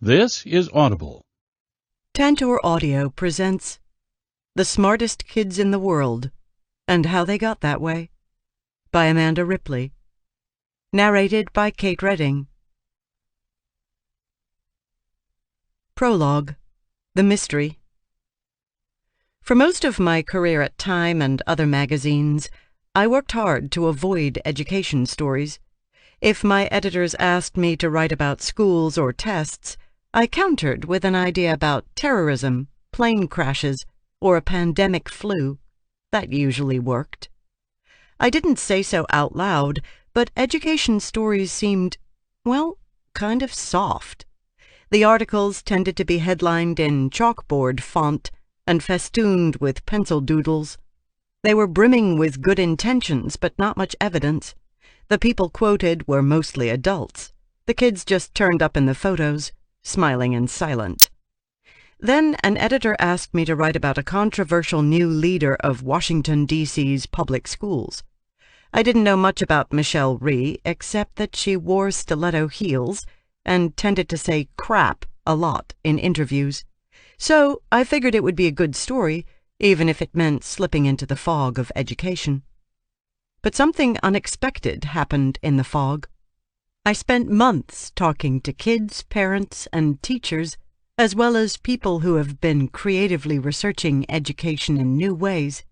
This is Audible. Tantor Audio presents The Smartest Kids in the World and How They Got That Way by Amanda Ripley. Narrated by Kate Redding. Prologue: The Mystery. For most of my career at Time and other magazines, I worked hard to avoid education stories. If my editors asked me to write about schools or tests, I countered with an idea about terrorism, plane crashes, or a pandemic flu. That usually worked. I didn't say so out loud, but education stories seemed, well, kind of soft. The articles tended to be headlined in chalkboard font and festooned with pencil doodles. They were brimming with good intentions, but not much evidence. The people quoted were mostly adults. The kids just turned up in the photos, smiling and silent. Then an editor asked me to write about a controversial new leader of Washington, D.C.'s public schools. I didn't know much about Michelle Rhee, except that she wore stiletto heels and tended to say crap a lot in interviews. So I figured it would be a good story, even if it meant slipping into the fog of education. But something unexpected happened in the fog. I spent months talking to kids, parents, and teachers, as well as people who have been creatively researching education in new ways.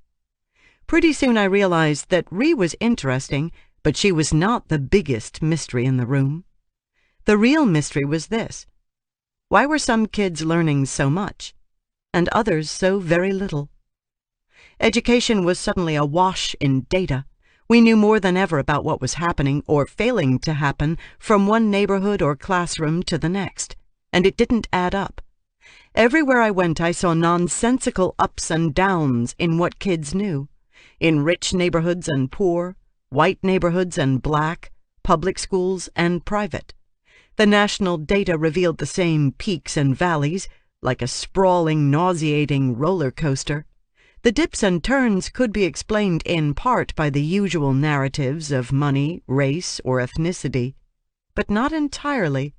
Pretty soon I realized that Rhee was interesting, but she was not the biggest mystery in the room. The real mystery was this: why were some kids learning so much, and others so very little? Education was suddenly awash in data. We knew more than ever about what was happening or failing to happen from one neighborhood or classroom to the next, and it didn't add up. Everywhere I went, I saw nonsensical ups and downs in what kids knew, in rich neighborhoods and poor, white neighborhoods and black, public schools and private. The national data revealed the same peaks and valleys, like a sprawling, nauseating roller coaster. The dips and turns could be explained in part by the usual narratives of money, race, or ethnicity, but not entirely.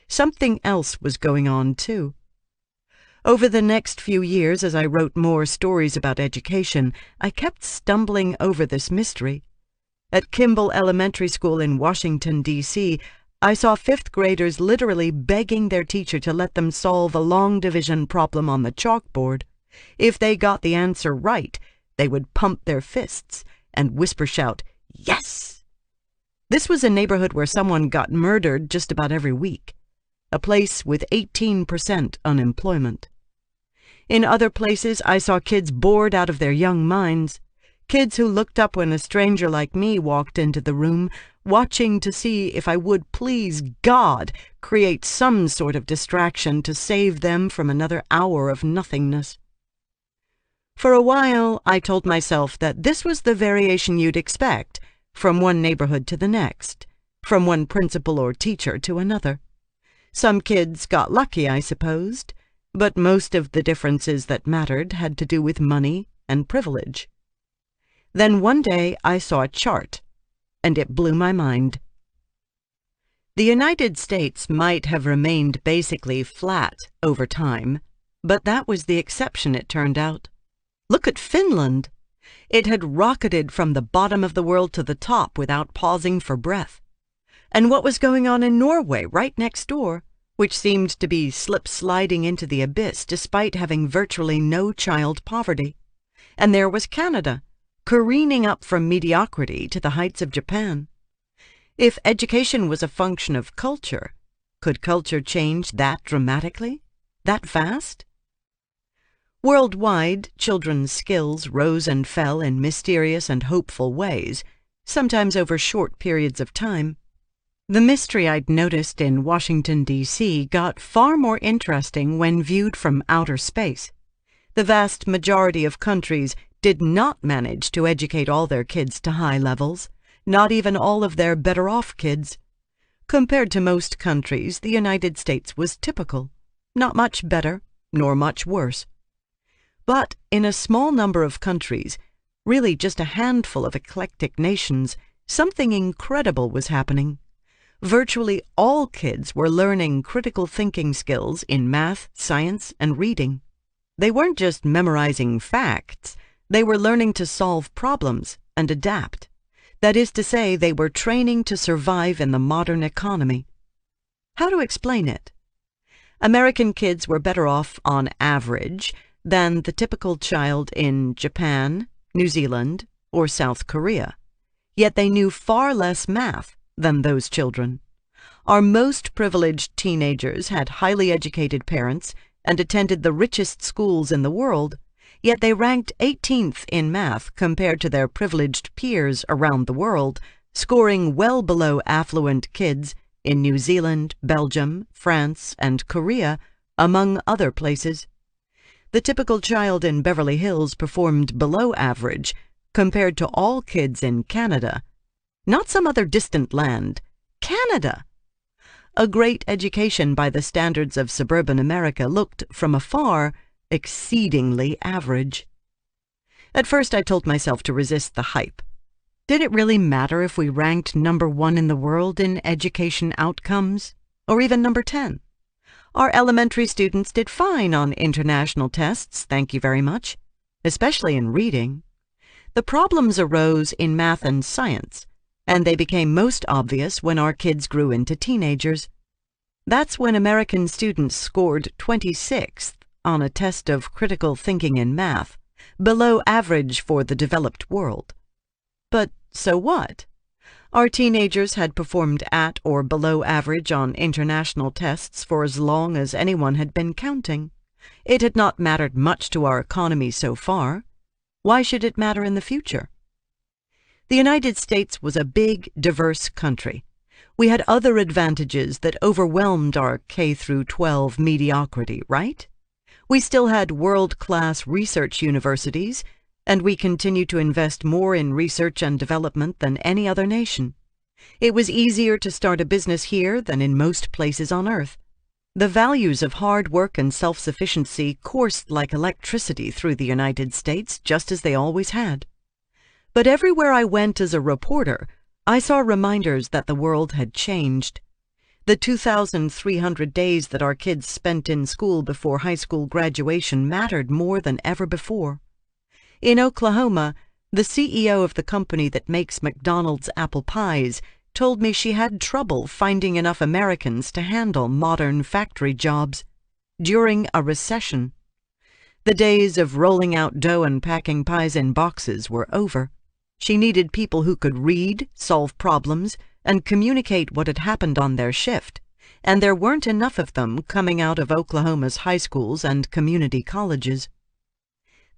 Something else was going on, too. Over the next few years, as I wrote more stories about education, I kept stumbling over this mystery. At Kimball Elementary School in Washington, D.C., I saw fifth graders literally begging their teacher to let them solve a long division problem on the chalkboard. If they got the answer right, they would pump their fists and whisper-shout, "Yes!" This was a neighborhood where someone got murdered just about every week, a place with 18% unemployment. In other places, I saw kids bored out of their young minds, kids who looked up when a stranger like me walked into the room, watching to see if I would, please God, create some sort of distraction to save them from another hour of nothingness. For a while, I told myself that this was the variation you'd expect, from one neighborhood to the next, from one principal or teacher to another. Some kids got lucky, I supposed, but most of the differences that mattered had to do with money and privilege. Then one day I saw a chart, and it blew my mind. The United States might have remained basically flat over time, but that was the exception, it turned out. Look at Finland. It had rocketed from the bottom of the world to the top without pausing for breath. And what was going on in Norway, right next door, which seemed to be slip-sliding into the abyss despite having virtually no child poverty? And there was Canada, careening up from mediocrity to the heights of Japan. If education was a function of culture, could culture change that dramatically, that fast? Worldwide, children's skills rose and fell in mysterious and hopeful ways, sometimes over short periods of time. The mystery I'd noticed in Washington, D.C. got far more interesting when viewed from outer space. The vast majority of countries did not manage to educate all their kids to high levels, not even all of their better-off kids. Compared to most countries, the United States was typical, not much better, nor much worse. But in a small number of countries, really just a handful of eclectic nations, something incredible was happening. Virtually all kids were learning critical thinking skills in math, science, and reading. They weren't just memorizing facts, they were learning to solve problems and adapt. That is to say, they were training to survive in the modern economy. How to explain it? American kids were better off, on average, than the typical child in Japan, New Zealand, or South Korea. Yet they knew far less math than those children. Our most privileged teenagers had highly educated parents and attended the richest schools in the world, yet they ranked 18th in math compared to their privileged peers around the world, scoring well below affluent kids in New Zealand, Belgium, France, and Korea, among other places. The typical child in Beverly Hills performed below average compared to all kids in Canada. Not some other distant land. Canada! A great education by the standards of suburban America looked, from afar, exceedingly average. At first I told myself to resist the hype. Did it really matter if we ranked #1 in the world in education outcomes? Or even #10? Our elementary students did fine on international tests, thank you very much, especially in reading. The problems arose in math and science, and they became most obvious when our kids grew into teenagers. That's when American students scored 26th on a test of critical thinking in math, below average for the developed world. But so what? Our teenagers had performed at or below average on international tests for as long as anyone had been counting. It had not mattered much to our economy so far. Why should it matter in the future? The United States was a big, diverse country. We had other advantages that overwhelmed our K-12 mediocrity, right? We still had world-class research universities, and we continued to invest more in research and development than any other nation. It was easier to start a business here than in most places on Earth. The values of hard work and self-sufficiency coursed like electricity through the United States, just as they always had. But everywhere I went as a reporter, I saw reminders that the world had changed. The 2,300 days that our kids spent in school before high school graduation mattered more than ever before. In Oklahoma, the CEO of the company that makes McDonald's apple pies told me she had trouble finding enough Americans to handle modern factory jobs during a recession. The days of rolling out dough and packing pies in boxes were over. She needed people who could read, solve problems, and communicate what had happened on their shift, and there weren't enough of them coming out of Oklahoma's high schools and community colleges.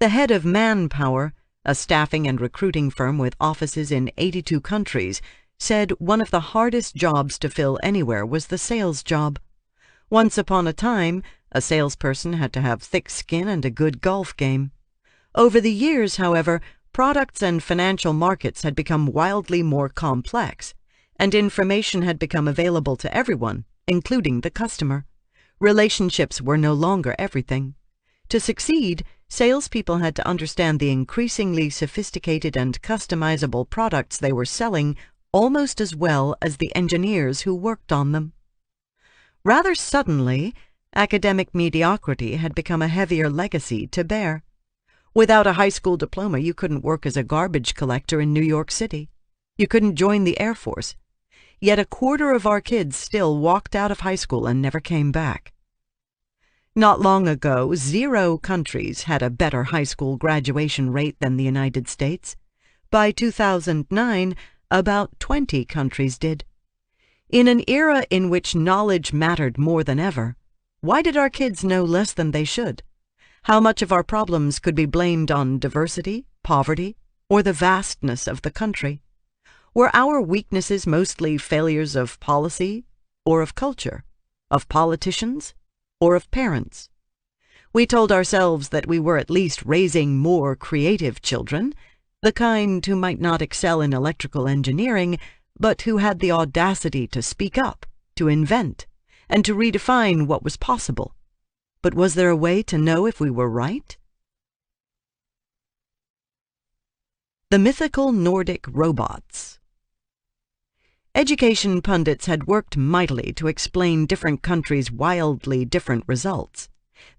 The head of Manpower, a staffing and recruiting firm with offices in 82 countries, said one of the hardest jobs to fill anywhere was the sales job. Once upon a time, a salesperson had to have thick skin and a good golf game. Over the years, however, products and financial markets had become wildly more complex, and information had become available to everyone, including the customer. Relationships were no longer everything. To succeed, salespeople had to understand the increasingly sophisticated and customizable products they were selling almost as well as the engineers who worked on them. Rather suddenly, academic mediocrity had become a heavier legacy to bear. Without a high school diploma, you couldn't work as a garbage collector in New York City. You couldn't join the Air Force. Yet a quarter of our kids still walked out of high school and never came back. Not long ago, 0 countries had a better high school graduation rate than the United States. By 2009, about 20 countries did. In an era in which knowledge mattered more than ever, why did our kids know less than they should? How much of our problems could be blamed on diversity, poverty, or the vastness of the country? Were our weaknesses mostly failures of policy or of culture, of politicians or of parents? We told ourselves that we were at least raising more creative children, the kind who might not excel in electrical engineering, but who had the audacity to speak up, to invent, and to redefine what was possible. But was there a way to know if we were right? The mythical Nordic robots. Education pundits had worked mightily to explain different countries' wildly different results.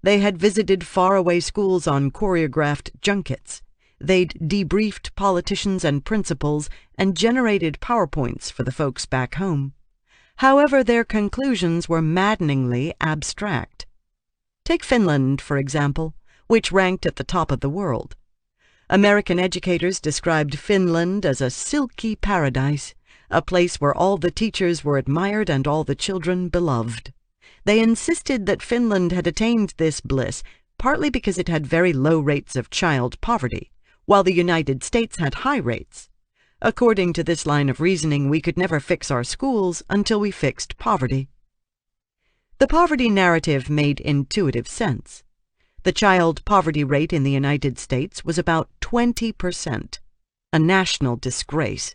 They had visited faraway schools on choreographed junkets. They'd debriefed politicians and principals and generated PowerPoints for the folks back home. However, their conclusions were maddeningly abstract. Take Finland, for example, which ranked at the top of the world. American educators described Finland as a silky paradise, a place where all the teachers were admired and all the children beloved. They insisted that Finland had attained this bliss partly because it had very low rates of child poverty, while the United States had high rates. According to this line of reasoning, we could never fix our schools until we fixed poverty. The poverty narrative made intuitive sense. The child poverty rate in the United States was about 20%, a national disgrace.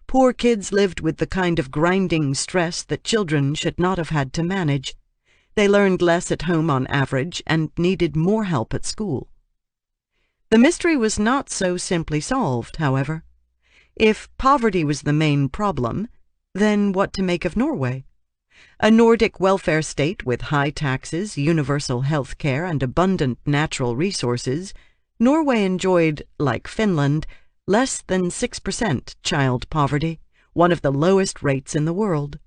Poor kids lived with the kind of grinding stress that children should not have had to manage. They learned less at home on average and needed more help at school. The mystery was not so simply solved, however. If poverty was the main problem, then what to make of Norway? A Nordic welfare state with high taxes, universal health care, and abundant natural resources, Norway enjoyed, like Finland, less than 6% child poverty, one of the lowest rates in the world.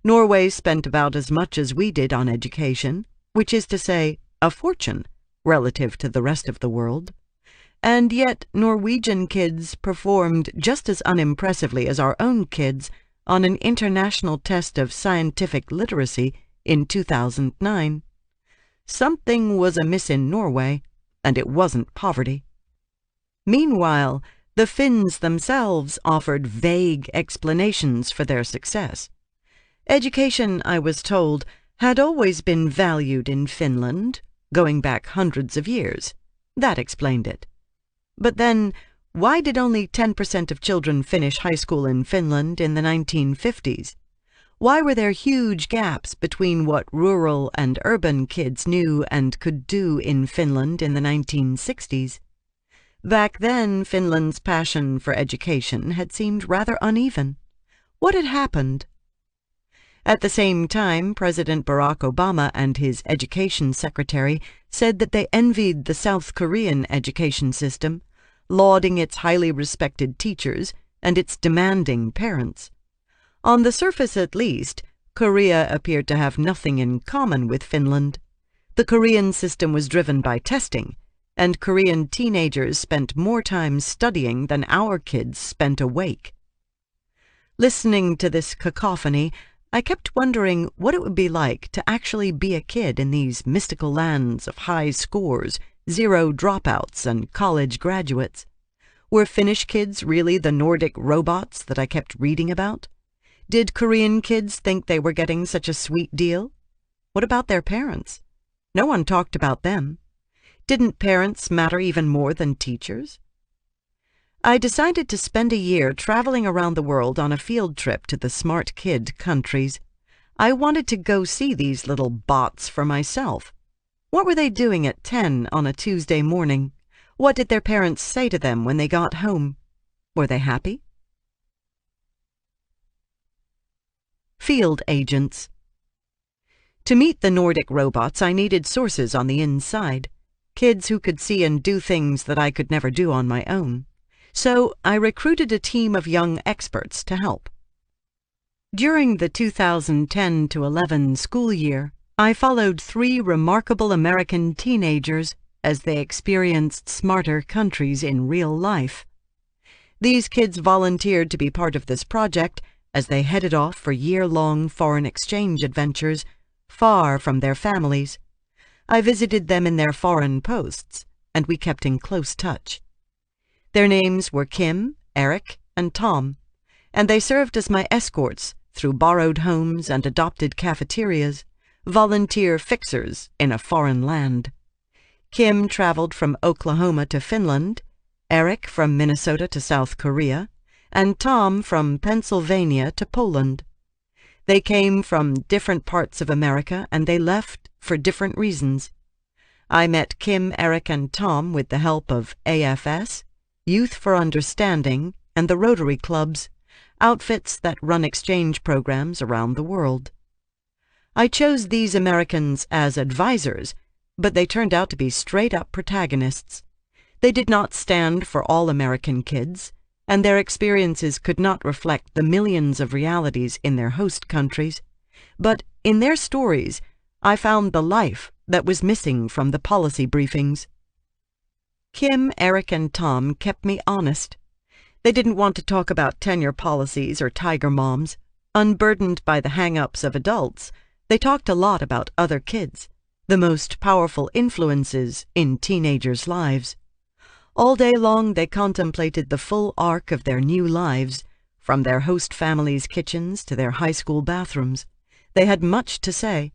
Norway spent about as much as we did on education, which is to say, a fortune, relative to the rest of the world. And yet Norwegian kids performed just as unimpressively as our own kids on an international test of scientific literacy in 2009. Something was amiss in Norway, and it wasn't poverty. Meanwhile, the Finns themselves offered vague explanations for their success. Education, I was told, had always been valued in Finland, going back hundreds of years. That explained it. But then, why did only 10% of children finish high school in Finland in the 1950s? Why were there huge gaps between what rural and urban kids knew and could do in Finland in the 1960s? Back then, Finland's passion for education had seemed rather uneven. What had happened? At the same time, President Barack Obama and his education secretary said that they envied the South Korean education system, lauding its highly respected teachers and its demanding parents. On the surface, at least, Korea appeared to have nothing in common with Finland. The Korean system was driven by testing, and Korean teenagers spent more time studying than our kids spent awake. Listening to this cacophony, I kept wondering what it would be like to actually be a kid in these mystical lands of high scores, zero dropouts, and college graduates. Were Finnish kids really the Nordic robots that I kept reading about? Did Korean kids think they were getting such a sweet deal? What about their parents? No one talked about them. Didn't parents matter even more than teachers? I decided to spend a year traveling around the world on a field trip to the smart kid countries. I wanted to go see these little bots for myself. What were they doing at 10 on a Tuesday morning? What did their parents say to them when they got home? Were they happy? Field agents. To meet the Nordic robots, I needed sources on the inside, kids who could see and do things that I could never do on my own. So I recruited a team of young experts to help. During the 2010-11 school year, I followed 3 remarkable American teenagers as they experienced smarter countries in real life. These kids volunteered to be part of this project as they headed off for year-long foreign exchange adventures, far from their families. I visited them in their foreign posts, and we kept in close touch. Their names were Kim, Eric, and Tom, and they served as my escorts through borrowed homes and adopted cafeterias, volunteer fixers in a foreign land. Kim traveled from Oklahoma to Finland, Eric from Minnesota to South Korea, and Tom from Pennsylvania to Poland. They came from different parts of America, and they left for different reasons. I met Kim, Eric, and Tom with the help of AFS, Youth for Understanding, and the Rotary Clubs, outfits that run exchange programs around the world. I chose these Americans as advisors, but they turned out to be straight-up protagonists. They did not stand for all American kids, and their experiences could not reflect the millions of realities in their host countries. But in their stories, I found the life that was missing from the policy briefings. Kim, Eric, and Tom kept me honest. They didn't want to talk about tenure policies or tiger moms. Unburdened by the hang-ups of adults, they talked a lot about other kids, the most powerful influences in teenagers' lives. All day long they contemplated the full arc of their new lives, from their host families' kitchens to their high school bathrooms. They had much to say.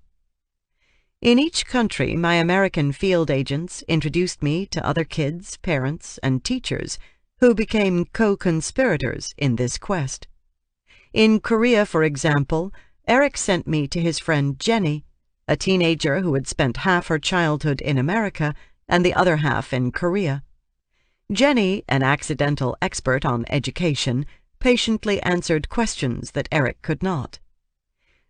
In each country, my American field agents introduced me to other kids, parents, and teachers who became co-conspirators in this quest. In Korea, for example, Eric sent me to his friend Jenny, a teenager who had spent half her childhood in America and the other half in Korea. Jenny, an accidental expert on education, patiently answered questions that Eric could not.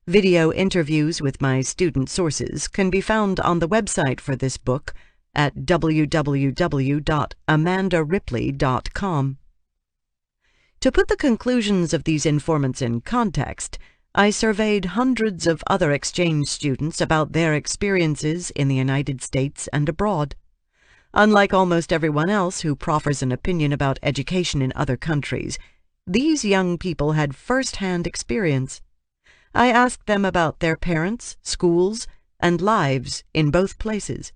Video interviews with my student sources can be found on the website for this book at www.amandaripley.com. To put the conclusions of these informants in context, I surveyed hundreds of other exchange students about their experiences in the United States and abroad. Unlike almost everyone else who proffers an opinion about education in other countries, these young people had first-hand experience. I asked them about their parents, schools, and lives in both places.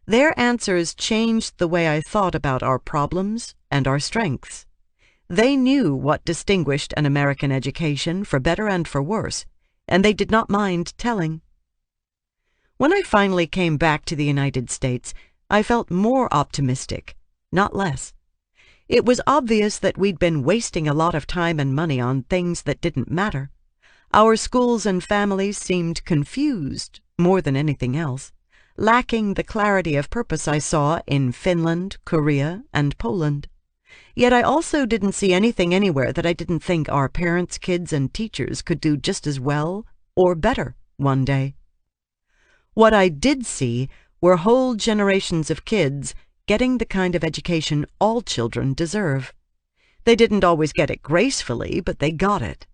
Their answers changed the way I thought about our problems and our strengths. They knew what distinguished an American education, for better and for worse, and they did not mind telling. When I finally came back to the United States, I felt more optimistic, not less. It was obvious that we'd been wasting a lot of time and money on things that didn't matter. Our schools and families seemed confused more than anything else, lacking the clarity of purpose I saw in Finland, Korea, and Poland. Yet I also didn't see anything anywhere that I didn't think our parents, kids, and teachers could do just as well or better one day. What I did see were whole generations of kids getting the kind of education all children deserve. They didn't always get it gracefully, but they got it.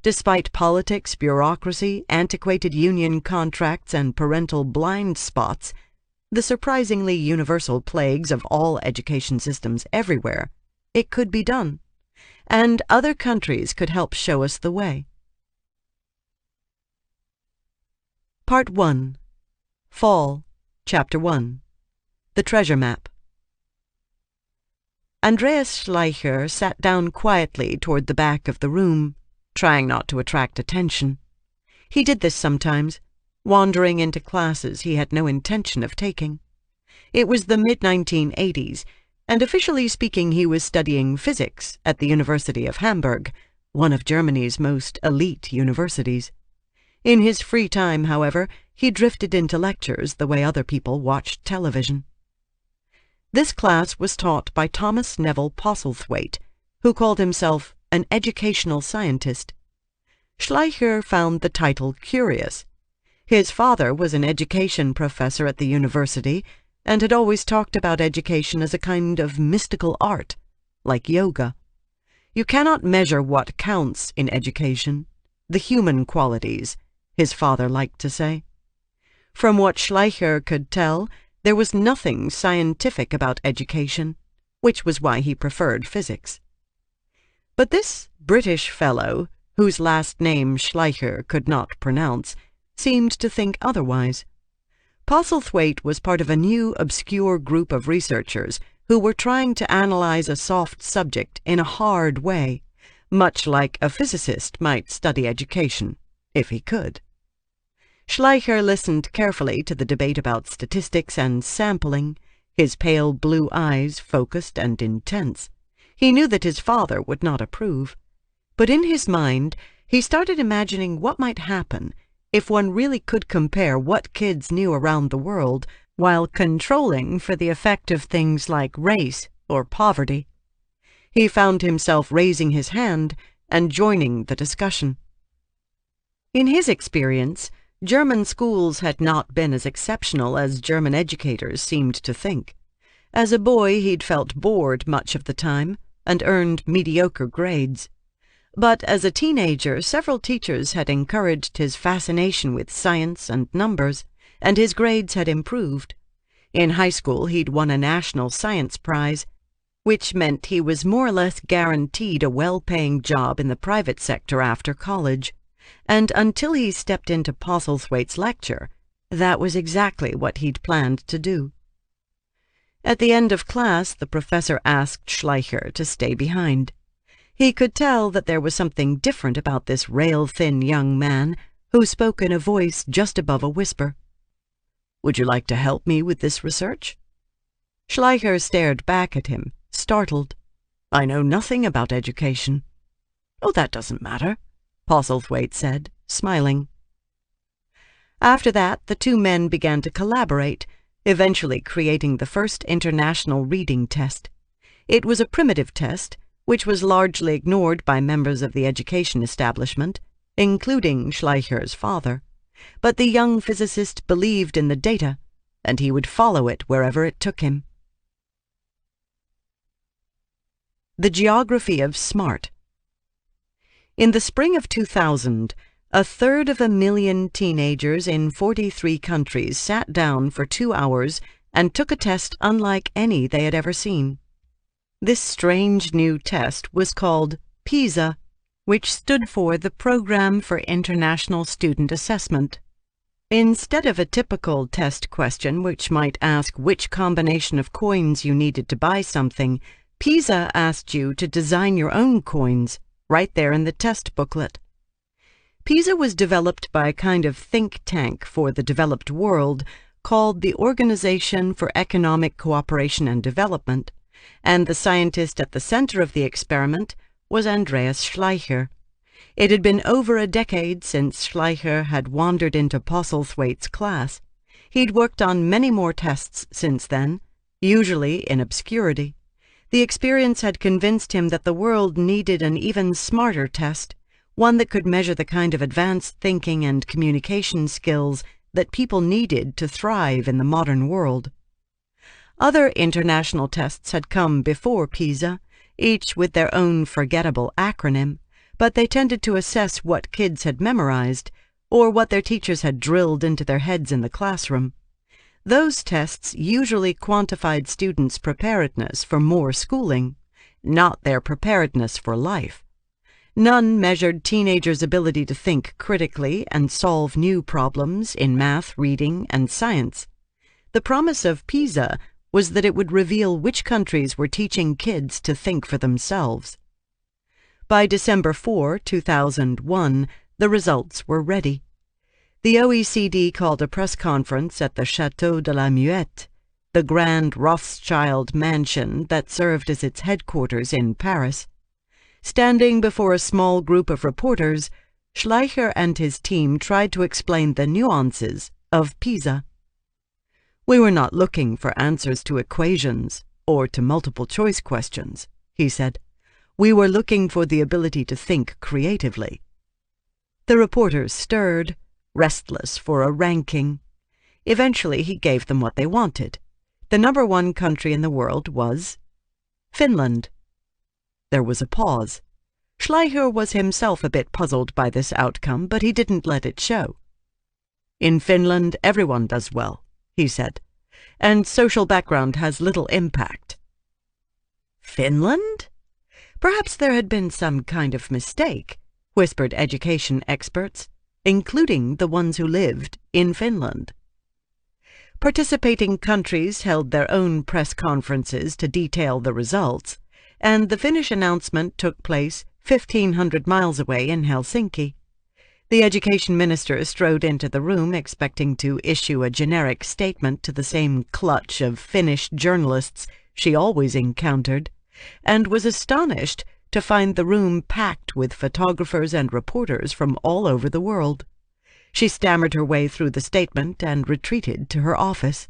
Despite politics, bureaucracy, antiquated union contracts, and parental blind spots, the surprisingly universal plagues of all education systems everywhere, it could be done, and other countries could help show us the way. Part 1. Fall, Chapter 1. The Treasure Map. Andreas Schleicher sat down quietly toward the back of the room, trying not to attract attention. He did this sometimes, wandering into classes he had no intention of taking. It was the mid-1980s, and officially speaking he was studying physics at the University of Hamburg, one of Germany's most elite universities. In his free time, however, he drifted into lectures the way other people watched television. This class was taught by Thomas Neville Postlethwaite, who called himself an educational scientist. Schleicher found the title curious. His father was an education professor at the university and had always talked about education as a kind of mystical art, like yoga. You cannot measure what counts in education, the human qualities, his father liked to say. From what Schleicher could tell, there was nothing scientific about education, which was why he preferred physics. But this British fellow, whose last name Schleicher could not pronounce, seemed to think otherwise. Postlethwaite was part of a new, obscure group of researchers who were trying to analyze a soft subject in a hard way, much like a physicist might study education, if he could. Schleicher listened carefully to the debate about statistics and sampling, his pale blue eyes focused and intense. He knew that his father would not approve, but in his mind he started imagining what might happen if one really could compare what kids knew around the world while controlling for the effect of things like race or poverty. He found himself raising his hand and joining the discussion. In his experience, German schools had not been as exceptional as German educators seemed to think. As a boy, he'd felt bored much of the time and earned mediocre grades. But as a teenager, several teachers had encouraged his fascination with science and numbers, and his grades had improved. In high school, he'd won a national science prize, which meant he was more or less guaranteed a well-paying job in the private sector after college. And until he stepped into Postlethwaite's lecture, that was exactly what he'd planned to do. At the end of class, the professor asked Schleicher to stay behind. He could tell that there was something different about this rail-thin young man who spoke in a voice just above a whisper. "Would you like to help me with this research?" Schleicher stared back at him, startled. "I know nothing about education." "Oh, that doesn't matter," Postlethwaite said, smiling. After that, the two men began to collaborate, eventually creating the first international reading test. It was a primitive test, which was largely ignored by members of the education establishment, including Schleicher's father. But the young physicist believed in the data, and he would follow it wherever it took him. The geography of smart. In the spring of 2000, 1/3 teenagers in 43 countries sat down for 2 hours and took a test unlike any they had ever seen. This strange new test was called PISA, which stood for the Program for International Student Assessment. Instead of a typical test question which might ask which combination of coins you needed to buy something, PISA asked you to design your own coins, right there in the test booklet. PISA was developed by a kind of think tank for the developed world called the Organization for Economic Cooperation and Development, and the scientist at the center of the experiment was Andreas Schleicher. It had been over a decade since Schleicher had wandered into Postlethwaite's class. He'd worked on many more tests since then, usually in obscurity. The experience had convinced him that the world needed an even smarter test, one that could measure the kind of advanced thinking and communication skills that people needed to thrive in the modern world. Other international tests had come before PISA, each with their own forgettable acronym, but they tended to assess what kids had memorized, or what their teachers had drilled into their heads in the classroom. Those tests usually quantified students' preparedness for more schooling, not their preparedness for life. None measured teenagers' ability to think critically and solve new problems in math, reading, and science. The promise of PISA was that it would reveal which countries were teaching kids to think for themselves. By December 4, 2001, the results were ready. The OECD called a press conference at the Château de la Muette, the grand Rothschild mansion that served as its headquarters in Paris. Standing before a small group of reporters, Schleicher and his team tried to explain the nuances of PISA. "We were not looking for answers to equations or to multiple-choice questions," he said. "We were looking for the ability to think creatively." The reporters stirred, restless for a ranking. Eventually he gave them what they wanted. The number 1 country in the world was Finland. There was a pause. Schleicher was himself a bit puzzled by this outcome, but he didn't let it show. "In Finland, everyone does well," he said, "and social background has little impact." Finland? Perhaps there had been some kind of mistake, whispered education experts, including the ones who lived in Finland. Participating countries held their own press conferences to detail the results, and the Finnish announcement took place 1,500 miles away in Helsinki. The education minister strode into the room expecting to issue a generic statement to the same clutch of Finnish journalists she always encountered, and was astonished to find the room packed with photographers and reporters from all over the world. She stammered her way through the statement and retreated to her office.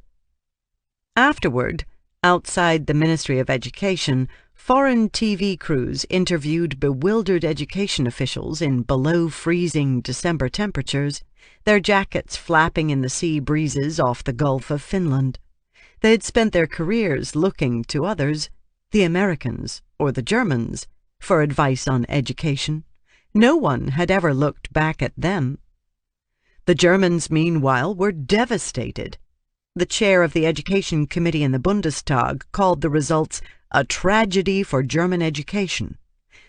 Afterward, outside the Ministry of Education, Foreign TV crews interviewed bewildered education officials in below-freezing December temperatures, their jackets flapping in the sea breezes off the Gulf of Finland. They had spent their careers looking to others, the Americans or the Germans, for advice on education. No one had ever looked back at them. The Germans, meanwhile, were devastated. The chair of the Education Committee in the Bundestag called the results a tragedy for German education.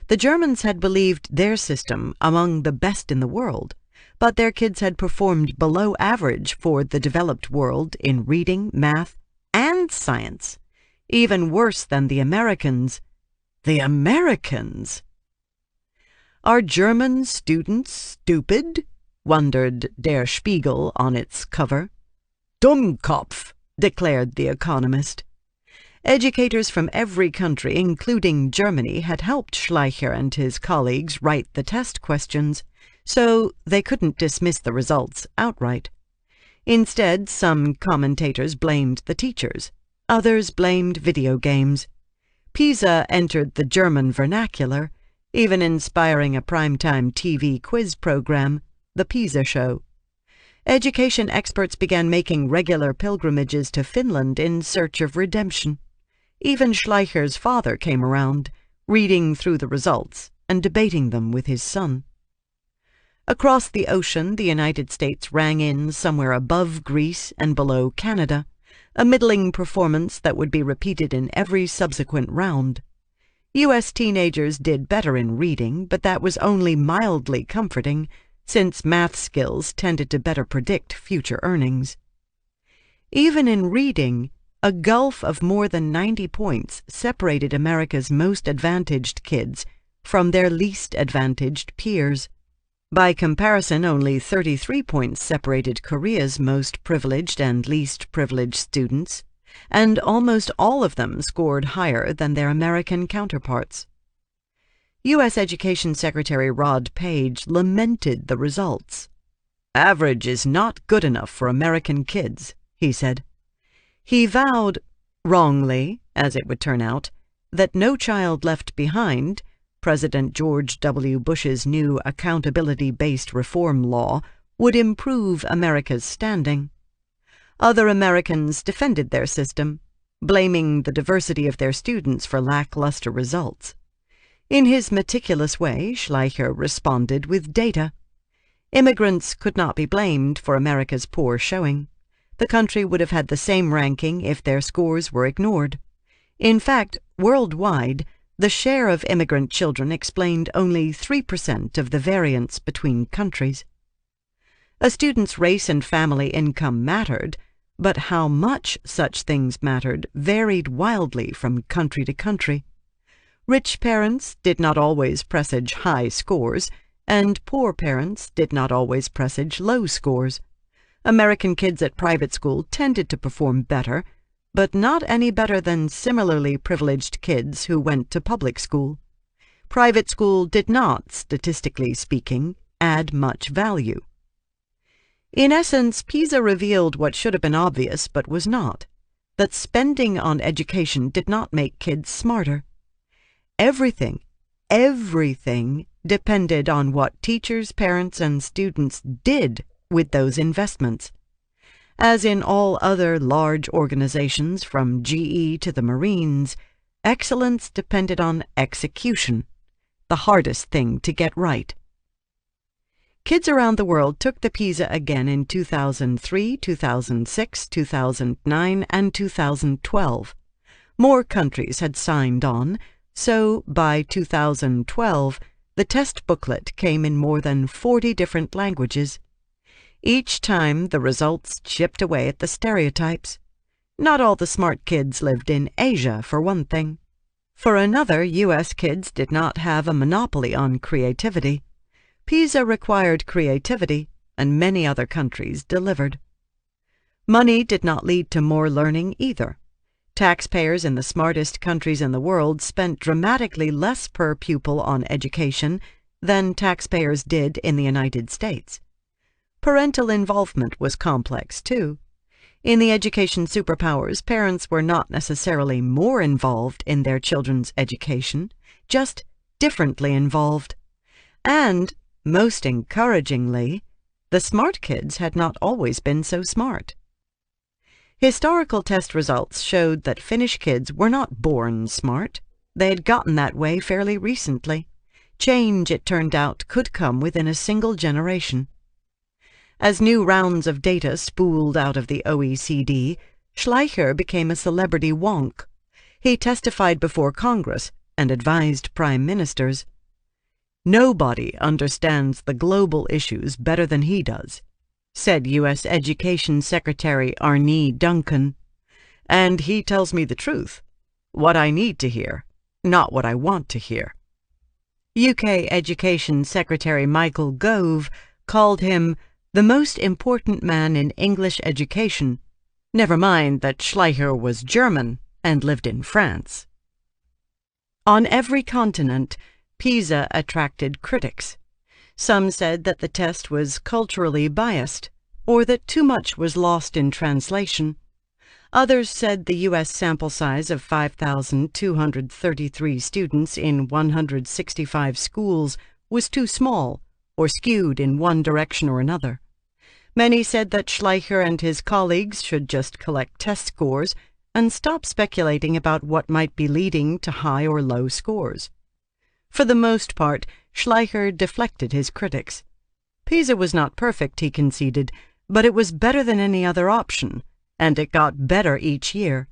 The Germans had believed their system among the best in the world, but their kids had performed below average for the developed world in reading, math, and science, even worse than the Americans. The Americans! Are German students stupid? Wondered Der Spiegel on its cover. Dummkopf, declared The Economist. Educators from every country, including Germany, had helped Schleicher and his colleagues write the test questions, so they couldn't dismiss the results outright. Instead, some commentators blamed the teachers. Others blamed video games. PISA entered the German vernacular, even inspiring a primetime TV quiz program, The PISA Show. Education experts began making regular pilgrimages to Finland in search of redemption. Even Schleicher's father came around, reading through the results and debating them with his son. Across the ocean, the United States rang in somewhere above Greece and below Canada, a middling performance that would be repeated in every subsequent round. U.S. teenagers did better in reading, but that was only mildly comforting, since math skills tended to better predict future earnings. Even in reading, a gulf of more than 90 points separated America's most advantaged kids from their least advantaged peers. By comparison, only 33 points separated Korea's most privileged and least privileged students, and almost all of them scored higher than their American counterparts. U.S. Education Secretary Rod Page lamented the results. "Average is not good enough for American kids," he said. He vowed, wrongly, as it would turn out, that No Child Left Behind, President George W. Bush's new accountability-based reform law, would improve America's standing. Other Americans defended their system, blaming the diversity of their students for lackluster results. In his meticulous way, Schleicher responded with data. Immigrants could not be blamed for America's poor showing. The country would have had the same ranking if their scores were ignored. In fact, worldwide, the share of immigrant children explained only 3% of the variance between countries. A student's race and family income mattered, but how much such things mattered varied wildly from country to country. Rich parents did not always presage high scores, and poor parents did not always presage low scores. American kids at private school tended to perform better, but not any better than similarly privileged kids who went to public school. Private school did not, statistically speaking, add much value. In essence, PISA revealed what should have been obvious but was not, that spending on education did not make kids smarter. Everything depended on what teachers, parents, and students did with those investments. As in all other large organizations, from GE to the Marines, excellence depended on execution, the hardest thing to get right. Kids around the world took the PISA again in 2003, 2006, 2009, and 2012. More countries had signed on, so by 2012, the test booklet came in more than 40 different languages. Each time, the results chipped away at the stereotypes. Not all the smart kids lived in Asia, for one thing. For another, U.S. kids did not have a monopoly on creativity. PISA required creativity, and many other countries delivered. Money did not lead to more learning either. Taxpayers in the smartest countries in the world spent dramatically less per pupil on education than taxpayers did in the United States. Parental involvement was complex, too. In the education superpowers, parents were not necessarily more involved in their children's education, just differently involved. And, most encouragingly, the smart kids had not always been so smart. Historical test results showed that Finnish kids were not born smart. They had gotten that way fairly recently. Change, it turned out, could come within a single generation. As new rounds of data spooled out of the OECD, Schleicher became a celebrity wonk. He testified before Congress and advised prime ministers. "Nobody understands the global issues better than he does," said U.S. Education Secretary Arne Duncan. "And he tells me the truth, what I need to hear, not what I want to hear." UK Education Secretary Michael Gove called him the most important man in English education, never mind that Schleicher was German and lived in France. On every continent, PISA attracted critics. Some said that the test was culturally biased, or that too much was lost in translation. Others said the U.S. sample size of 5,233 students in 165 schools was too small, or skewed in one direction or another. Many said that Schleicher and his colleagues should just collect test scores and stop speculating about what might be leading to high or low scores. For the most part, Schleicher deflected his critics. PISA was not perfect, he conceded, but it was better than any other option, and it got better each year.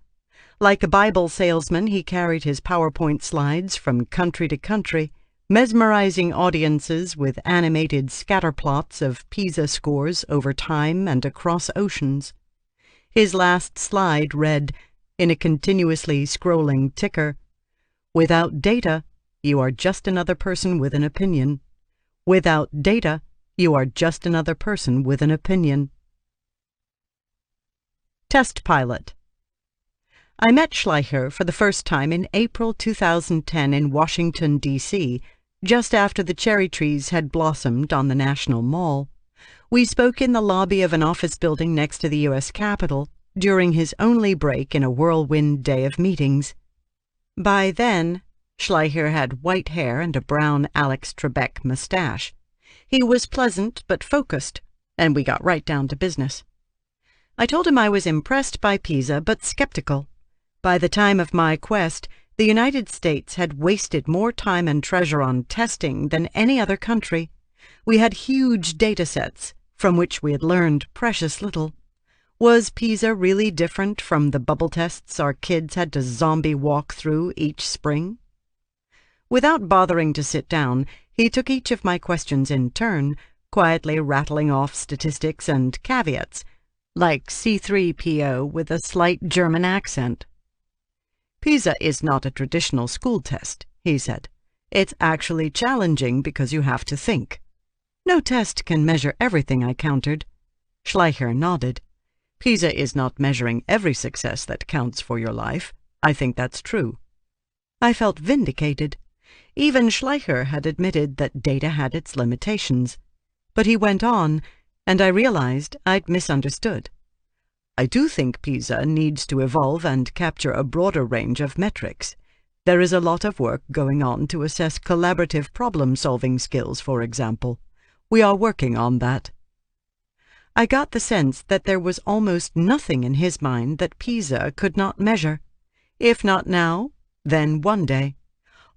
Like a Bible salesman, he carried his PowerPoint slides from country to country, mesmerizing audiences with animated scatterplots of PISA scores over time and across oceans. His last slide read, in a continuously scrolling ticker, "Without data, you are just another person with an opinion. Without data, you are just another person with an opinion." Test pilot. I met Schleicher for the first time in April 2010 in Washington, D.C., just after the cherry trees had blossomed on the National Mall. We spoke in the lobby of an office building next to the U.S. Capitol during his only break in a whirlwind day of meetings. By then, Schleicher had white hair and a brown Alex Trebek mustache. He was pleasant but focused, and we got right down to business. I told him I was impressed by PISA but skeptical. By the time of my quest, the United States had wasted more time and treasure on testing than any other country. We had huge data sets, from which we had learned precious little. Was PISA really different from the bubble tests our kids had to zombie walk through each spring? Without bothering to sit down, he took each of my questions in turn, quietly rattling off statistics and caveats, like C3PO with a slight German accent. "PISA is not a traditional school test," he said. "It's actually challenging because you have to think." "No test can measure everything," I countered. Schleicher nodded. "PISA is not measuring every success that counts for your life. I think that's true." I felt vindicated. Even Schleicher had admitted that data had its limitations. But he went on, and I realized I'd misunderstood. "I do think PISA needs to evolve and capture a broader range of metrics. There is a lot of work going on to assess collaborative problem-solving skills, for example. We are working on that." I got the sense that there was almost nothing in his mind that PISA could not measure. If not now, then one day.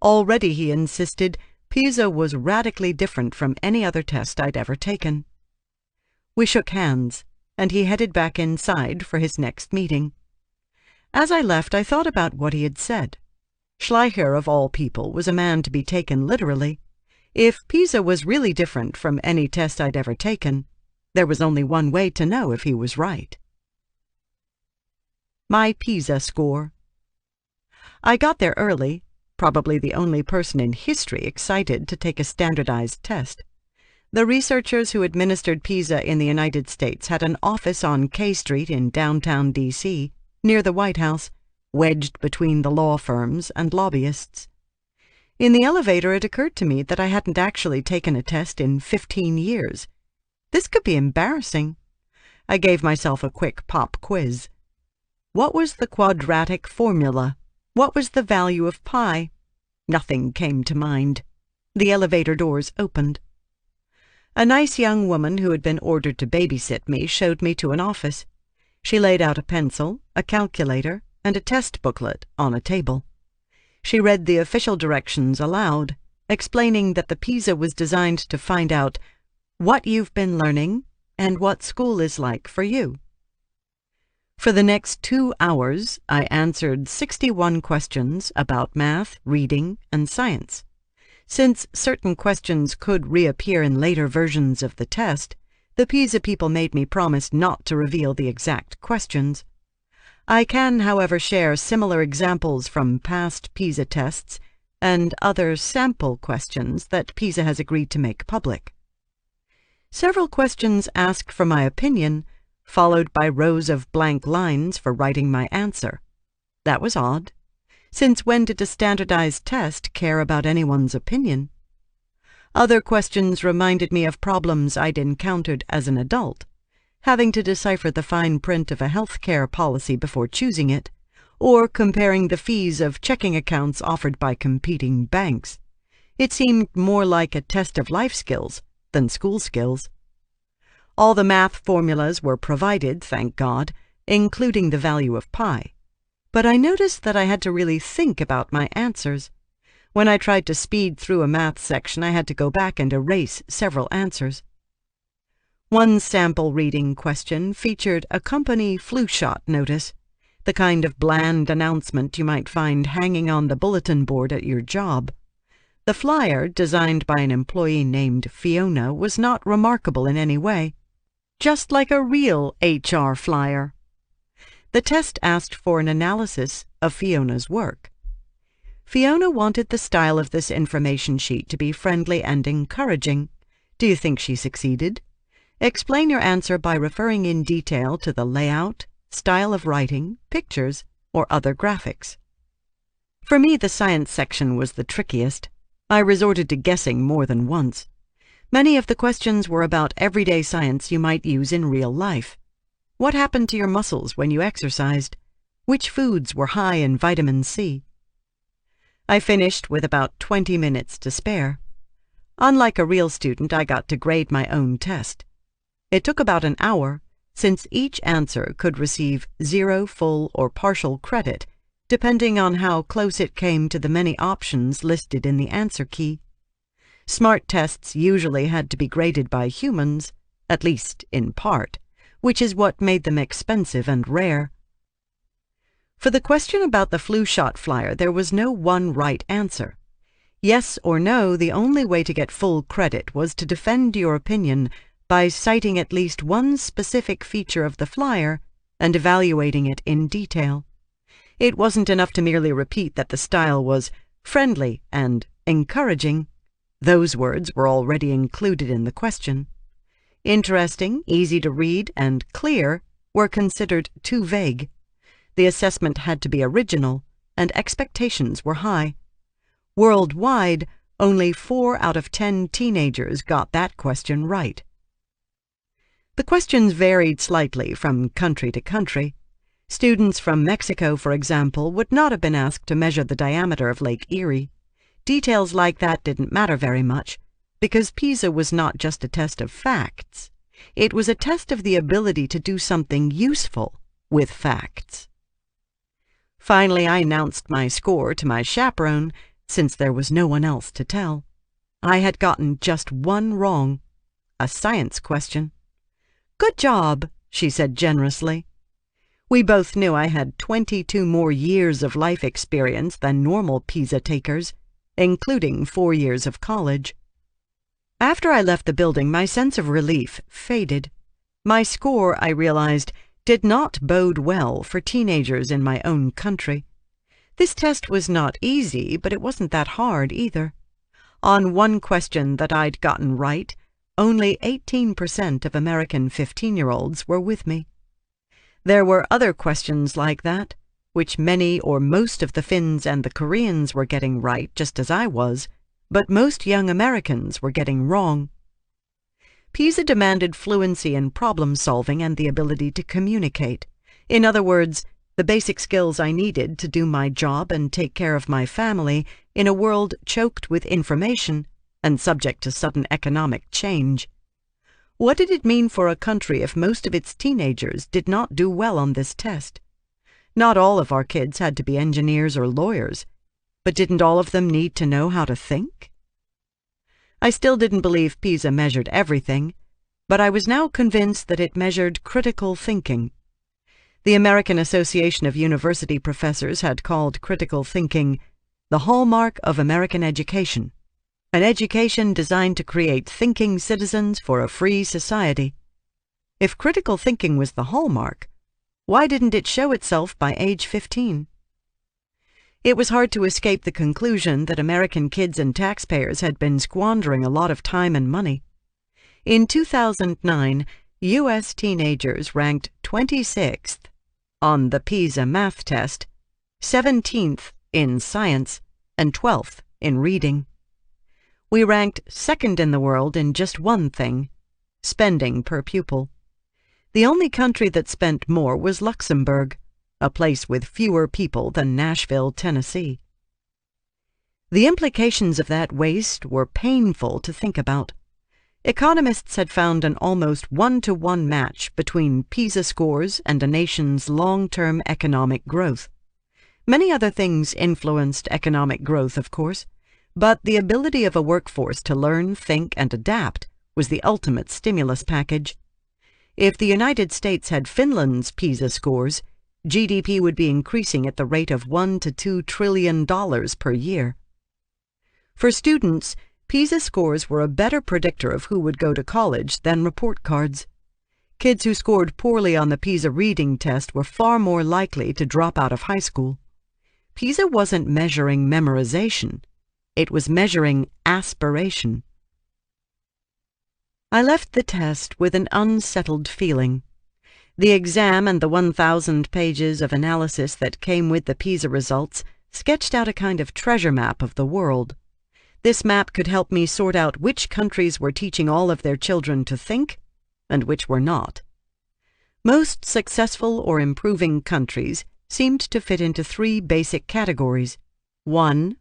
Already, he insisted, PISA was radically different from any other test I'd ever taken. We shook hands, and he headed back inside for his next meeting. As I left, I thought about what he had said. Schleicher, of all people, was a man to be taken literally. If PISA was really different from any test I'd ever taken, there was only one way to know if he was right. My PISA score. I got there early, probably the only person in history excited to take a standardized test. The researchers who administered PISA in the United States had an office on K Street in downtown D.C., near the White House, wedged between the law firms and lobbyists. In the elevator, it occurred to me that I hadn't actually taken a test in 15 years. This could be embarrassing. I gave myself a quick pop quiz. What was the quadratic formula? What was the value of pi? Nothing came to mind. The elevator doors opened. A nice young woman who had been ordered to babysit me showed me to an office. She laid out a pencil, a calculator, and a test booklet on a table. She read the official directions aloud, explaining that the PISA was designed to find out what you've been learning and what school is like for you. For the next 2 hours, I answered 61 questions about math, reading, and science. Since certain questions could reappear in later versions of the test, the PISA people made me promise not to reveal the exact questions. I can, however, share similar examples from past PISA tests and other sample questions that PISA has agreed to make public. Several questions asked for my opinion, followed by rows of blank lines for writing my answer. That was odd, since when did a standardized test care about anyone's opinion? Other questions reminded me of problems I'd encountered as an adult, having to decipher the fine print of a healthcare policy before choosing it, or comparing the fees of checking accounts offered by competing banks. It seemed more like a test of life skills than school skills. All the math formulas were provided, thank God, including the value of pi. But I noticed that I had to really think about my answers. When I tried to speed through a math section, I had to go back and erase several answers. One sample reading question featured a company flu shot notice, the kind of bland announcement you might find hanging on the bulletin board at your job. The flyer, designed by an employee named Fiona, was not remarkable in any way, just like a real HR flyer. The test asked for an analysis of Fiona's work. Fiona wanted the style of this information sheet to be friendly and encouraging. Do you think she succeeded? Explain your answer by referring in detail to the layout, style of writing, pictures, or other graphics. For me, the science section was the trickiest. I resorted to guessing more than once. Many of the questions were about everyday science you might use in real life. What happened to your muscles when you exercised? Which foods were high in vitamin C? I finished with about 20 minutes to spare. Unlike a real student, I got to grade my own test. It took about an hour, since each answer could receive 0 full or partial credit, depending on how close it came to the many options listed in the answer key. Smart tests usually had to be graded by humans, at least in part, which is what made them expensive and rare. For the question about the flu shot flyer, there was no one right answer. Yes or no, the only way to get full credit was to defend your opinion by citing at least one specific feature of the flyer and evaluating it in detail. It wasn't enough to merely repeat that the style was friendly and encouraging. Those words were already included in the question. Interesting, easy to read, and clear were considered too vague. The assessment had to be original, and expectations were high. Worldwide, only 4 out of 10 teenagers got that question right. The questions varied slightly from country to country. Students from Mexico, for example, would not have been asked to measure the diameter of Lake Erie. Details like that didn't matter very much, because PISA was not just a test of facts. It was a test of the ability to do something useful with facts. Finally, I announced my score to my chaperone, since there was no one else to tell. I had gotten just one wrong, a science question. "Good job," she said generously. We both knew I had 22 more years of life experience than normal PISA takers, including 4 years of college. After I left the building, my sense of relief faded. My score, I realized, did not bode well for teenagers in my own country. This test was not easy, but it wasn't that hard either. On one question that I'd gotten right, only 18% of American 15-year-olds were with me. There were other questions like that, which many or most of the Finns and the Koreans were getting right, just as I was, but most young Americans were getting wrong. PISA demanded fluency in problem-solving and the ability to communicate. In other words, the basic skills I needed to do my job and take care of my family in a world choked with information and subject to sudden economic change. What did it mean for a country if most of its teenagers did not do well on this test? Not all of our kids had to be engineers or lawyers, but didn't all of them need to know how to think? I still didn't believe PISA measured everything, but I was now convinced that it measured critical thinking. The American Association of University Professors had called critical thinking the hallmark of American education, an education designed to create thinking citizens for a free society. If critical thinking was the hallmark, why didn't it show itself by age 15? It was hard to escape the conclusion that American kids and taxpayers had been squandering a lot of time and money. In 2009, U.S. teenagers ranked 26th on the PISA math test, 17th in science, and 12th in reading. We ranked second in the world in just one thing: spending per pupil. The only country that spent more was Luxembourg, a place with fewer people than Nashville, Tennessee. The implications of that waste were painful to think about. Economists had found an almost one-to-one match between PISA scores and a nation's long-term economic growth. Many other things influenced economic growth, of course, but the ability of a workforce to learn, think, and adapt was the ultimate stimulus package. If the United States had Finland's PISA scores, GDP would be increasing at the rate of $1 to $2 trillion per year. For students, PISA scores were a better predictor of who would go to college than report cards. Kids who scored poorly on the PISA reading test were far more likely to drop out of high school. PISA wasn't measuring memorization. It was measuring aspiration. I left the test with an unsettled feeling. The exam and the 1,000 pages of analysis that came with the PISA results sketched out a kind of treasure map of the world. This map could help me sort out which countries were teaching all of their children to think and which were not. Most successful or improving countries seemed to fit into three basic categories. 1.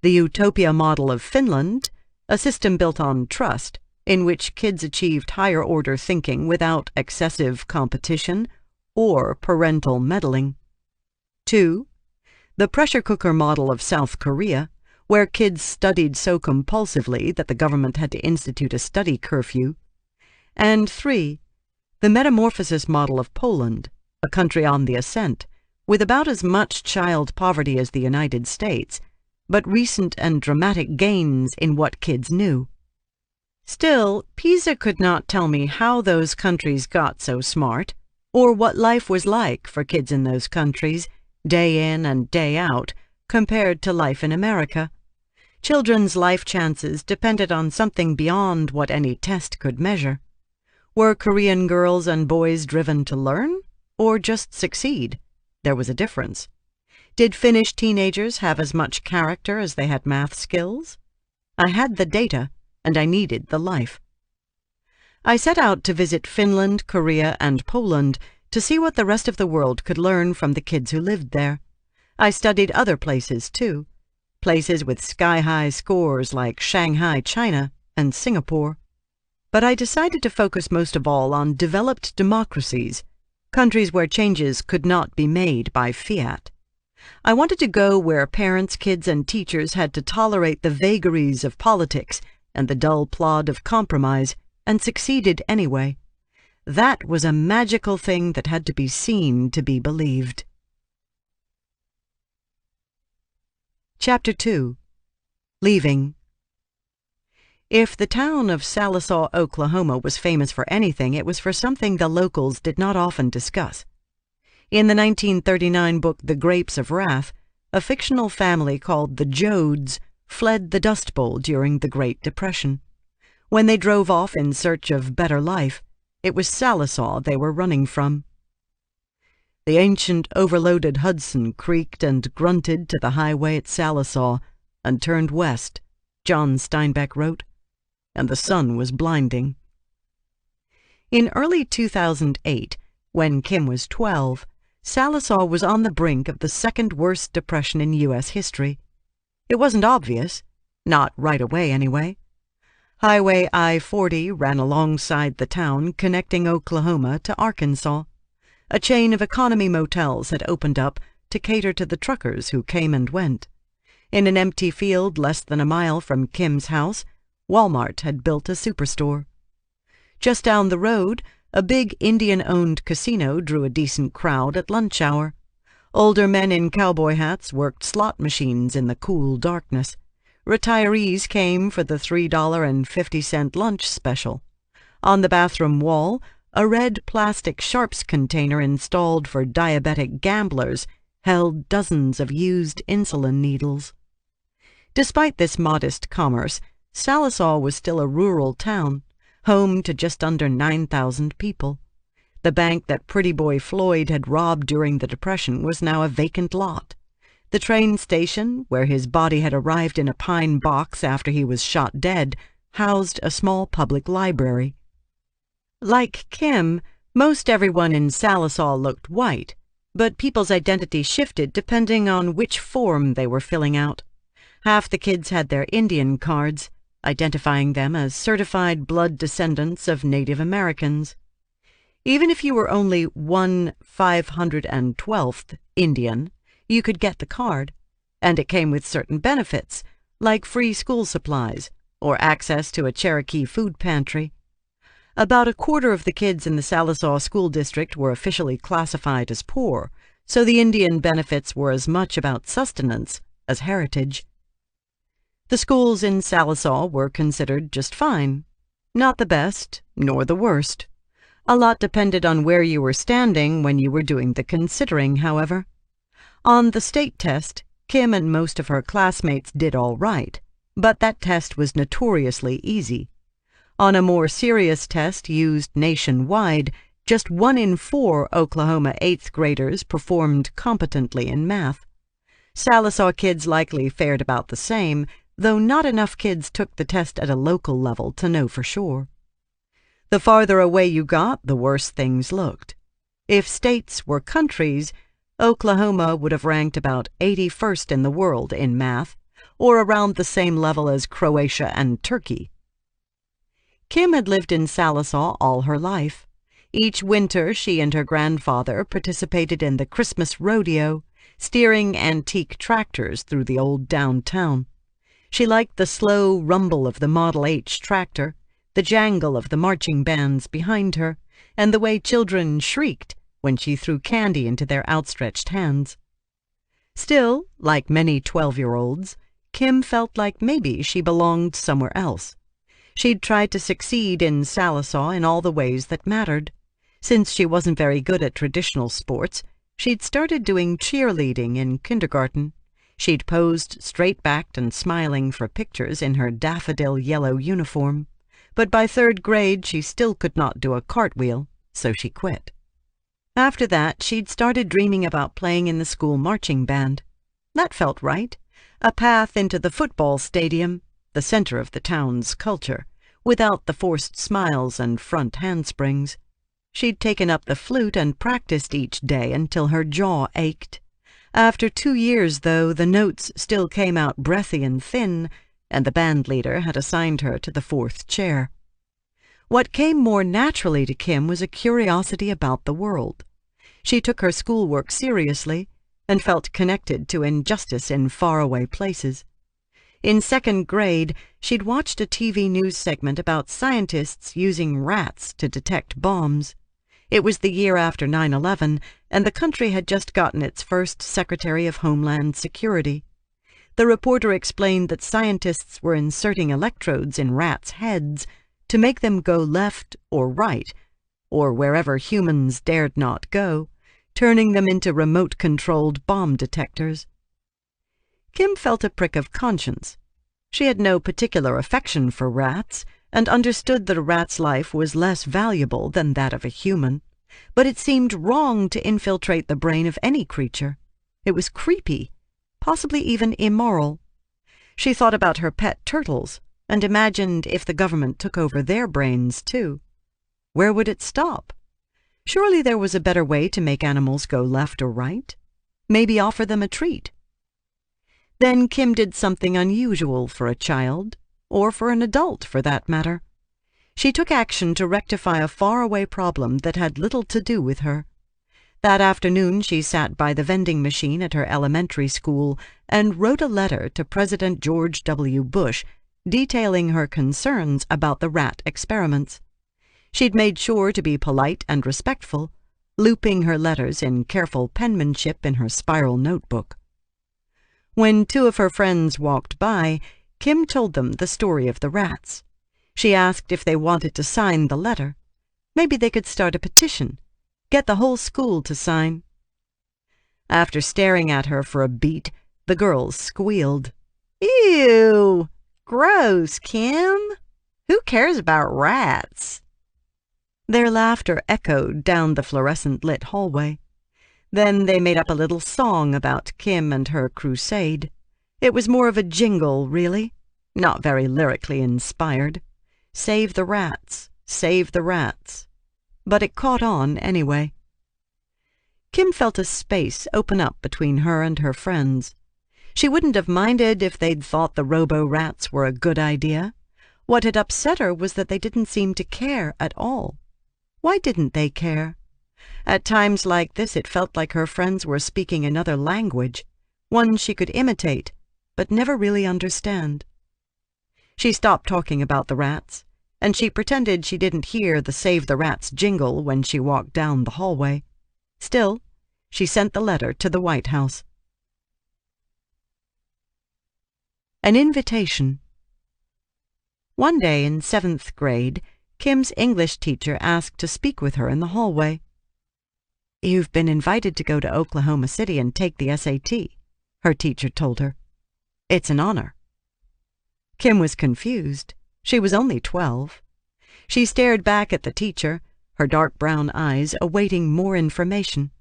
The utopia model of Finland, a system built on trust, in which kids achieved higher-order thinking without excessive competition or parental meddling. 2. The pressure cooker model of South Korea, where kids studied so compulsively that the government had to institute a study curfew. And 3. The metamorphosis model of Poland, a country on the ascent, with about as much child poverty as the United States, but recent and dramatic gains in what kids knew. Still, PISA could not tell me how those countries got so smart, or what life was like for kids in those countries, day in and day out, compared to life in America. Children's life chances depended on something beyond what any test could measure. Were Korean girls and boys driven to learn, or just succeed? There was a difference. Did Finnish teenagers have as much character as they had math skills? I had the data, and I needed the life. I set out to visit Finland, Korea, and Poland to see what the rest of the world could learn from the kids who lived there. I studied other places, too, places with sky-high scores like Shanghai, China, and Singapore. But I decided to focus most of all on developed democracies, countries where changes could not be made by fiat. I wanted to go where parents, kids, and teachers had to tolerate the vagaries of politics and the dull plod of compromise, and succeeded anyway. That was a magical thing that had to be seen to be believed. Chapter 2. Leaving. If the town of Sallisaw, Oklahoma was famous for anything, it was for something the locals did not often discuss. In the 1939 book The Grapes of Wrath, a fictional family called the Joads fled the Dust Bowl during the Great Depression. When they drove off in search of better life, it was Sallisaw they were running from. The ancient, overloaded Hudson creaked and grunted to the highway at Sallisaw and turned west, John Steinbeck wrote, and the sun was blinding. In early 2008, when Kim was 12, Sallisaw was on the brink of the second worst depression in U.S. history. It wasn't obvious, not right away anyway. Highway I-40 ran alongside the town connecting Oklahoma to Arkansas. A chain of economy motels had opened up to cater to the truckers who came and went. In an empty field less than a mile from Kim's house, Walmart had built a superstore. Just down the road, a big Indian-owned casino drew a decent crowd at lunch hour. Older men in cowboy hats worked slot machines in the cool darkness. Retirees came for the $3.50 lunch special. On the bathroom wall, a red plastic sharps container installed for diabetic gamblers held dozens of used insulin needles. Despite this modest commerce, Sallisaw was still a rural town, home to just under 9,000 people. The bank that Pretty Boy Floyd had robbed during the Depression was now a vacant lot. The train station, where his body had arrived in a pine box after he was shot dead, housed a small public library. Like Kim, most everyone in Sallisaw looked white, but people's identity shifted depending on which form they were filling out. Half the kids had their Indian cards, identifying them as certified blood descendants of Native Americans. Even if you were only 1/512th Indian, you could get the card, and it came with certain benefits, like free school supplies or access to a Cherokee food pantry. About a quarter of the kids in the Sallisaw School District were officially classified as poor, so the Indian benefits were as much about sustenance as heritage. The schools in Sallisaw were considered just fine. Not the best, nor the worst. A lot depended on where you were standing when you were doing the considering, however. On the state test, Kim and most of her classmates did all right, but that test was notoriously easy. On a more serious test used nationwide, just 1 in 4 Oklahoma 8th graders performed competently in math. Sallisaw kids likely fared about the same, though not enough kids took the test at a local level to know for sure. The farther away you got, the worse things looked. If states were countries, Oklahoma would have ranked about 81st in the world in math, or around the same level as Croatia and Turkey. Kim had lived in Sallisaw all her life. Each winter, she and her grandfather participated in the Christmas rodeo, steering antique tractors through the old downtown. She liked the slow rumble of the Model H tractor, the jangle of the marching bands behind her, and the way children shrieked when she threw candy into their outstretched hands. Still, like many 12-year-olds, Kim felt like maybe she belonged somewhere else. She'd tried to succeed in Sallisaw in all the ways that mattered. Since she wasn't very good at traditional sports, she'd started doing cheerleading in kindergarten. She'd posed straight-backed and smiling for pictures in her daffodil yellow uniform, but by 3rd grade she still could not do a cartwheel, so she quit. After that, she'd started dreaming about playing in the school marching band. That felt right. A path into the football stadium, the center of the town's culture, without the forced smiles and front handsprings. She'd taken up the flute and practiced each day until her jaw ached. After 2 years, though, the notes still came out breathy and thin, and the band leader had assigned her to the 4th chair. What came more naturally to Kim was a curiosity about the world. She took her schoolwork seriously and felt connected to injustice in faraway places. In 2nd grade, she'd watched a TV news segment about scientists using rats to detect bombs. It was the year after 9/11, and the country had just gotten its first Secretary of Homeland Security. The reporter explained that scientists were inserting electrodes in rats' heads to make them go left or right, or wherever humans dared not go, turning them into remote-controlled bomb detectors. Kim felt a prick of conscience. She had no particular affection for rats, and understood that a rat's life was less valuable than that of a human, but it seemed wrong to infiltrate the brain of any creature. It was creepy, possibly even immoral. She thought about her pet turtles, and imagined if the government took over their brains, too. Where would it stop? Surely there was a better way to make animals go left or right. Maybe offer them a treat. Then Kim did something unusual for a child, or for an adult for that matter. She took action to rectify a faraway problem that had little to do with her. That afternoon she sat by the vending machine at her elementary school and wrote a letter to President George W. Bush detailing her concerns about the rat experiments. She'd made sure to be polite and respectful, looping her letters in careful penmanship in her spiral notebook. When two of her friends walked by, Kim told them the story of the rats. She asked if they wanted to sign the letter. Maybe they could start a petition, get the whole school to sign. After staring at her for a beat, the girls squealed. "Ew! Gross, Kim! Who cares about rats?" Their laughter echoed down the fluorescent-lit hallway. Then they made up a little song about Kim and her crusade. It was more of a jingle, really, not very lyrically inspired. Save the rats, save the rats. But it caught on anyway. Kim felt a space open up between her and her friends. She wouldn't have minded if they'd thought the robo-rats were a good idea. What had upset her was that they didn't seem to care at all. Why didn't they care? At times like this it felt like her friends were speaking another language, one she could imitate, but never really understand. She stopped talking about the rats, and she pretended she didn't hear the Save the Rats jingle when she walked down the hallway. Still, she sent the letter to the White House. An invitation. One day in 7th grade, Kim's English teacher asked to speak with her in the hallway. "You've been invited to go to Oklahoma City and take the SAT," her teacher told her. "It's an honor." Kim was confused. She was only 12. She stared back at the teacher, her dark brown eyes awaiting more information.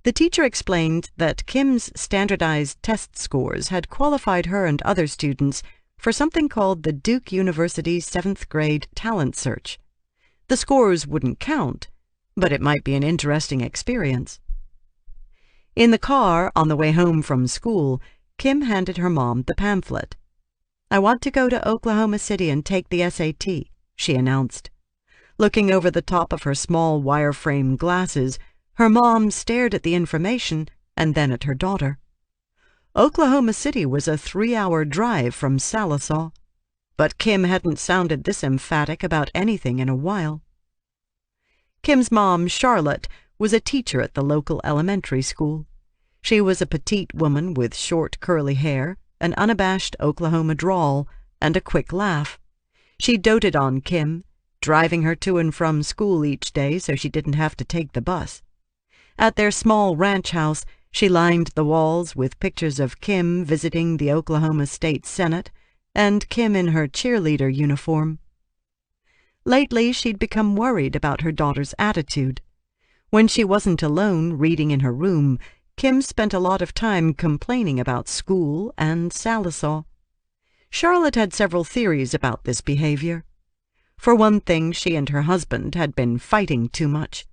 The teacher explained that Kim's standardized test scores had qualified her and other students for something called the Duke University 7th grade talent search. The scores wouldn't count, but it might be an interesting experience. In the car on the way home from school, Kim handed her mom the pamphlet. "I want to go to Oklahoma City and take the SAT," she announced. Looking over the top of her small wire-frame glasses, her mom stared at the information and then at her daughter. Oklahoma City was a 3-hour drive from Sallisaw, but Kim hadn't sounded this emphatic about anything in a while. Kim's mom, Charlotte, was a teacher at the local elementary school. She was a petite woman with short curly hair, an unabashed Oklahoma drawl, and a quick laugh. She doted on Kim, driving her to and from school each day so she didn't have to take the bus. At their small ranch house, she lined the walls with pictures of Kim visiting the Oklahoma State Senate and Kim in her cheerleader uniform. Lately, she'd become worried about her daughter's attitude. When she wasn't alone reading in her room, Kim spent a lot of time complaining about school and Sallisaw. Charlotte had several theories about this behavior. For one thing, she and her husband had been fighting too much.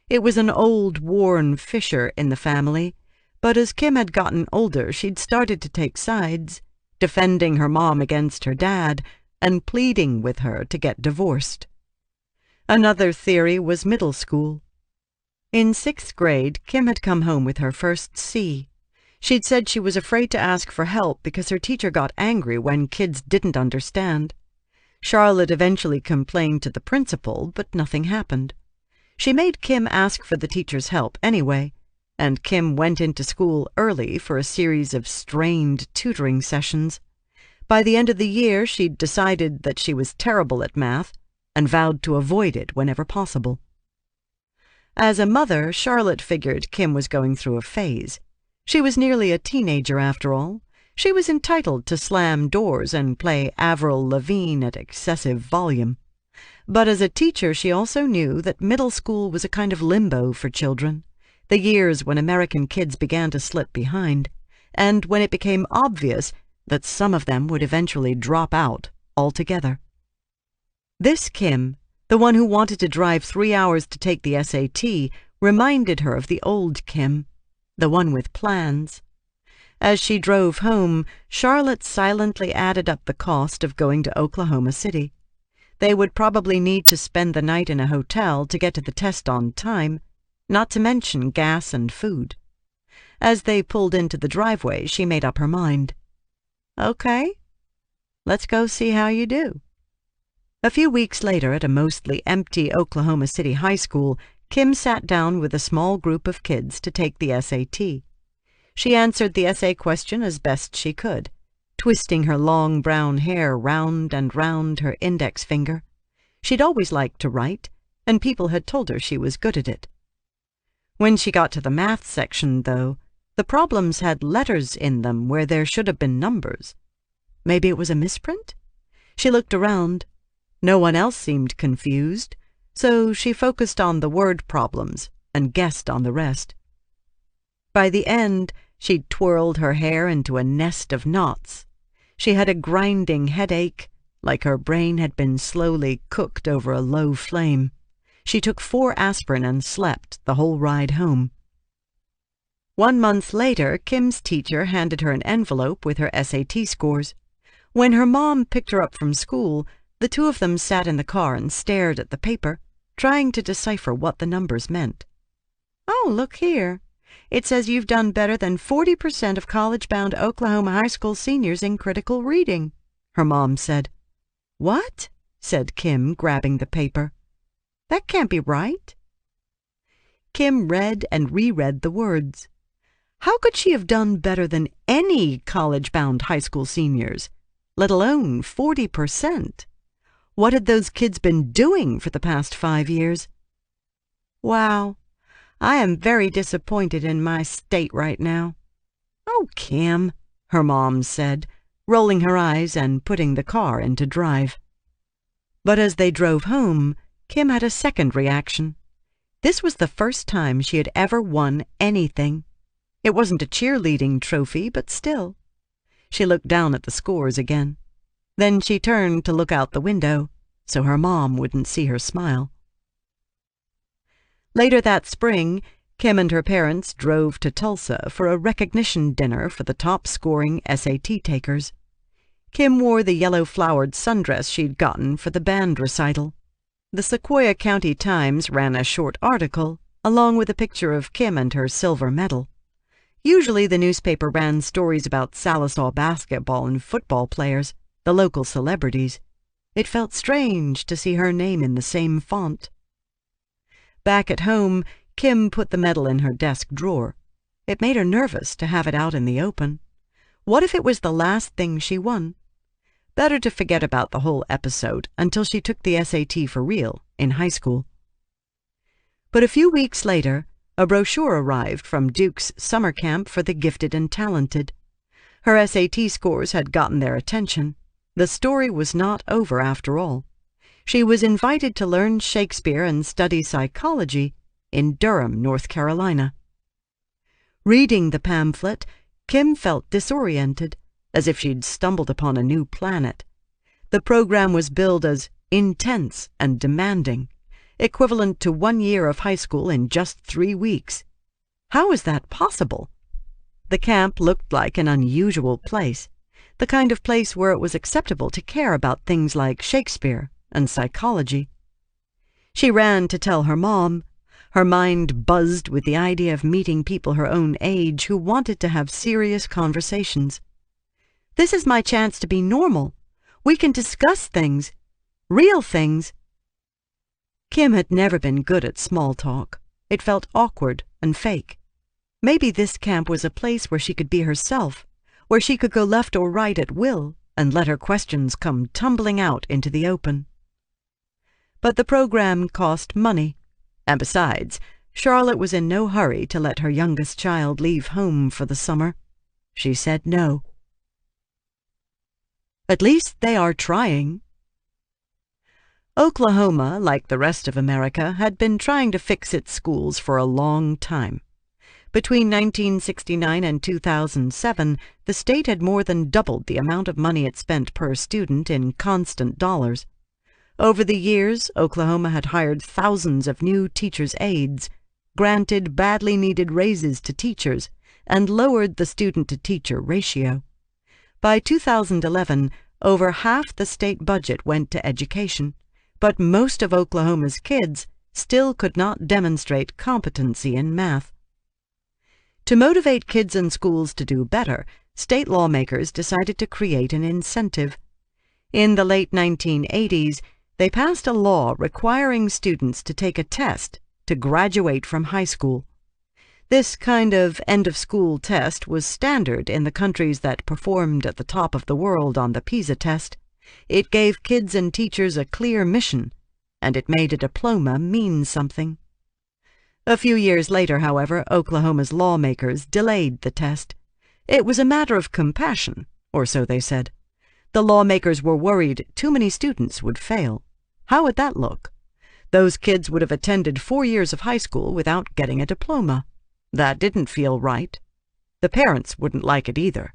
It was an old, worn fissure in the family, but as Kim had gotten older, she'd started to take sides, defending her mom against her dad and pleading with her to get divorced. Another theory was middle school. In 6th grade, Kim had come home with her first C. She'd said she was afraid to ask for help because her teacher got angry when kids didn't understand. Charlotte eventually complained to the principal, but nothing happened. She made Kim ask for the teacher's help anyway, and Kim went into school early for a series of strained tutoring sessions. By the end of the year, she'd decided that she was terrible at math and vowed to avoid it whenever possible. As a mother, Charlotte figured Kim was going through a phase. She was nearly a teenager after all. She was entitled to slam doors and play Avril Lavigne at excessive volume. But as a teacher, she also knew that middle school was a kind of limbo for children, the years when American kids began to slip behind, and when it became obvious that some of them would eventually drop out altogether. This Kim, The one who wanted to drive 3 hours to take the SAT reminded her of the old Kim, the one with plans. As she drove home, Charlotte silently added up the cost of going to Oklahoma City. They would probably need to spend the night in a hotel to get to the test on time, not to mention gas and food. As they pulled into the driveway, she made up her mind. "Okay, let's go see how you do." A few weeks later, at a mostly empty Oklahoma City high school, Kim sat down with a small group of kids to take the SAT. She answered the essay question as best she could, twisting her long brown hair round and round her index finger. She'd always liked to write, and people had told her she was good at it. When she got to the math section, though, the problems had letters in them where there should have been numbers. Maybe it was a misprint? She looked around. No one else seemed confused, so she focused on the word problems and guessed on the rest. By the end, she'd twirled her hair into a nest of knots. She had a grinding headache, like her brain had been slowly cooked over a low flame. She took 4 aspirin and slept the whole ride home. 1 month later, Kim's teacher handed her an envelope with her SAT scores. When her mom picked her up from school, the two of them sat in the car and stared at the paper, trying to decipher what the numbers meant. "Oh, look here. It says you've done better than 40% of college-bound Oklahoma high school seniors in critical reading," her mom said. "What?" said Kim, grabbing the paper. "That can't be right." Kim read and reread the words. How could she have done better than any college-bound high school seniors, let alone 40%? What had those kids been doing for the past 5 years? "Wow, I am very disappointed in my state right now." "Oh, Kim," her mom said, rolling her eyes and putting the car into drive. But as they drove home, Kim had a second reaction. This was the first time she had ever won anything. It wasn't a cheerleading trophy, but still. She looked down at the scores again. Then she turned to look out the window, so her mom wouldn't see her smile. Later that spring, Kim and her parents drove to Tulsa for a recognition dinner for the top-scoring SAT takers. Kim wore the yellow-flowered sundress she'd gotten for the band recital. The Sequoia County Times ran a short article, along with a picture of Kim and her silver medal. Usually the newspaper ran stories about Salisaw basketball and football players, the local celebrities. It felt strange to see her name in the same font. Back at home, Kim put the medal in her desk drawer. It made her nervous to have it out in the open. What if it was the last thing she won? Better to forget about the whole episode until she took the SAT for real in high school. But a few weeks later, a brochure arrived from Duke's summer camp for the gifted and talented. Her SAT scores had gotten their attention. The story was not over after all. She was invited to learn Shakespeare and study psychology in Durham, North Carolina. Reading the pamphlet, Kim felt disoriented, as if she'd stumbled upon a new planet. The program was billed as intense and demanding, equivalent to 1 year of high school in just 3 weeks. How is that possible? The camp looked like an unusual place, the kind of place where it was acceptable to care about things like Shakespeare and psychology. She ran to tell her mom. Her mind buzzed with the idea of meeting people her own age who wanted to have serious conversations. "This is my chance to be normal. We can discuss things, real things." Kim had never been good at small talk. It felt awkward and fake. Maybe this camp was a place where she could be herself, where she could go left or right at will and let her questions come tumbling out into the open. But the program cost money, and besides, Charlotte was in no hurry to let her youngest child leave home for the summer. She said no. At least they are trying. Oklahoma, like the rest of America, had been trying to fix its schools for a long time. Between 1969 and 2007, the state had more than doubled the amount of money it spent per student in constant dollars. Over the years, Oklahoma had hired thousands of new teachers' aides, granted badly needed raises to teachers, and lowered the student-to-teacher ratio. By 2011, over half the state budget went to education, but most of Oklahoma's kids still could not demonstrate competency in math. To motivate kids and schools to do better, state lawmakers decided to create an incentive. In the late 1980s, they passed a law requiring students to take a test to graduate from high school. This kind of end-of-school test was standard in the countries that performed at the top of the world on the PISA test. It gave kids and teachers a clear mission, and it made a diploma mean something. A few years later, however, Oklahoma's lawmakers delayed the test. It was a matter of compassion, or so they said. The lawmakers were worried too many students would fail. How would that look? Those kids would have attended 4 years of high school without getting a diploma. That didn't feel right. The parents wouldn't like it either.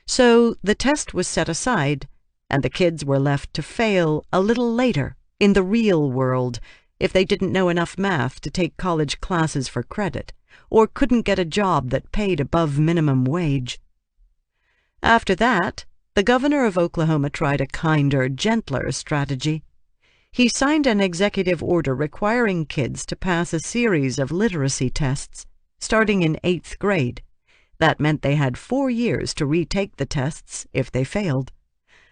So the test was set aside, and the kids were left to fail a little later in the real world if they didn't know enough math to take college classes for credit, or couldn't get a job that paid above minimum wage. After that, the governor of Oklahoma tried a kinder, gentler strategy. He signed an executive order requiring kids to pass a series of literacy tests, starting in 8th grade. That meant they had 4 years to retake the tests if they failed.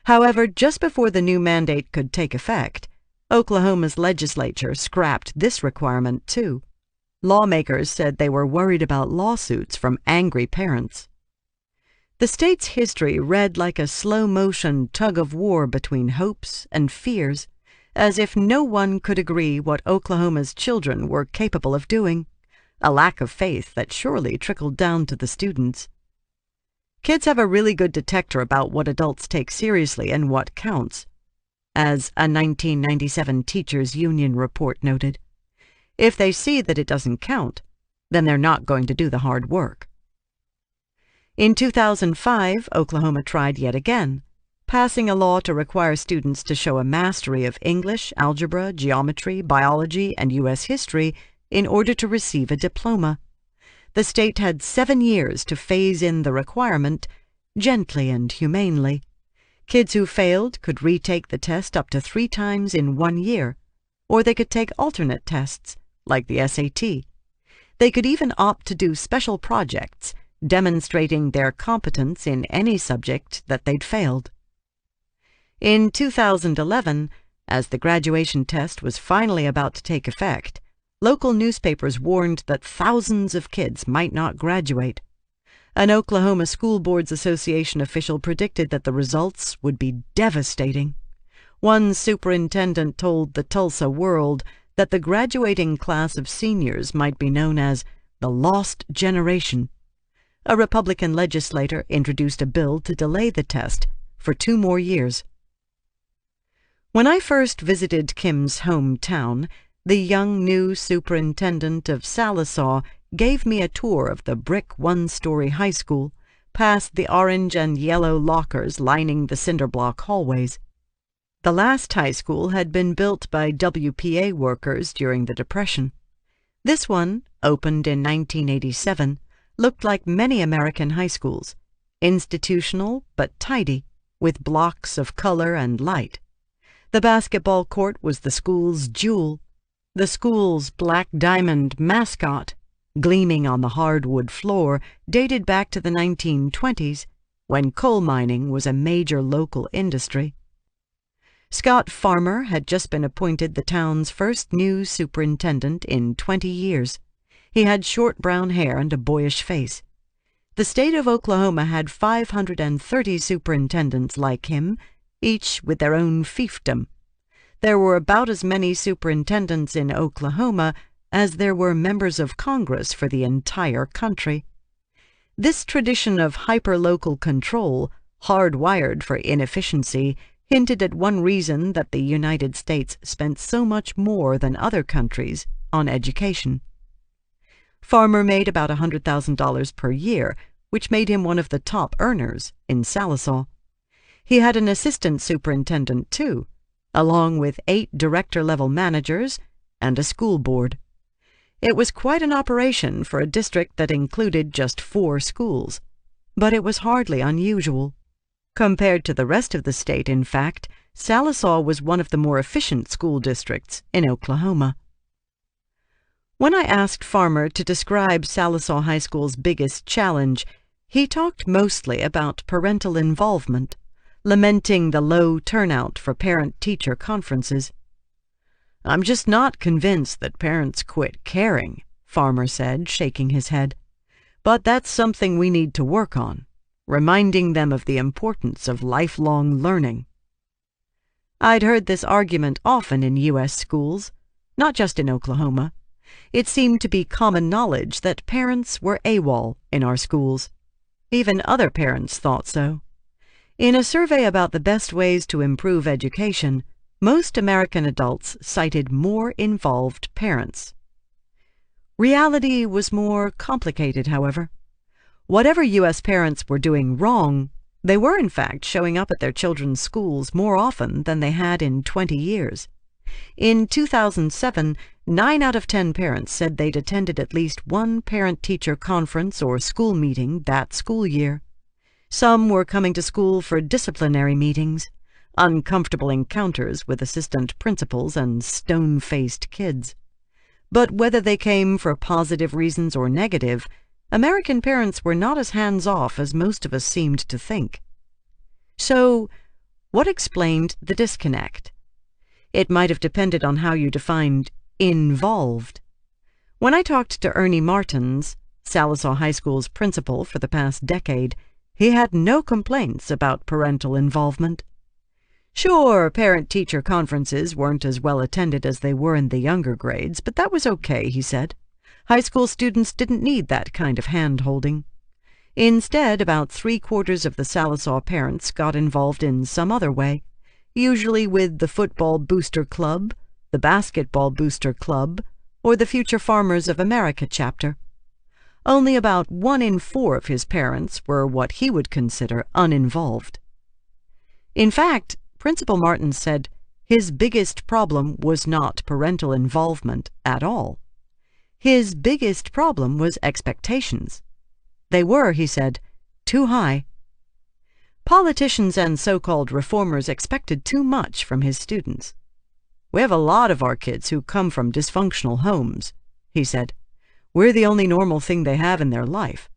However, just before the new mandate could take effect, Oklahoma's legislature scrapped this requirement too. Lawmakers said they were worried about lawsuits from angry parents. The state's history read like a slow-motion tug-of-war between hopes and fears, as if no one could agree what Oklahoma's children were capable of doing, a lack of faith that surely trickled down to the students. Kids have a really good detector about what adults take seriously and what counts. As a 1997 Teachers Union report noted, if they see that it doesn't count, then they're not going to do the hard work. In 2005, Oklahoma tried yet again, passing a law to require students to show a mastery of English, algebra, geometry, biology, and U.S. history in order to receive a diploma. The state had 7 years to phase in the requirement, gently and humanely. Kids who failed could retake the test up to 3 times in 1 year, or they could take alternate tests, like the SAT. They could even opt to do special projects, demonstrating their competence in any subject that they'd failed. In 2011, as the graduation test was finally about to take effect, local newspapers warned that thousands of kids might not graduate. An Oklahoma School Boards Association official predicted that the results would be devastating. One superintendent told the Tulsa World that the graduating class of seniors might be known as the lost generation. A Republican legislator introduced a bill to delay the test for 2 more years. When I first visited Kim's hometown, the young new superintendent of Sallisaw gave me a tour of the brick 1-story high school, past the orange and yellow lockers lining the cinder block hallways. The last high school had been built by WPA workers during the Depression. This one, opened in 1987, looked like many American high schools, institutional but tidy, with blocks of color and light. The basketball court was the school's jewel, the school's black diamond mascot, gleaming on the hardwood floor, dated back to the 1920s, when coal mining was a major local industry. Scott Farmer had just been appointed the town's first new superintendent in 20 years. He had short brown hair and a boyish face. The state of Oklahoma had 530 superintendents like him, each with their own fiefdom. There were about as many superintendents in Oklahoma as there were members of Congress for the entire country. This tradition of hyperlocal control, hardwired for inefficiency, hinted at one reason that the United States spent so much more than other countries on education. Farmer made about $100,000 per year, which made him one of the top earners in Sallisaw. He had an assistant superintendent, too, along with 8 director-level managers and a school board. It was quite an operation for a district that included just 4 schools, but it was hardly unusual. Compared to the rest of the state, in fact, Sallisaw was one of the more efficient school districts in Oklahoma. When I asked Farmer to describe Sallisaw High School's biggest challenge, he talked mostly about parental involvement, lamenting the low turnout for parent-teacher conferences. "I'm just not convinced that parents quit caring," Farmer said, shaking his head. "But that's something we need to work on, reminding them of the importance of lifelong learning." I'd heard this argument often in U.S. schools, not just in Oklahoma. It seemed to be common knowledge that parents were AWOL in our schools. Even other parents thought so. In a survey about the best ways to improve education, most American adults cited more involved parents. Reality was more complicated, however. Whatever U.S. parents were doing wrong, they were in fact showing up at their children's schools more often than they had in 20 years. In 2007, 9 out of 10 parents said they'd attended at least one parent-teacher conference or school meeting that school year. Some were coming to school for disciplinary meetings, uncomfortable encounters with assistant principals and stone-faced kids. But whether they came for positive reasons or negative, American parents were not as hands-off as most of us seemed to think. So, what explained the disconnect? It might have depended on how you defined involved. When I talked to Ernie Martins, Sallisaw High School's principal for the past decade, he had no complaints about parental involvement. Sure, parent-teacher conferences weren't as well attended as they were in the younger grades, but that was okay, he said. High school students didn't need that kind of hand-holding. Instead, about 3/4 of the Sallisaw parents got involved in some other way, usually with the Football Booster Club, the Basketball Booster Club, or the Future Farmers of America chapter. Only about 1 in 4 of his parents were what he would consider uninvolved. In fact, Principal Martin said his biggest problem was not parental involvement at all. His biggest problem was expectations. They were, he said, too high. Politicians and so-called reformers expected too much from his students. "We have a lot of our kids who come from dysfunctional homes," he said. "We're the only normal thing they have in their life."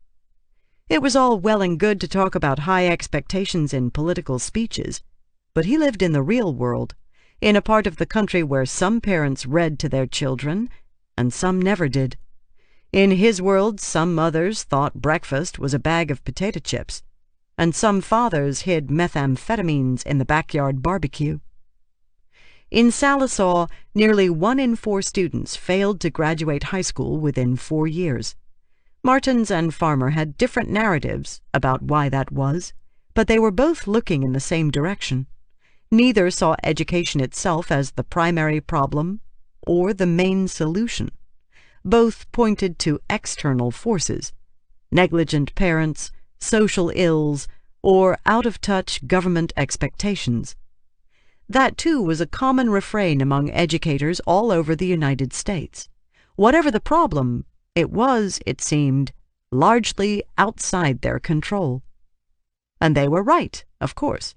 It was all well and good to talk about high expectations in political speeches, but he lived in the real world, in a part of the country where some parents read to their children and some never did. In his world, some mothers thought breakfast was a bag of potato chips, and some fathers hid methamphetamines in the backyard barbecue. In Sallisaw, nearly 1 in 4 students failed to graduate high school within 4 years. Martins and Farmer had different narratives about why that was, but they were both looking in the same direction. Neither saw education itself as the primary problem or the main solution. Both pointed to external forces, negligent parents, social ills, or out-of-touch government expectations. That, too, was a common refrain among educators all over the United States. Whatever the problem, it was, it seemed, largely outside their control. And they were right, of course.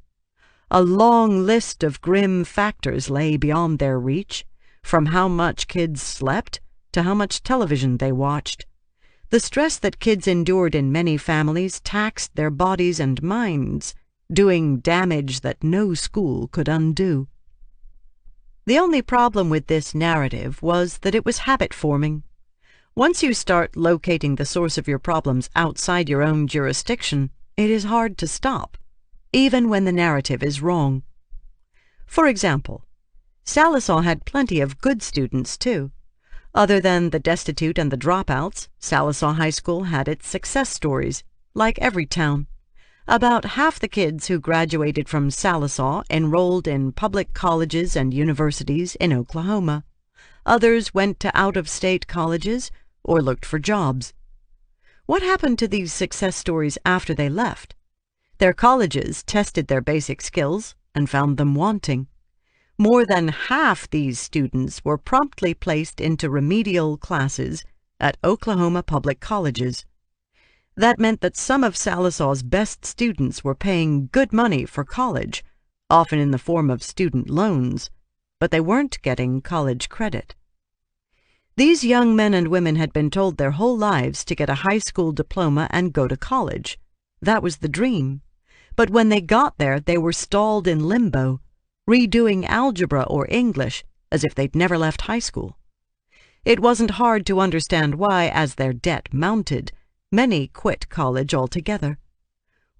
A long list of grim factors lay beyond their reach, from how much kids slept to how much television they watched. The stress that kids endured in many families taxed their bodies and minds, doing damage that no school could undo. The only problem with this narrative was that it was habit-forming. Once you start locating the source of your problems outside your own jurisdiction, it is hard to stop, even when the narrative is wrong. For example, Sallisaw had plenty of good students, too. Other than the destitute and the dropouts, Sallisaw High School had its success stories, like every town. About half the kids who graduated from Sallisaw enrolled in public colleges and universities in Oklahoma. Others went to out-of-state colleges or looked for jobs. What happened to these success stories after they left? Their colleges tested their basic skills and found them wanting. More than half these students were promptly placed into remedial classes at Oklahoma public colleges. That meant that some of Salisaw's best students were paying good money for college, often in the form of student loans, but they weren't getting college credit. These young men and women had been told their whole lives to get a high school diploma and go to college. That was the dream. But when they got there, they were stalled in limbo, redoing algebra or English as if they'd never left high school. It wasn't hard to understand why, as their debt mounted, many quit college altogether.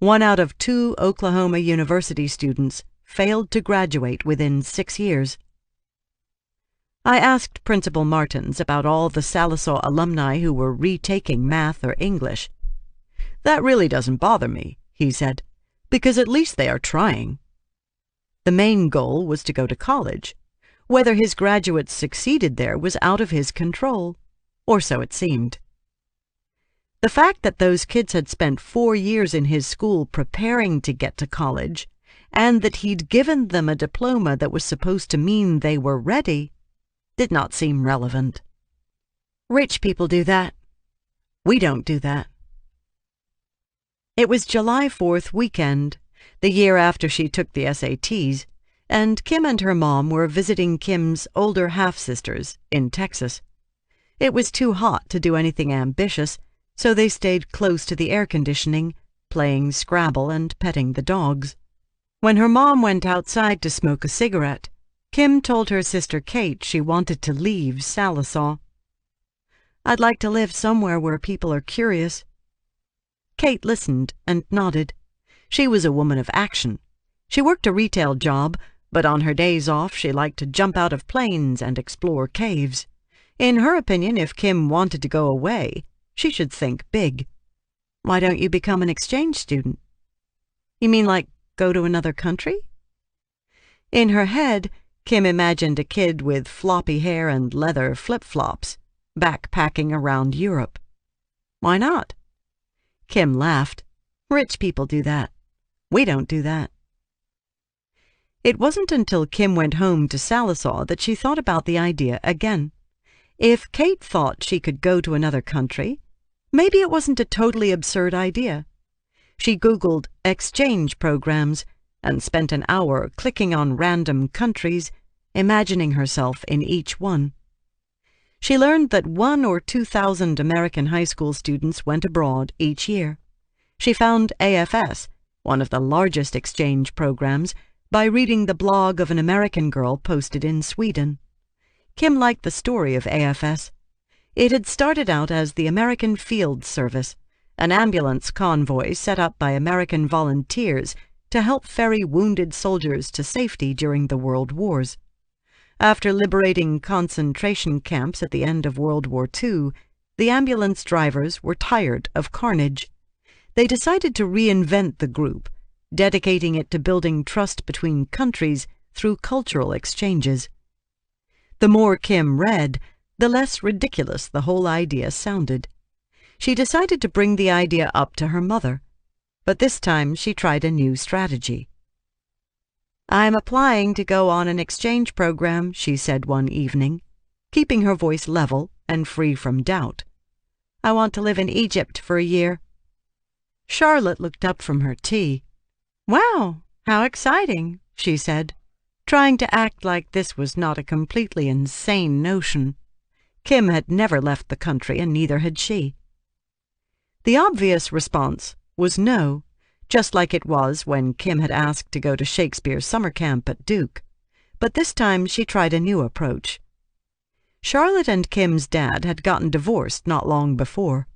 1 out of 2 Oklahoma University students failed to graduate within 6 years. I asked Principal Martins about all the Salisaw alumni who were retaking math or English. "That really doesn't bother me," he said, "because at least they are trying." The main goal was to go to college. Whether his graduates succeeded there was out of his control, or so it seemed. The fact that those kids had spent 4 years in his school preparing to get to college, and that he'd given them a diploma that was supposed to mean they were ready, did not seem relevant. "Rich people do that. We don't do that." It was July 4th weekend, the year after she took the SATs, and Kim and her mom were visiting Kim's older half-sisters in Texas. It was too hot to do anything ambitious, so they stayed close to the air conditioning, playing Scrabble and petting the dogs. When her mom went outside to smoke a cigarette, Kim told her sister Kate she wanted to leave Salisaw. "I'd like to live somewhere where people are curious." Kate listened and nodded. She was a woman of action. She worked a retail job, but on her days off she liked to jump out of planes and explore caves. In her opinion, if Kim wanted to go away, she should think big. "Why don't you become an exchange student?" "You mean like go to another country?" In her head, Kim imagined a kid with floppy hair and leather flip-flops, backpacking around Europe. "Why not?" Kim laughed. "Rich people do that. We don't do that." It wasn't until Kim went home to Salisaw that she thought about the idea again. If Kate thought she could go to another country, maybe it wasn't a totally absurd idea. She Googled exchange programs and spent an hour clicking on random countries, imagining herself in each one. She learned that 1,000 or 2,000 American high school students went abroad each year. She found AFS, one of the largest exchange programs, by reading the blog of an American girl posted in Sweden. Kim liked the story of AFS. It had started out as the American Field Service, an ambulance convoy set up by American volunteers to help ferry wounded soldiers to safety during the World Wars. After liberating concentration camps at the end of World War II, the ambulance drivers were tired of carnage. They decided to reinvent the group, dedicating it to building trust between countries through cultural exchanges. The more Kim read, the less ridiculous the whole idea sounded. She decided to bring the idea up to her mother, but this time she tried a new strategy. "I'm applying to go on an exchange program," she said one evening, keeping her voice level and free from doubt. "I want to live in Egypt for a year." Charlotte looked up from her tea. "Wow, how exciting," she said, trying to act like this was not a completely insane notion. Kim had never left the country, and neither had she. The obvious response was no, just like it was when Kim had asked to go to Shakespeare's summer camp at Duke. But this time she tried a new approach. Charlotte and Kim's dad had gotten divorced not long before.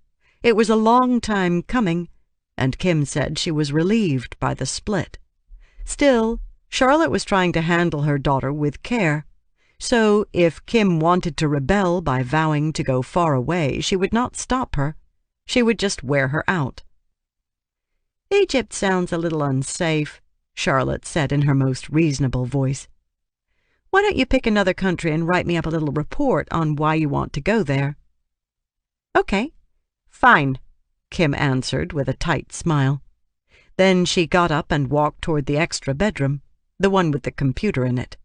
It was a long time coming, and Kim said she was relieved by the split. Still, Charlotte was trying to handle her daughter with care. So if Kim wanted to rebel by vowing to go far away, she would not stop her. She would just wear her out. "Egypt sounds a little unsafe," Charlotte said in her most reasonable voice. "Why don't you pick another country and write me up a little report on why you want to go there?" "Okay, fine," Kim answered with a tight smile. Then she got up and walked toward the extra bedroom, the one with the computer in it.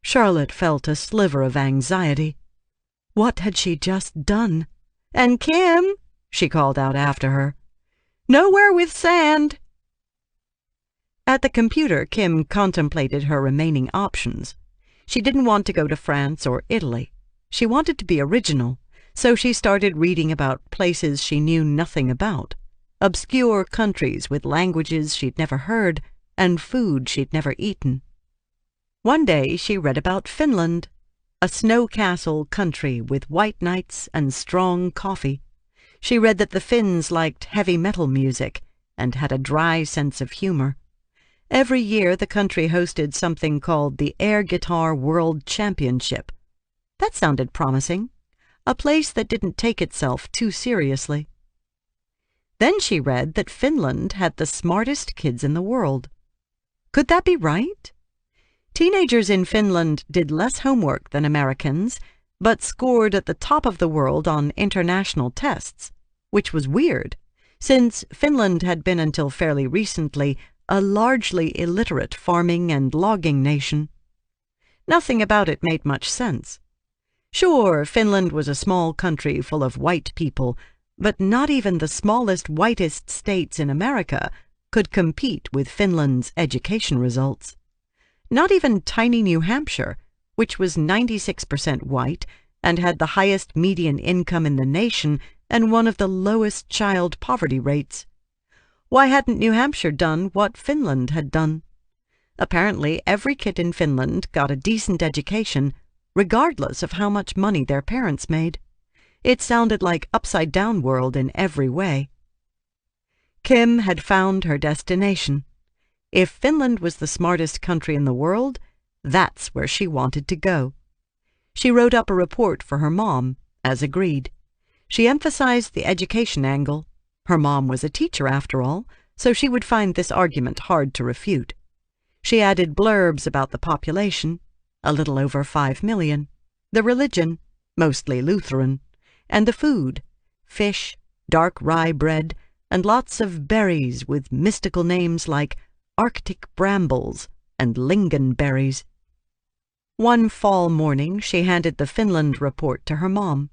Charlotte felt a sliver of anxiety. What had she just done? "And Kim," she called out after her. "Nowhere with sand." At the computer, Kim contemplated her remaining options. She didn't want to go to France or Italy. She wanted to be original, so she started reading about places she knew nothing about, obscure countries with languages she'd never heard and food she'd never eaten. One day she read about Finland, a snow castle country with white nights and strong coffee. She read that the Finns liked heavy metal music and had a dry sense of humor. Every year the country hosted something called the Air Guitar World Championship. That sounded promising, a place that didn't take itself too seriously. Then she read that Finland had the smartest kids in the world. Could that be right? Teenagers in Finland did less homework than Americans, but scored at the top of the world on international tests, which was weird, since Finland had been until fairly recently a largely illiterate farming and logging nation. Nothing about it made much sense. Sure, Finland was a small country full of white people, but not even the smallest, whitest states in America could compete with Finland's education results. Not even tiny New Hampshire, which was 96% white and had the highest median income in the nation and one of the lowest child poverty rates. Why hadn't New Hampshire done what Finland had done? Apparently, every kid in Finland got a decent education, regardless of how much money their parents made. It sounded like upside-down world in every way. Kim had found her destination. If Finland was the smartest country in the world, that's where she wanted to go. She wrote up a report for her mom, as agreed. She emphasized the education angle. Her mom was a teacher, after all, so she would find this argument hard to refute. She added blurbs about the population, a little over 5 million, the religion, mostly Lutheran, and the food, fish, dark rye bread, and lots of berries with mystical names like Arctic brambles and lingonberries. One fall morning she handed the Finland report to her mom.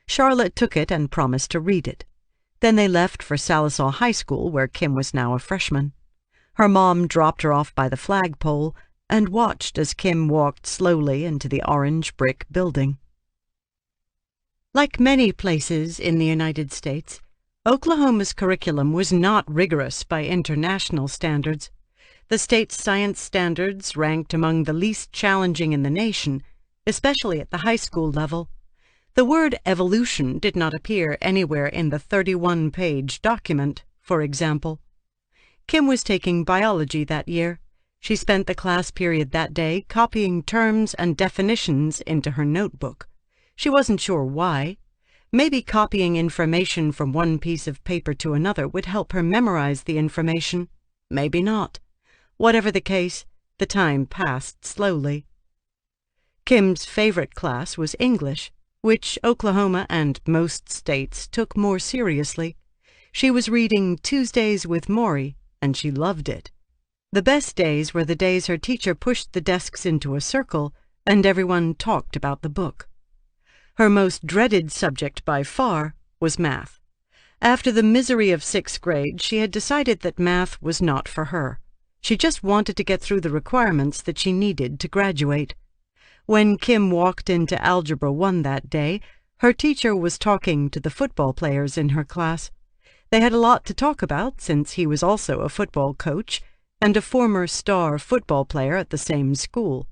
Charlotte took it and promised to read it. Then they left for Salisaw High School, where Kim was now a freshman. Her mom dropped her off by the flagpole and watched as Kim walked slowly into the orange brick building. Like many places in the United States, Oklahoma's curriculum was not rigorous by international standards. The state's science standards ranked among the least challenging in the nation, especially at the high school level. The word evolution did not appear anywhere in the 31-page document, for example. Kim was taking biology that year. She spent the class period that day copying terms and definitions into her notebook. She wasn't sure why. Maybe copying information from one piece of paper to another would help her memorize the information. Maybe not. Whatever the case, the time passed slowly. Kim's favorite class was English, which Oklahoma and most states took more seriously. She was reading Tuesdays with Morrie, and she loved it. The best days were the days her teacher pushed the desks into a circle and everyone talked about the book. Her most dreaded subject by far was math. After the misery of 6th grade, she had decided that math was not for her. She just wanted to get through the requirements that she needed to graduate. When Kim walked into Algebra 1 that day, her teacher was talking to the football players in her class. They had a lot to talk about since he was also a football coach and a former star football player at the same school.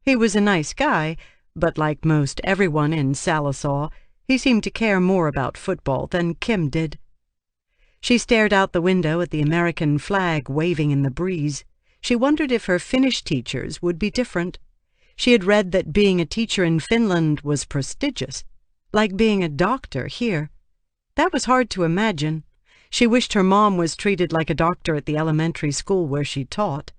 He was a nice guy, but like most everyone in Salisaw, he seemed to care more about football than Kim did. She stared out the window at the American flag waving in the breeze. She wondered if her Finnish teachers would be different. She had read that being a teacher in Finland was prestigious, like being a doctor here. That was hard to imagine. She wished her mom was treated like a doctor at the elementary school where she taught.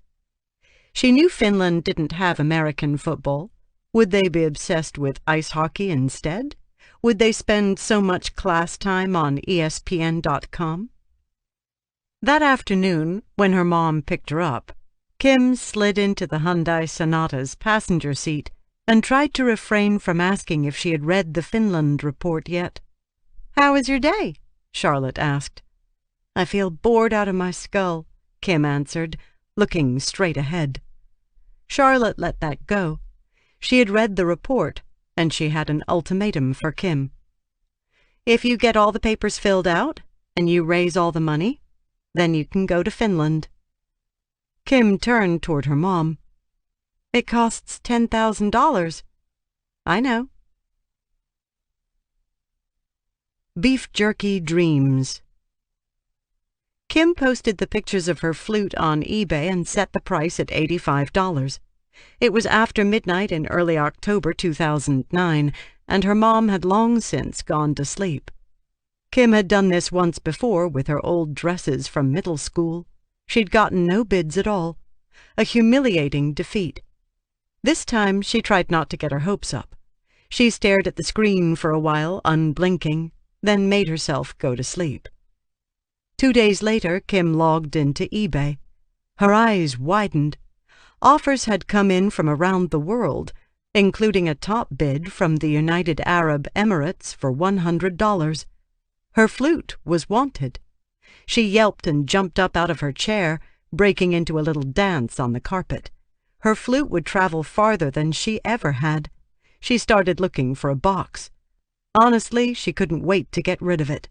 She knew Finland didn't have American football. Would they be obsessed with ice hockey instead? Would they spend so much class time on ESPN.com? That afternoon, when her mom picked her up, Kim slid into the Hyundai Sonata's passenger seat and tried to refrain from asking if she had read the Finland report yet. "How was your day?" Charlotte asked. "I feel bored out of my skull," Kim answered, looking straight ahead. Charlotte let that go. She had read the report, and she had an ultimatum for Kim. "If you get all the papers filled out, and you raise all the money, then you can go to Finland." Kim turned toward her mom. "It costs $10,000. "I know." Beef jerky dreams. Kim posted the pictures of her flute on eBay and set the price at $85. It was after midnight in early October 2009, and her mom had long since gone to sleep. Kim had done this once before with her old dresses from middle school. She'd gotten no bids at all. A humiliating defeat. This time she tried not to get her hopes up. She stared at the screen for a while, unblinking, then made herself go to sleep. 2 days later, Kim logged into eBay. Her eyes widened. Offers had come in from around the world, including a top bid from the United Arab Emirates for $100. Her flute was wanted. She yelped and jumped up out of her chair, breaking into a little dance on the carpet. Her flute would travel farther than she ever had. She started looking for a box. Honestly, she couldn't wait to get rid of it.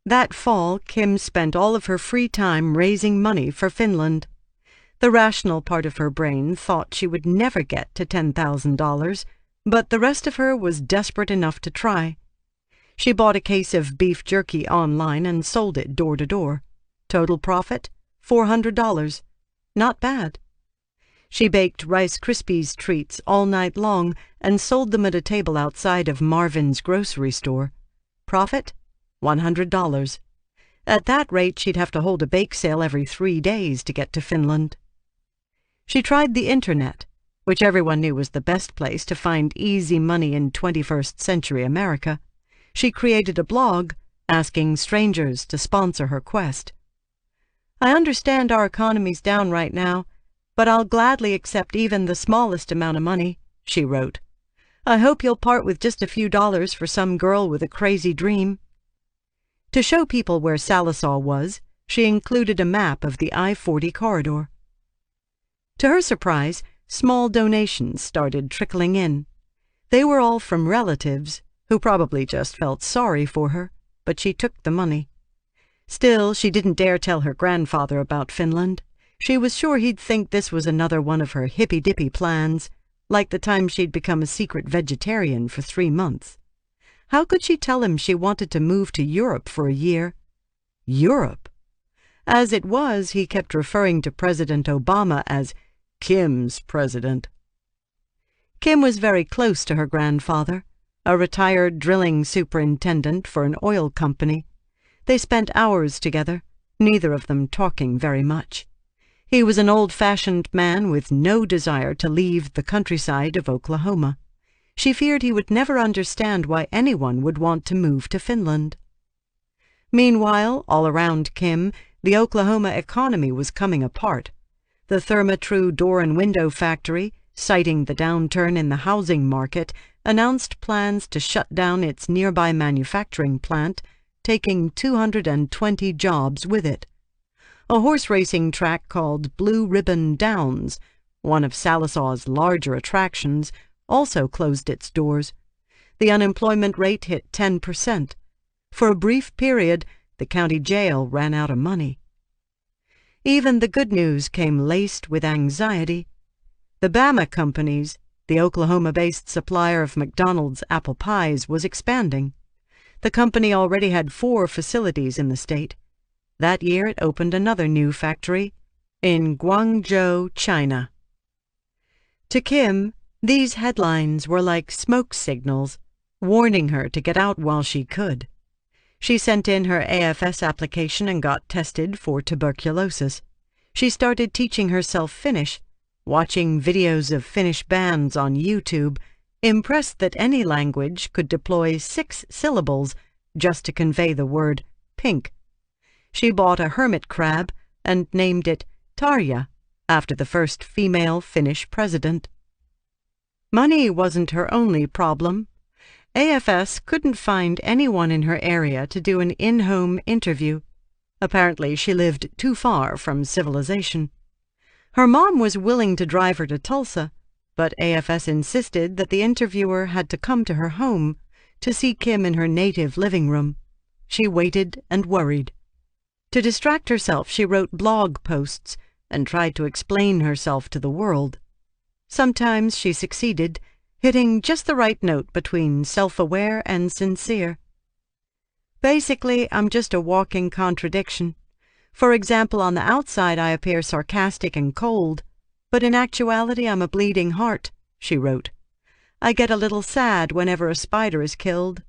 That fall, Kim spent all of her free time raising money for Finland. The rational part of her brain thought she would never get to $10,000, but the rest of her was desperate enough to try. She bought a case of beef jerky online and sold it door to door. Total profit, $400. Not bad. She baked Rice Krispies treats all night long and sold them at a table outside of Marvin's grocery store. Profit, $100. At that rate, she'd have to hold a bake sale every 3 days to get to Finland. She tried the internet, which everyone knew was the best place to find easy money in 21st century America. She created a blog, asking strangers to sponsor her quest. "I understand our economy's down right now, but I'll gladly accept even the smallest amount of money," she wrote. "I hope you'll part with just a few dollars for some girl with a crazy dream." To show people where Sallisaw was, she included a map of the I-40 corridor. To her surprise, small donations started trickling in. They were all from relatives, who probably just felt sorry for her, but she took the money. Still, she didn't dare tell her grandfather about Finland. She was sure he'd think this was another one of her hippy-dippy plans, like the time she'd become a secret vegetarian for 3 months. How could she tell him she wanted to move to Europe for a year? Europe! As it was, he kept referring to President Obama as Kim's president. Kim was very close to her grandfather, a retired drilling superintendent for an oil company. They spent hours together, neither of them talking very much. He was an old-fashioned man with no desire to leave the countryside of Oklahoma. She feared he would never understand why anyone would want to move to Finland. Meanwhile, all around Kim, the Oklahoma economy was coming apart. The Therma-Tru door and window factory, citing the downturn in the housing market, announced plans to shut down its nearby manufacturing plant, taking 220 jobs with it. A horse racing track called Blue Ribbon Downs, one of Sallisaw's larger attractions, also closed its doors. The unemployment rate hit 10%. For a brief period, the county jail ran out of money. Even the good news came laced with anxiety. The Bama Companies, the Oklahoma-based supplier of McDonald's apple pies, was expanding. The company already had 4 facilities in the state. That year it opened another new factory in Guangzhou, China. To Kim, these headlines were like smoke signals, warning her to get out while she could. She sent in her AFS application and got tested for tuberculosis. She started teaching herself Finnish, watching videos of Finnish bands on YouTube, impressed that any language could deploy 6 syllables just to convey the word pink. She bought a hermit crab and named it Tarja, after the first female Finnish president. Money wasn't her only problem. AFS couldn't find anyone in her area to do an in-home interview. Apparently, she lived too far from civilization. Her mom was willing to drive her to Tulsa, but AFS insisted that the interviewer had to come to her home to see Kim in her native living room. She waited and worried. To distract herself, she wrote blog posts and tried to explain herself to the world. Sometimes she succeeded, hitting just the right note between self-aware and sincere. Basically, I'm just a walking contradiction. For example, on the outside I appear sarcastic and cold, but in actuality I'm a bleeding heart, she wrote. I get a little sad whenever a spider is killed,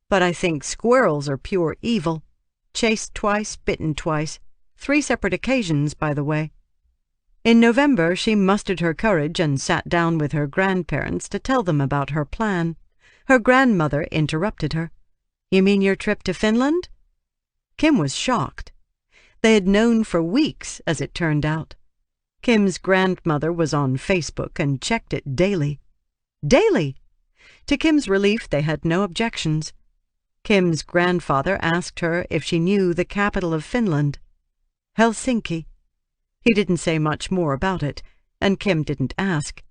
but I think squirrels are pure evil. Chased twice, bitten twice. 3 separate occasions, by the way. In November, she mustered her courage and sat down with her grandparents to tell them about her plan. Her grandmother interrupted her. You mean your trip to Finland? Kim was shocked. They had known for weeks, as it turned out. Kim's grandmother was on Facebook and checked it daily. Daily! To Kim's relief, they had no objections. Kim's grandfather asked her if she knew the capital of Finland. Helsinki. He didn't say much more about it, and Kim didn't ask.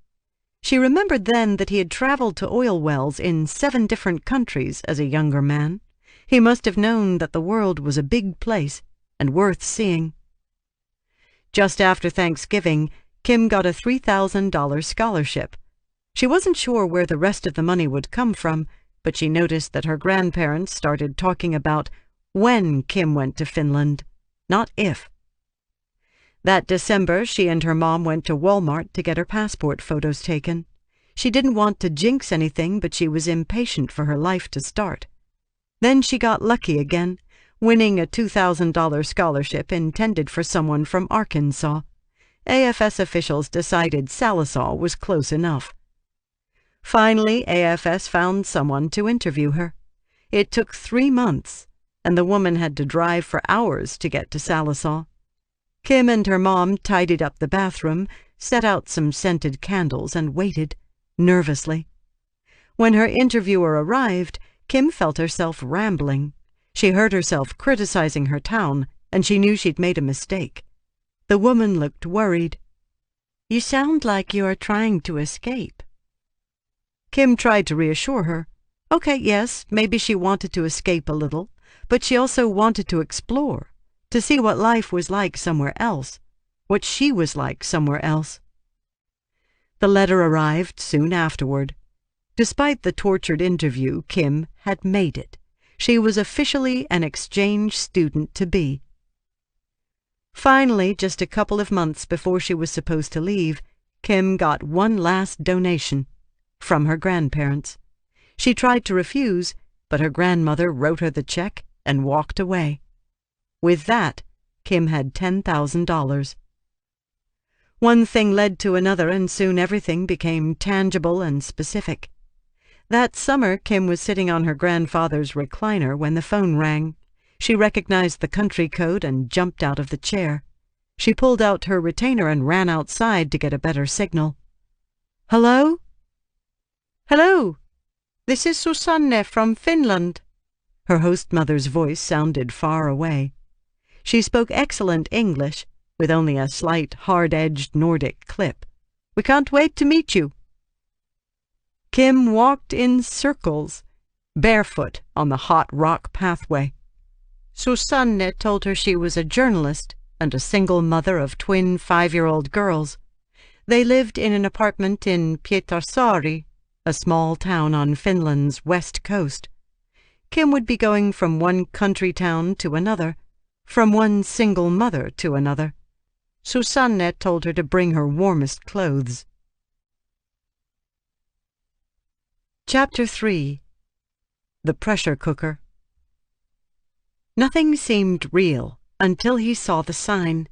She remembered then that he had traveled to oil wells in 7 different countries as a younger man. He must have known that the world was a big place and worth seeing. Just after Thanksgiving, Kim got a $3,000 scholarship. She wasn't sure where the rest of the money would come from, but she noticed that her grandparents started talking about when Kim went to Finland, not if. That December, she and her mom went to Walmart to get her passport photos taken. She didn't want to jinx anything, but she was impatient for her life to start. Then she got lucky again, winning a $2,000 scholarship intended for someone from Arkansas. AFS officials decided Sallisaw was close enough. Finally, AFS found someone to interview her. It took 3 months, and the woman had to drive for hours to get to Sallisaw. Kim and her mom tidied up the bathroom, set out some scented candles, and waited, nervously. When her interviewer arrived, Kim felt herself rambling. She heard herself criticizing her town, and she knew she'd made a mistake. The woman looked worried. You sound like you are trying to escape. Kim tried to reassure her. Okay, yes, maybe she wanted to escape a little, but she also wanted to explore, to see what life was like somewhere else, what she was like somewhere else. The letter arrived soon afterward. Despite the tortured interview, Kim had made it. She was officially an exchange student-to-be. Finally, just a couple of months before she was supposed to leave, Kim got one last donation from her grandparents. She tried to refuse, but her grandmother wrote her the check and walked away. With that, Kim had $10,000. One thing led to another, and soon everything became tangible and specific. That summer, Kim was sitting on her grandfather's recliner when the phone rang. She recognized the country code and jumped out of the chair. She pulled out her retainer and ran outside to get a better signal. Hello? Hello? This is Susanne from Finland. Her host mother's voice sounded far away. She spoke excellent English, with only a slight, hard-edged Nordic clip. We can't wait to meet you. Kim walked in circles, barefoot on the hot rock pathway. Susanne told her she was a journalist and a single mother of twin 5-year-old girls. They lived in an apartment in Pietarsaari, a small town on Finland's west coast. Kim would be going from one country town to another, from one single mother to another. Susanne told her to bring her warmest clothes. Chapter 3. The Pressure Cooker. Nothing seemed real until he saw the sign.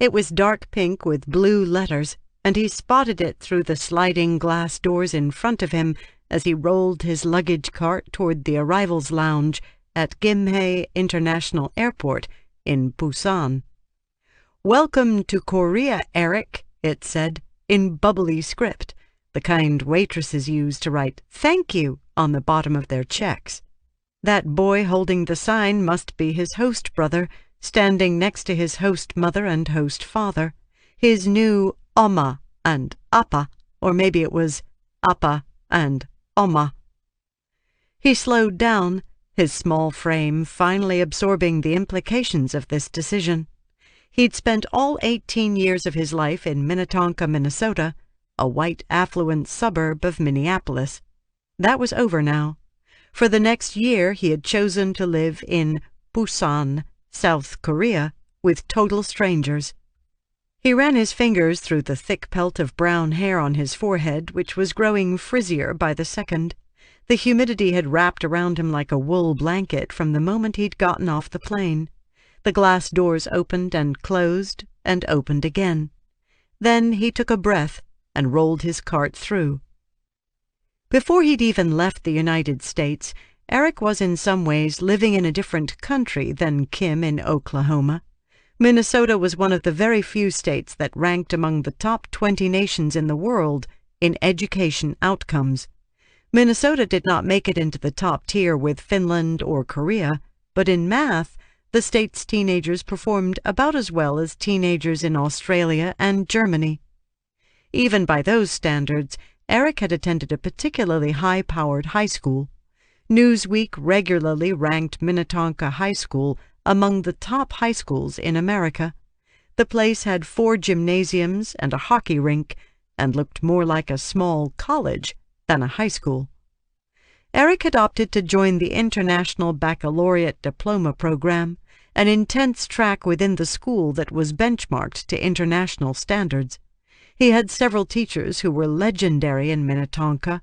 It was dark pink with blue letters, and he spotted it through the sliding glass doors in front of him as he rolled his luggage cart toward the arrivals lounge at Gimhae International Airport in Busan. "Welcome to Korea, Eric," it said, in bubbly script, the kind waitresses use to write "Thank you" on the bottom of their checks. That boy holding the sign must be his host brother, standing next to his host mother and host father, his new Oma and Appa, or maybe it was Appa and Oma. He slowed down, his small frame finally absorbing the implications of this decision. He'd spent all 18 years of his life in Minnetonka, Minnesota, a white affluent suburb of Minneapolis. That was over now. For the next year he had chosen to live in Busan, South Korea, with total strangers. He ran his fingers through the thick pelt of brown hair on his forehead, which was growing frizzier by the second. The humidity had wrapped around him like a wool blanket from the moment he'd gotten off the plane. The glass doors opened and closed and opened again. Then he took a breath and rolled his cart through. Before he'd even left the United States, Eric was in some ways living in a different country than Kim in Oklahoma. Minnesota was one of the very few states that ranked among the top 20 nations in the world in education outcomes. Minnesota did not make it into the top tier with Finland or Korea, but in math, the state's teenagers performed about as well as teenagers in Australia and Germany. Even by those standards, Eric had attended a particularly high-powered high school. Newsweek regularly ranked Minnetonka High School among the top high schools in America. The place had 4 gymnasiums and a hockey rink, and looked more like a small college than a high school. Eric had opted to join the International Baccalaureate Diploma Program, an intense track within the school that was benchmarked to international standards. He had several teachers who were legendary in Minnetonka.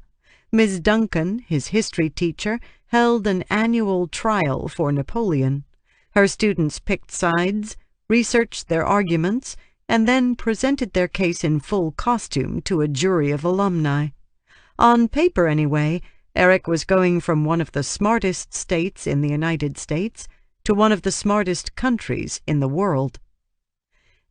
Ms. Duncan, his history teacher, held an annual trial for Napoleon. Her students picked sides, researched their arguments, and then presented their case in full costume to a jury of alumni. On paper, anyway, Eric was going from one of the smartest states in the United States to one of the smartest countries in the world.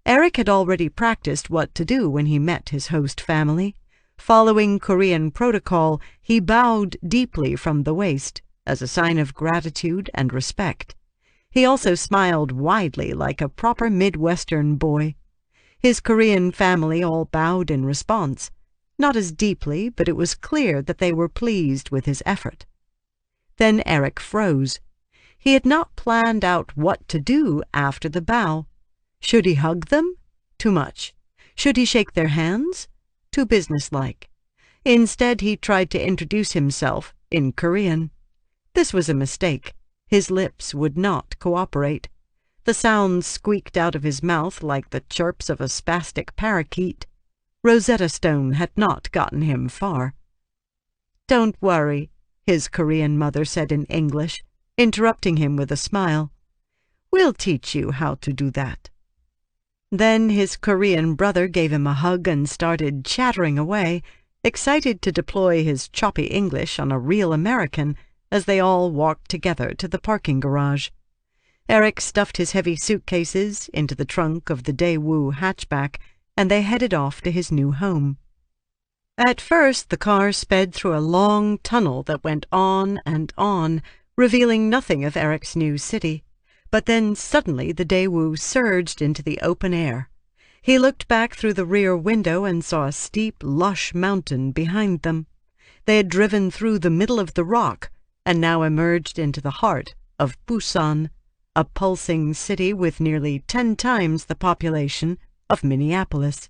Eric had already practiced what to do when he met his host family. Following Korean protocol, he bowed deeply from the waist as a sign of gratitude and respect. He also smiled widely like a proper Midwestern boy. His Korean family all bowed in response. Not as deeply, but it was clear that they were pleased with his effort. Then Eric froze. He had not planned out what to do after the bow. Should he hug them? Too much. Should he shake their hands? Too businesslike. Instead, he tried to introduce himself in Korean. This was a mistake. His lips would not cooperate. The sounds squeaked out of his mouth like the chirps of a spastic parakeet. Rosetta Stone had not gotten him far. "Don't worry," his Korean mother said in English, interrupting him with a smile. "We'll teach you how to do that." Then his Korean brother gave him a hug and started chattering away, excited to deploy his choppy English on a real American as they all walked together to the parking garage. Eric stuffed his heavy suitcases into the trunk of the Daewoo hatchback, and they headed off to his new home. At first, the car sped through a long tunnel that went on, revealing nothing of Eric's new city. But then suddenly the Daewoo surged into the open air. He looked back through the rear window and saw a steep, lush mountain behind them. They had driven through the middle of the rock and now emerged into the heart of Busan, a pulsing city with nearly 10 times the population of Minneapolis.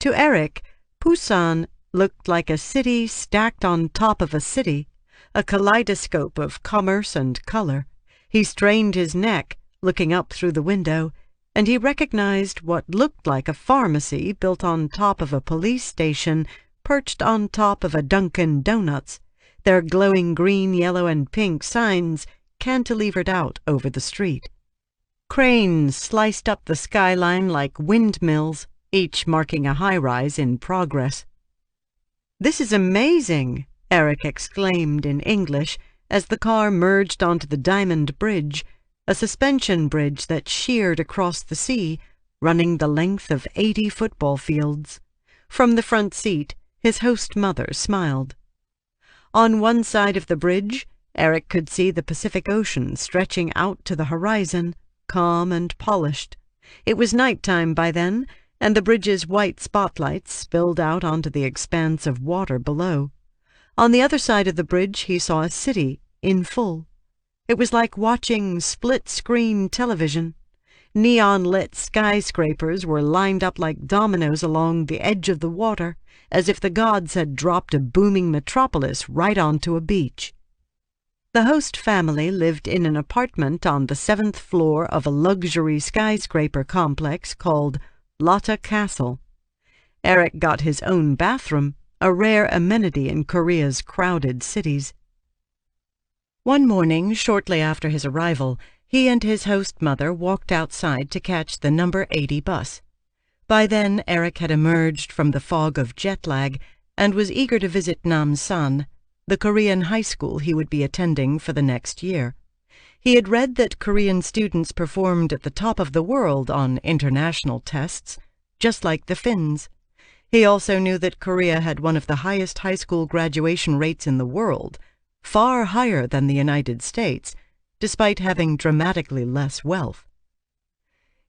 To Eric, Busan looked like a city stacked on top of a city, a kaleidoscope of commerce and color. He strained his neck, looking up through the window, and he recognized what looked like a pharmacy built on top of a police station, perched on top of a Dunkin' Donuts, their glowing green, yellow, and pink signs cantilevered out over the street. Cranes sliced up the skyline like windmills, each marking a high-rise in progress. "This is amazing!" Eric exclaimed in English as the car merged onto the Diamond Bridge, a suspension bridge that sheared across the sea, running the length of 80 football fields. From the front seat, his host mother smiled. On one side of the bridge, Eric could see the Pacific Ocean stretching out to the horizon, calm and polished. It was nighttime by then, and the bridge's white spotlights spilled out onto the expanse of water below. On the other side of the bridge he saw a city in full. It was like watching split-screen television. Neon-lit skyscrapers were lined up like dominoes along the edge of the water, as if the gods had dropped a booming metropolis right onto a beach. The host family lived in an apartment on the 7th floor of a luxury skyscraper complex called Lotte Castle. Eric got his own bathroom, a rare amenity in Korea's crowded cities. One morning, shortly after his arrival, he and his host mother walked outside to catch the number 80 bus. By then, Eric had emerged from the fog of jet lag and was eager to visit Namsan, the Korean high school he would be attending for the next year. He had read that Korean students performed at the top of the world on international tests, just like the Finns. He also knew that Korea had one of the highest high school graduation rates in the world, far higher than the United States, despite having dramatically less wealth.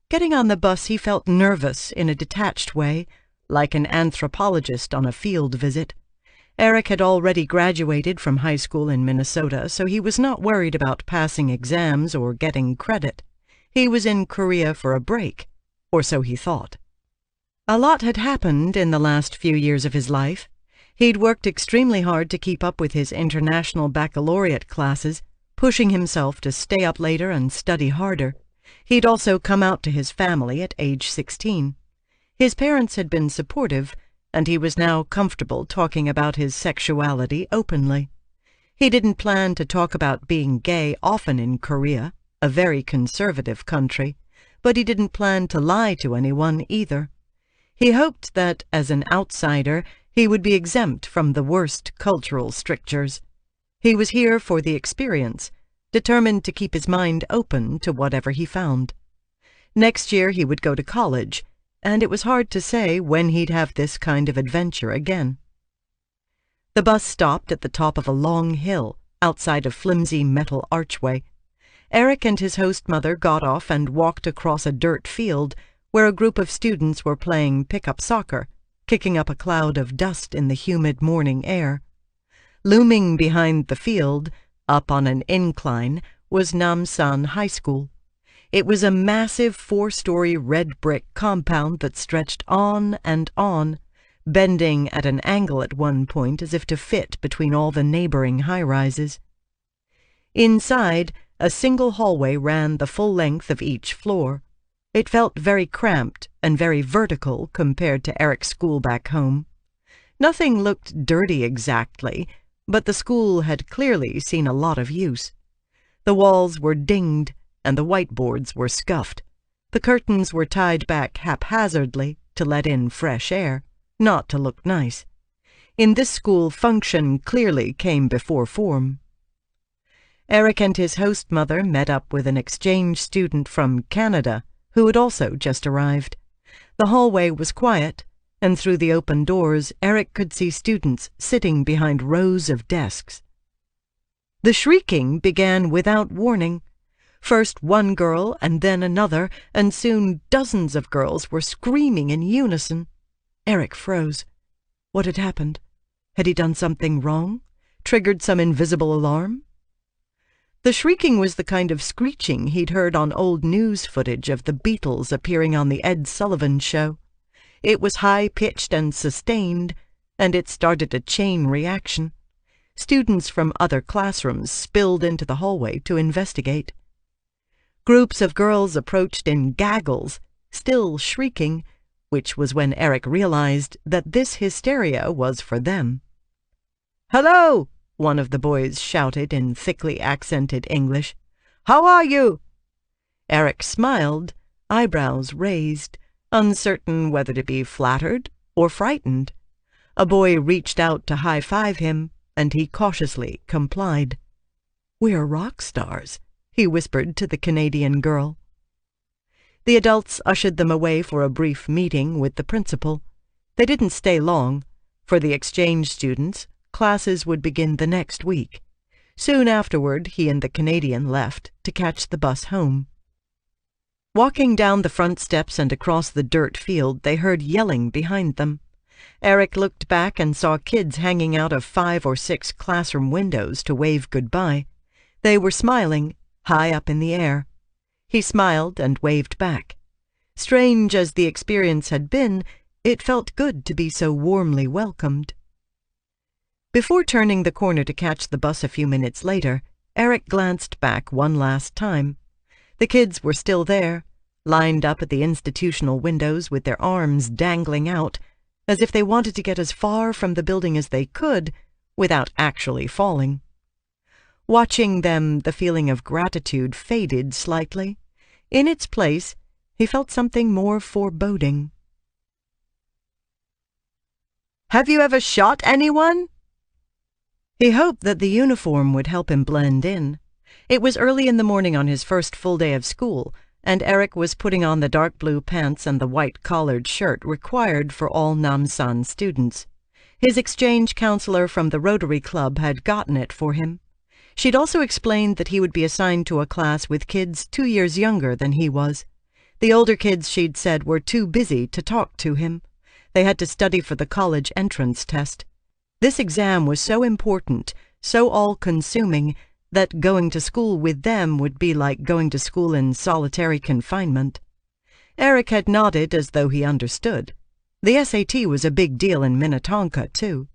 Getting on the bus, he felt nervous in a detached way, like an anthropologist on a field visit. Eric had already graduated from high school in Minnesota, so he was not worried about passing exams or getting credit. He was in Korea for a break, or so he thought. A lot had happened in the last few years of his life. He'd worked extremely hard to keep up with his international baccalaureate classes, pushing himself to stay up later and study harder. He'd also come out to his family at age 16. His parents had been supportive, and he was now comfortable talking about his sexuality openly. He didn't plan to talk about being gay often in Korea, a very conservative country, but he didn't plan to lie to anyone either. He hoped that, as an outsider, he would be exempt from the worst cultural strictures. He was here for the experience, determined to keep his mind open to whatever he found. Next year he would go to college, and it was hard to say when he'd have this kind of adventure again. The bus stopped at the top of a long hill, outside a flimsy metal archway. Eric and his host mother got off and walked across a dirt field where a group of students were playing pickup soccer, kicking up a cloud of dust in the humid morning air. Looming behind the field, up on an incline, was Namsan High School. It was a massive 4-story red brick compound that stretched on and on, bending at an angle at one point as if to fit between all the neighboring high-rises. Inside, a single hallway ran the full length of each floor. It felt very cramped and very vertical compared to Eric's school back home. Nothing looked dirty exactly, but the school had clearly seen a lot of use. The walls were dinged, and the whiteboards were scuffed. The curtains were tied back haphazardly to let in fresh air, not to look nice. In this school, function clearly came before form. Eric and his host mother met up with an exchange student from Canada who had also just arrived. The hallway was quiet, and through the open doors Eric could see students sitting behind rows of desks. The shrieking began without warning. First one girl and then another, and soon dozens of girls were screaming in unison. Eric froze. What had happened? Had he done something wrong? Triggered some invisible alarm? The shrieking was the kind of screeching he'd heard on old news footage of the Beatles appearing on the Ed Sullivan Show. It was high-pitched and sustained, and it started a chain reaction. Students from other classrooms spilled into the hallway to investigate. Groups of girls approached in gaggles, still shrieking, which was when Eric realized that this hysteria was for them. "Hello!" one of the boys shouted in thickly accented English. "How are you?" Eric smiled, eyebrows raised, uncertain whether to be flattered or frightened. A boy reached out to high-five him, and he cautiously complied. "We're rock stars," he whispered to the Canadian girl. The adults ushered them away for a brief meeting with the principal. They didn't stay long. For the exchange students, classes would begin the next week. Soon afterward, he and the Canadian left to catch the bus home. Walking down the front steps and across the dirt field, they heard yelling behind them. Eric looked back and saw kids hanging out of 5 or 6 classroom windows to wave goodbye. They were smiling, high up in the air. He smiled and waved back. Strange as the experience had been, it felt good to be so warmly welcomed. Before turning the corner to catch the bus a few minutes later, Eric glanced back one last time. The kids were still there, lined up at the institutional windows with their arms dangling out, as if they wanted to get as far from the building as they could without actually falling. Watching them, the feeling of gratitude faded slightly. In its place, he felt something more foreboding. "Have you ever shot anyone?" He hoped that the uniform would help him blend in. It was early in the morning on his first full day of school, and Eric was putting on the dark blue pants and the white collared shirt required for all Namsan students. His exchange counselor from the Rotary Club had gotten it for him. She'd also explained that he would be assigned to a class with kids 2 years younger than he was. The older kids, she'd said, were too busy to talk to him. They had to study for the college entrance test. This exam was so important, so all-consuming, that going to school with them would be like going to school in solitary confinement. Eric had nodded as though he understood. The SAT was a big deal in Minnetonka, too.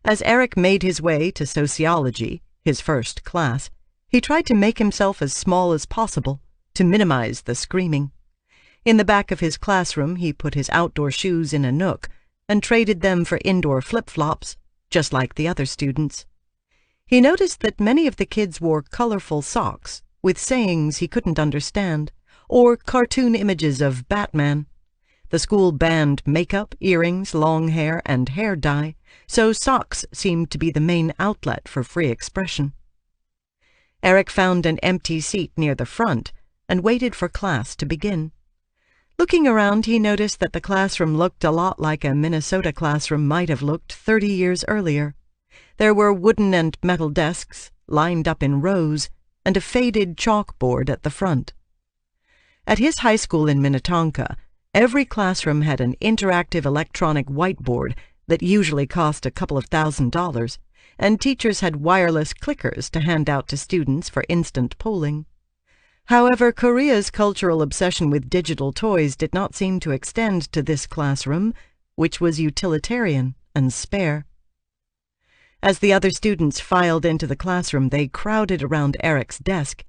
As Eric made his way to sociology, his first class, he tried to make himself as small as possible, to minimize the screaming. In the back of his classroom, he put his outdoor shoes in a nook and traded them for indoor flip-flops, just like the other students. He noticed that many of the kids wore colorful socks with sayings he couldn't understand, or cartoon images of Batman. The school banned makeup, earrings, long hair, and hair dye, so socks seemed to be the main outlet for free expression. Eric found an empty seat near the front and waited for class to begin. Looking around, he noticed that the classroom looked a lot like a Minnesota classroom might have looked 30 years earlier. There were wooden and metal desks, lined up in rows, and a faded chalkboard at the front. At his high school in Minnetonka, every classroom had an interactive electronic whiteboard that usually cost a couple of $1,000s, and teachers had wireless clickers to hand out to students for instant polling. However, Korea's cultural obsession with digital toys did not seem to extend to this classroom, which was utilitarian and spare. As the other students filed into the classroom, they crowded around Eric's desk.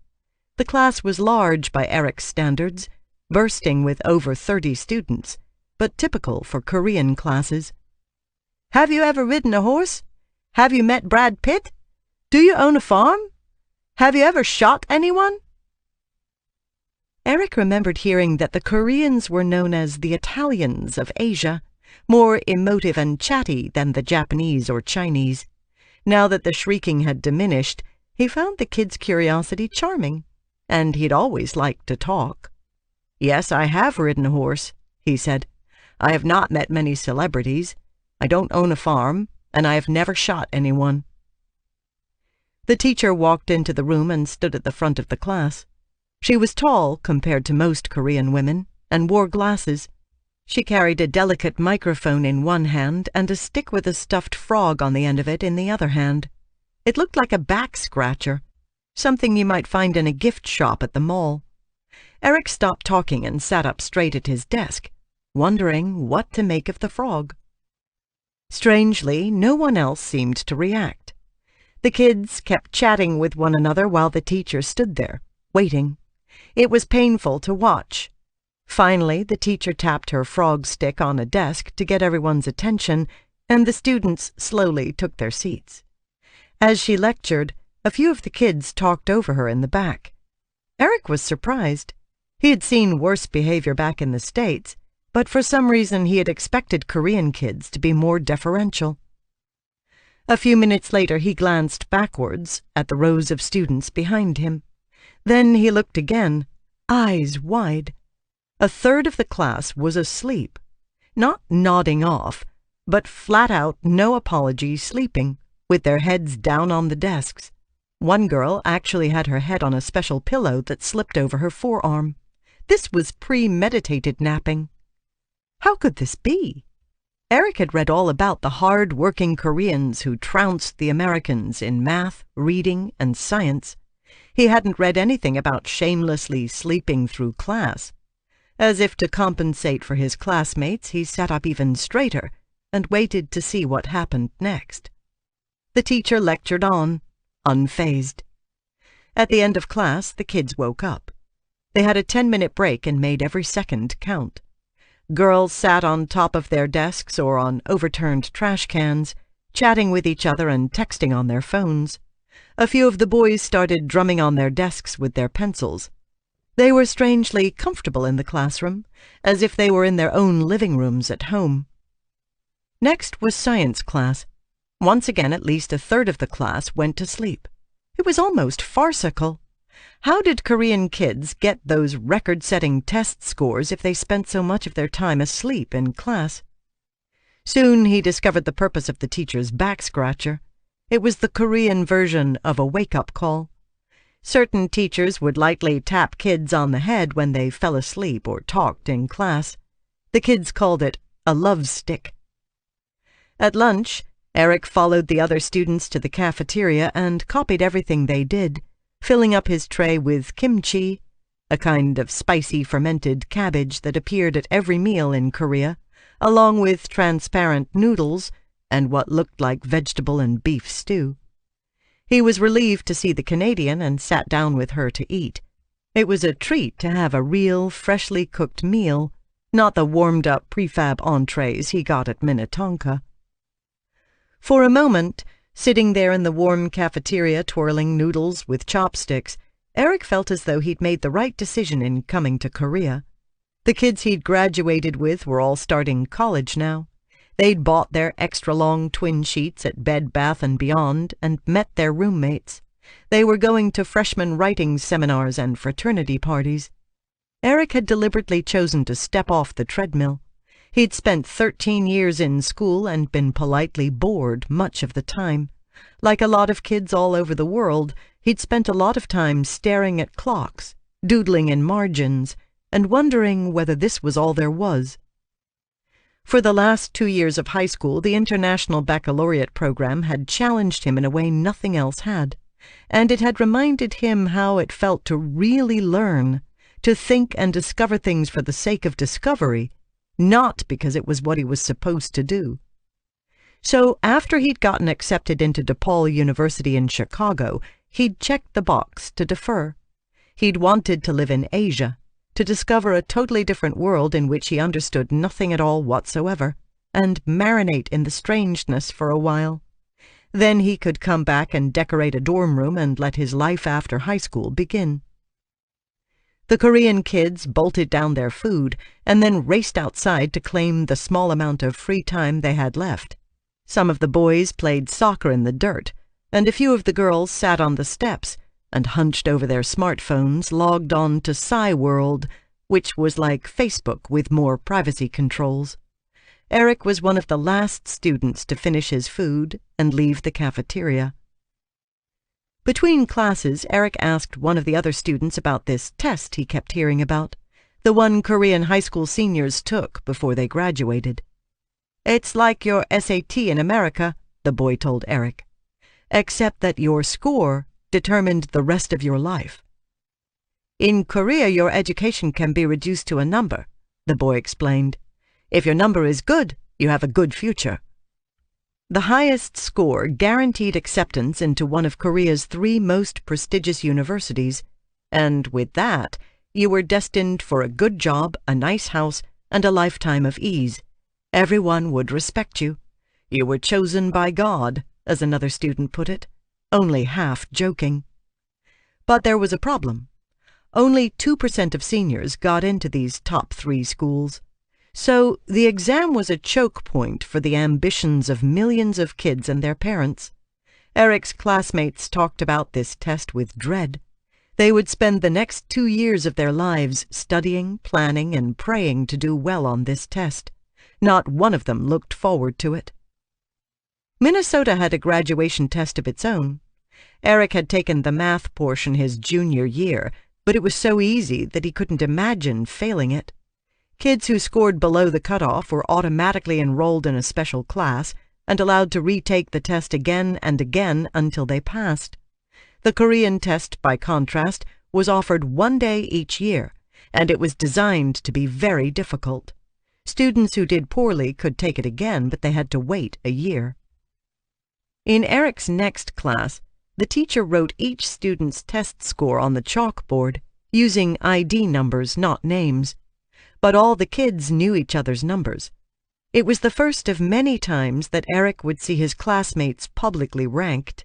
The class was large by Eric's standards, bursting with over 30 students, but typical for Korean classes. "Have you ever ridden a horse? Have you met Brad Pitt? Do you own a farm? Have you ever shot anyone?" Eric remembered hearing that the Koreans were known as the Italians of Asia, more emotive and chatty than the Japanese or Chinese. Now that the shrieking had diminished, he found the kids' curiosity charming, and he'd always liked to talk. "Yes, I have ridden a horse," he said. "I have not met many celebrities. I don't own a farm, and I have never shot anyone." The teacher walked into the room and stood at the front of the class. She was tall compared to most Korean women, and wore glasses. She carried a delicate microphone in one hand and a stick with a stuffed frog on the end of it in the other hand. It looked like a back scratcher, something you might find in a gift shop at the mall. Eric stopped talking and sat up straight at his desk, wondering what to make of the frog. Strangely, no one else seemed to react. The kids kept chatting with one another while the teacher stood there, waiting. It was painful to watch. Finally, the teacher tapped her frog stick on a desk to get everyone's attention, and the students slowly took their seats. As she lectured, a few of the kids talked over her in the back. Eric was surprised. He had seen worse behavior back in the States, but for some reason he had expected Korean kids to be more deferential. A few minutes later he glanced backwards at the rows of students behind him. Then he looked again. eyes wide. A third of the class was asleep, not nodding off, but flat out, no apology, sleeping, with their heads down on the desks. One girl actually had her head on a special pillow that slipped over her forearm. This was premeditated napping. How could this be? Eric had read all about the hard-working Koreans who trounced the Americans in math, reading, and science. He hadn't read anything about shamelessly sleeping through class. As if to compensate for his classmates, he sat up even straighter and waited to see what happened next. The teacher lectured on, unfazed. At the end of class, the kids woke up. They had a 10-minute break and made every second count. Girls sat on top of their desks or on overturned trash cans, chatting with each other and texting on their phones. A few of the boys started drumming on their desks with their pencils. They were strangely comfortable in the classroom, as if they were in their own living rooms at home. Next was science class. Once again, at least a third of the class went to sleep. It was almost farcical. How did Korean kids get those record-setting test scores if they spent so much of their time asleep in class? Soon he discovered the purpose of the teacher's back-scratcher. It was the Korean version of a wake-up call. Certain teachers would lightly tap kids on the head when they fell asleep or talked in class. The kids called it a love stick. At lunch, Eric followed the other students to the cafeteria and copied everything they did, filling up his tray with kimchi, a kind of spicy fermented cabbage that appeared at every meal in Korea, along with transparent noodles and what looked like vegetable and beef stew. He was relieved to see the Canadian and sat down with her to eat. It was a treat to have a real, freshly cooked meal, not the warmed-up prefab entrees he got at Minnetonka. For a moment, sitting there in the warm cafeteria twirling noodles with chopsticks, Eric felt as though he'd made the right decision in coming to Korea. The kids he'd graduated with were all starting college now. They'd bought their extra-long twin sheets at Bed Bath & Beyond and met their roommates. They were going to freshman writing seminars and fraternity parties. Eric had deliberately chosen to step off the treadmill. He'd spent 13 years in school and been politely bored much of the time. Like a lot of kids all over the world, he'd spent a lot of time staring at clocks, doodling in margins, and wondering whether this was all there was. For the last 2 years of high school, the International Baccalaureate program had challenged him in a way nothing else had, and it had reminded him how it felt to really learn, to think and discover things for the sake of discovery, not because it was what he was supposed to do. So after he'd gotten accepted into DePaul University in Chicago, he'd checked the box to defer. He'd wanted to live in Asia, to discover a totally different world in which he understood nothing at all whatsoever, and marinate in the strangeness for a while. Then he could come back and decorate a dorm room and let his life after high school begin. The Korean kids bolted down their food and then raced outside to claim the small amount of free time they had left. Some of the boys played soccer in the dirt, and a few of the girls sat on the steps and hunched over their smartphones, logged on to World, which was like Facebook with more privacy controls. Eric was one of the last students to finish his food and leave the cafeteria. Between classes, Eric asked one of the other students about this test he kept hearing about, the one Korean high school seniors took before they graduated. "It's like your SAT in America," the boy told Eric, "except that your score determined the rest of your life." "In Korea, your education can be reduced to a number," the boy explained. "If your number is good, you have a good future." The highest score guaranteed acceptance into one of Korea's 3 most prestigious universities, and with that, you were destined for a good job, a nice house, and a lifetime of ease. Everyone would respect you. You were chosen by God, as another student put it, only half joking. But there was a problem. Only 2% of seniors got into these top 3 schools. So the exam was a choke point for the ambitions of millions of kids and their parents. Eric's classmates talked about this test with dread. They would spend the next 2 years of their lives studying, planning, and praying to do well on this test. Not one of them looked forward to it. Minnesota had a graduation test of its own. Eric had taken the math portion his junior year, but it was so easy that he couldn't imagine failing it. Kids who scored below the cutoff were automatically enrolled in a special class and allowed to retake the test again and again until they passed. The Korean test, by contrast, was offered 1 day each year, and it was designed to be very difficult. Students who did poorly could take it again, but they had to wait a year. In Eric's next class, the teacher wrote each student's test score on the chalkboard, using ID numbers, not names. But all the kids knew each other's numbers. It was the first of many times that Eric would see his classmates publicly ranked.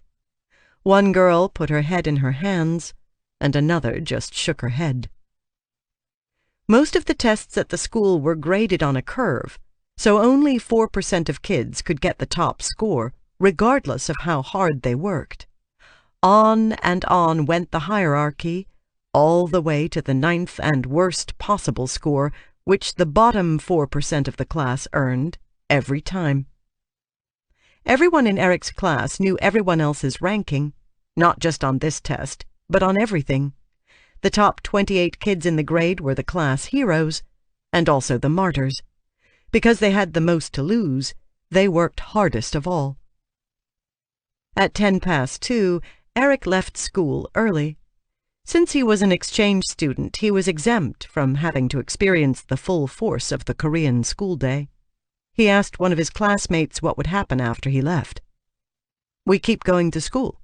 One girl put her head in her hands, and another just shook her head. Most of the tests at the school were graded on a curve, so only 4% of kids could get the top score, regardless of how hard they worked. On and on went the hierarchy, all the way to the 9th and worst possible score, which the bottom 4% of the class earned every time. Everyone in Eric's class knew everyone else's ranking, not just on this test, but on everything. The top 28 kids in the grade were the class heroes, and also the martyrs. Because they had the most to lose, they worked hardest of all. At 2:10, Eric left school early. Since he was an exchange student, he was exempt from having to experience the full force of the Korean school day. He asked one of his classmates what would happen after he left. "We keep going to school."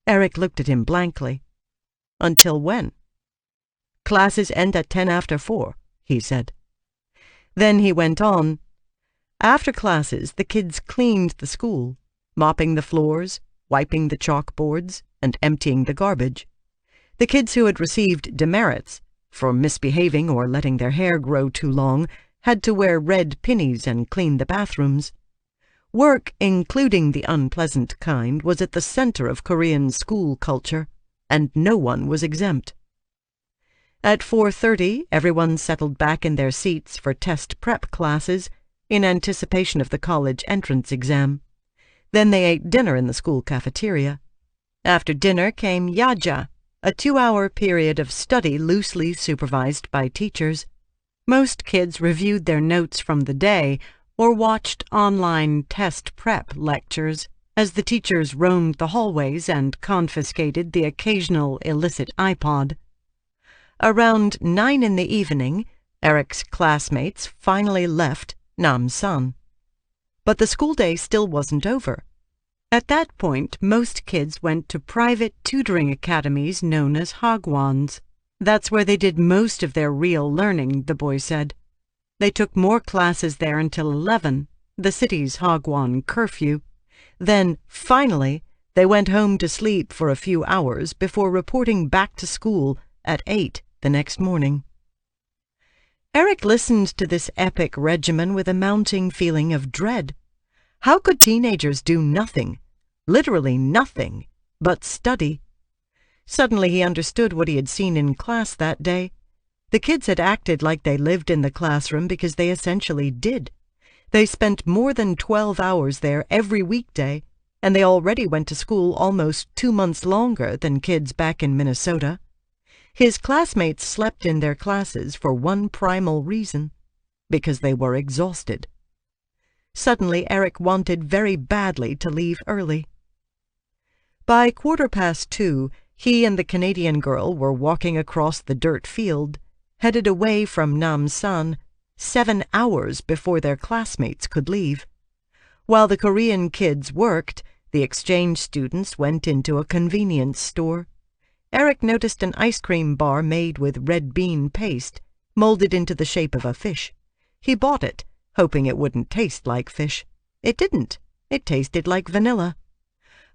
Eric looked at him blankly. "Until when?" "Classes end at 4:10, he said. Then he went on. After classes, the kids cleaned the school, mopping the floors, wiping the chalkboards, and emptying the garbage. The kids who had received demerits for misbehaving or letting their hair grow too long had to wear red pinnies and clean the bathrooms. Work, including the unpleasant kind, was at the center of Korean school culture, and no one was exempt. At 4:30, everyone settled back in their seats for test prep classes in anticipation of the college entrance exam. Then they ate dinner in the school cafeteria. After dinner came yaja, a 2-hour period of study loosely supervised by teachers. Most kids reviewed their notes from the day or watched online test prep lectures as the teachers roamed the hallways and confiscated the occasional illicit iPod. Around 9 in the evening, Eric's classmates finally left Namsan. But the school day still wasn't over. At that point, most kids went to private tutoring academies known as hagwons. That's where they did most of their real learning, the boy said. They took more classes there until 11, the city's hagwon curfew. Then, finally, they went home to sleep for a few hours before reporting back to school at 8 the next morning. Eric listened to this epic regimen with a mounting feeling of dread. How could teenagers do nothing, literally nothing, but study? Suddenly he understood what he had seen in class that day. The kids had acted like they lived in the classroom because they essentially did. They spent more than 12 hours there every weekday, and they already went to school almost 2 months longer than kids back in Minnesota. His classmates slept in their classes for one primal reason: because they were exhausted. Suddenly, Eric wanted very badly to leave early. By 2:15, he and the Canadian girl were walking across the dirt field, headed away from Namsan, 7 hours before their classmates could leave. While the Korean kids worked, the exchange students went into a convenience store. Eric noticed an ice cream bar made with red bean paste, molded into the shape of a fish. He bought it, hoping it wouldn't taste like fish. It didn't. It tasted like vanilla.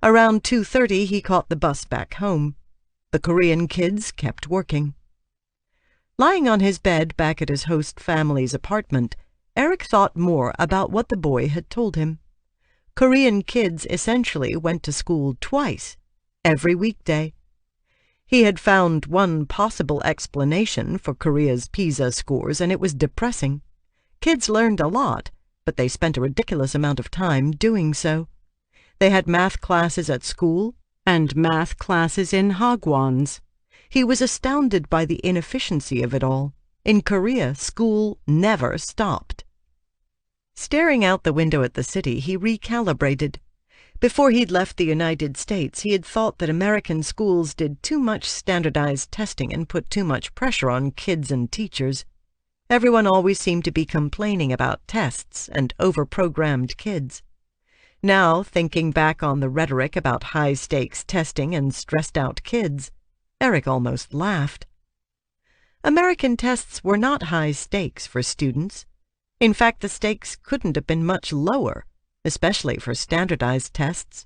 Around 2:30, he caught the bus back home. The Korean kids kept working. Lying on his bed back at his host family's apartment, Eric thought more about what the boy had told him. Korean kids essentially went to school twice, every weekday. He had found one possible explanation for Korea's PISA scores, and it was depressing. Kids learned a lot, but they spent a ridiculous amount of time doing so. They had math classes at school and math classes in hagwons. He was astounded by the inefficiency of it all. In Korea, school never stopped. Staring out the window at the city, he recalibrated. Before he'd left the United States, he had thought that American schools did too much standardized testing and put too much pressure on kids and teachers. Everyone always seemed to be complaining about tests and over-programmed kids. Now, thinking back on the rhetoric about high-stakes testing and stressed-out kids, Eric almost laughed. American tests were not high stakes for students. In fact, the stakes couldn't have been much lower, especially for standardized tests.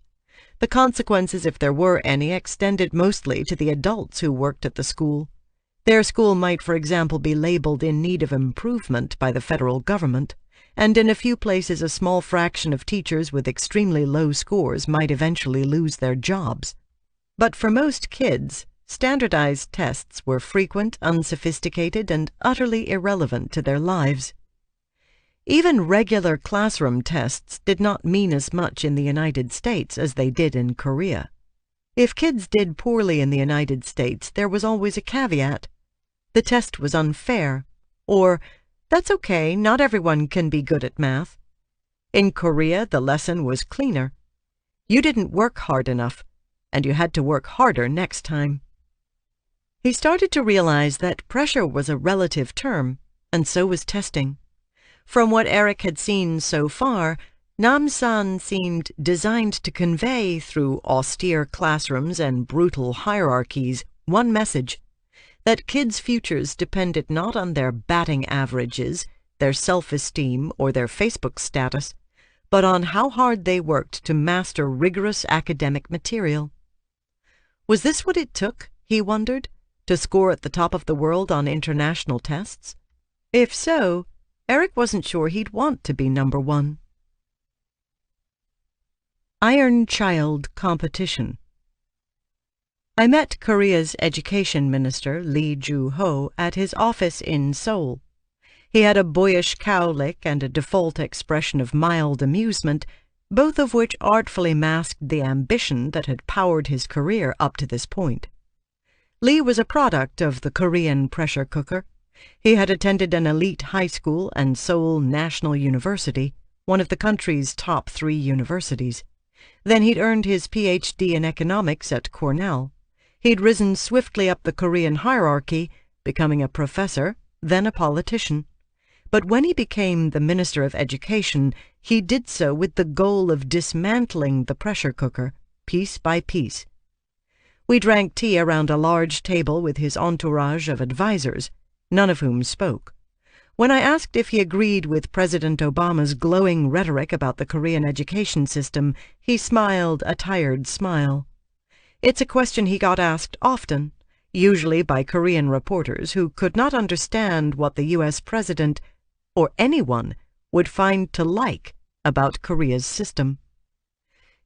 The consequences, if there were any, extended mostly to the adults who worked at the school. Their school might, for example, be labeled in need of improvement by the federal government, and in a few places a small fraction of teachers with extremely low scores might eventually lose their jobs. But for most kids, standardized tests were frequent, unsophisticated, and utterly irrelevant to their lives. Even regular classroom tests did not mean as much in the United States as they did in Korea. If kids did poorly in the United States, there was always a caveat. The test was unfair, or, that's okay, not everyone can be good at math. In Korea, the lesson was cleaner. You didn't work hard enough, and you had to work harder next time. He started to realize that pressure was a relative term, and so was testing. From what Eric had seen so far, Namsan seemed designed to convey, through austere classrooms and brutal hierarchies, one message: that kids' futures depended not on their batting averages, their self-esteem, or their Facebook status, but on how hard they worked to master rigorous academic material. Was this what it took, he wondered, to score at the top of the world on international tests? If so, Eric wasn't sure he'd want to be number one. Iron Child Competition. I met Korea's education minister, Lee Joo-ho, at his office in Seoul. He had a boyish cowlick and a default expression of mild amusement, both of which artfully masked the ambition that had powered his career up to this point. Lee was a product of the Korean pressure cooker. He had attended an elite high school and Seoul National University, one of the country's top 3 universities. Then he'd earned his Ph.D. in economics at Cornell. He'd risen swiftly up the Korean hierarchy, becoming a professor, then a politician. But when he became the Minister of Education, he did so with the goal of dismantling the pressure cooker, piece by piece. We drank tea around a large table with his entourage of advisers, none of whom spoke. When I asked if he agreed with President Obama's glowing rhetoric about the Korean education system, he smiled a tired smile. It's a question he got asked often, usually by Korean reporters who could not understand what the U.S. president, or anyone, would find to like about Korea's system.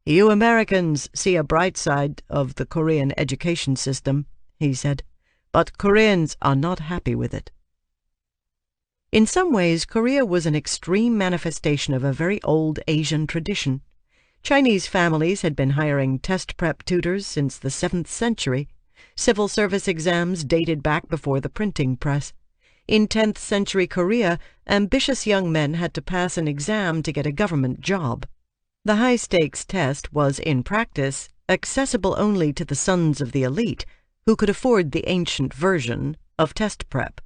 "You Americans see a bright side of the Korean education system," he said, "but Koreans are not happy with it." In some ways, Korea was an extreme manifestation of a very old Asian tradition. Chinese families had been hiring test prep tutors since the 7th century. Civil service exams dated back before the printing press. In 10th century Korea, ambitious young men had to pass an exam to get a government job. The high-stakes test was, in practice, accessible only to the sons of the elite, who could afford the ancient version of test prep.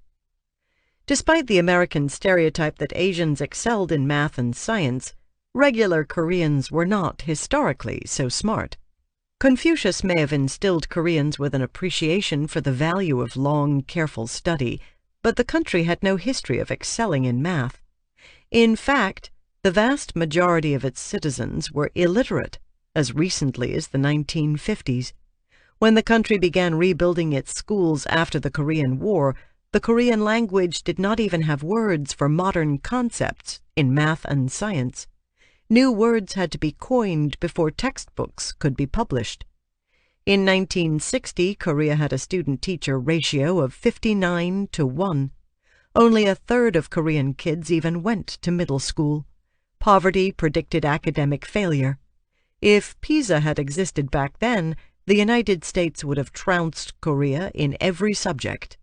Despite the American stereotype that Asians excelled in math and science, regular Koreans were not, historically, so smart. Confucius may have instilled Koreans with an appreciation for the value of long, careful study, but the country had no history of excelling in math. In fact, the vast majority of its citizens were illiterate as recently as the 1950s. When the country began rebuilding its schools after the Korean War, the Korean language did not even have words for modern concepts in math and science. New words had to be coined before textbooks could be published. In 1960, Korea had a student-teacher ratio of 59-1. Only a third of Korean kids even went to middle school. Poverty predicted academic failure. If PISA had existed back then, the United States would have trounced Korea in every subject.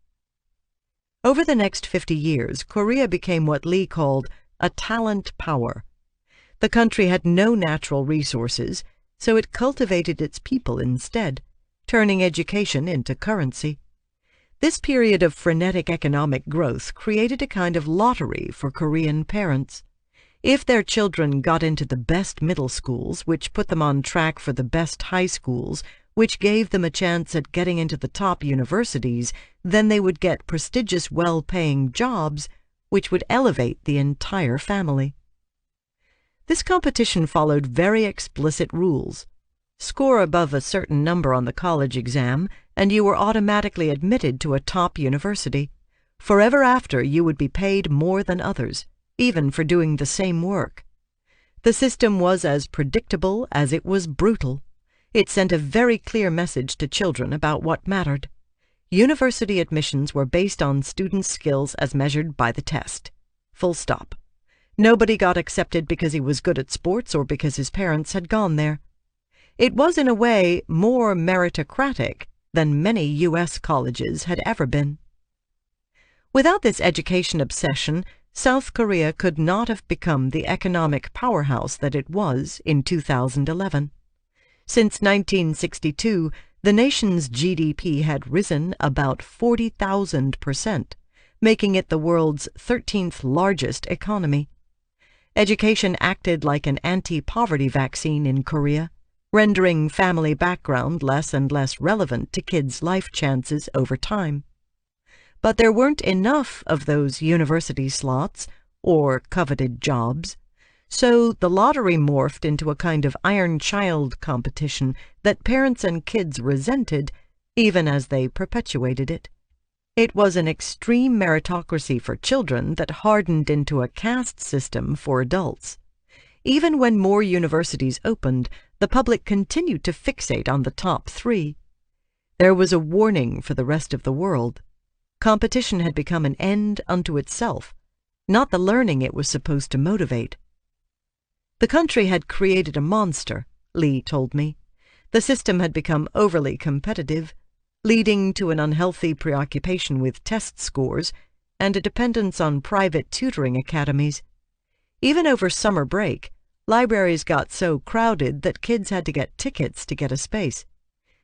Over the next 50 years, Korea became what Lee called a talent power. The country had no natural resources, so it cultivated its people instead, turning education into currency. This period of frenetic economic growth created a kind of lottery for Korean parents. If their children got into the best middle schools, which put them on track for the best high schools, which gave them a chance at getting into the top universities, then they would get prestigious, well-paying jobs, which would elevate the entire family. This competition followed very explicit rules. Score above a certain number on the college exam, and you were automatically admitted to a top university. Forever after, you would be paid more than others, even for doing the same work. The system was as predictable as it was brutal. It sent a very clear message to children about what mattered. University admissions were based on students' skills as measured by the test. Full stop. Nobody got accepted because he was good at sports or because his parents had gone there. It was, in a way, more meritocratic than many U.S. colleges had ever been. Without this education obsession, South Korea could not have become the economic powerhouse that it was in 2011. Since 1962, the nation's GDP had risen about 40,000%, making it the world's 13th largest economy. Education acted like an anti-poverty vaccine in Korea, rendering family background less and less relevant to kids' life chances over time. But there weren't enough of those university slots or coveted jobs, so the lottery morphed into a kind of iron child competition that parents and kids resented, even as they perpetuated it. It was an extreme meritocracy for children that hardened into a caste system for adults. Even when more universities opened, the public continued to fixate on the top 3. There was a warning for the rest of the world. Competition had become an end unto itself, not the learning it was supposed to motivate. The country had created a monster, Lee told me. The system had become overly competitive, leading to an unhealthy preoccupation with test scores and a dependence on private tutoring academies. Even over summer break, libraries got so crowded that kids had to get tickets to get a space.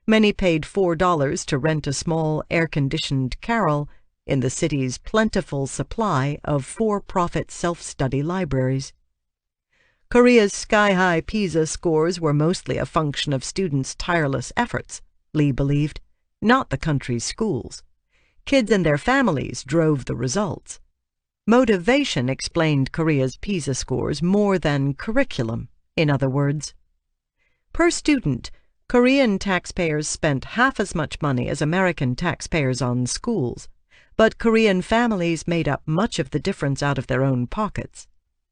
Many paid $4 to rent a small air-conditioned carrel in the city's plentiful supply of for-profit self-study libraries. Korea's sky-high PISA scores were mostly a function of students' tireless efforts, Lee believed, not the country's schools. Kids and their families drove the results. Motivation explained Korea's PISA scores more than curriculum, in other words. Per student, Korean taxpayers spent half as much money as American taxpayers on schools, but Korean families made up much of the difference out of their own pockets.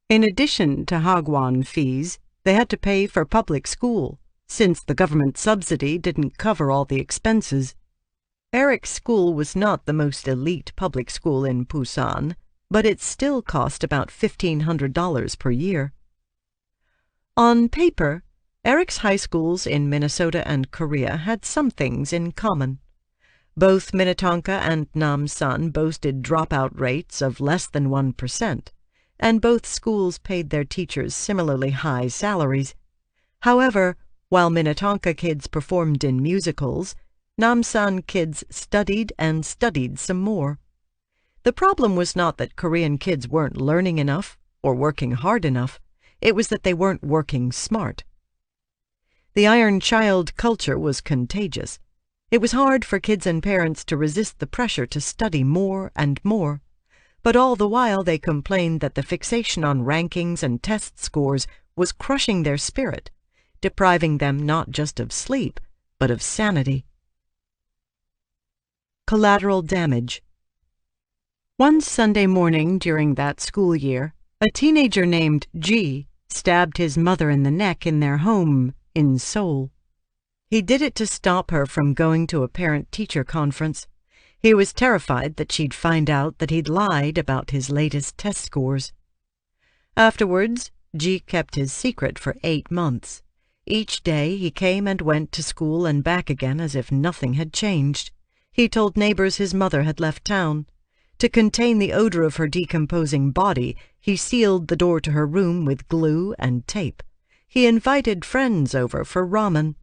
In addition to hagwon fees, they had to pay for public school, since the government subsidy didn't cover all the expenses. Eric's school was not the most elite public school in Busan, but it still cost about $1,500 per year. On paper, Eric's high schools in Minnesota and Korea had some things in common. Both Minnetonka and Namsan boasted dropout rates of less than 1%, and both schools paid their teachers similarly high salaries. However, while Minnetonka kids performed in musicals, Namsan kids studied and studied some more. The problem was not that Korean kids weren't learning enough or working hard enough. It was that they weren't working smart. The iron child culture was contagious. It was hard for kids and parents to resist the pressure to study more and more. But all the while they complained that the fixation on rankings and test scores was crushing their spirit, depriving them not just of sleep, but of sanity. Collateral damage. One Sunday morning during that school year, a teenager named G stabbed his mother in the neck in their home in Seoul. He did it to stop her from going to a parent-teacher conference. He was terrified that she'd find out that he'd lied about his latest test scores. Afterwards, G kept his secret for 8 months. Each day he came and went to school and back again as if nothing had changed. He told neighbors his mother had left town. To contain the odor of her decomposing body, he sealed the door to her room with glue and tape. He invited friends over for ramen.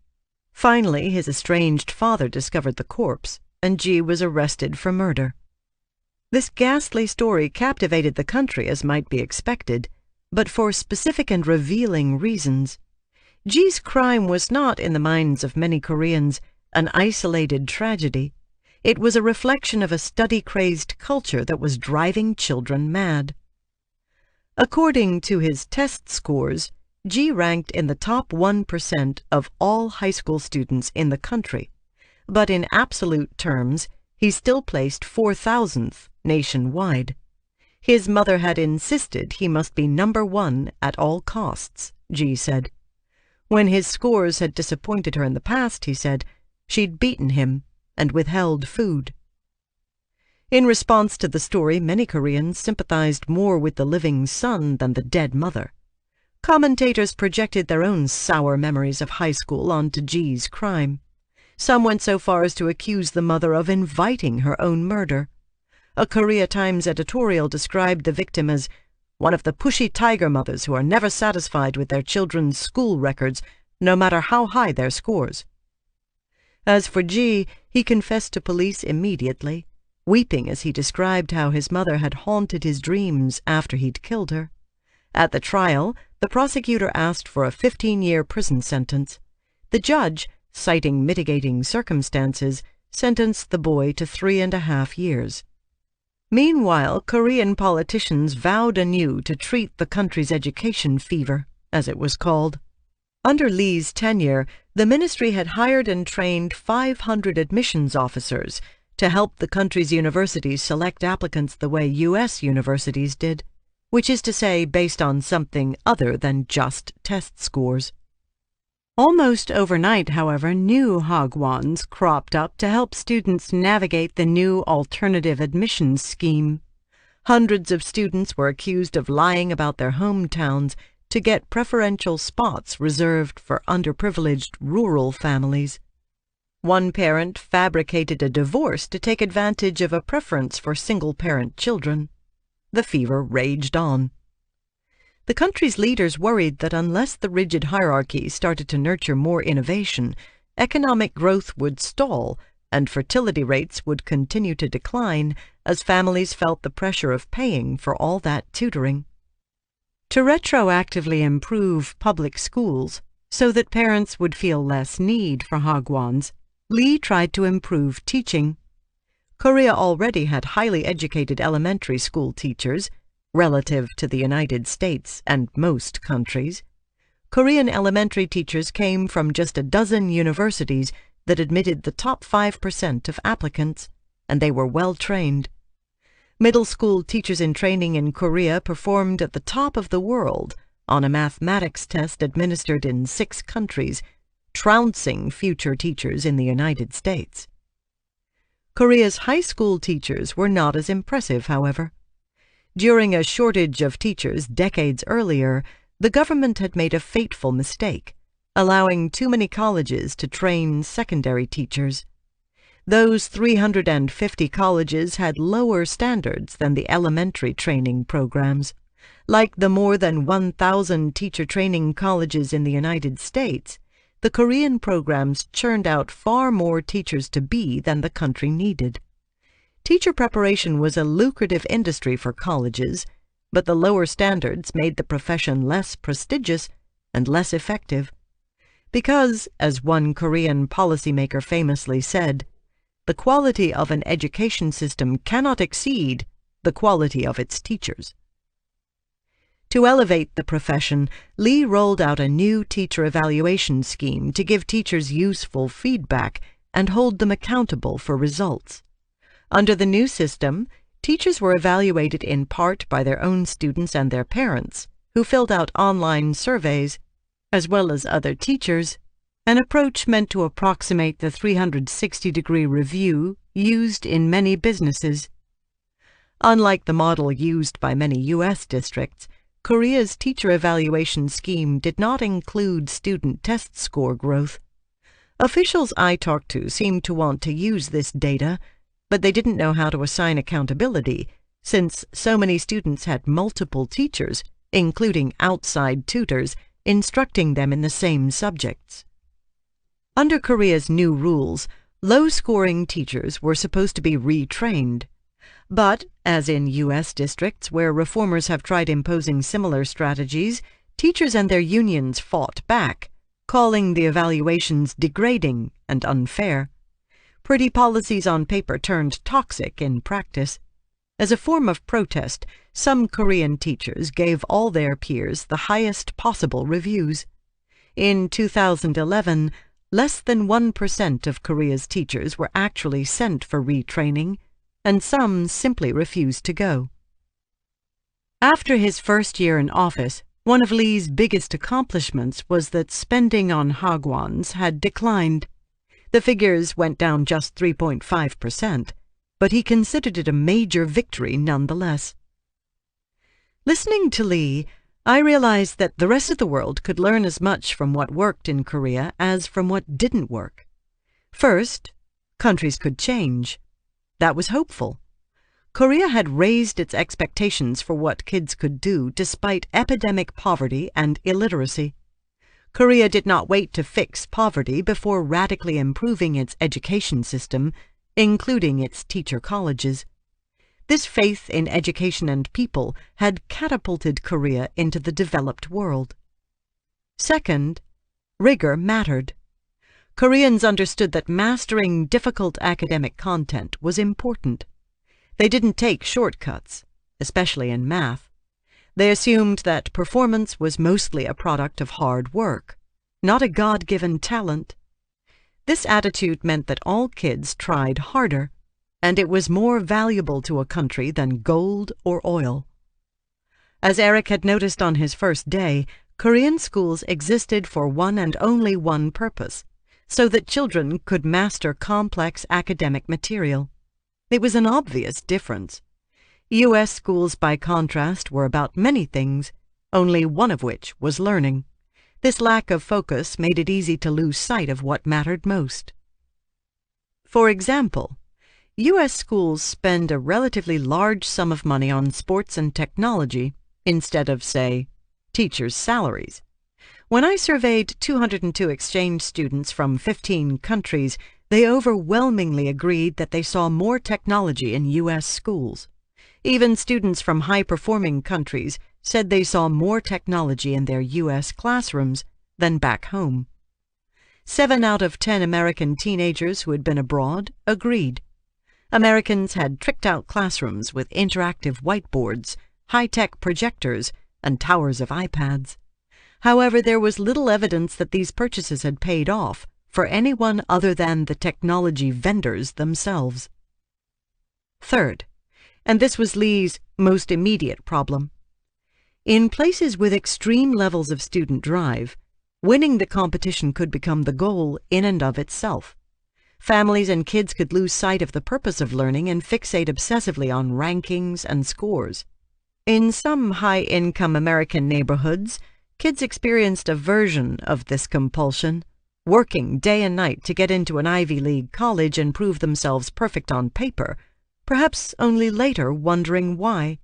Finally, his estranged father discovered the corpse, and G was arrested for murder. This ghastly story captivated the country, as might be expected, but for specific and revealing reasons. G's crime was not, in the minds of many Koreans, an isolated tragedy. It was a reflection of a study-crazed culture that was driving children mad. According to his test scores, G ranked in the top 1% of all high school students in the country, but in absolute terms, he still placed 4,000th nationwide. His mother had insisted he must be number 1 at all costs, G said. When his scores had disappointed her in the past, he said, she'd beaten him and withheld food. In response to the story, many Koreans sympathized more with the living son than the dead mother. Commentators projected their own sour memories of high school onto G's crime. Some went so far as to accuse the mother of inviting her own murder. A Korea Times editorial described the victim as one of the pushy tiger mothers who are never satisfied with their children's school records, no matter how high their scores. As for G, he confessed to police immediately, weeping as he described how his mother had haunted his dreams after he'd killed her. At the trial, the prosecutor asked for a 15-year prison sentence. The judge, citing mitigating circumstances, sentenced the boy to 3.5 years. Meanwhile, Korean politicians vowed anew to treat the country's education fever, as it was called. Under Lee's tenure, the ministry had hired and trained 500 admissions officers to help the country's universities select applicants the way U.S. universities did, which is to say, based on something other than just test scores. Almost overnight, however, new hagwons cropped up to help students navigate the new alternative admissions scheme. Hundreds of students were accused of lying about their hometowns to get preferential spots reserved for underprivileged rural families. One parent fabricated a divorce to take advantage of a preference for single-parent children. The fever raged on. The country's leaders worried that unless the rigid hierarchy started to nurture more innovation, economic growth would stall and fertility rates would continue to decline as families felt the pressure of paying for all that tutoring. To retroactively improve public schools so that parents would feel less need for hagwons, Lee tried to improve teaching. Korea already had highly educated elementary school teachers, relative to the United States and most countries. Korean elementary teachers came from just a dozen universities that admitted the top 5% of applicants, and they were well trained. Middle school teachers in training in Korea performed at the top of the world on a mathematics test administered in 6 countries, trouncing future teachers in the United States. Korea's high school teachers were not as impressive, however. During a shortage of teachers decades earlier, the government had made a fateful mistake, allowing too many colleges to train secondary teachers. Those 350 colleges had lower standards than the elementary training programs. Like the more than 1,000 teacher training colleges in the United States, the Korean programs churned out far more teachers to be than the country needed. Teacher preparation was a lucrative industry for colleges, but the lower standards made the profession less prestigious and less effective. Because, as one Korean policymaker famously said, the quality of an education system cannot exceed the quality of its teachers. To elevate the profession, Lee rolled out a new teacher evaluation scheme to give teachers useful feedback and hold them accountable for results. Under the new system, teachers were evaluated in part by their own students and their parents, who filled out online surveys, as well as other teachers, an approach meant to approximate the 360-degree review used in many businesses. Unlike the model used by many U.S. districts, Korea's teacher evaluation scheme did not include student test score growth. Officials I talked to seemed to want to use this data, but they didn't know how to assign accountability, since so many students had multiple teachers, including outside tutors, instructing them in the same subjects. Under Korea's new rules, low-scoring teachers were supposed to be retrained. But, as in U.S. districts where reformers have tried imposing similar strategies, teachers and their unions fought back, calling the evaluations degrading and unfair. Pretty policies on paper turned toxic in practice. As a form of protest, some Korean teachers gave all their peers the highest possible reviews. In 2011, less than 1% of Korea's teachers were actually sent for retraining, and some simply refused to go. After his first year in office, one of Lee's biggest accomplishments was that spending on hagwons had declined. The figures went down just 3.5%, but he considered it a major victory nonetheless. Listening to Lee, I realized that the rest of the world could learn as much from what worked in Korea as from what didn't work. First, countries could change. That was hopeful. Korea had raised its expectations for what kids could do despite epidemic poverty and illiteracy. Korea did not wait to fix poverty before radically improving its education system, including its teacher colleges. This faith in education and people had catapulted Korea into the developed world. Second, rigor mattered. Koreans understood that mastering difficult academic content was important. They didn't take shortcuts, especially in math. They assumed that performance was mostly a product of hard work, not a God-given talent. This attitude meant that all kids tried harder, and it was more valuable to a country than gold or oil. As Eric had noticed on his first day, Korean schools existed for one and only one purpose, so that children could master complex academic material. It was an obvious difference. U.S. schools, by contrast, were about many things, only one of which was learning. This lack of focus made it easy to lose sight of what mattered most. For example, U.S. schools spend a relatively large sum of money on sports and technology instead of, say, teachers' salaries. When I surveyed 202 exchange students from 15 countries, they overwhelmingly agreed that they saw more technology in U.S. schools. Even students from high-performing countries said they saw more technology in their U.S. classrooms than back home. 7 out of 10 American teenagers who had been abroad agreed. Americans had tricked-out classrooms with interactive whiteboards, high-tech projectors, and towers of iPads. However, there was little evidence that these purchases had paid off for anyone other than the technology vendors themselves. Third, and this was Lee's most immediate problem, in places with extreme levels of student drive, winning the competition could become the goal in and of itself. Families and kids could lose sight of the purpose of learning and fixate obsessively on rankings and scores. In some high-income American neighborhoods, kids experienced a version of this compulsion, working day and night to get into an Ivy League college and prove themselves perfect on paper, perhaps only later wondering why.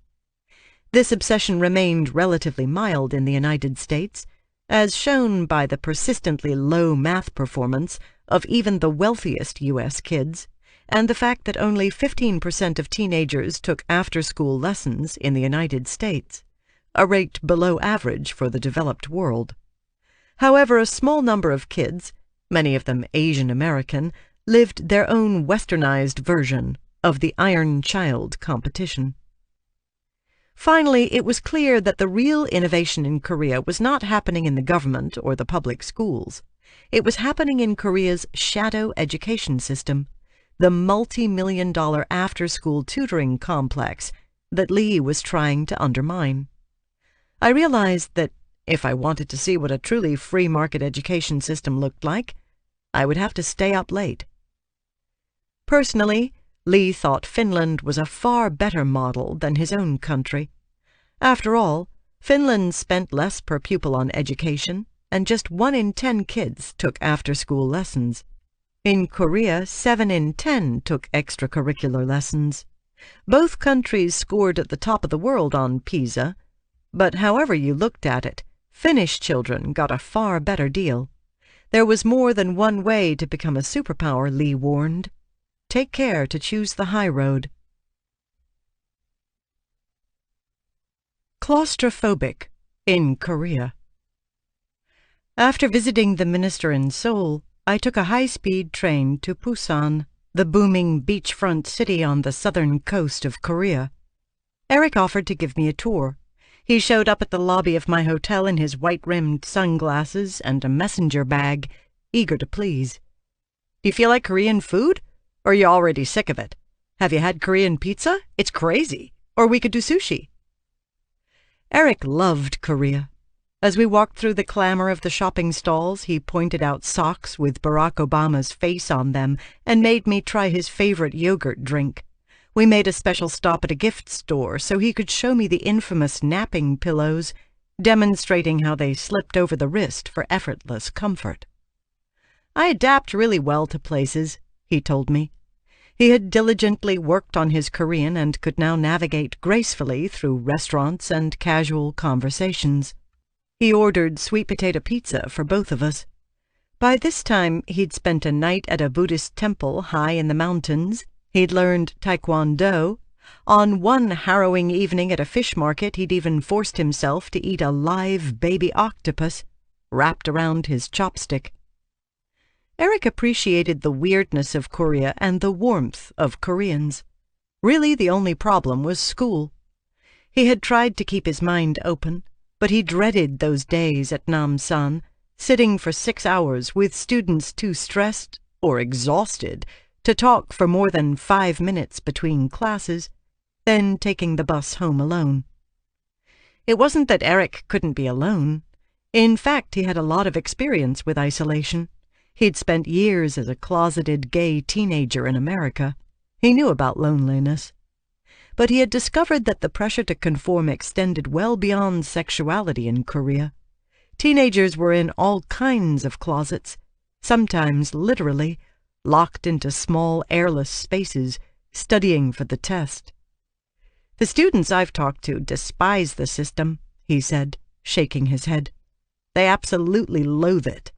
This obsession remained relatively mild in the United States, as shown by the persistently low math performance of even the wealthiest U.S. kids, and the fact that only 15% of teenagers took after-school lessons in the United States, a rate below average for the developed world. However, a small number of kids, many of them Asian American, lived their own westernized version of the Iron Child competition. Finally, it was clear that the real innovation in Korea was not happening in the government or the public schools. It was happening in Korea's shadow education system, the multi-million-dollar after-school tutoring complex that Lee was trying to undermine. I realized that If I wanted to see what a truly free market education system looked like, I would have to stay up late. Personally, Lee thought Finland was a far better model than his own country. After all, Finland spent less per pupil on education, and just 1 in 10 kids took after-school lessons. In Korea, 7 in 10 took extracurricular lessons. Both countries scored at the top of the world on PISA, but however you looked at it, Finnish children got a far better deal. There was more than one way to become a superpower, Lee warned. Take care to choose the high road. Claustrophobic in Korea. After visiting the minister in Seoul, I took a high-speed train to Busan, the booming beachfront city on the southern coast of Korea. Eric offered to give me a tour. He showed up at the lobby of my hotel in his white-rimmed sunglasses and a messenger bag, eager to please. "Do you feel like Korean food? Or are you already sick of it? Have you had Korean pizza? It's crazy. Or we could do sushi." Eric loved Korea. As we walked through the clamor of the shopping stalls, he pointed out socks with Barack Obama's face on them and made me try his favorite yogurt drink. We made a special stop at a gift store so he could show me the infamous napping pillows, demonstrating how they slipped over the wrist for effortless comfort. "I adapt really well to places," he told me. He had diligently worked on his Korean and could now navigate gracefully through restaurants and casual conversations. He ordered sweet potato pizza for both of us. By this time, he'd spent a night at a Buddhist temple high in the mountains. He'd learned Taekwondo. On one harrowing evening at a fish market, he'd even forced himself to eat a live baby octopus wrapped around his chopstick. Eric appreciated the weirdness of Korea and the warmth of Koreans. Really, the only problem was school. He had tried to keep his mind open, but he dreaded those days at Namsan, sitting for 6 hours with students too stressed or exhausted to talk for more than 5 minutes between classes, then taking the bus home alone. It wasn't that Eric couldn't be alone. In fact, he had a lot of experience with isolation. He'd spent years as a closeted gay teenager in America. He knew about loneliness. But he had discovered that the pressure to conform extended well beyond sexuality in Korea. Teenagers were in all kinds of closets, sometimes literally, locked into small, airless spaces, studying for the test. "The students I've talked to despise the system," he said, shaking his head. "They absolutely loathe it."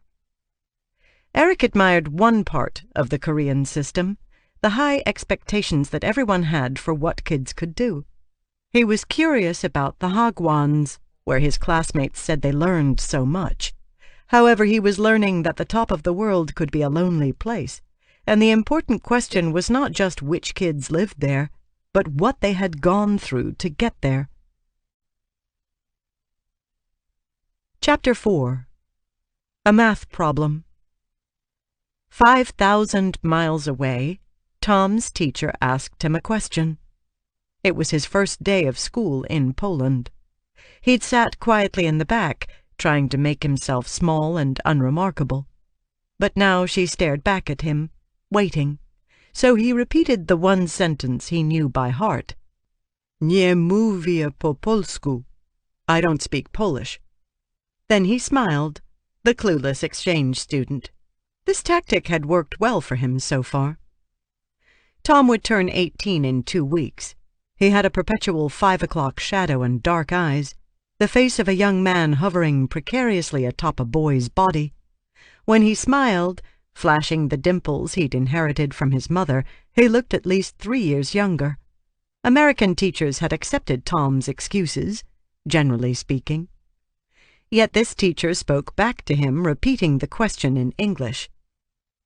Eric admired one part of the Korean system, the high expectations that everyone had for what kids could do. He was curious about the hagwons, where his classmates said they learned so much. However, he was learning that the top of the world could be a lonely place, and the important question was not just which kids lived there, but what they had gone through to get there. Chapter 4. A Math Problem. 5,000 miles away, Tom's teacher asked him a question. It was his first day of school in Poland. He'd sat quietly in the back, trying to make himself small and unremarkable. But now she stared back at him, waiting, so he repeated the one sentence he knew by heart. "Nie mówię po polsku." I don't speak Polish. Then he smiled, the clueless exchange student. This tactic had worked well for him so far. Tom would turn 18 in 2 weeks. He had a perpetual 5 o'clock shadow and dark eyes, the face of a young man hovering precariously atop a boy's body. When he smiled, flashing the dimples he'd inherited from his mother, he looked at least 3 years younger. American teachers had accepted Tom's excuses, generally speaking. Yet this teacher spoke back to him, repeating the question in English.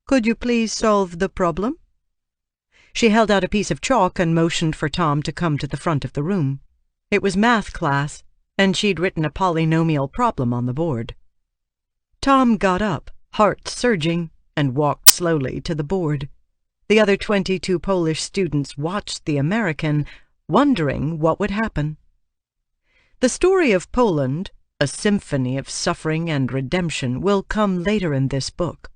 "Could you please solve the problem?" She held out a piece of chalk and motioned for Tom to come to the front of the room. It was math class, and she'd written a polynomial problem on the board. Tom got up, heart surging, and walked slowly to the board. The other 22 Polish students watched the American, wondering what would happen. The story of Poland, A symphony of suffering and redemption will come later in this book.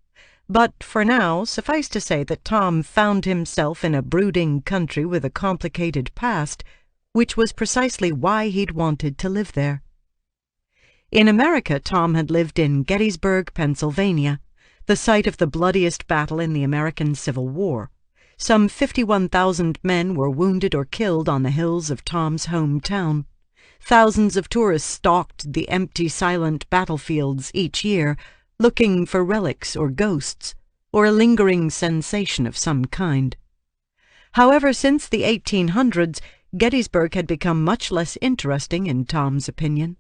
But for now, suffice to say that Tom found himself in a brooding country with a complicated past, which was precisely why he'd wanted to live there. In America, Tom had lived in Gettysburg, Pennsylvania, the site of the bloodiest battle in the American Civil War. Some 51,000 men were wounded or killed on the hills of Tom's hometown. Thousands of tourists stalked the empty, silent battlefields each year, looking for relics or ghosts, or a lingering sensation of some kind. However, since the 1800s, Gettysburg had become much less interesting in Tom's opinion.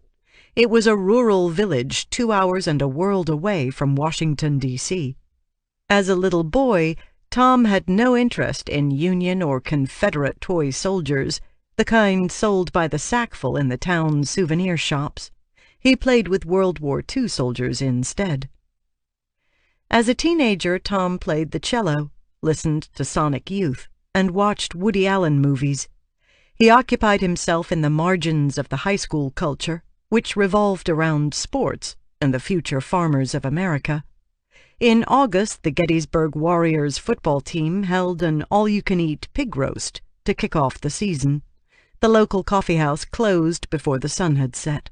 It was a rural village 2 hours and a world away from Washington, D.C. As a little boy, Tom had no interest in Union or Confederate toy soldiers, the kind sold by the sackful in the town souvenir shops. He played with World War II soldiers instead. As a teenager, Tom played the cello, listened to Sonic Youth, and watched Woody Allen movies. He occupied himself in the margins of the high school culture, which revolved around sports and the future farmers of America. In August, the Gettysburg Warriors football team held an all-you-can-eat pig roast to kick off the season. The local coffeehouse closed before the sun had set.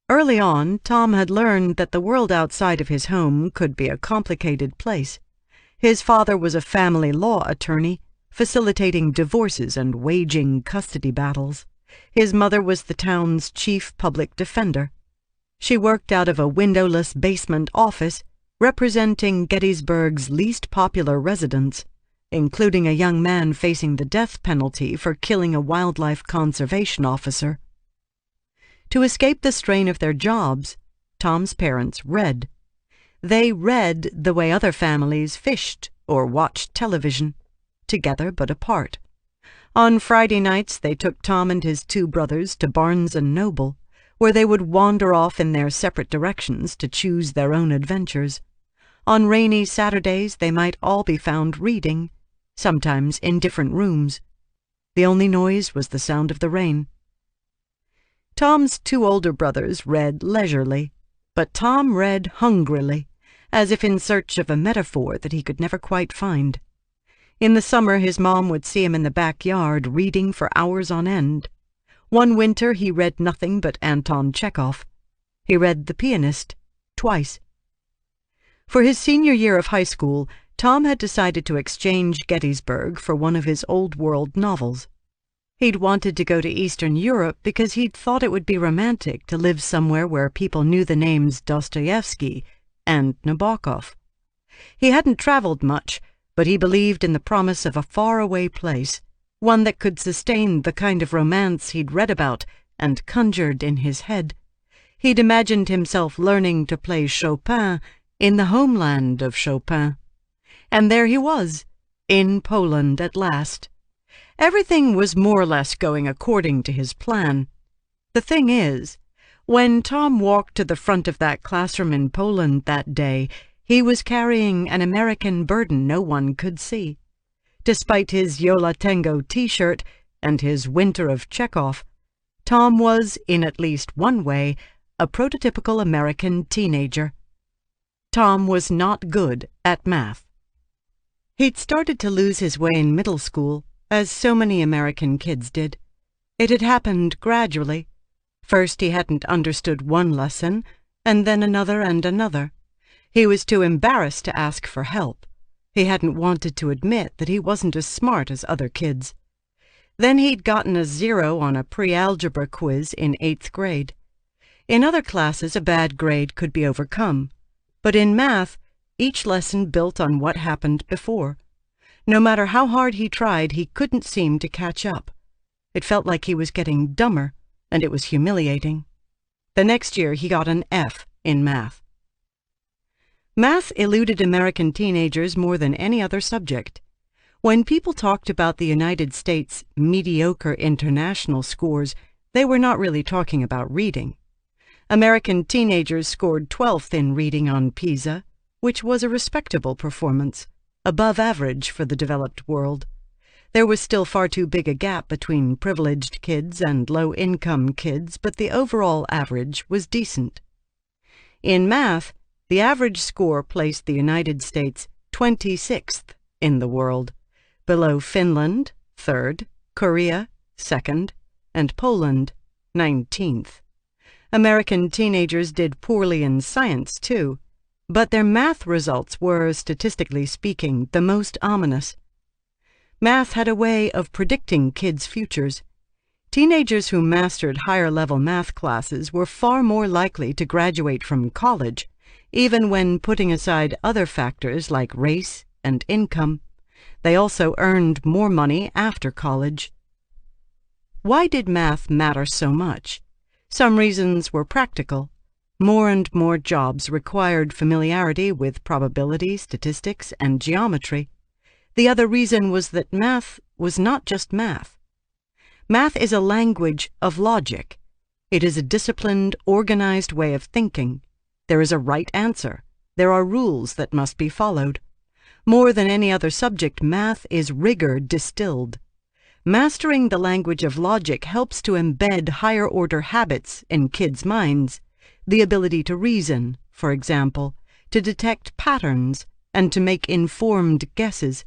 Early on, Tom had learned that the world outside of his home could be a complicated place. His father was a family law attorney, facilitating divorces and waging custody battles. His mother was the town's chief public defender. She worked out of a windowless basement office, representing Gettysburg's least popular residents, including a young man facing the death penalty for killing a wildlife conservation officer. To escape the strain of their jobs, Tom's parents read. They read the way other families fished or watched television, together but apart. On Friday nights, they took Tom and his 2 brothers to Barnes & Noble, where they would wander off in their separate directions to choose their own adventures. On rainy Saturdays, they might all be found reading, sometimes in different rooms. The only noise was the sound of the rain. Tom's 2 older brothers read leisurely, but Tom read hungrily, as if in search of a metaphor that he could never quite find. In the summer, his mom would see him in the backyard reading for hours on end. One winter, he read nothing but Anton Chekhov. He read The Pianist twice. For his senior year of high school, Tom had decided to exchange Gettysburg for one of his old-world novels. He'd wanted to go to Eastern Europe because he'd thought it would be romantic to live somewhere where people knew the names Dostoevsky and Nabokov. He hadn't traveled much, but he believed in the promise of a faraway place, one that could sustain the kind of romance he'd read about and conjured in his head. He'd imagined himself learning to play Chopin in the homeland of Chopin. And there he was, in Poland at last. Everything was more or less going according to his plan. The thing is, when Tom walked to the front of that classroom in Poland that day, he was carrying an American burden no one could see. Despite his Yola Tango t-shirt and his Winter of Chekhov, Tom was, in at least one way, a prototypical American teenager. Tom was not good at math. He'd started to lose his way in middle school, as so many American kids did. It had happened gradually. First he hadn't understood one lesson, and then another and another. He was too embarrassed to ask for help. He hadn't wanted to admit that he wasn't as smart as other kids. Then he'd gotten a 0 on a pre-algebra quiz in 8th grade. In other classes, a bad grade could be overcome. But in math, each lesson built on what happened before. No matter how hard he tried, he couldn't seem to catch up. It felt like he was getting dumber, and it was humiliating. The next year, he got an F in math. Math eluded American teenagers more than any other subject. When people talked about the United States' mediocre international scores, they were not really talking about reading. American teenagers scored 12th in reading on PISA, which was a respectable performance, above average for the developed world. There was still far too big a gap between privileged kids and low-income kids, but the overall average was decent. In math, the average score placed the United States 26th in the world, below Finland, 3rd, Korea, 2nd, and Poland, 19th. American teenagers did poorly in science, too, but their math results were, statistically speaking, the most ominous. Math had a way of predicting kids' futures. Teenagers who mastered higher-level math classes were far more likely to graduate from college, even when putting aside other factors like race and income. They also earned more money after college. Why did math matter so much? Some reasons were practical. More and more jobs required familiarity with probability, statistics, and geometry. The other reason was that math was not just math. Math is a language of logic. It is a disciplined, organized way of thinking. There is a right answer. There are rules that must be followed. More than any other subject, math is rigor distilled. Mastering the language of logic helps to embed higher-order habits in kids' minds. The ability to reason, for example, to detect patterns, and to make informed guesses.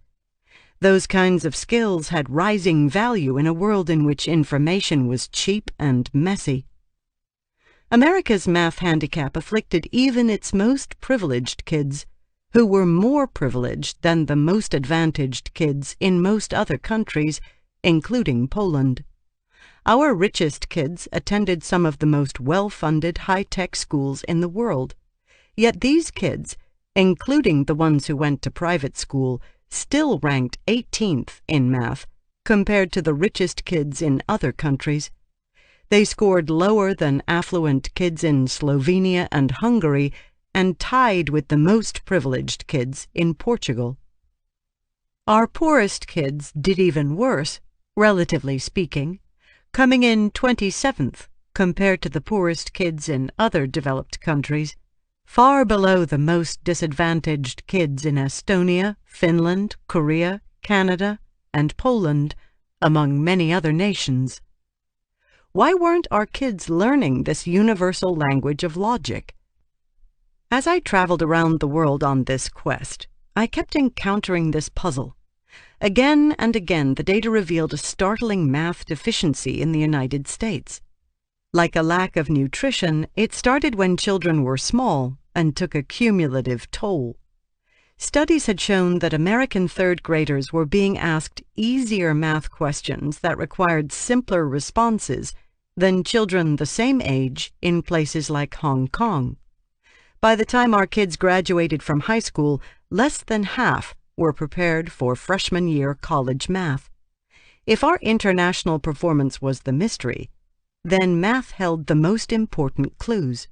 Those kinds of skills had rising value in a world in which information was cheap and messy. America's math handicap afflicted even its most privileged kids, who were more privileged than the most advantaged kids in most other countries, including Poland. Our richest kids attended some of the most well-funded high-tech schools in the world. Yet these kids, including the ones who went to private school, still ranked 18th in math compared to the richest kids in other countries. They scored lower than affluent kids in Slovenia and Hungary and tied with the most privileged kids in Portugal. Our poorest kids did even worse, relatively speaking, coming in 27th compared to the poorest kids in other developed countries, far below the most disadvantaged kids in Estonia, Finland, Korea, Canada, and Poland, among many other nations. Why weren't our kids learning this universal language of logic? As I traveled around the world on this quest, I kept encountering this puzzle. Again and again, the data revealed a startling math deficiency in the United States. Like a lack of nutrition, it started when children were small and took a cumulative toll. Studies had shown that American third graders were being asked easier math questions that required simpler responses than children the same age in places like Hong Kong. By the time our kids graduated from high school, less than half were prepared for freshman year college math. If our international performance was the mystery, then math held the most important clues.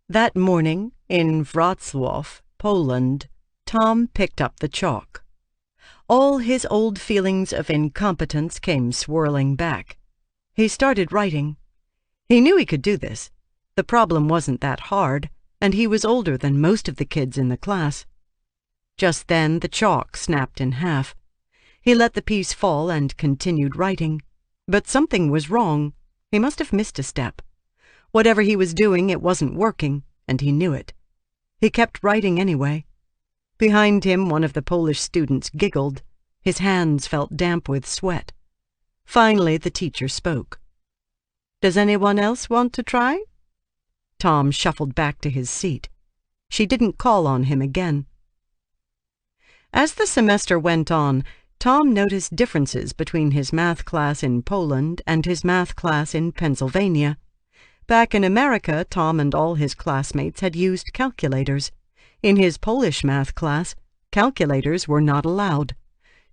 That morning, in Wrocław, Poland, Tom picked up the chalk. All his old feelings of incompetence came swirling back. He started writing. He knew he could do this. The problem wasn't that hard, and he was older than most of the kids in the class. Just then the chalk snapped in half. He let the piece fall and continued writing. But something was wrong. He must have missed a step. Whatever he was doing, it wasn't working, and he knew it. He kept writing anyway. Behind him, one of the Polish students giggled. His hands felt damp with sweat. Finally, the teacher spoke. "Does anyone else want to try?" Tom shuffled back to his seat. She didn't call on him again. As the semester went on, Tom noticed differences between his math class in Poland and his math class in Pennsylvania. Back in America, Tom and all his classmates had used calculators. In his Polish math class, calculators were not allowed.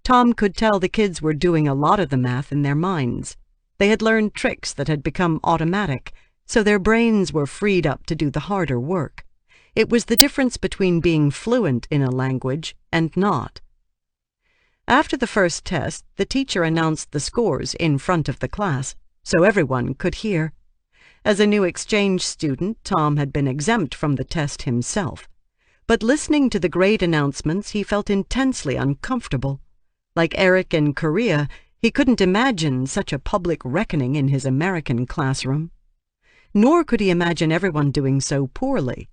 Tom could tell the kids were doing a lot of the math in their minds. They had learned tricks that had become automatic, so their brains were freed up to do the harder work. It was the difference between being fluent in a language and not. After the first test, the teacher announced the scores in front of the class, so everyone could hear. As a new exchange student, Tom had been exempt from the test himself. But listening to the grade announcements, he felt intensely uncomfortable. Like Eric in Korea, he couldn't imagine such a public reckoning in his American classroom. Nor could he imagine everyone doing so poorly.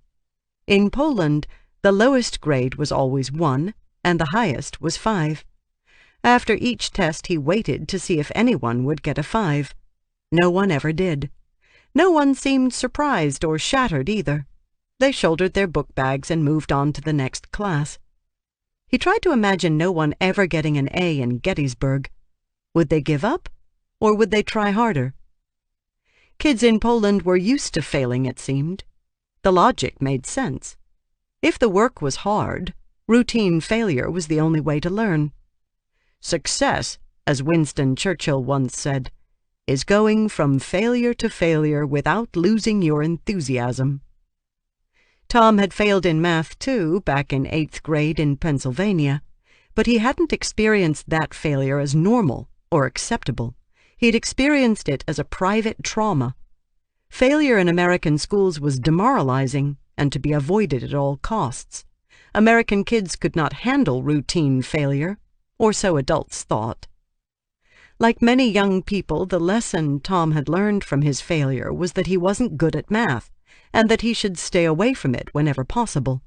In Poland, the lowest grade was always 1, and the highest was 5. After each test, he waited to see if anyone would get a 5. No one ever did. No one seemed surprised or shattered either. They shouldered their book bags and moved on to the next class. He tried to imagine no one ever getting an A in Gettysburg. Would they give up, or would they try harder? Kids in Poland were used to failing, it seemed. The logic made sense. If the work was hard, routine failure was the only way to learn. Success, as Winston Churchill once said, is going from failure to failure without losing your enthusiasm. Tom had failed in math too, back in 8th grade in Pennsylvania, but he hadn't experienced that failure as normal or acceptable. He'd experienced it as a private trauma. Failure in American schools was demoralizing and to be avoided at all costs. American kids could not handle routine failure, or so adults thought. Like many young people, the lesson Tom had learned from his failure was that he wasn't good at math, and that he should stay away from it whenever possible.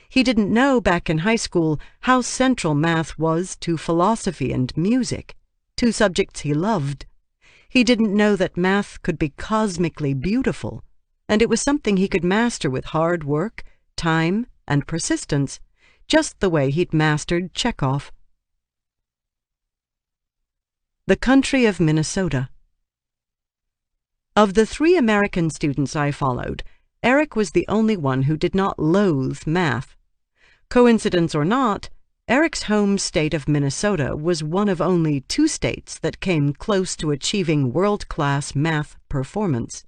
He didn't know back in high school how central math was to philosophy and music, 2 subjects he loved. He didn't know that math could be cosmically beautiful, and it was something he could master with hard work, time, and persistence, just the way he'd mastered Chekhov. The country of Minnesota. Of the 3 American students I followed, Eric was the only one who did not loathe math. Coincidence or not, Eric's home state of Minnesota was one of only 2 states that came close to achieving world-class math performance.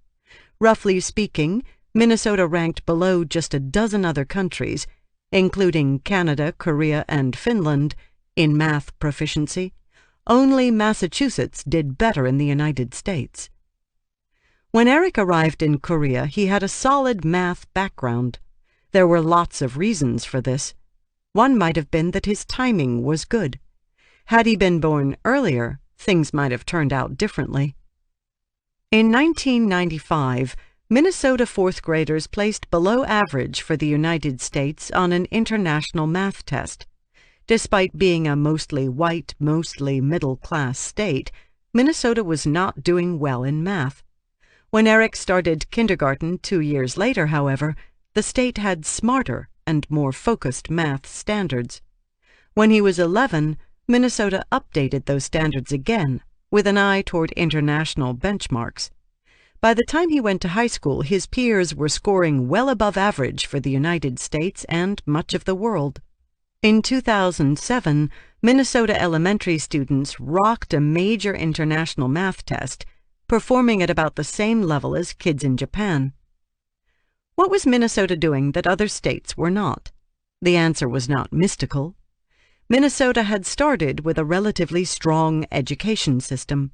Roughly speaking, Minnesota ranked below just a dozen other countries, including Canada, Korea, and Finland, in math proficiency. Only Massachusetts did better in the United States. When Eric arrived in Korea, he had a solid math background. There were lots of reasons for this. One might have been that his timing was good. Had he been born earlier, things might have turned out differently. In 1995, Minnesota 4th graders placed below average for the United States on an international math test. Despite being a mostly white, mostly middle-class state, Minnesota was not doing well in math. When Eric started kindergarten 2 years later, however, the state had smarter and more focused math standards. When he was 11, Minnesota updated those standards again, with an eye toward international benchmarks. By the time he went to high school, his peers were scoring well above average for the United States and much of the world. In 2007, Minnesota elementary students rocked a major international math test, performing at about the same level as kids in Japan. What was Minnesota doing that other states were not? The answer was not mystical. Minnesota had started with a relatively strong education system.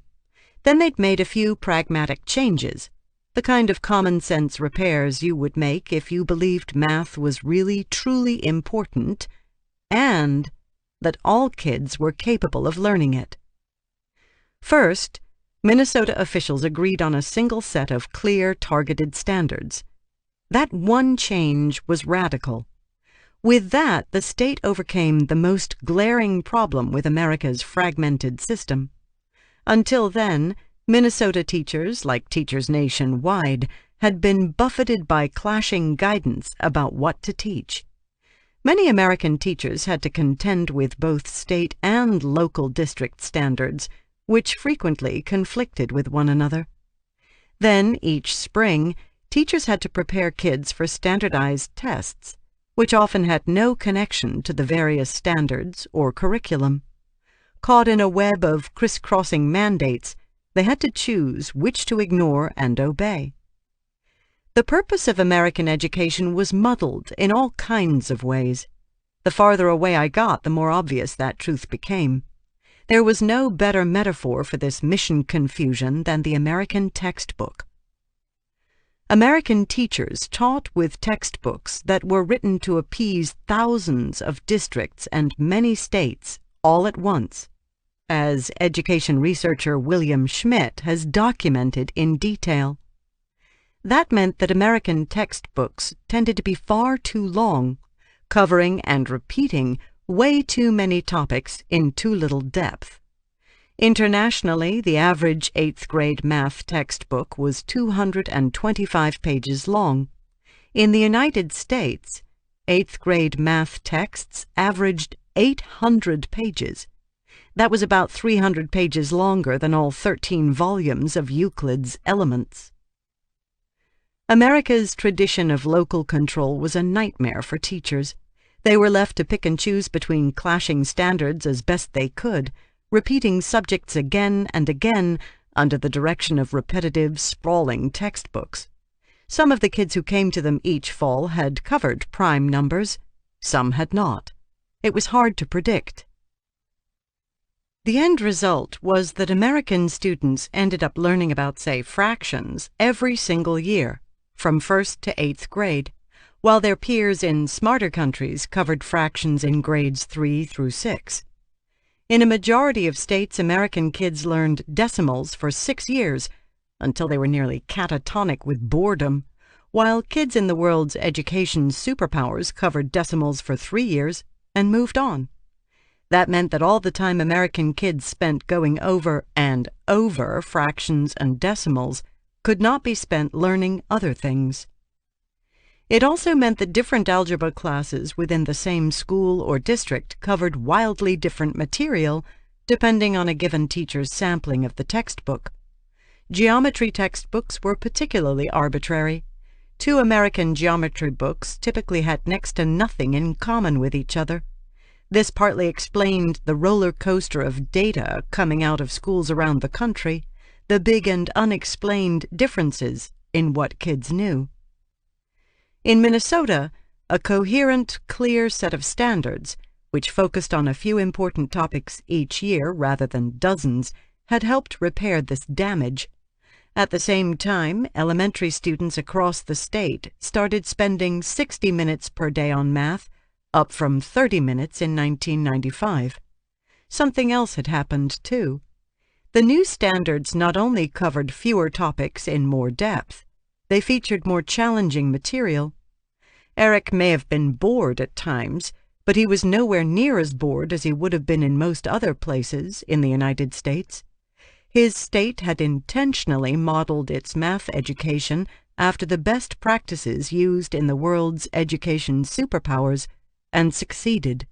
Then they'd made a few pragmatic changes, the kind of common-sense repairs you would make if you believed math was really, truly important, and that all kids were capable of learning it. First, Minnesota officials agreed on a single set of clear, targeted standards. That one change was radical. With that, the state overcame the most glaring problem with America's fragmented system. Until then, Minnesota teachers, like teachers nationwide, had been buffeted by clashing guidance about what to teach. Many American teachers had to contend with both state and local district standards, which frequently conflicted with one another. Then, each spring, teachers had to prepare kids for standardized tests, which often had no connection to the various standards or curriculum. Caught in a web of crisscrossing mandates, they had to choose which to ignore and obey. The purpose of American education was muddled in all kinds of ways. The farther away I got, the more obvious that truth became. There was no better metaphor for this mission confusion than the American textbook. American teachers taught with textbooks that were written to appease thousands of districts and many states all at once, as education researcher William Schmidt has documented in detail. That meant that American textbooks tended to be far too long, covering and repeating way too many topics in too little depth. Internationally, the average 8th grade math textbook was 225 pages long. In the United States, 8th grade math texts averaged 800 pages. That was about 300 pages longer than all 13 volumes of Euclid's Elements. America's tradition of local control was a nightmare for teachers. They were left to pick and choose between clashing standards as best they could, repeating subjects again and again under the direction of repetitive, sprawling textbooks. Some of the kids who came to them each fall had covered prime numbers. Some had not. It was hard to predict. The end result was that American students ended up learning about, say, fractions every single year, from 1st to 8th grade, while their peers in smarter countries covered fractions in grades 3 through 6. In a majority of states, American kids learned decimals for 6 years, until they were nearly catatonic with boredom, while kids in the world's education superpowers covered decimals for 3 years and moved on. That meant that all the time American kids spent going over and over fractions and decimals could not be spent learning other things. It also meant that different algebra classes within the same school or district covered wildly different material depending on a given teacher's sampling of the textbook. Geometry textbooks were particularly arbitrary. 2 American geometry books typically had next to nothing in common with each other. This partly explained the roller coaster of data coming out of schools around the country, the big and unexplained differences in what kids knew. In Minnesota, a coherent, clear set of standards, which focused on a few important topics each year rather than dozens, had helped repair this damage. At the same time, elementary students across the state started spending 60 minutes per day on math, up from 30 minutes in 1995. Something else had happened, too. The new standards not only covered fewer topics in more depth, they featured more challenging material. Eric may have been bored at times, but he was nowhere near as bored as he would have been in most other places in the United States. His state had intentionally modeled its math education after the best practices used in the world's education superpowers, and succeeded.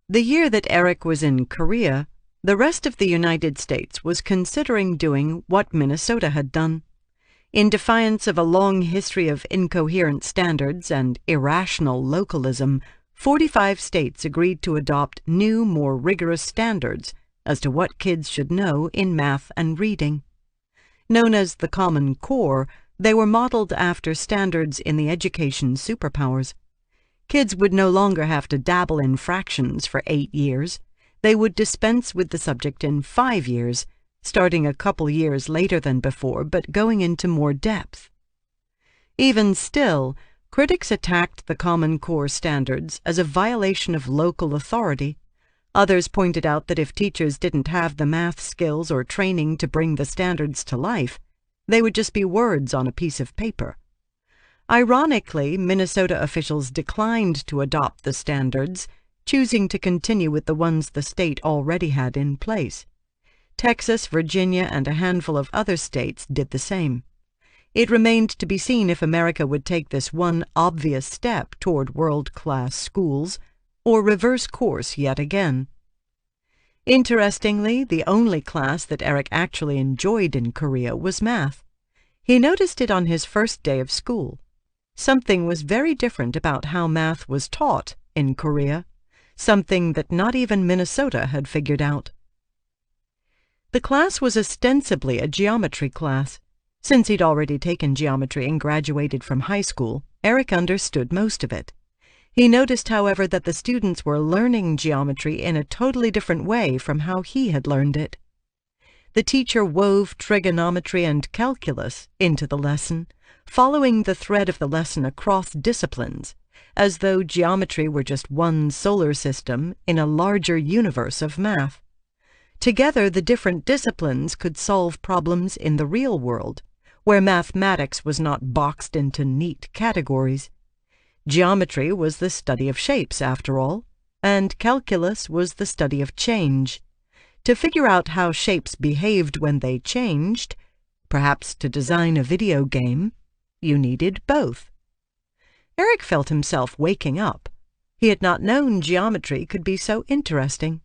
The year that Eric was in Korea, the rest of the United States was considering doing what Minnesota had done. In defiance of a long history of incoherent standards and irrational localism, 45 states agreed to adopt new, more rigorous standards as to what kids should know in math and reading. Known as the Common Core, they were modeled after standards in the education superpowers. Kids would no longer have to dabble in fractions for 8 years. They would dispense with the subject in 5 years, starting a couple years later than before, but going into more depth. Even still, critics attacked the Common Core standards as a violation of local authority. Others pointed out that if teachers didn't have the math skills or training to bring the standards to life, they would just be words on a piece of paper. Ironically, Minnesota officials declined to adopt the standards, choosing to continue with the ones the state already had in place. Texas, Virginia, and a handful of other states did the same. It remained to be seen if America would take this one obvious step toward world-class schools, or reverse course yet again. Interestingly, the only class that Eric actually enjoyed in Korea was math. He noticed it on his first day of school. Something was very different about how math was taught in Korea, something that not even Minnesota had figured out. The class was ostensibly a geometry class. Since he'd already taken geometry and graduated from high school, Eric understood most of it. He noticed, however, that the students were learning geometry in a totally different way from how he had learned it. The teacher wove trigonometry and calculus into the lesson, following the thread of the lesson across disciplines, as though geometry were just one solar system in a larger universe of math. Together, the different disciplines could solve problems in the real world, where mathematics was not boxed into neat categories. Geometry was the study of shapes, after all, and calculus was the study of change. To figure out how shapes behaved when they changed, perhaps to design a video game, you needed both. Eric felt himself waking up. He had not known geometry could be so interesting.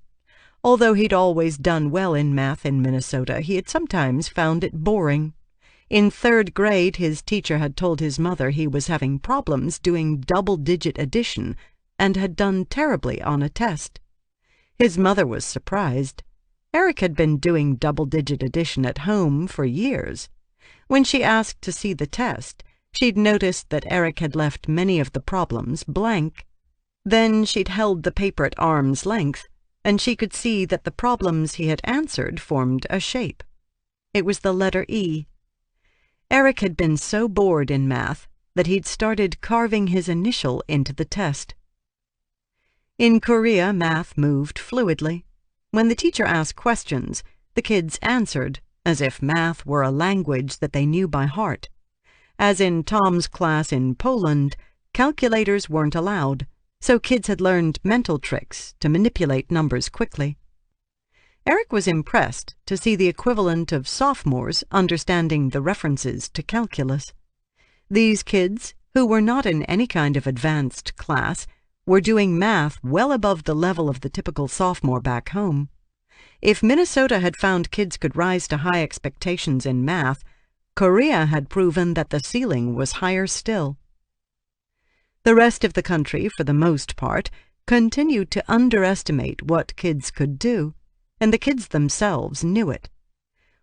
Although he'd always done well in math in Minnesota, he had sometimes found it boring. In 3rd grade, his teacher had told his mother he was having problems doing double-digit addition and had done terribly on a test. His mother was surprised. Eric had been doing double-digit addition at home for years. When she asked to see the test, she'd noticed that Eric had left many of the problems blank. Then she'd held the paper at arm's length, and she could see that the problems he had answered formed a shape. It was the letter E. Eric had been so bored in math that he'd started carving his initial into the test. In Korea, math moved fluidly. When the teacher asked questions, the kids answered, as if math were a language that they knew by heart. As in Tom's class in Poland, calculators weren't allowed, so kids had learned mental tricks to manipulate numbers quickly. Eric was impressed to see the equivalent of sophomores understanding the references to calculus. These kids, who were not in any kind of advanced class, were doing math well above the level of the typical sophomore back home. If Minnesota had found kids could rise to high expectations in math, Korea had proven that the ceiling was higher still. The rest of the country, for the most part, continued to underestimate what kids could do, and the kids themselves knew it.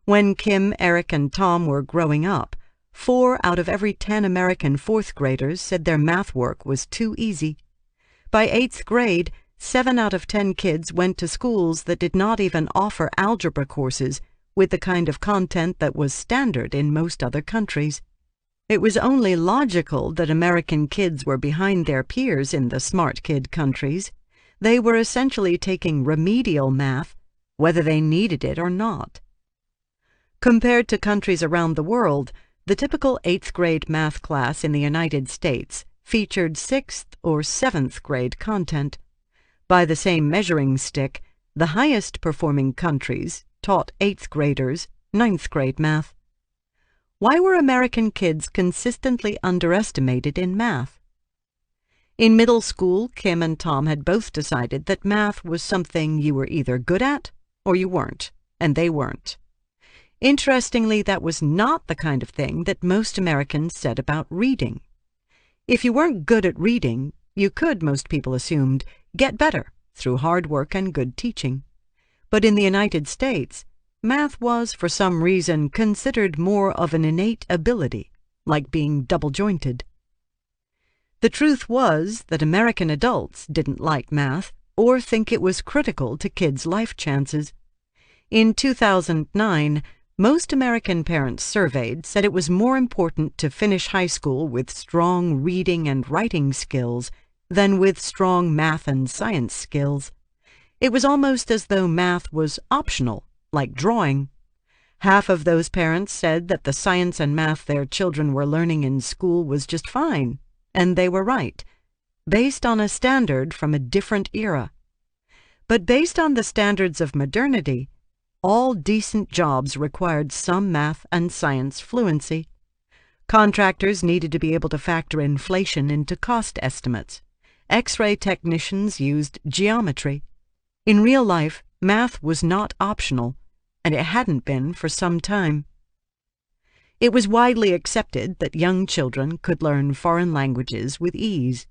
When Kim, Eric, and Tom were growing up, 4 out of every 10 American 4th graders said their math work was too easy. By 8th grade, 7 out of 10 kids went to schools that did not even offer algebra courses with the kind of content that was standard in most other countries. It was only logical that American kids were behind their peers in the smart kid countries. They were essentially taking remedial math, whether they needed it or not. Compared to countries around the world, the typical 8th grade math class in the United States featured 6th or 7th grade content. By the same measuring stick, the highest performing countries taught 8th graders 9th grade math. Why were American kids consistently underestimated in math? In middle school, Kim and Tom had both decided that math was something you were either good at or you weren't, and they weren't. Interestingly, that was not the kind of thing that most Americans said about reading. If you weren't good at reading, you could, most people assumed, get better through hard work and good teaching. But in the United States, math was, for some reason, considered more of an innate ability, like being double-jointed. The truth was that American adults didn't like math or think it was critical to kids' life chances. In 2009, most American parents surveyed said it was more important to finish high school with strong reading and writing skills than with strong math and science skills. It was almost as though math was optional, like drawing. Half of those parents said that the science and math their children were learning in school was just fine, and they were right, based on a standard from a different era. But based on the standards of modernity, all decent jobs required some math and science fluency. Contractors needed to be able to factor inflation into cost estimates. X-ray technicians used geometry. In real life, math was not optional, and it hadn't been for some time. It was widely accepted that young children could learn foreign languages with ease.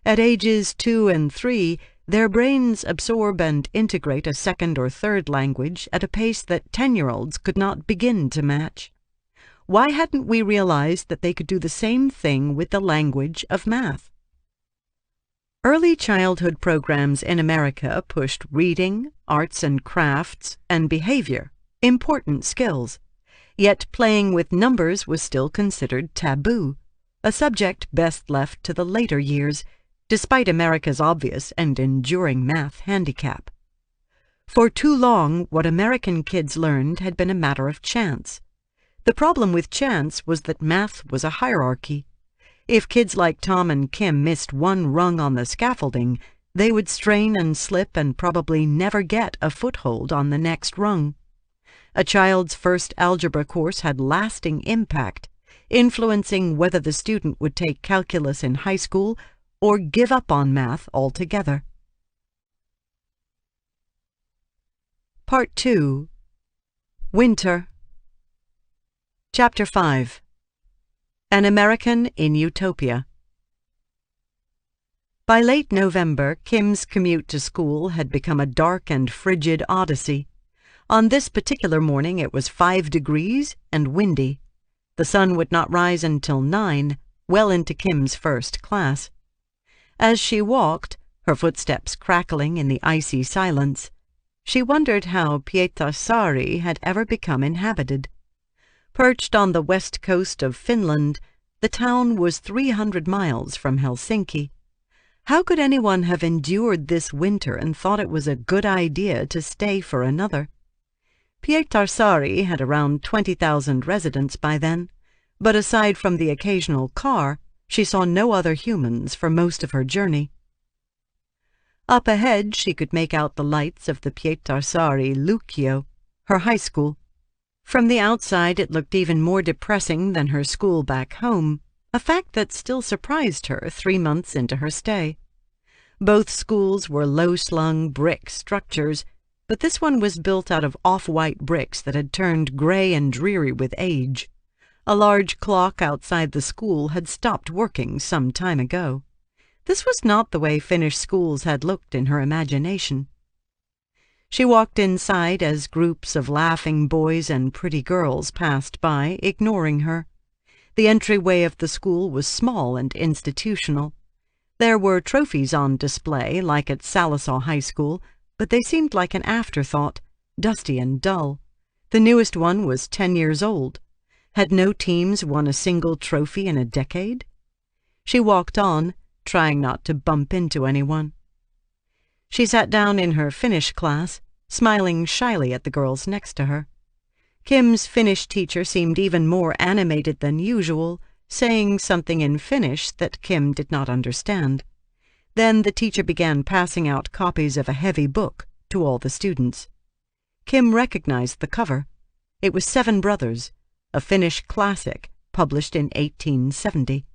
At ages 2 and 3, their brains absorb and integrate a second or third language at a pace that 10-year-olds could not begin to match. Why hadn't we realized that they could do the same thing with the language of math? Early childhood programs in America pushed reading, arts and crafts, and behavior, important skills. Yet playing with numbers was still considered taboo, a subject best left to the later years, despite America's obvious and enduring math handicap. For too long, what American kids learned had been a matter of chance. The problem with chance was that math was a hierarchy. If kids like Tom and Kim missed one rung on the scaffolding, they would strain and slip and probably never get a foothold on the next rung. A child's first algebra course had lasting impact, influencing whether the student would take calculus in high school or give up on math altogether. Part 2. Winter. Chapter 5. An American in Utopia. By late November, Kim's commute to school had become a dark and frigid odyssey. On this particular morning it was 5 degrees and windy. The sun would not rise until 9, well into Kim's first class. As she walked, her footsteps crackling in the icy silence, she wondered how Pietarsaari had ever become inhabited. Perched on the west coast of Finland, the town was 300 miles from Helsinki. How could anyone have endured this winter and thought it was a good idea to stay for another? Pietarsaari had around 20,000 residents by then, but aside from the occasional car, she saw no other humans for most of her journey. Up ahead she could make out the lights of the Pietarsaari Lukio, her high school. From the outside it looked even more depressing than her school back home, a fact that still surprised her 3 months into her stay. Both schools were low-slung brick structures, but this one was built out of off-white bricks that had turned gray and dreary with age. A large clock outside the school had stopped working some time ago. This was not the way Finnish schools had looked in her imagination. She walked inside as groups of laughing boys and pretty girls passed by, ignoring her. The entryway of the school was small and institutional. There were trophies on display, like at Salisaw High School, but they seemed like an afterthought, dusty and dull. The newest one was 10 years old. Had no teams won a single trophy in a decade? She walked on, trying not to bump into anyone. She sat down in her Finnish class, smiling shyly at the girls next to her. Kim's Finnish teacher seemed even more animated than usual, saying something in Finnish that Kim did not understand. Then the teacher began passing out copies of a heavy book to all the students. Kim recognized the cover. It was Seven Brothers, a Finnish classic published in 1870.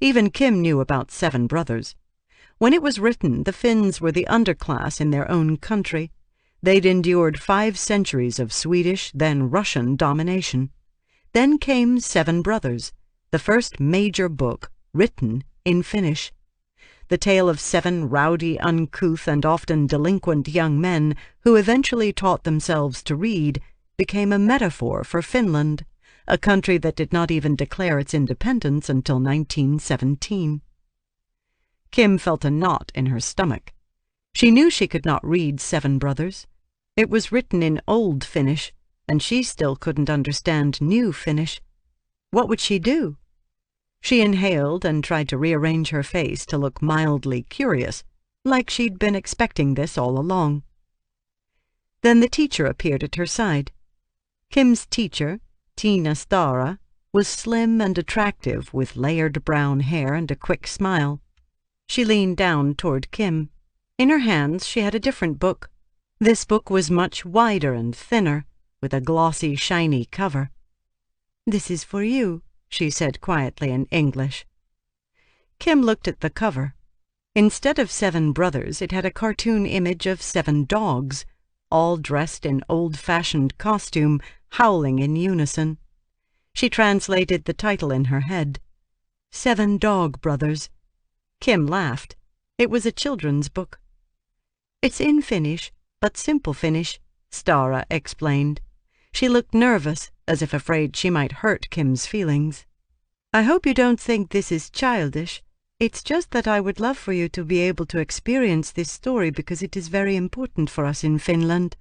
Even Kim knew about Seven Brothers. When it was written, the Finns were the underclass in their own country. They'd endured 5 centuries of Swedish, then Russian domination. Then came Seven Brothers, the first major book written in Finnish. The tale of 7 rowdy, uncouth, and often delinquent young men who eventually taught themselves to read became a metaphor for Finland, a country that did not even declare its independence until 1917. Kim felt a knot in her stomach. She knew she could not read Seven Brothers. It was written in Old Finnish, and she still couldn't understand New Finnish. What would she do? She inhaled and tried to rearrange her face to look mildly curious, like she'd been expecting this all along. Then the teacher appeared at her side. Kim's teacher, Tiina Stara, was slim and attractive with layered brown hair and a quick smile. She leaned down toward Kim. In her hands she had a different book. This book was much wider and thinner, with a glossy, shiny cover. "This is for you," she said quietly in English. Kim looked at the cover. Instead of 7 brothers, it had a cartoon image of 7 dogs, all dressed in old-fashioned costume, howling in unison. She translated the title in her head. 7 Dog Brothers. Kim laughed. It was a children's book. "It's in Finnish, but simple Finnish," Stara explained. She looked nervous, as if afraid she might hurt Kim's feelings. "I hope you don't think this is childish. It's just that I would love for you to be able to experience this story because it is very important for us in Finland,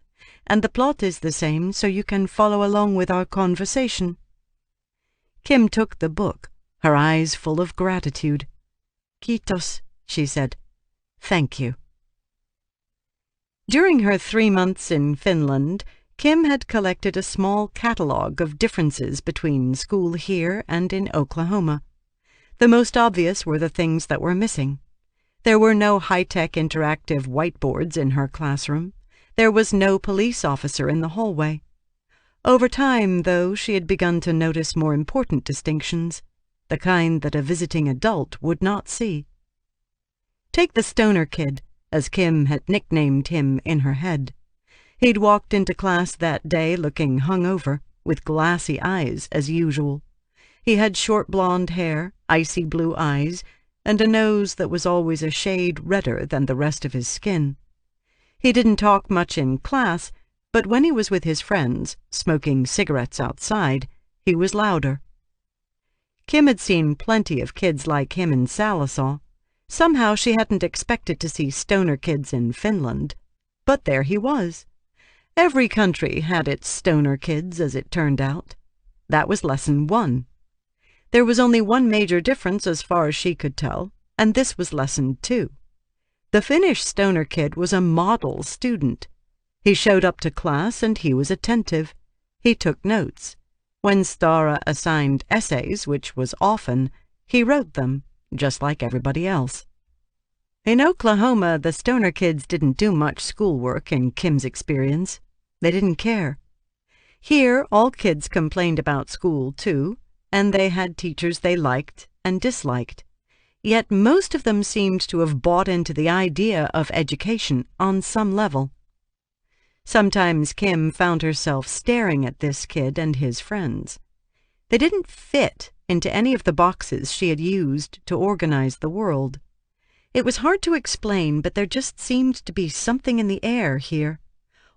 and the plot is the same, so you can follow along with our conversation." Kim took the book, her eyes full of gratitude. "Kiitos," she said. "Thank you." During her 3 months in Finland, Kim had collected a small catalogue of differences between school here and in Oklahoma. The most obvious were the things that were missing. There were no high-tech interactive whiteboards in her classroom. There was no police officer in the hallway. Over time, though, she had begun to notice more important distinctions, the kind that a visiting adult would not see. Take the stoner kid, as Kim had nicknamed him in her head. He'd walked into class that day looking hungover, with glassy eyes as usual. He had short blonde hair, icy blue eyes, and a nose that was always a shade redder than the rest of his skin. He didn't talk much in class, but when he was with his friends, smoking cigarettes outside, he was louder. Kim had seen plenty of kids like him in Salisaw. Somehow she hadn't expected to see stoner kids in Finland. But there he was. Every country had its stoner kids, as it turned out. That was lesson 1. There was only one major difference as far as she could tell, and this was lesson 2. The Finnish stoner kid was a model student. He showed up to class and he was attentive. He took notes. When Stara assigned essays, which was often, he wrote them, just like everybody else. In Oklahoma, the stoner kids didn't do much schoolwork in Kim's experience. They didn't care. Here, all kids complained about school, too, and they had teachers they liked and disliked. Yet most of them seemed to have bought into the idea of education on some level. Sometimes Kim found herself staring at this kid and his friends. They didn't fit into any of the boxes she had used to organize the world. It was hard to explain, but there just seemed to be something in the air here.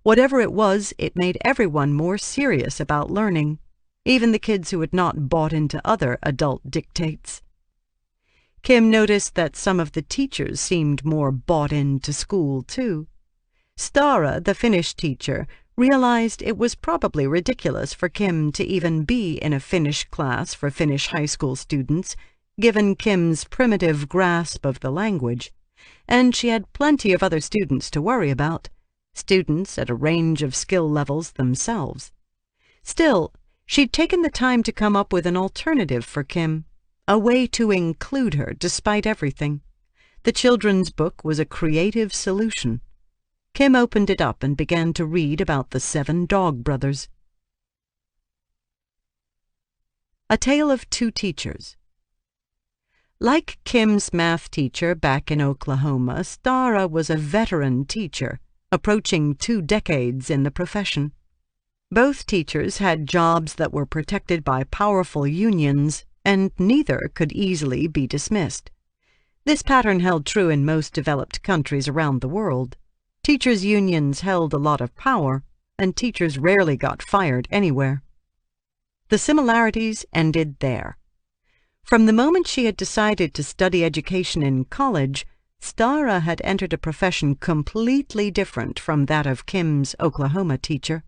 Whatever it was, it made everyone more serious about learning, even the kids who had not bought into other adult dictates. Kim noticed that some of the teachers seemed more bought into school, too. Stara, the Finnish teacher, realized it was probably ridiculous for Kim to even be in a Finnish class for Finnish high school students, given Kim's primitive grasp of the language, and she had plenty of other students to worry about, students at a range of skill levels themselves. Still, she'd taken the time to come up with an alternative for Kim, a way to include her despite everything. The children's book was a creative solution. Kim opened it up and began to read about the 7 Dog Brothers. A Tale of Two Teachers. Like Kim's math teacher back in Oklahoma, Stara was a veteran teacher, approaching 2 decades in the profession. Both teachers had jobs that were protected by powerful unions, and neither could easily be dismissed. This pattern held true in most developed countries around the world. Teachers' unions held a lot of power, and teachers rarely got fired anywhere. The similarities ended there. From the moment she had decided to study education in college, Stara had entered a profession completely different from that of Kim's Oklahoma teacher.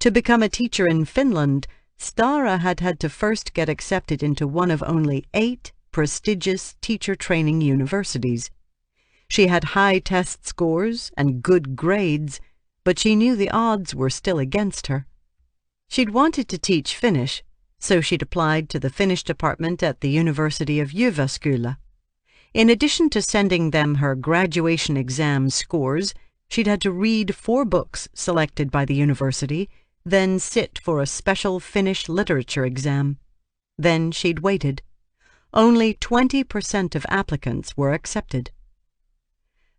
To become a teacher in Finland, Stara had had to first get accepted into one of only 8 prestigious teacher training universities. She had high test scores and good grades, but she knew the odds were still against her. She'd wanted to teach Finnish, so she'd applied to the Finnish department at the University of Jyväskylä. In addition to sending them her graduation exam scores, she'd had to read 4 books selected by the university, then sit for a special Finnish literature exam. Then she'd waited. Only 20% of applicants were accepted.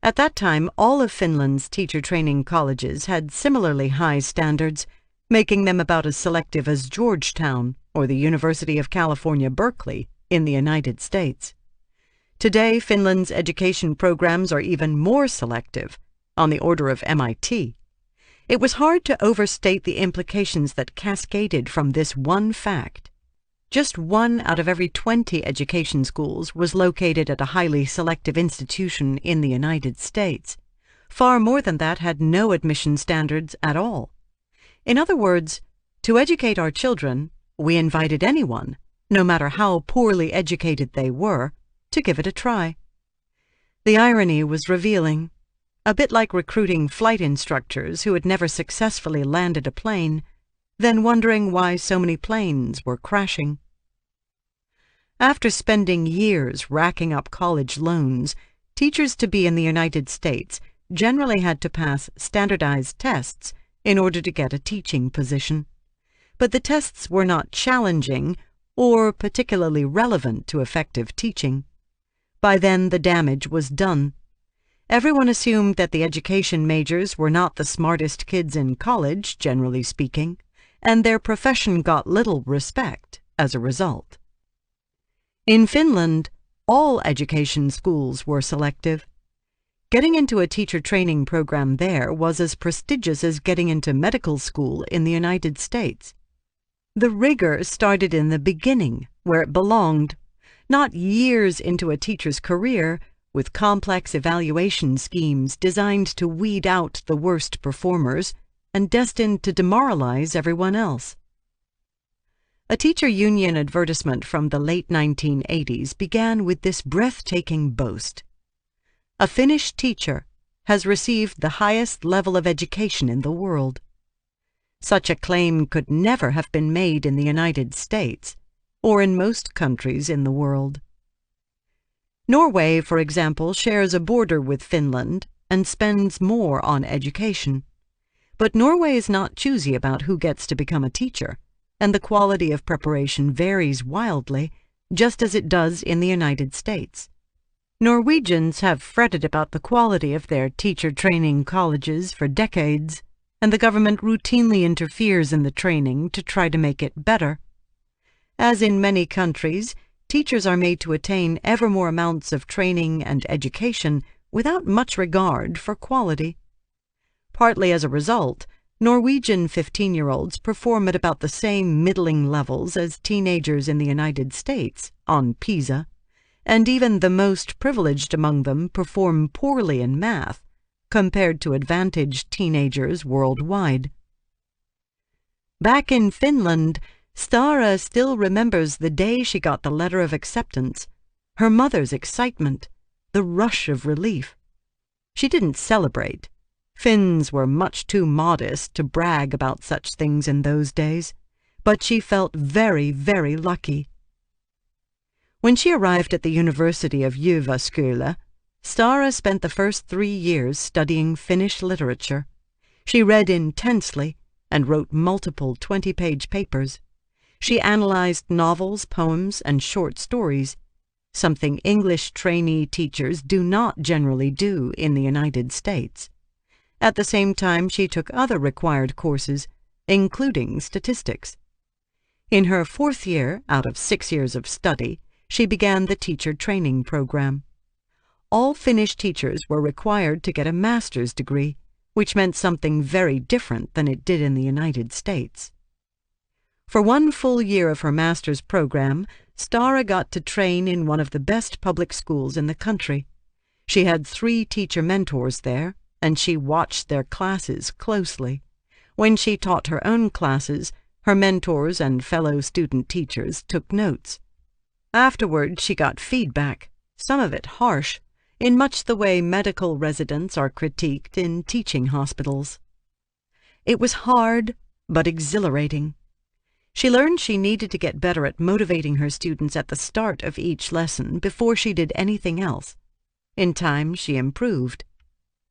At that time, all of Finland's teacher training colleges had similarly high standards, making them about as selective as Georgetown or the University of California, Berkeley in the United States. Today, Finland's education programs are even more selective, on the order of MIT. It was hard to overstate the implications that cascaded from this one fact. Just 1 out of every 20 education schools was located at a highly selective institution in the United States. Far more than that had no admission standards at all. In other words, to educate our children, we invited anyone, no matter how poorly educated they were, to give it a try. The irony was revealing, a bit like recruiting flight instructors who had never successfully landed a plane, then wondering why so many planes were crashing. After spending years racking up college loans, teachers to be in the United States generally had to pass standardized tests in order to get a teaching position. But the tests were not challenging or particularly relevant to effective teaching. By then, the damage was done. Everyone assumed that the education majors were not the smartest kids in college, generally speaking, and their profession got little respect as a result. In Finland, all education schools were selective. Getting into a teacher training program there was as prestigious as getting into medical school in the United States. The rigor started in the beginning, where it belonged, not years into a teacher's career, with complex evaluation schemes designed to weed out the worst performers and destined to demoralize everyone else. A teacher union advertisement from the late 1980s began with this breathtaking boast. A Finnish teacher has received the highest level of education in the world. Such a claim could never have been made in the United States, or in most countries in the world. Norway, for example, shares a border with Finland and spends more on education. But Norway is not choosy about who gets to become a teacher, and the quality of preparation varies wildly, just as it does in the United States. Norwegians have fretted about the quality of their teacher training colleges for decades, and the government routinely interferes in the training to try to make it better. As in many countries, teachers are made to attain ever more amounts of training and education without much regard for quality. Partly as a result, Norwegian 15-year-olds perform at about the same middling levels as teenagers in the United States on PISA, and even the most privileged among them perform poorly in math compared to advantaged teenagers worldwide. Back in Finland, Stara still remembers the day she got the letter of acceptance, her mother's excitement, the rush of relief. She didn't celebrate. Finns were much too modest to brag about such things in those days, but she felt very, very lucky. When she arrived at the University of Jyväskylä, Stara spent the first 3 years studying Finnish literature. She read intensely and wrote multiple 20-page papers. She analyzed novels, poems, and short stories, something English trainee teachers do not generally do in the United States. At the same time, she took other required courses, including statistics. In her 4th year, out of 6 years of study, she began the teacher training program. All Finnish teachers were required to get a master's degree, which meant something very different than it did in the United States. For 1 full year of her master's program, Stara got to train in one of the best public schools in the country. She had 3 teacher mentors there, and she watched their classes closely. When she taught her own classes, her mentors and fellow student teachers took notes. Afterward, she got feedback, some of it harsh, in much the way medical residents are critiqued in teaching hospitals. It was hard, but exhilarating. She learned she needed to get better at motivating her students at the start of each lesson before she did anything else. In time, she improved.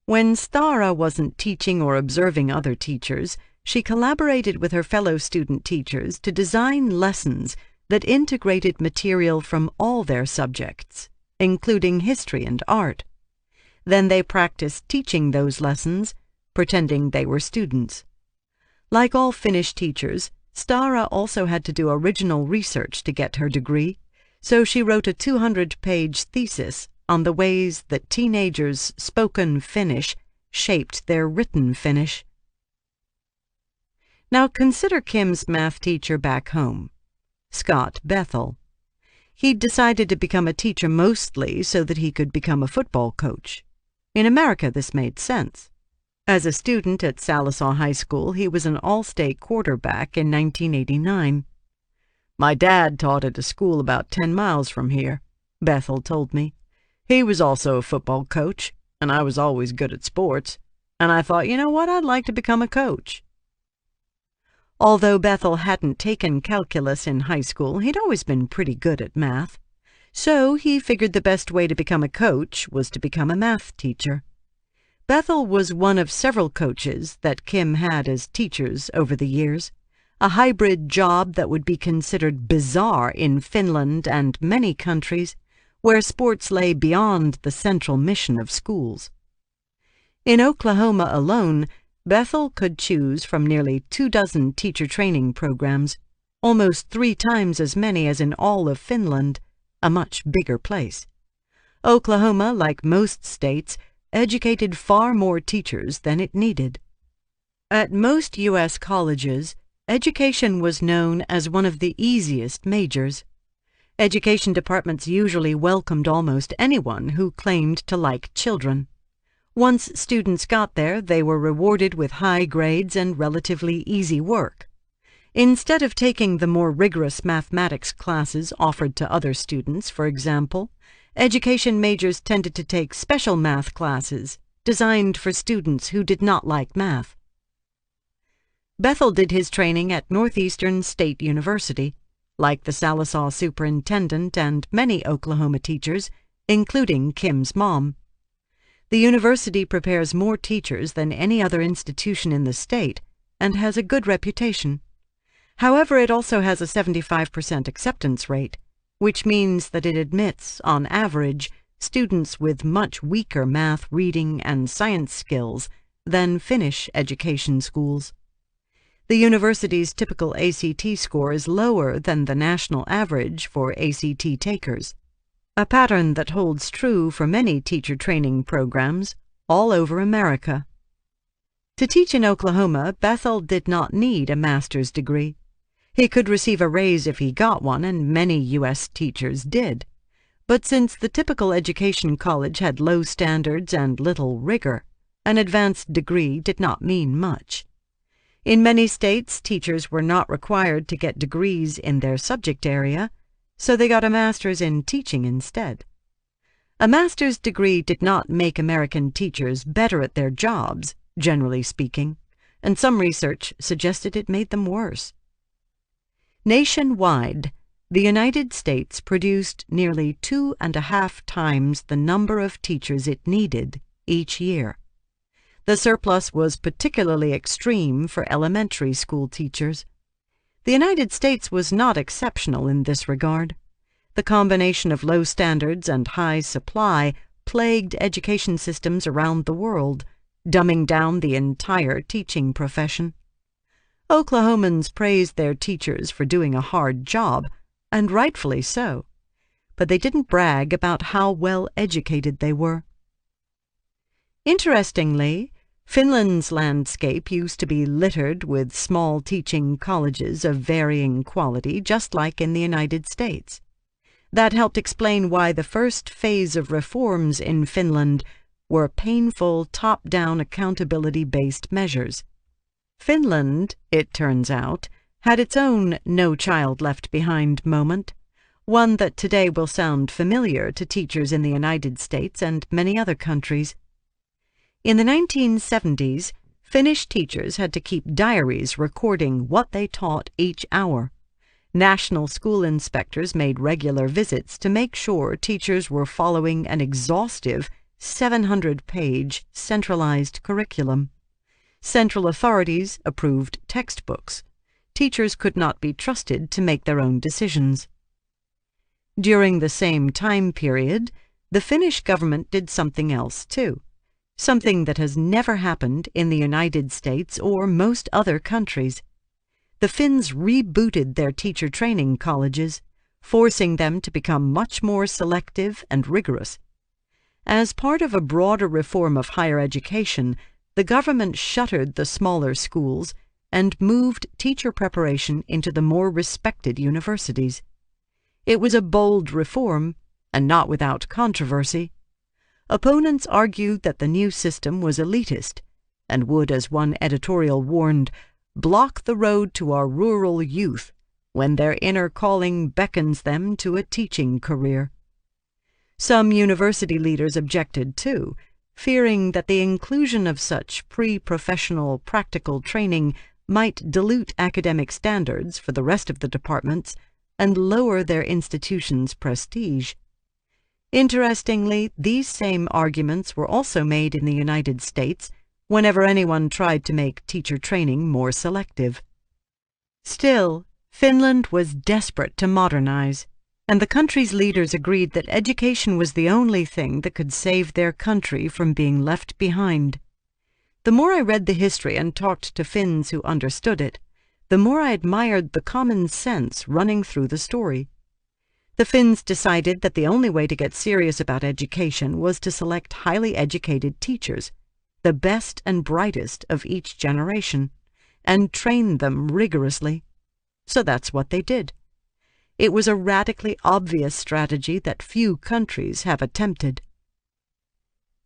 When Stara wasn't teaching or observing other teachers, she collaborated with her fellow student teachers to design lessons that integrated material from all their subjects, including history and art. Then they practiced teaching those lessons, pretending they were students. Like all Finnish teachers, Stara also had to do original research to get her degree, so she wrote a 200-page thesis on the ways that teenagers' spoken Finnish shaped their written Finnish. Now consider Kim's math teacher back home, Scott Bethel. He'd decided to become a teacher mostly so that he could become a football coach. In America, this made sense. As a student at Salisaw High School, he was an all-state quarterback in 1989. "My dad taught at a school about 10 miles from here," Bethel told me. He was also a football coach, and I was always good at sports, and I thought, you know what, I'd like to become a coach. Although Bethel hadn't taken calculus in high school, he'd always been pretty good at math. So he figured the best way to become a coach was to become a math teacher. Bethel was one of several coaches that Kim had as teachers over the years, a hybrid job that would be considered bizarre in Finland and many countries where sports lay beyond the central mission of schools. In Oklahoma alone, Bethel could choose from nearly 24 teacher training programs, almost 3 times as many as in all of Finland, a much bigger place. Oklahoma, like most states, educated far more teachers than it needed. At most U.S. colleges, education was known as one of the easiest majors. Education departments usually welcomed almost anyone who claimed to like children. Once students got there, they were rewarded with high grades and relatively easy work. Instead of taking the more rigorous mathematics classes offered to other students, for example, education majors tended to take special math classes designed for students who did not like math. Bethel did his training at Northeastern State University, like the Sallisaw superintendent and many Oklahoma teachers, including Kim's mom. The university prepares more teachers than any other institution in the state and has a good reputation. However, it also has a 75% acceptance rate, which means that it admits, on average, students with much weaker math, reading, and science skills than Finnish education schools. The university's typical ACT score is lower than the national average for ACT takers, a pattern that holds true for many teacher training programs all over America. To teach in Oklahoma, Bethel did not need a master's degree. He could receive a raise if he got one, and many U.S. teachers did. But since the typical education college had low standards and little rigor, an advanced degree did not mean much. In many states, teachers were not required to get degrees in their subject area, so they got a master's in teaching instead. A master's degree did not make American teachers better at their jobs, generally speaking, and some research suggested it made them worse. Nationwide, the United States produced nearly 2.5 times the number of teachers it needed each year. The surplus was particularly extreme for elementary school teachers. The United States was not exceptional in this regard. The combination of low standards and high supply plagued education systems around the world, dumbing down the entire teaching profession. Oklahomans praised their teachers for doing a hard job, and rightfully so, but they didn't brag about how well educated they were. Interestingly, Finland's landscape used to be littered with small teaching colleges of varying quality, just like in the United States. That helped explain why the first phase of reforms in Finland were painful top-down accountability-based measures. Finland, it turns out, had its own "no child left behind" moment, one that today will sound familiar to teachers in the United States and many other countries. In the 1970s, Finnish teachers had to keep diaries recording what they taught each hour. National school inspectors made regular visits to make sure teachers were following an exhaustive 700-page centralized curriculum. Central authorities approved textbooks. Teachers could not be trusted to make their own decisions. During the same time period, the Finnish government did something else too, something that has never happened in the United States or most other countries. The Finns rebooted their teacher training colleges, forcing them to become much more selective and rigorous. As part of a broader reform of higher education, the government shuttered the smaller schools and moved teacher preparation into the more respected universities. It was a bold reform, and not without controversy. Opponents argued that the new system was elitist and would, as one editorial warned, block the road to our rural youth when their inner calling beckons them to a teaching career. Some university leaders objected too, fearing that the inclusion of such pre-professional practical training might dilute academic standards for the rest of the departments and lower their institution's prestige. Interestingly, these same arguments were also made in the United States whenever anyone tried to make teacher training more selective. Still, Finland was desperate to modernize, and the country's leaders agreed that education was the only thing that could save their country from being left behind. The more I read the history and talked to Finns who understood it, the more I admired the common sense running through the story. The Finns decided that the only way to get serious about education was to select highly educated teachers, the best and brightest of each generation, and train them rigorously. So that's what they did. It was a radically obvious strategy that few countries have attempted.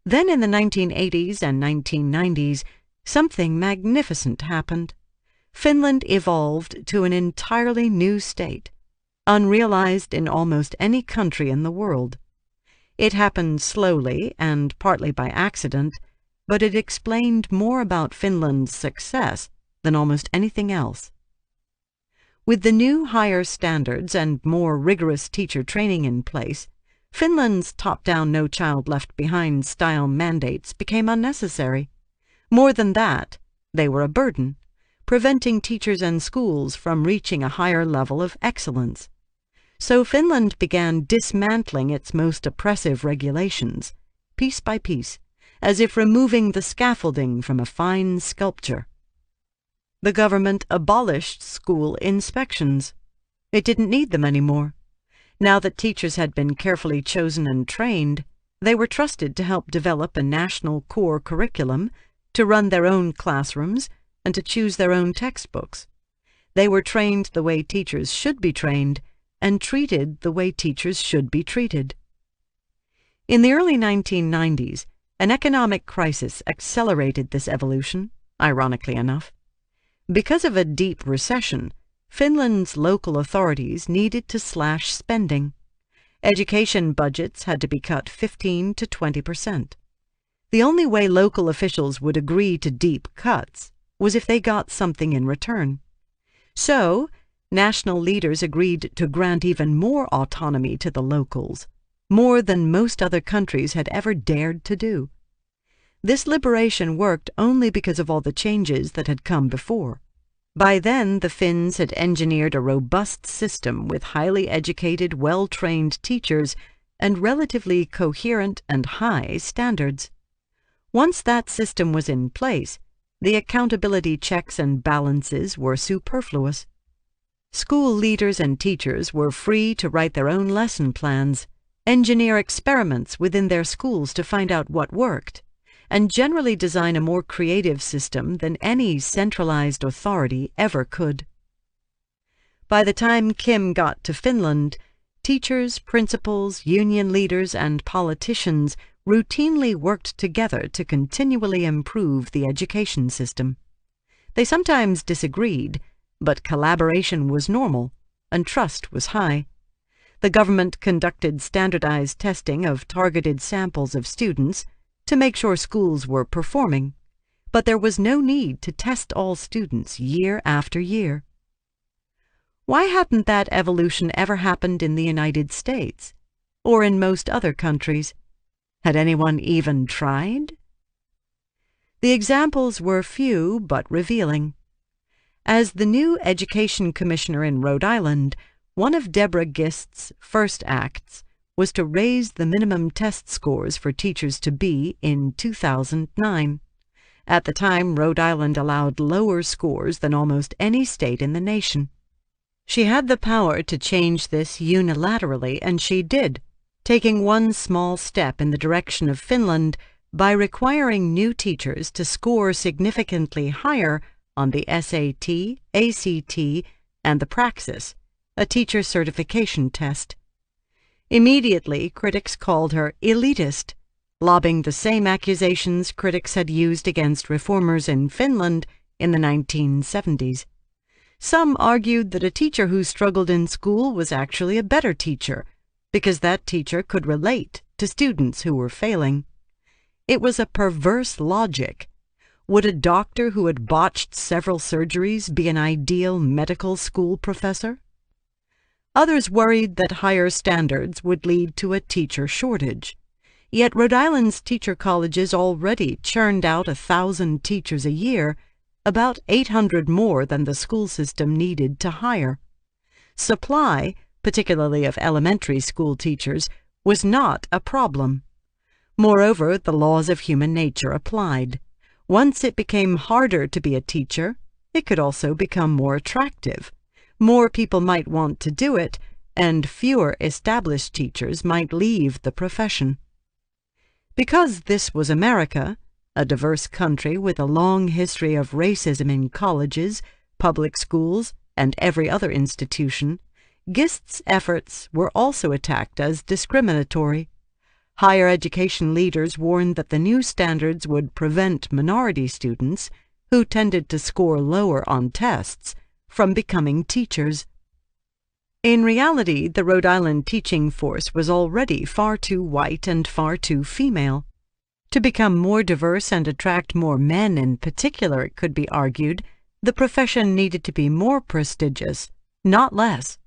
Then in the 1980s and 1990s, something magnificent happened. Finland evolved to an entirely new state, unrealized in almost any country in the world. It happened slowly and partly by accident, but it explained more about Finland's success than almost anything else. With the new higher standards and more rigorous teacher training in place, Finland's top-down no-child-left-behind style mandates became unnecessary. More than that, they were a burden, preventing teachers and schools from reaching a higher level of excellence. So Finland began dismantling its most oppressive regulations, piece by piece, as if removing the scaffolding from a fine sculpture. The government abolished school inspections. It didn't need them anymore. Now that teachers had been carefully chosen and trained, they were trusted to help develop a national core curriculum, to run their own classrooms, and to choose their own textbooks. They were trained the way teachers should be trained, and treated the way teachers should be treated. In the early 1990s, an economic crisis accelerated this evolution, ironically enough. Because of a deep recession, Finland's local authorities needed to slash spending. Education budgets had to be cut 15 to 20%. The only way local officials would agree to deep cuts was if they got something in return. So, national leaders agreed to grant even more autonomy to the locals, more than most other countries had ever dared to do. This liberation worked only because of all the changes that had come before. By then, the Finns had engineered a robust system with highly educated, well-trained teachers and relatively coherent and high standards. Once that system was in place, the accountability checks and balances were superfluous. School leaders and teachers were free to write their own lesson plans, engineer experiments within their schools to find out what worked, and generally design a more creative system than any centralized authority ever could. By the time Kim got to Finland, teachers, principals, union leaders, and politicians routinely worked together to continually improve the education system. They sometimes disagreed, but collaboration was normal, and trust was high. The government conducted standardized testing of targeted samples of students to make sure schools were performing, but there was no need to test all students year after year. Why hadn't that evolution ever happened in the United States, or in most other countries? Had anyone even tried? The examples were few but revealing. As the new education commissioner in Rhode Island, one of Deborah Gist's first acts was to raise the minimum test scores for teachers to be in 2009. At the time, Rhode Island allowed lower scores than almost any state in the nation. She had the power to change this unilaterally, and she did, taking one small step in the direction of Finland by requiring new teachers to score significantly higher on the SAT, ACT, and the Praxis, a teacher certification test. Immediately, critics called her elitist, lobbing the same accusations critics had used against reformers in Finland in the 1970s. Some argued that a teacher who struggled in school was actually a better teacher, because that teacher could relate to students who were failing. It was a perverse logic. Would a doctor who had botched several surgeries be an ideal medical school professor? Others worried that higher standards would lead to a teacher shortage. Yet Rhode Island's teacher colleges already churned out 1,000 teachers a year, about 800 more than the school system needed to hire. Supply, particularly of elementary school teachers, was not a problem. Moreover, the laws of human nature applied. Once it became harder to be a teacher, it could also become more attractive. More people might want to do it, and fewer established teachers might leave the profession. Because this was America, a diverse country with a long history of racism in colleges, public schools, and every other institution, Gist's efforts were also attacked as discriminatory. Higher education leaders warned that the new standards would prevent minority students, who tended to score lower on tests, from becoming teachers. In reality, the Rhode Island teaching force was already far too white and far too female. To become more diverse and attract more men in particular, it could be argued, the profession needed to be more prestigious, not less.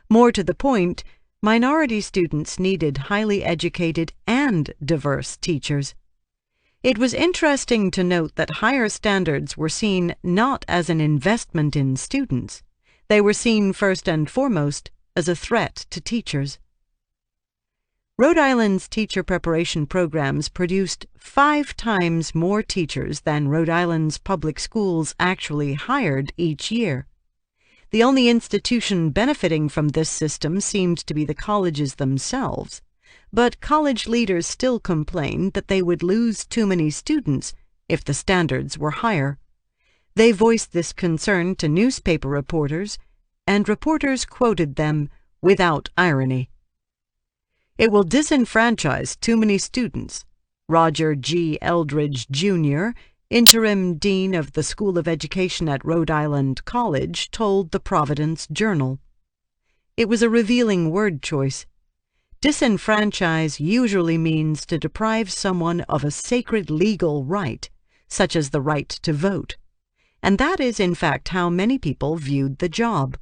More to the point, minority students needed highly educated and diverse teachers. It was interesting to note that higher standards were seen not as an investment in students. They were seen first and foremost as a threat to teachers. Rhode Island's teacher preparation programs produced 5 times more teachers than Rhode Island's public schools actually hired each year. The only institution benefiting from this system seemed to be the colleges themselves, but college leaders still complained that they would lose too many students if the standards were higher. They voiced this concern to newspaper reporters, and reporters quoted them without irony. "It will disenfranchise too many students," Roger G. Eldridge, Jr., interim dean of the School of Education at Rhode Island College, told the Providence Journal. It was a revealing word choice. Disenfranchise usually means to deprive someone of a sacred legal right, such as the right to vote. And that is, in fact, how many people viewed the job.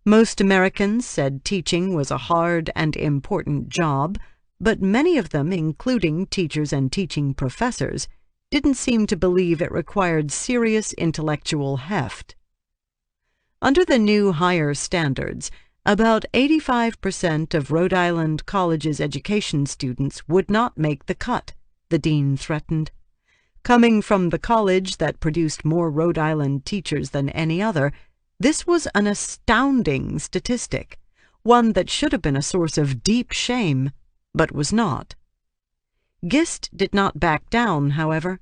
Most Americans said teaching was a hard and important job, but many of them, including teachers and teaching professors, didn't seem to believe it required serious intellectual heft. Under the new higher standards, about 85% of Rhode Island College's education students would not make the cut, the dean threatened. Coming from the college that produced more Rhode Island teachers than any other, this was an astounding statistic, one that should have been a source of deep shame, but was not. Gist did not back down, however.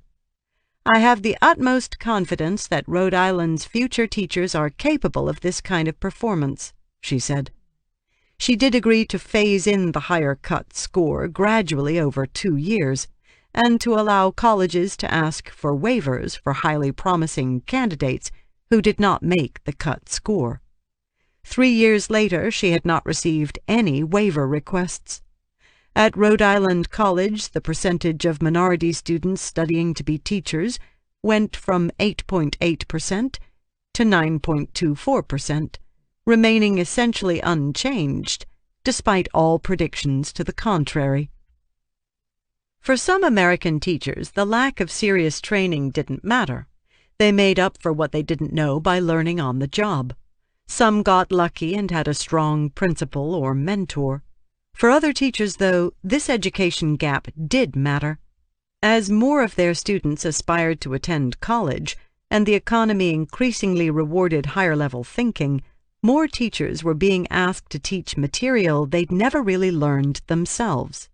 "I have the utmost confidence that Rhode Island's future teachers are capable of this kind of performance," she said. She did agree to phase in the higher cut score gradually over 2 years, and to allow colleges to ask for waivers for highly promising candidates who did not make the cut score. 3 years later, she had not received any waiver requests. At Rhode Island College, the percentage of minority students studying to be teachers went from 8.8% to 9.24%, remaining essentially unchanged, despite all predictions to the contrary. For some American teachers, the lack of serious training didn't matter. They made up for what they didn't know by learning on the job. Some got lucky and had a strong principal or mentor. For other teachers, though, this education gap did matter. As more of their students aspired to attend college, and the economy increasingly rewarded higher-level thinking, more teachers were being asked to teach material they'd never really learned themselves.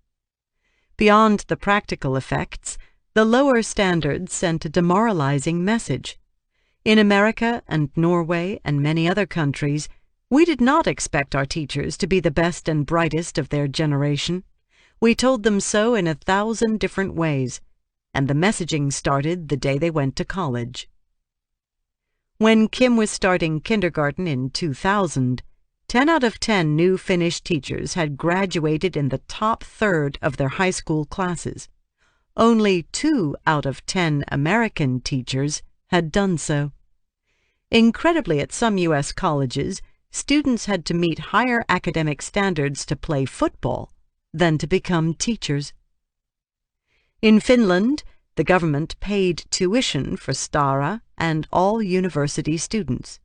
Beyond the practical effects, the lower standards sent a demoralizing message. In America and Norway and many other countries, we did not expect our teachers to be the best and brightest of their generation. We told them so in 1,000 different ways, and the messaging started the day they went to college. When Kim was starting kindergarten in 2000, 10 out of 10 new Finnish teachers had graduated in the top third of their high school classes. Only 2 out of 10 American teachers had done so. Incredibly, at some U.S. colleges, students had to meet higher academic standards to play football than to become teachers. In Finland, the government paid tuition for Stara and all university students.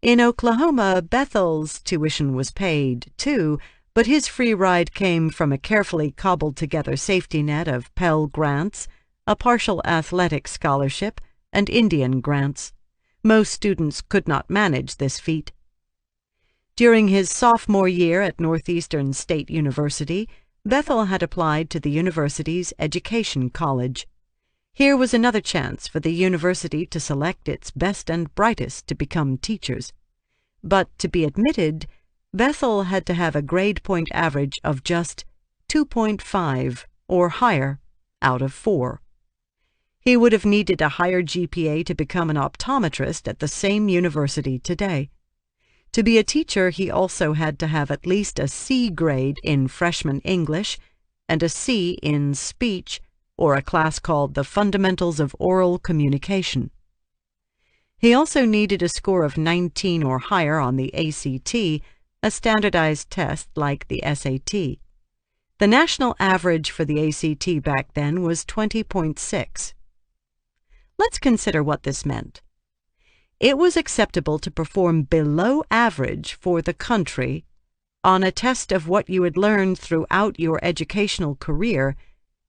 In Oklahoma, Bethel's tuition was paid, too, but his free ride came from a carefully cobbled-together safety net of Pell Grants, a partial athletic scholarship, and Indian grants. Most students could not manage this feat. During his sophomore year at Northeastern State University, Bethel had applied to the university's Education College. Here was another chance for the university to select its best and brightest to become teachers. But to be admitted, Bethel had to have a grade point average of just 2.5 or higher out of 4. He would have needed a higher GPA to become an optometrist at the same university today. To be a teacher, he also had to have at least a C grade in freshman English and a C in speech, or a class called the Fundamentals of Oral Communication. He also needed a score of 19 or higher on the ACT, a standardized test like the SAT. The national average for the ACT back then was 20.6. Let's consider what this meant. It was acceptable to perform below average for the country on a test of what you had learned throughout your educational career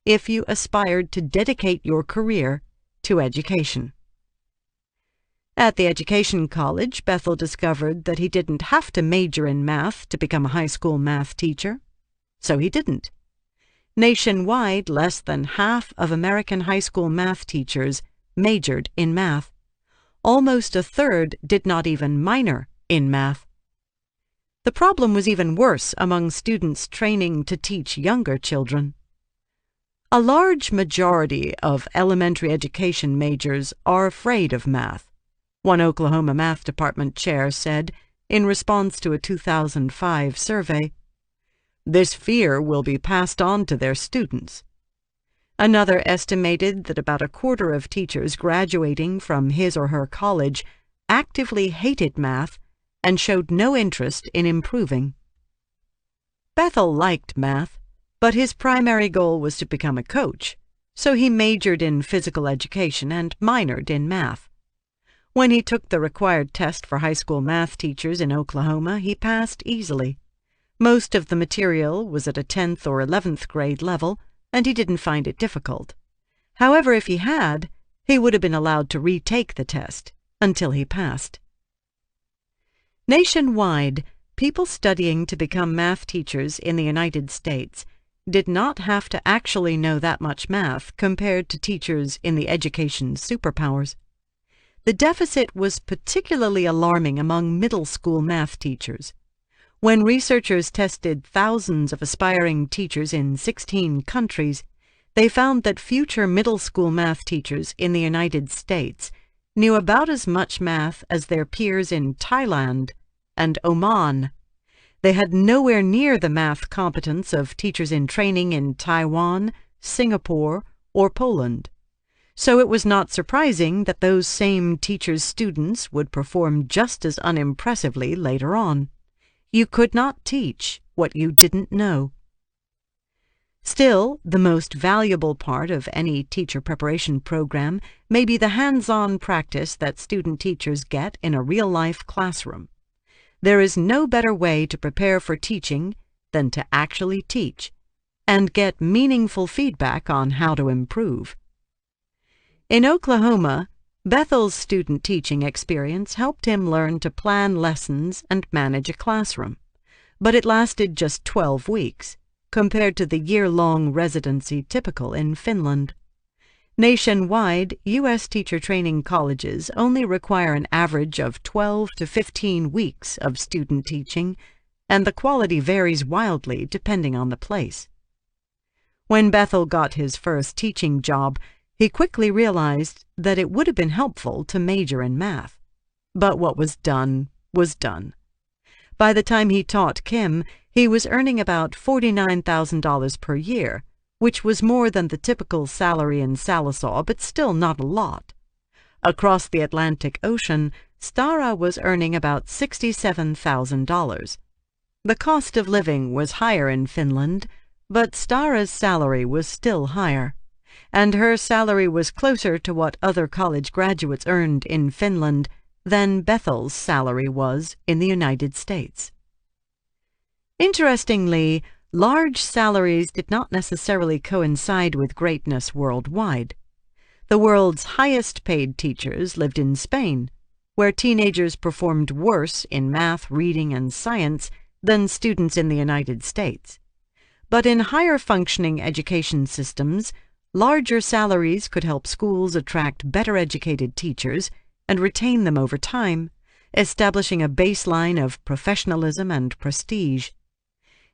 if you aspired to dedicate your career to education. At the Education College, Bethel discovered that he didn't have to major in math to become a high school math teacher, so he didn't. Nationwide, less than half of American high school math teachers majored in math. Almost a third did not even minor in math. The problem was even worse among students training to teach younger children. A large majority of elementary education majors are afraid of math, one Oklahoma math department chair said in response to a 2005 survey. This fear will be passed on to their students. Another estimated that about a quarter of teachers graduating from his or her college actively hated math and showed no interest in improving. Bethel liked math, but his primary goal was to become a coach, so he majored in physical education and minored in math. When he took the required test for high school math teachers in Oklahoma, he passed easily. Most of the material was at a 10th or 11th grade level, and he didn't find it difficult. However, if he had, he would have been allowed to retake the test until he passed. Nationwide, people studying to become math teachers in the United States did not have to actually know that much math compared to teachers in the education superpowers. The deficit was particularly alarming among middle school math teachers. When researchers tested thousands of aspiring teachers in 16 countries, they found that future middle school math teachers in the United States knew about as much math as their peers in Thailand and Oman. They had nowhere near the math competence of teachers in training in Taiwan, Singapore, or Poland. So it was not surprising that those same teachers' students would perform just as unimpressively later on. You could not teach what you didn't know. Still, the most valuable part of any teacher preparation program may be the hands-on practice that student teachers get in a real-life classroom. There is no better way to prepare for teaching than to actually teach and get meaningful feedback on how to improve. In Oklahoma, Bethel's student teaching experience helped him learn to plan lessons and manage a classroom, but it lasted just 12 weeks, compared to the year-long residency typical in Finland. Nationwide, U.S. teacher training colleges only require an average of 12 to 15 weeks of student teaching, and the quality varies wildly depending on the place. When Bethel got his first teaching job, he quickly realized that it would have been helpful to major in math. But what was done was done. By the time he taught Kim, he was earning about $49,000 per year, which was more than the typical salary in Sallisaw, but still not a lot. Across the Atlantic Ocean, Stara was earning about $67,000. The cost of living was higher in Finland, but Stara's salary was still higher, and her salary was closer to what other college graduates earned in Finland than Bethel's salary was in the United States. Interestingly, large salaries did not necessarily coincide with greatness worldwide. The world's highest-paid teachers lived in Spain, where teenagers performed worse in math, reading, and science than students in the United States. But in higher-functioning education systems, larger salaries could help schools attract better-educated teachers and retain them over time, establishing a baseline of professionalism and prestige.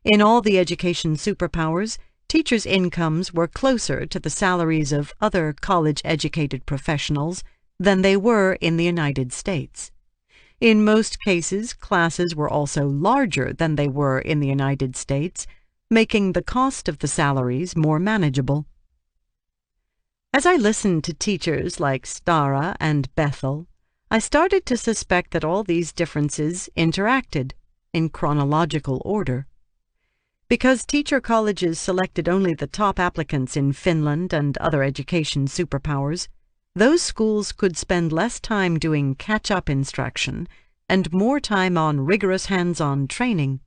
In all the education superpowers, teachers' incomes were closer to the salaries of other college-educated professionals than they were in the United States. In most cases, classes were also larger than they were in the United States, making the cost of the salaries more manageable. As I listened to teachers like Stara and Bethel, I started to suspect that all these differences interacted in chronological order. Because teacher colleges selected only the top applicants in Finland and other education superpowers, those schools could spend less time doing catch-up instruction and more time on rigorous hands-on training.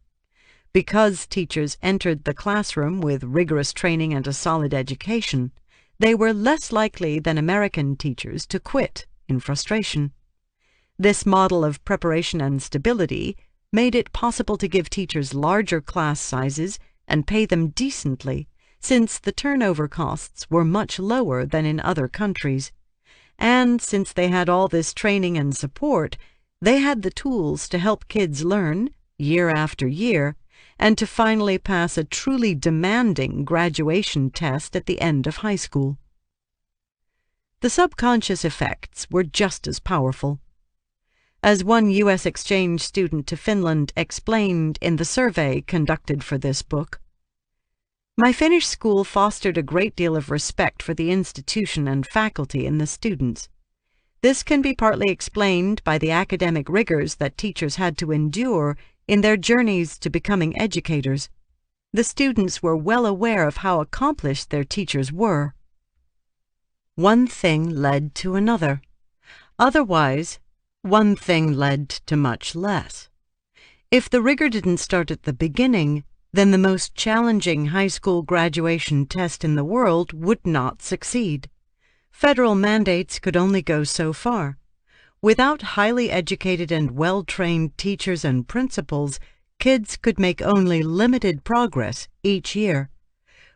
Because teachers entered the classroom with rigorous training and a solid education, they were less likely than American teachers to quit in frustration. This model of preparation and stability made it possible to give teachers larger class sizes and pay them decently, since the turnover costs were much lower than in other countries. And since they had all this training and support, they had the tools to help kids learn, year after year, and to finally pass a truly demanding graduation test at the end of high school. The subconscious effects were just as powerful. As one U.S. exchange student to Finland explained in the survey conducted for this book, "My Finnish school fostered a great deal of respect for the institution and faculty in the students. This can be partly explained by the academic rigors that teachers had to endure in their journeys to becoming educators. The students were well aware of how accomplished their teachers were." One thing led to another. Otherwise, one thing led to much less. If the rigor didn't start at the beginning, then the most challenging high school graduation test in the world would not succeed. Federal mandates could only go so far. Without highly educated and well-trained teachers and principals, kids could make only limited progress each year.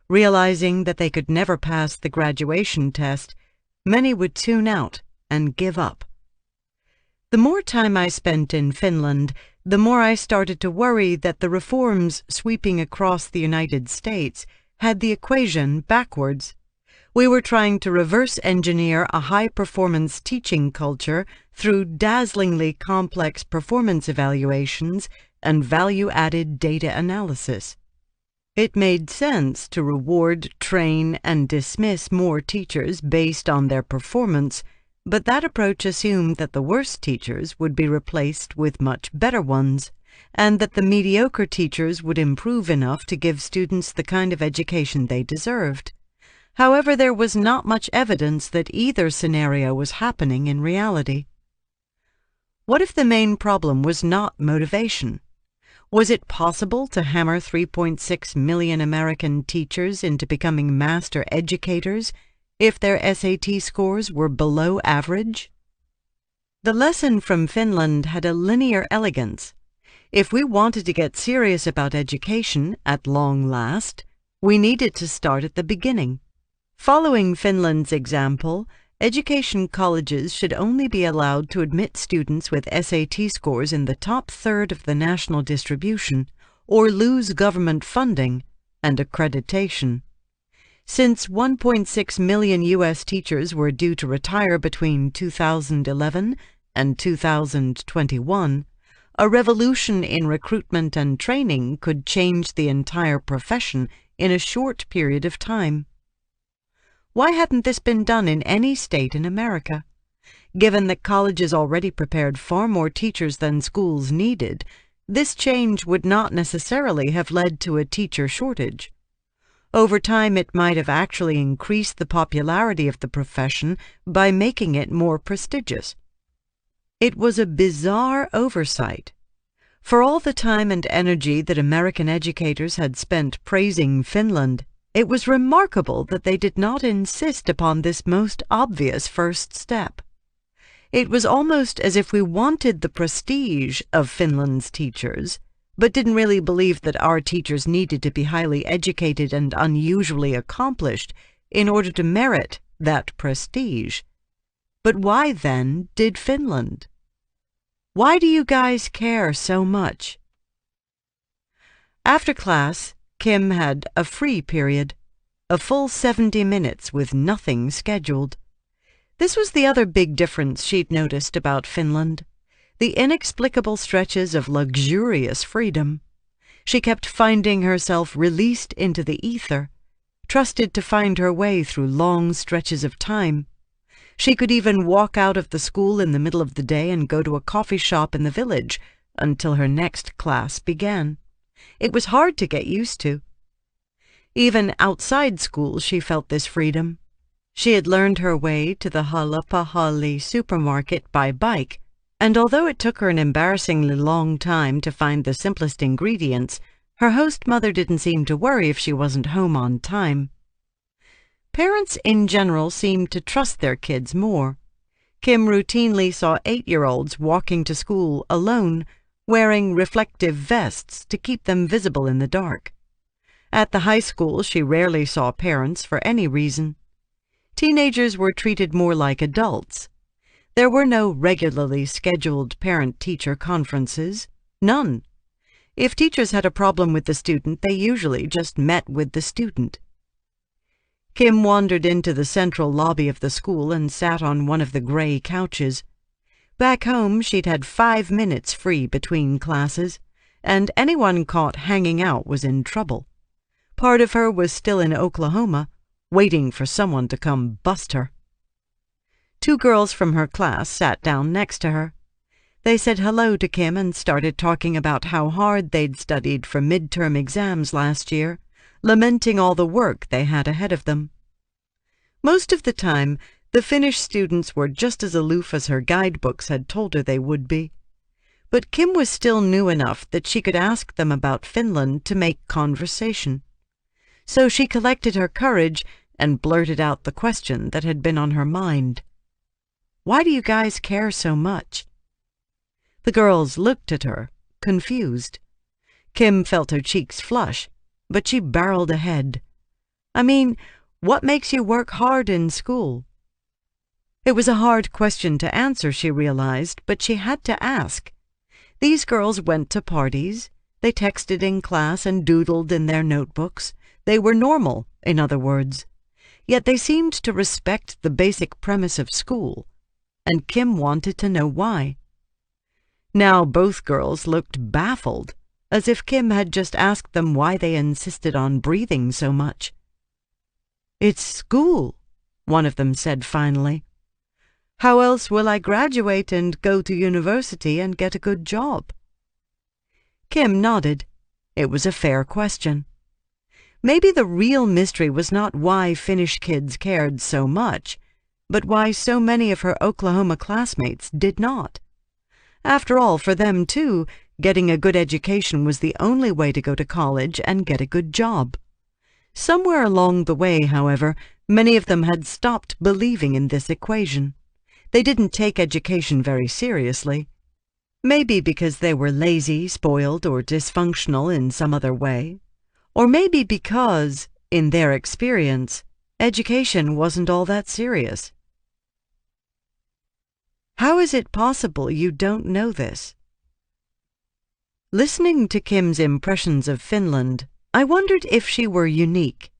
Realizing that they could never pass the graduation test, many would tune out and give up. The more time I spent in Finland, the more I started to worry that the reforms sweeping across the United States had the equation backwards. We were trying to reverse engineer a high-performance teaching culture through dazzlingly complex performance evaluations and value-added data analysis. It made sense to reward, train, and dismiss more teachers based on their performance, but that approach assumed that the worst teachers would be replaced with much better ones, and that the mediocre teachers would improve enough to give students the kind of education they deserved. However, there was not much evidence that either scenario was happening in reality. What if the main problem was not motivation? Was it possible to hammer 3.6 million American teachers into becoming master educators if their SAT scores were below average? The lesson from Finland had a linear elegance. If we wanted to get serious about education at long last, we needed to start at the beginning. Following Finland's example, education colleges should only be allowed to admit students with SAT scores in the top third of the national distribution, or lose government funding and accreditation. Since 1.6 million U.S. teachers were due to retire between 2011 and 2021, A revolution in recruitment and training could change the entire profession in a short period of time. Why hadn't this been done in any state in America? Given that colleges already prepared far more teachers than schools needed, this change would not necessarily have led to a teacher shortage. Over time, it might have actually increased the popularity of the profession by making it more prestigious. It was a bizarre oversight. For all the time and energy that American educators had spent praising Finland, it was remarkable that they did not insist upon this most obvious first step. It was almost as if we wanted the prestige of Finland's teachers, but didn't really believe that our teachers needed to be highly educated and unusually accomplished in order to merit that prestige. But why, then, did Finland? Why do you guys care so much? After class, Kim had a free period, a full 70 minutes with nothing scheduled. This was the other big difference she'd noticed about Finland, the inexplicable stretches of luxurious freedom. She kept finding herself released into the ether, trusted to find her way through long stretches of time. She could even walk out of the school in the middle of the day and go to a coffee shop in the village until her next class began. It was hard to get used to. Even outside school she felt this freedom. She had learned her way to the Halapahalli supermarket by bike, and although it took her an embarrassingly long time to find the simplest ingredients, her host mother didn't seem to worry if she wasn't home on time. Parents in general seemed to trust their kids more. Kim routinely saw 8-year-olds walking to school alone, wearing reflective vests to keep them visible in the dark. At the high school, she rarely saw parents for any reason. Teenagers were treated more like adults. There were no regularly scheduled parent-teacher conferences. None. If teachers had a problem with the student, they usually just met with the student. Kim wandered into the central lobby of the school and sat on one of the gray couches. Back home, she'd had 5 minutes free between classes, and anyone caught hanging out was in trouble. Part of her was still in Oklahoma, waiting for someone to come bust her. 2 girls from her class sat down next to her. They said hello to Kim and started talking about how hard they'd studied for midterm exams last year, lamenting all the work they had ahead of them. Most of the time, the Finnish students were just as aloof as her guidebooks had told her they would be. But Kim was still new enough that she could ask them about Finland to make conversation. So she collected her courage and blurted out the question that had been on her mind. "Why do you guys care so much?" The girls looked at her, confused. Kim felt her cheeks flush, but she barreled ahead. "I mean, what makes you work hard in school?" It was a hard question to answer, she realized, but she had to ask. These girls went to parties. They texted in class and doodled in their notebooks. They were normal, in other words. Yet they seemed to respect the basic premise of school, and Kim wanted to know why. Now both girls looked baffled, as if Kim had just asked them why they insisted on breathing so much. "It's school," one of them said finally. "How else will I graduate and go to university and get a good job?" Kim nodded. It was a fair question. Maybe the real mystery was not why Finnish kids cared so much, but why so many of her Oklahoma classmates did not. After all, for them too, getting a good education was the only way to go to college and get a good job. Somewhere along the way, however, many of them had stopped believing in this equation. They didn't take education very seriously. Maybe because they were lazy, spoiled, or dysfunctional in some other way. Or maybe because, in their experience, education wasn't all that serious. How is it possible you don't know this? Listening to Kim's impressions of Finland, I wondered if she were unique.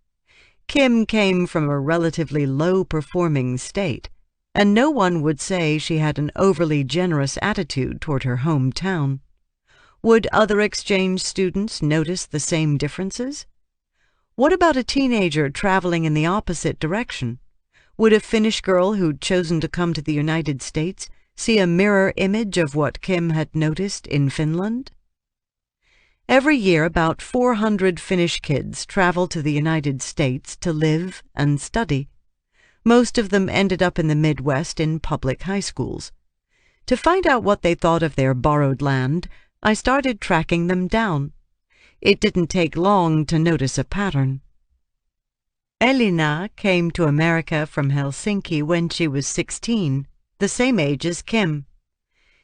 Kim came from a relatively low-performing state, and no one would say she had an overly generous attitude toward her hometown. Would other exchange students notice the same differences? What about a teenager traveling in the opposite direction? Would a Finnish girl who'd chosen to come to the United States see a mirror image of what Kim had noticed in Finland? Every year, about 400 Finnish kids travel to the United States to live and study. Most of them ended up in the Midwest in public high schools. To find out what they thought of their borrowed land, I started tracking them down. It didn't take long to notice a pattern. Elina came to America from Helsinki when she was 16, the same age as Kim.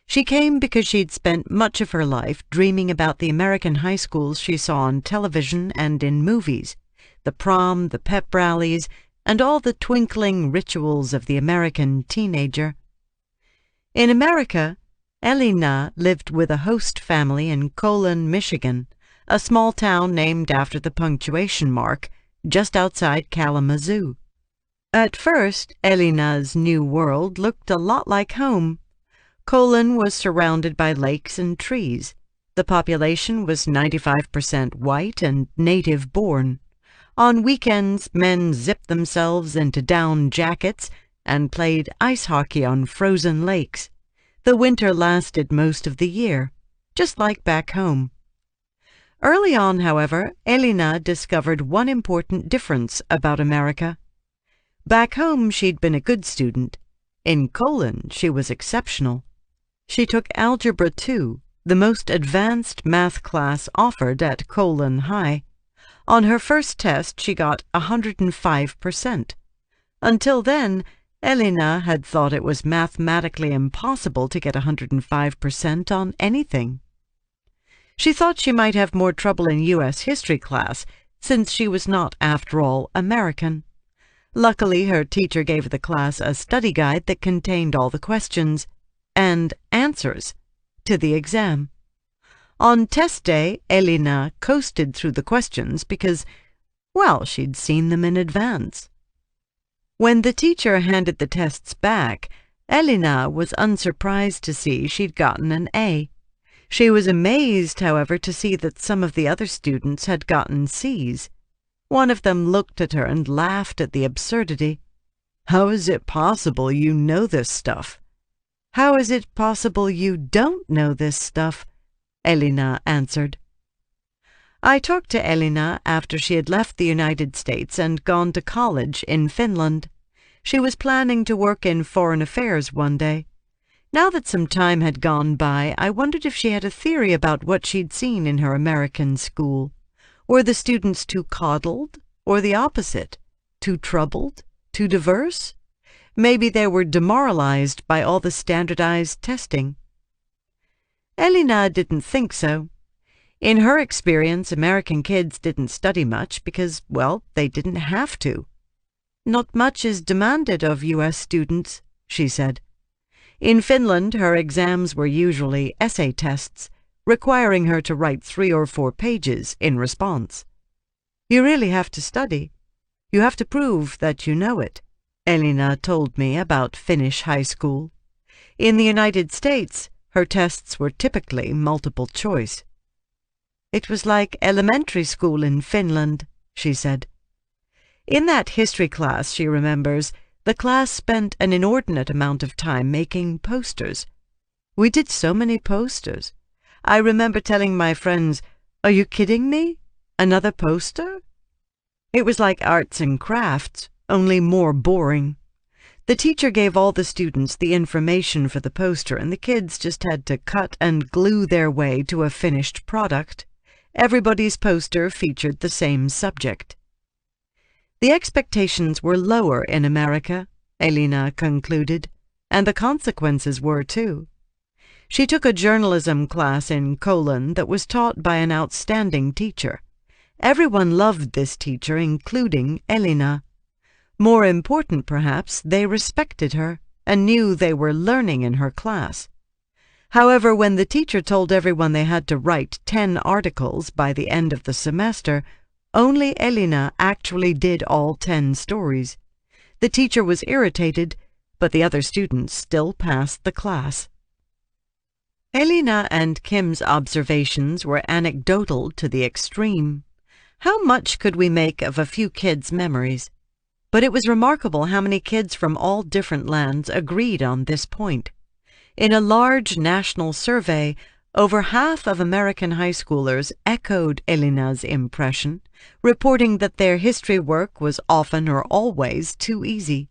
She came because she'd spent much of her life dreaming about the American high schools she saw on television and in movies, the prom, the pep rallies, and all the twinkling rituals of the American teenager. In America, Elina lived with a host family in Colon, Michigan, a small town named after the punctuation mark, just outside Kalamazoo. At first, Elina's new world looked a lot like home. Colon was surrounded by lakes and trees. The population was 95% white and native-born. On weekends, men zipped themselves into down jackets and played ice hockey on frozen lakes. The winter lasted most of the year, just like back home. Early on, however, Elina discovered one important difference about America. Back home, she'd been a good student. In Colon, she was exceptional. She took Algebra 2, the most advanced math class offered at Colon High. On her first test, she got 105%. Until then, Elina had thought it was mathematically impossible to get 105% on anything. She thought she might have more trouble in U.S. history class, since she was not, after all, American. Luckily, her teacher gave the class a study guide that contained all the questions and answers to the exam. On test day, Elina coasted through the questions because, well, she'd seen them in advance. When the teacher handed the tests back, Elina was unsurprised to see she'd gotten an A. She was amazed, however, to see that some of the other students had gotten C's. One of them looked at her and laughed at the absurdity. "How is it possible you know this stuff?" "How is it possible you don't know this stuff?" Elina answered. I talked to Elina after she had left the United States and gone to college in Finland. She was planning to work in foreign affairs one day. Now that some time had gone by, I wondered if she had a theory about what she'd seen in her American school. Were the students too coddled, or the opposite? Too troubled? Too diverse? Maybe they were demoralized by all the standardized testing. Elina didn't think so. In her experience, American kids didn't study much because, well, they didn't have to. "Not much is demanded of U.S. students," she said. In Finland, her exams were usually essay tests, requiring her to write 3 or 4 pages in response. "You really have to study. You have to prove that you know it," Elina told me about Finnish high school. In the United States, her tests were typically multiple choice. "It was like elementary school in Finland," she said. In that history class, she remembers, the class spent an inordinate amount of time making posters. We did so many posters. I remember telling my friends, "Are you kidding me? Another poster?" It was like arts and crafts, only more boring. The teacher gave all the students the information for the poster, and the kids just had to cut and glue their way to a finished product. Everybody's poster featured the same subject. The expectations were lower in America, Elina concluded, and the consequences were too. She took a journalism class in Colon that was taught by an outstanding teacher. Everyone loved this teacher, including Elina. More important, perhaps, they respected her and knew they were learning in her class. However, when the teacher told everyone they had to write 10 articles by the end of the semester, only Elina actually did all 10 stories. The teacher was irritated, but the other students still passed the class. Elena and Kim's observations were anecdotal to the extreme. How much could we make of a few kids' memories? But it was remarkable how many kids from all different lands agreed on this point. In a large national survey, over half of American high schoolers echoed Elena's impression, reporting that their history work was often or always too easy.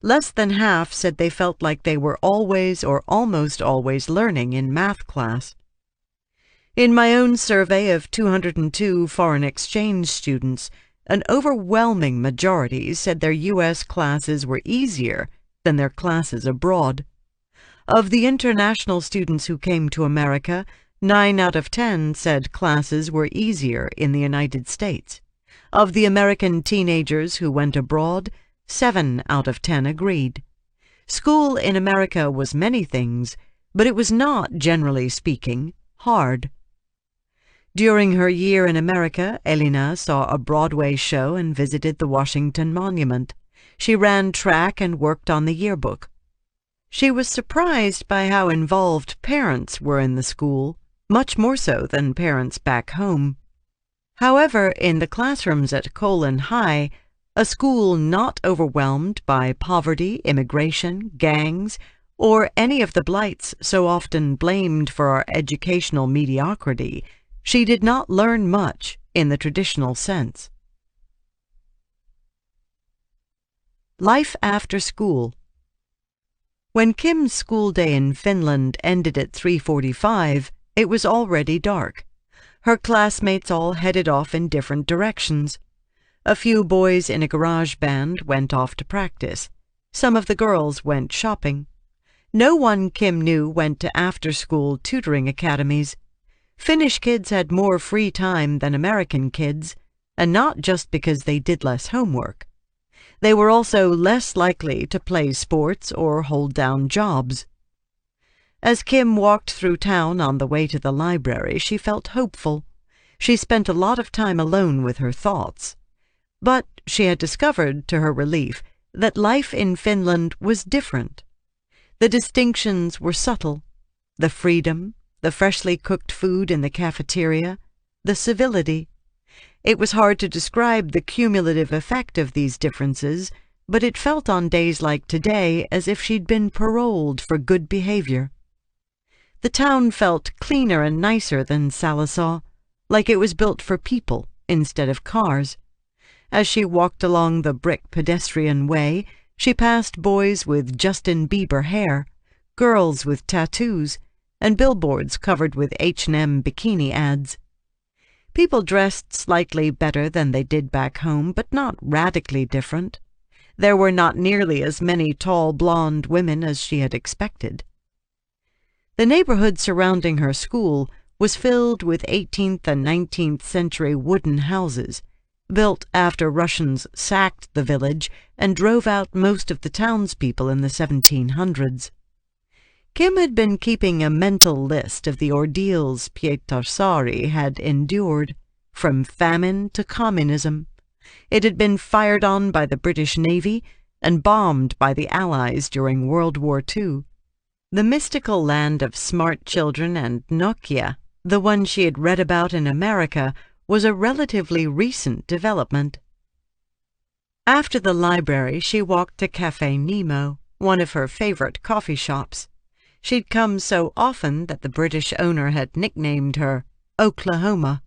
Less than half said they felt like they were always or almost always learning in math class. In my own survey of 202 foreign exchange students, an overwhelming majority said their U.S. classes were easier than their classes abroad. Of the international students who came to America, 9 out of 10 said classes were easier in the United States. Of the American teenagers who went abroad, 7 out of 10 agreed. School in America was many things, but it was not, generally speaking, hard. During her year in America, Elena saw a Broadway show and visited the Washington Monument. She ran track and worked on the yearbook. She was surprised by how involved parents were in the school, much more so than parents back home. However, in the classrooms at Colon High, a school not overwhelmed by poverty, immigration, gangs, or any of the blights so often blamed for our educational mediocrity, she did not learn much in the traditional sense. Life after school. When Kim's school day in Finland ended at 3:45, it was already dark. Her classmates all headed off in different directions. A few boys in a garage band went off to practice. Some of the girls went shopping. No one Kim knew went to after-school tutoring academies. Finnish kids had more free time than American kids, and not just because they did less homework. They were also less likely to play sports or hold down jobs. As Kim walked through town on the way to the library, she felt hopeful. She spent a lot of time alone with her thoughts. But she had discovered, to her relief, that life in Finland was different. The distinctions were subtle. The freedom, the freshly cooked food in the cafeteria, the civility. It was hard to describe the cumulative effect of these differences, but it felt on days like today as if she'd been paroled for good behavior. The town felt cleaner and nicer than Salisaw, like it was built for people instead of cars. As she walked along the brick pedestrian way, she passed boys with Justin Bieber hair, girls with tattoos, and billboards covered with H&M bikini ads. People dressed slightly better than they did back home, but not radically different. There were not nearly as many tall blonde women as she had expected. The neighborhood surrounding her school was filled with 18th and 19th century wooden houses, built after Russians sacked the village and drove out most of the townspeople in the 1700s. Kim had been keeping a mental list of the ordeals Pietarsaari had endured, from famine to communism. It had been fired on by the British Navy and bombed by the Allies during World War II. The mystical land of smart children and Nokia, the one she had read about in America, was a relatively recent development. After the library, she walked to Café Nemo, one of her favorite coffee shops. She'd come so often that the British owner had nicknamed her Oklahoma.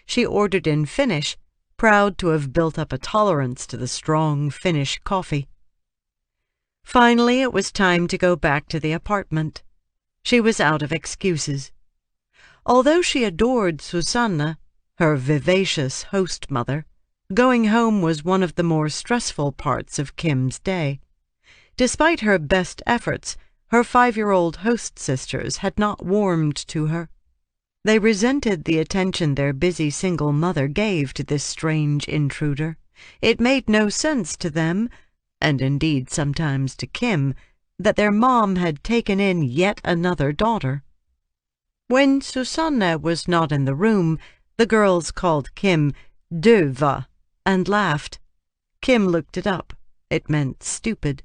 She ordered in Finnish, proud to have built up a tolerance to the strong Finnish coffee. Finally, it was time to go back to the apartment. She was out of excuses. Although she adored Susanna, her vivacious host mother, going home was one of the more stressful parts of Kim's day. Despite her best efforts, her 5-year-old host sisters had not warmed to her. They resented the attention their busy single mother gave to this strange intruder. It made no sense to them, and indeed sometimes to Kim, that their mom had taken in yet another daughter. When Susanna was not in the room, the girls called Kim döva and laughed. Kim looked it up. It meant stupid.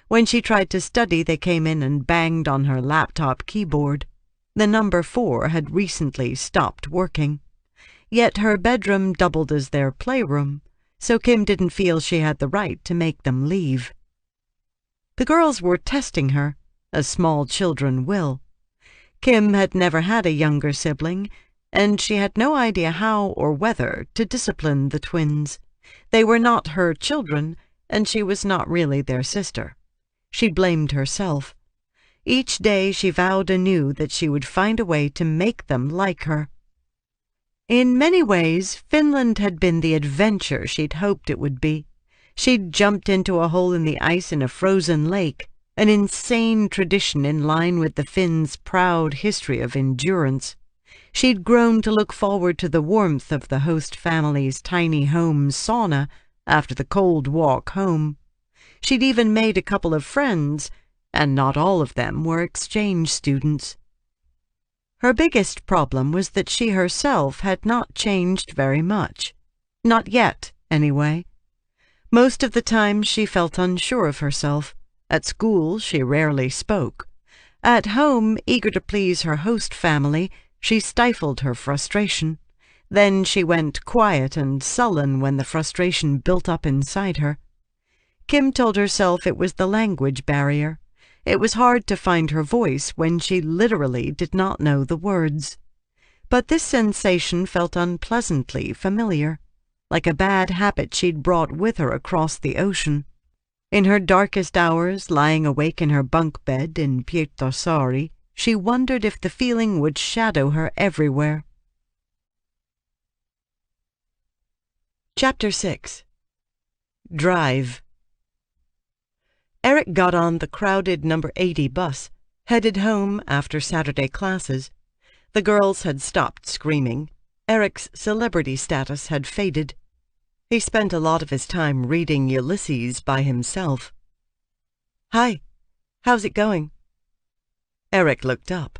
When she tried to study, they came in and banged on her laptop keyboard. The number 4 had recently stopped working. Yet her bedroom doubled as their playroom, so Kim didn't feel she had the right to make them leave. The girls were testing her, as small children will. Kim had never had a younger sibling, and she had no idea how or whether to discipline the twins. They were not her children, and she was not really their sister. She blamed herself. Each day she vowed anew that she would find a way to make them like her. In many ways, Finland had been the adventure she'd hoped it would be. She'd jumped into a hole in the ice in a frozen lake, an insane tradition in line with the Finns' proud history of endurance. She'd grown to look forward to the warmth of the host family's tiny home sauna after the cold walk home. She'd even made a couple of friends, and not all of them were exchange students. Her biggest problem was that she herself had not changed very much. Not yet, anyway. Most of the time she felt unsure of herself. At school she rarely spoke. At home, eager to please her host family, she stifled her frustration. Then she went quiet and sullen when the frustration built up inside her. Kim told herself it was the language barrier. It was hard to find her voice when she literally did not know the words. But this sensation felt unpleasantly familiar, like a bad habit she'd brought with her across the ocean. In her darkest hours, lying awake in her bunk bed in Pietarsaari, she wondered if the feeling would shadow her everywhere. Chapter 6. Drive. Eric got on the crowded number 80 bus, headed home after Saturday classes. The girls had stopped screaming. Eric's celebrity status had faded. He spent a lot of his time reading Ulysses by himself. "Hi, how's it going?" Eric looked up.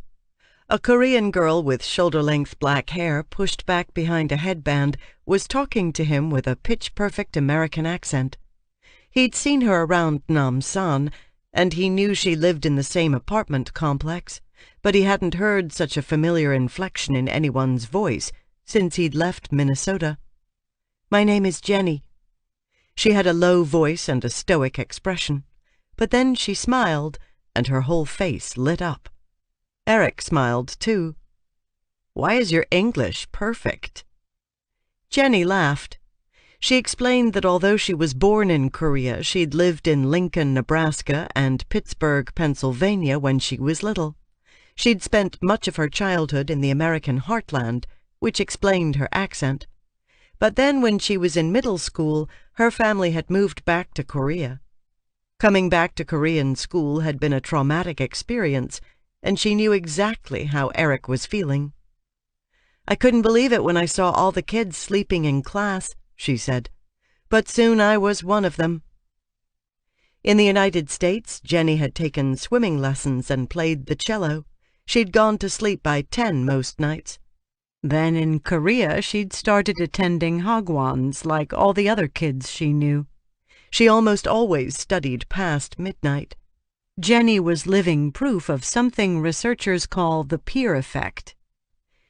A Korean girl with shoulder-length black hair pushed back behind a headband was talking to him with a pitch-perfect American accent. He'd seen her around Namsan, and he knew she lived in the same apartment complex, but he hadn't heard such a familiar inflection in anyone's voice since he'd left Minnesota. "My name is Jenny." She had a low voice and a stoic expression, but then she smiled, and her whole face lit up. Eric smiled, too. "Why is your English perfect?" Jenny laughed. She explained that although she was born in Korea, she'd lived in Lincoln, Nebraska, and Pittsburgh, Pennsylvania when she was little. She'd spent much of her childhood in the American heartland, which explained her accent. But then when she was in middle school, her family had moved back to Korea. Coming back to Korean school had been a traumatic experience, and she knew exactly how Eric was feeling. "I couldn't believe it when I saw all the kids sleeping in class," she said, "but soon I was one of them." In the United States, Jenny had taken swimming lessons and played the cello. She'd gone to sleep by 10 most nights. Then in Korea, she'd started attending hagwons like all the other kids she knew. She almost always studied past midnight. Jenny was living proof of something researchers call the peer effect.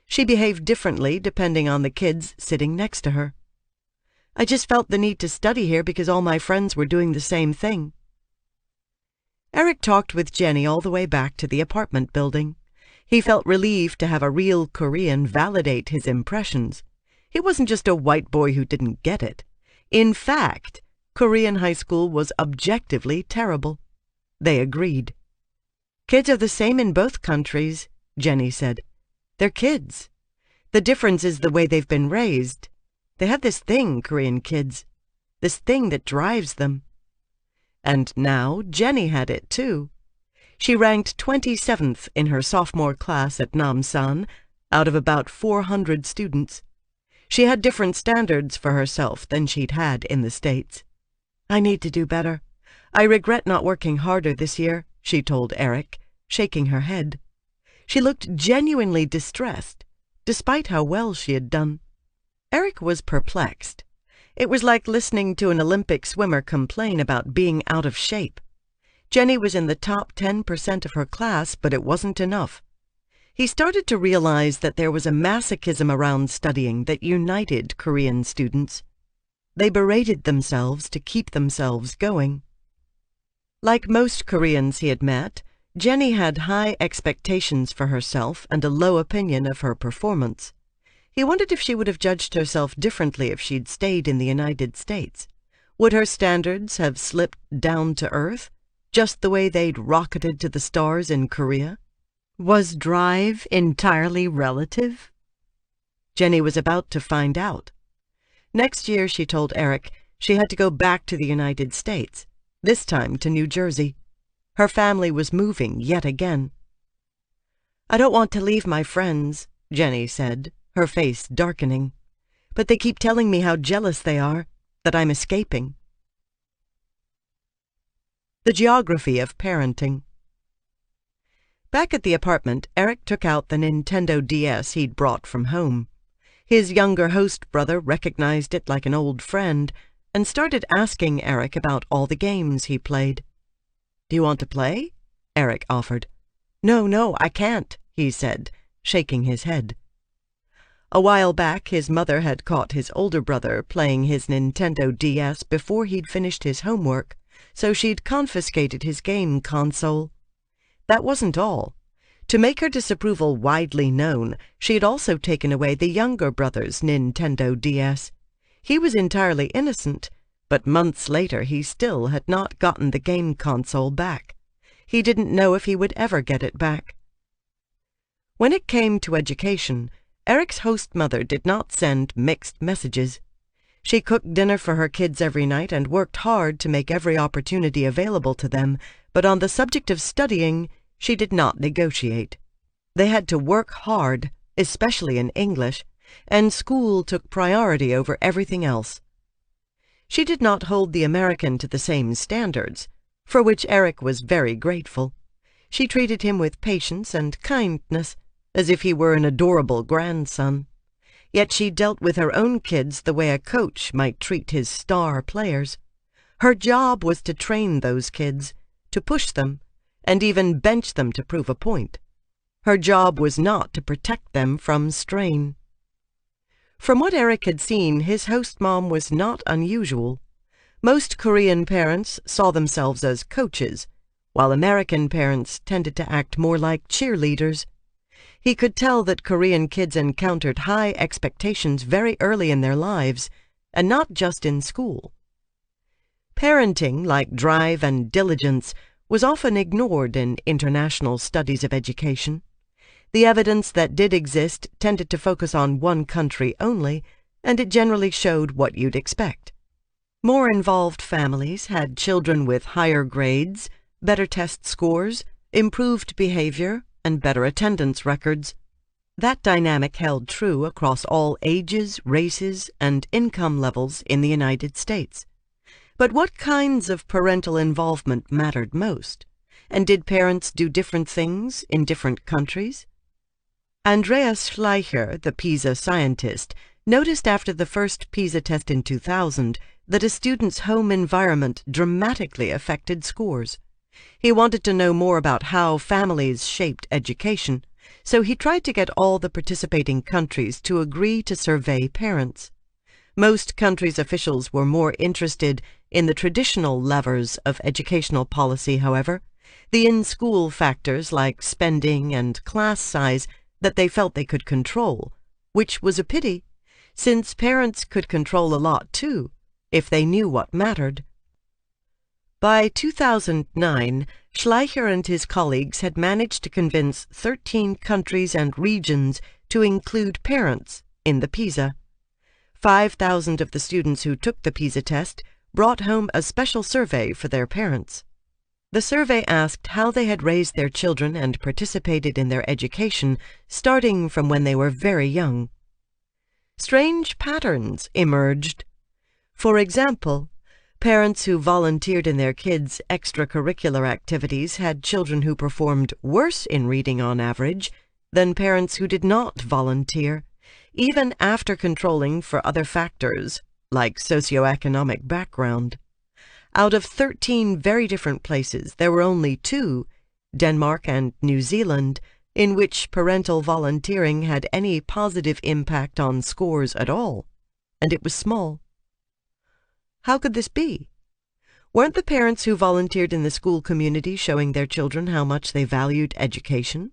She behaved differently depending on the kids sitting next to her. "I just felt the need to study here because all my friends were doing the same thing." Eric talked with Jenny all the way back to the apartment building. He felt relieved to have a real Korean validate his impressions. He wasn't just a white boy who didn't get it. In fact, Korean high school was objectively terrible. They agreed. "Kids are the same in both countries," Jenny said. "They're kids. The difference is the way they've been raised. They have this thing, Korean kids, this thing that drives them." And now Jenny had it too. She ranked 27th in her sophomore class at Namsan, out of about 400 students. She had different standards for herself than she'd had in the States. "I need to do better. I regret not working harder this year," she told Eric, shaking her head. She looked genuinely distressed, despite how well she had done. Eric was perplexed. It was like listening to an Olympic swimmer complain about being out of shape. Jenny was in the top 10% of her class, but it wasn't enough. He started to realize that there was a masochism around studying that united Korean students. They berated themselves to keep themselves going. Like most Koreans he had met, Jenny had high expectations for herself and a low opinion of her performance. He wondered if she would have judged herself differently if she'd stayed in the United States. Would her standards have slipped down to earth, just the way they'd rocketed to the stars in Korea? Was drive entirely relative? Jenny was about to find out. Next year, she told Eric, she had to go back to the United States, this time to New Jersey. Her family was moving yet again. "I don't want to leave my friends," Jenny said, her face darkening. "But they keep telling me how jealous they are, that I'm escaping." The geography of parenting. Back at the apartment, Eric took out the Nintendo DS he'd brought from home. His younger host brother recognized it like an old friend and started asking Eric about all the games he played. "Do you want to play?" Eric offered. No, I can't," he said, shaking his head. A while back, his mother had caught his older brother playing his Nintendo DS before he'd finished his homework, so she'd confiscated his game console. That wasn't all. To make her disapproval widely known, she had also taken away the younger brother's Nintendo DS. He was entirely innocent, but months later he still had not gotten the game console back. He didn't know if he would ever get it back. When it came to education, Eric's host mother did not send mixed messages. She cooked dinner for her kids every night and worked hard to make every opportunity available to them, but on the subject of studying, she did not negotiate. They had to work hard, especially in English, and school took priority over everything else. She did not hold the American to the same standards, for which Eric was very grateful. She treated him with patience and kindness, as if he were an adorable grandson. Yet she dealt with her own kids the way a coach might treat his star players. Her job was to train those kids, to push them, and even bench them to prove a point. Her job was not to protect them from strain. From what Eric had seen, his host mom was not unusual. Most Korean parents saw themselves as coaches, while American parents tended to act more like cheerleaders. He could tell that Korean kids encountered high expectations very early in their lives, and not just in school. Parenting, like drive and diligence, was often ignored in international studies of education. The evidence that did exist tended to focus on one country only, and it generally showed what you'd expect. More involved families had children with higher grades, better test scores, improved behavior, and better attendance records. That dynamic held true across all ages, races, and income levels in the United States. But what kinds of parental involvement mattered most? And did parents do different things in different countries? Andreas Schleicher, the PISA scientist, noticed after the first PISA test in 2000 that a student's home environment dramatically affected scores. He wanted to know more about how families shaped education, so he tried to get all the participating countries to agree to survey parents. Most countries' officials were more interested in the traditional levers of educational policy, however, the in-school factors like spending and class size that they felt they could control, which was a pity, since parents could control a lot too, if they knew what mattered. By 2009, Schleicher and his colleagues had managed to convince 13 countries and regions to include parents in the PISA. 5,000 of the students who took the PISA test brought home a special survey for their parents. The survey asked how they had raised their children and participated in their education, starting from when they were very young. Strange patterns emerged. For example, parents who volunteered in their kids' extracurricular activities had children who performed worse in reading on average than parents who did not volunteer, even after controlling for other factors, like socioeconomic background. Out of 13 very different places, there were only 2, Denmark and New Zealand, in which parental volunteering had any positive impact on scores at all, and it was small. How could this be? Weren't the parents who volunteered in the school community showing their children how much they valued education?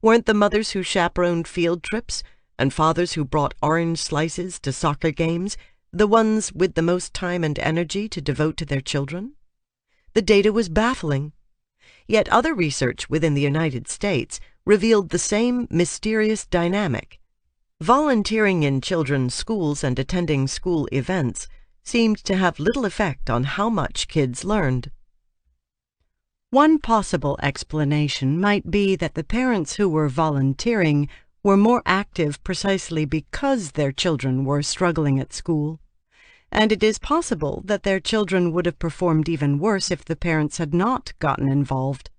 Weren't the mothers who chaperoned field trips and fathers who brought orange slices to soccer games the ones with the most time and energy to devote to their children? The data was baffling. Yet other research within the United States revealed the same mysterious dynamic. Volunteering in children's schools and attending school events seemed to have little effect on how much kids learned. One possible explanation might be that the parents who were volunteering were more active precisely because their children were struggling at school, and it is possible that their children would have performed even worse if the parents had not gotten involved.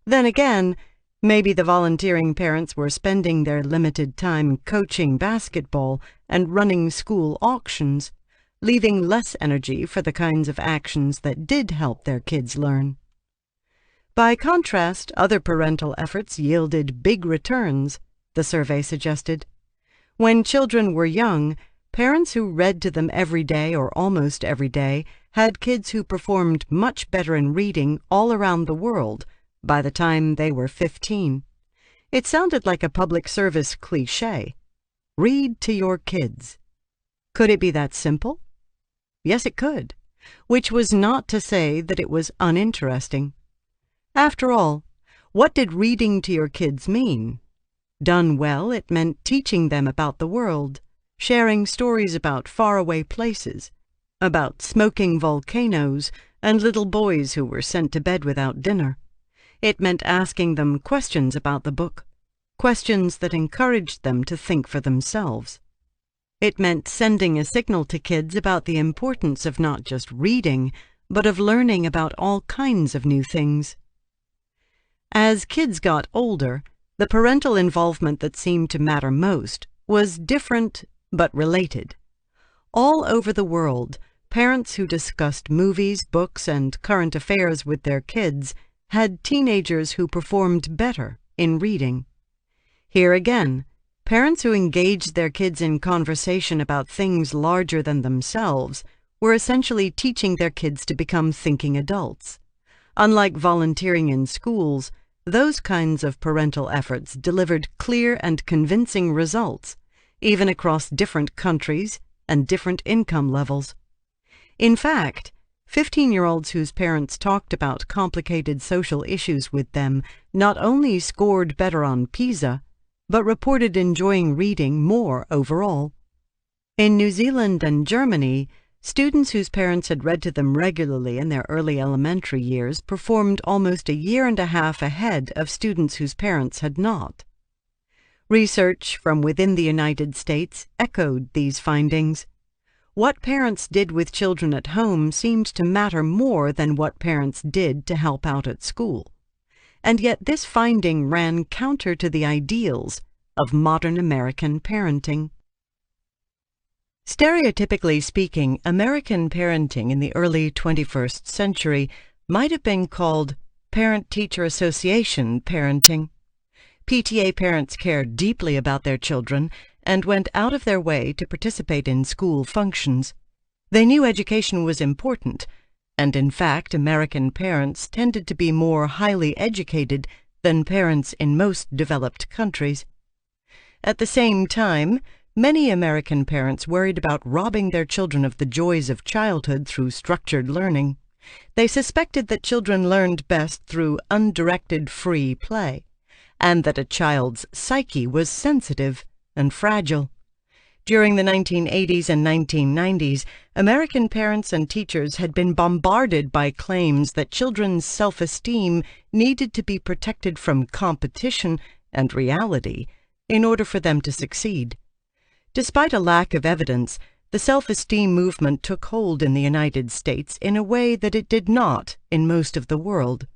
Then again, maybe the volunteering parents were spending their limited time coaching basketball and running school auctions, leaving less energy for the kinds of actions that did help their kids learn. By contrast, other parental efforts yielded big returns, the survey suggested. When children were young, parents who read to them every day or almost every day had kids who performed much better in reading all around the world by the time they were 15. It sounded like a public service cliché. Read to your kids. Could it be that simple? Yes, it could, which was not to say that it was uninteresting. After all, what did reading to your kids mean? Done well, it meant teaching them about the world, sharing stories about faraway places, about smoking volcanoes and little boys who were sent to bed without dinner. It meant asking them questions about the book, questions that encouraged them to think for themselves. It meant sending a signal to kids about the importance of not just reading, but of learning about all kinds of new things. As kids got older, the parental involvement that seemed to matter most was different but related. All over the world, parents who discussed movies, books, and current affairs with their kids had teenagers who performed better in reading. Here again, parents who engaged their kids in conversation about things larger than themselves were essentially teaching their kids to become thinking adults. Unlike volunteering in schools, those kinds of parental efforts delivered clear and convincing results, even across different countries and different income levels. In fact, 15-year-olds whose parents talked about complicated social issues with them not only scored better on PISA, but reported enjoying reading more overall. In New Zealand and Germany, students whose parents had read to them regularly in their early elementary years performed almost a year and a half ahead of students whose parents had not. Research from within the United States echoed these findings. What parents did with children at home seemed to matter more than what parents did to help out at school. And yet this finding ran counter to the ideals of modern American parenting. Stereotypically speaking, American parenting in the early 21st century might have been called Parent-Teacher Association parenting. PTA parents cared deeply about their children and went out of their way to participate in school functions. They knew education was important, and in fact, American parents tended to be more highly educated than parents in most developed countries. At the same time, many American parents worried about robbing their children of the joys of childhood through structured learning. They suspected that children learned best through undirected free play, and that a child's psyche was sensitive and fragile. During the 1980s and 1990s, American parents and teachers had been bombarded by claims that children's self-esteem needed to be protected from competition and reality in order for them to succeed. Despite a lack of evidence, the self-esteem movement took hold in the United States in a way that it did not in most of the world.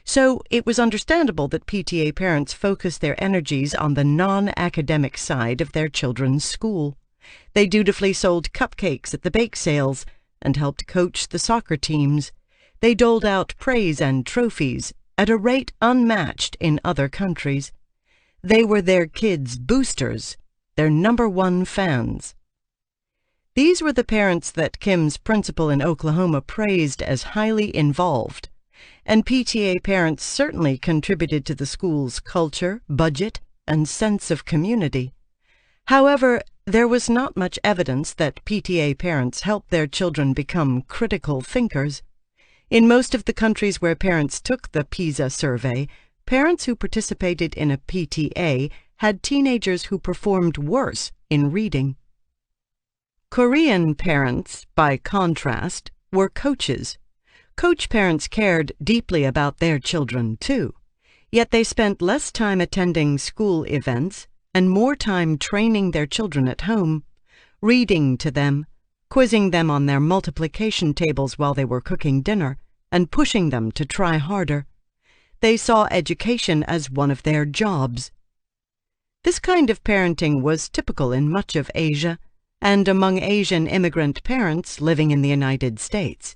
So it was understandable that PTA parents focused their energies on the non-academic side of their children's school. They dutifully sold cupcakes at the bake sales and helped coach the soccer teams. They doled out praise and trophies at a rate unmatched in other countries. They were their kids' boosters, their #1 fans. These were the parents that Kim's principal in Oklahoma praised as highly involved, and PTA parents certainly contributed to the school's culture, budget, and sense of community. However, there was not much evidence that PTA parents helped their children become critical thinkers. In most of the countries where parents took the PISA survey, parents who participated in a PTA had teenagers who performed worse in reading. Korean parents, by contrast, were coaches. Coach parents cared deeply about their children, too, yet they spent less time attending school events and more time training their children at home, reading to them, quizzing them on their multiplication tables while they were cooking dinner, and pushing them to try harder. They saw education as one of their jobs. This kind of parenting was typical in much of Asia, and among Asian immigrant parents living in the United States.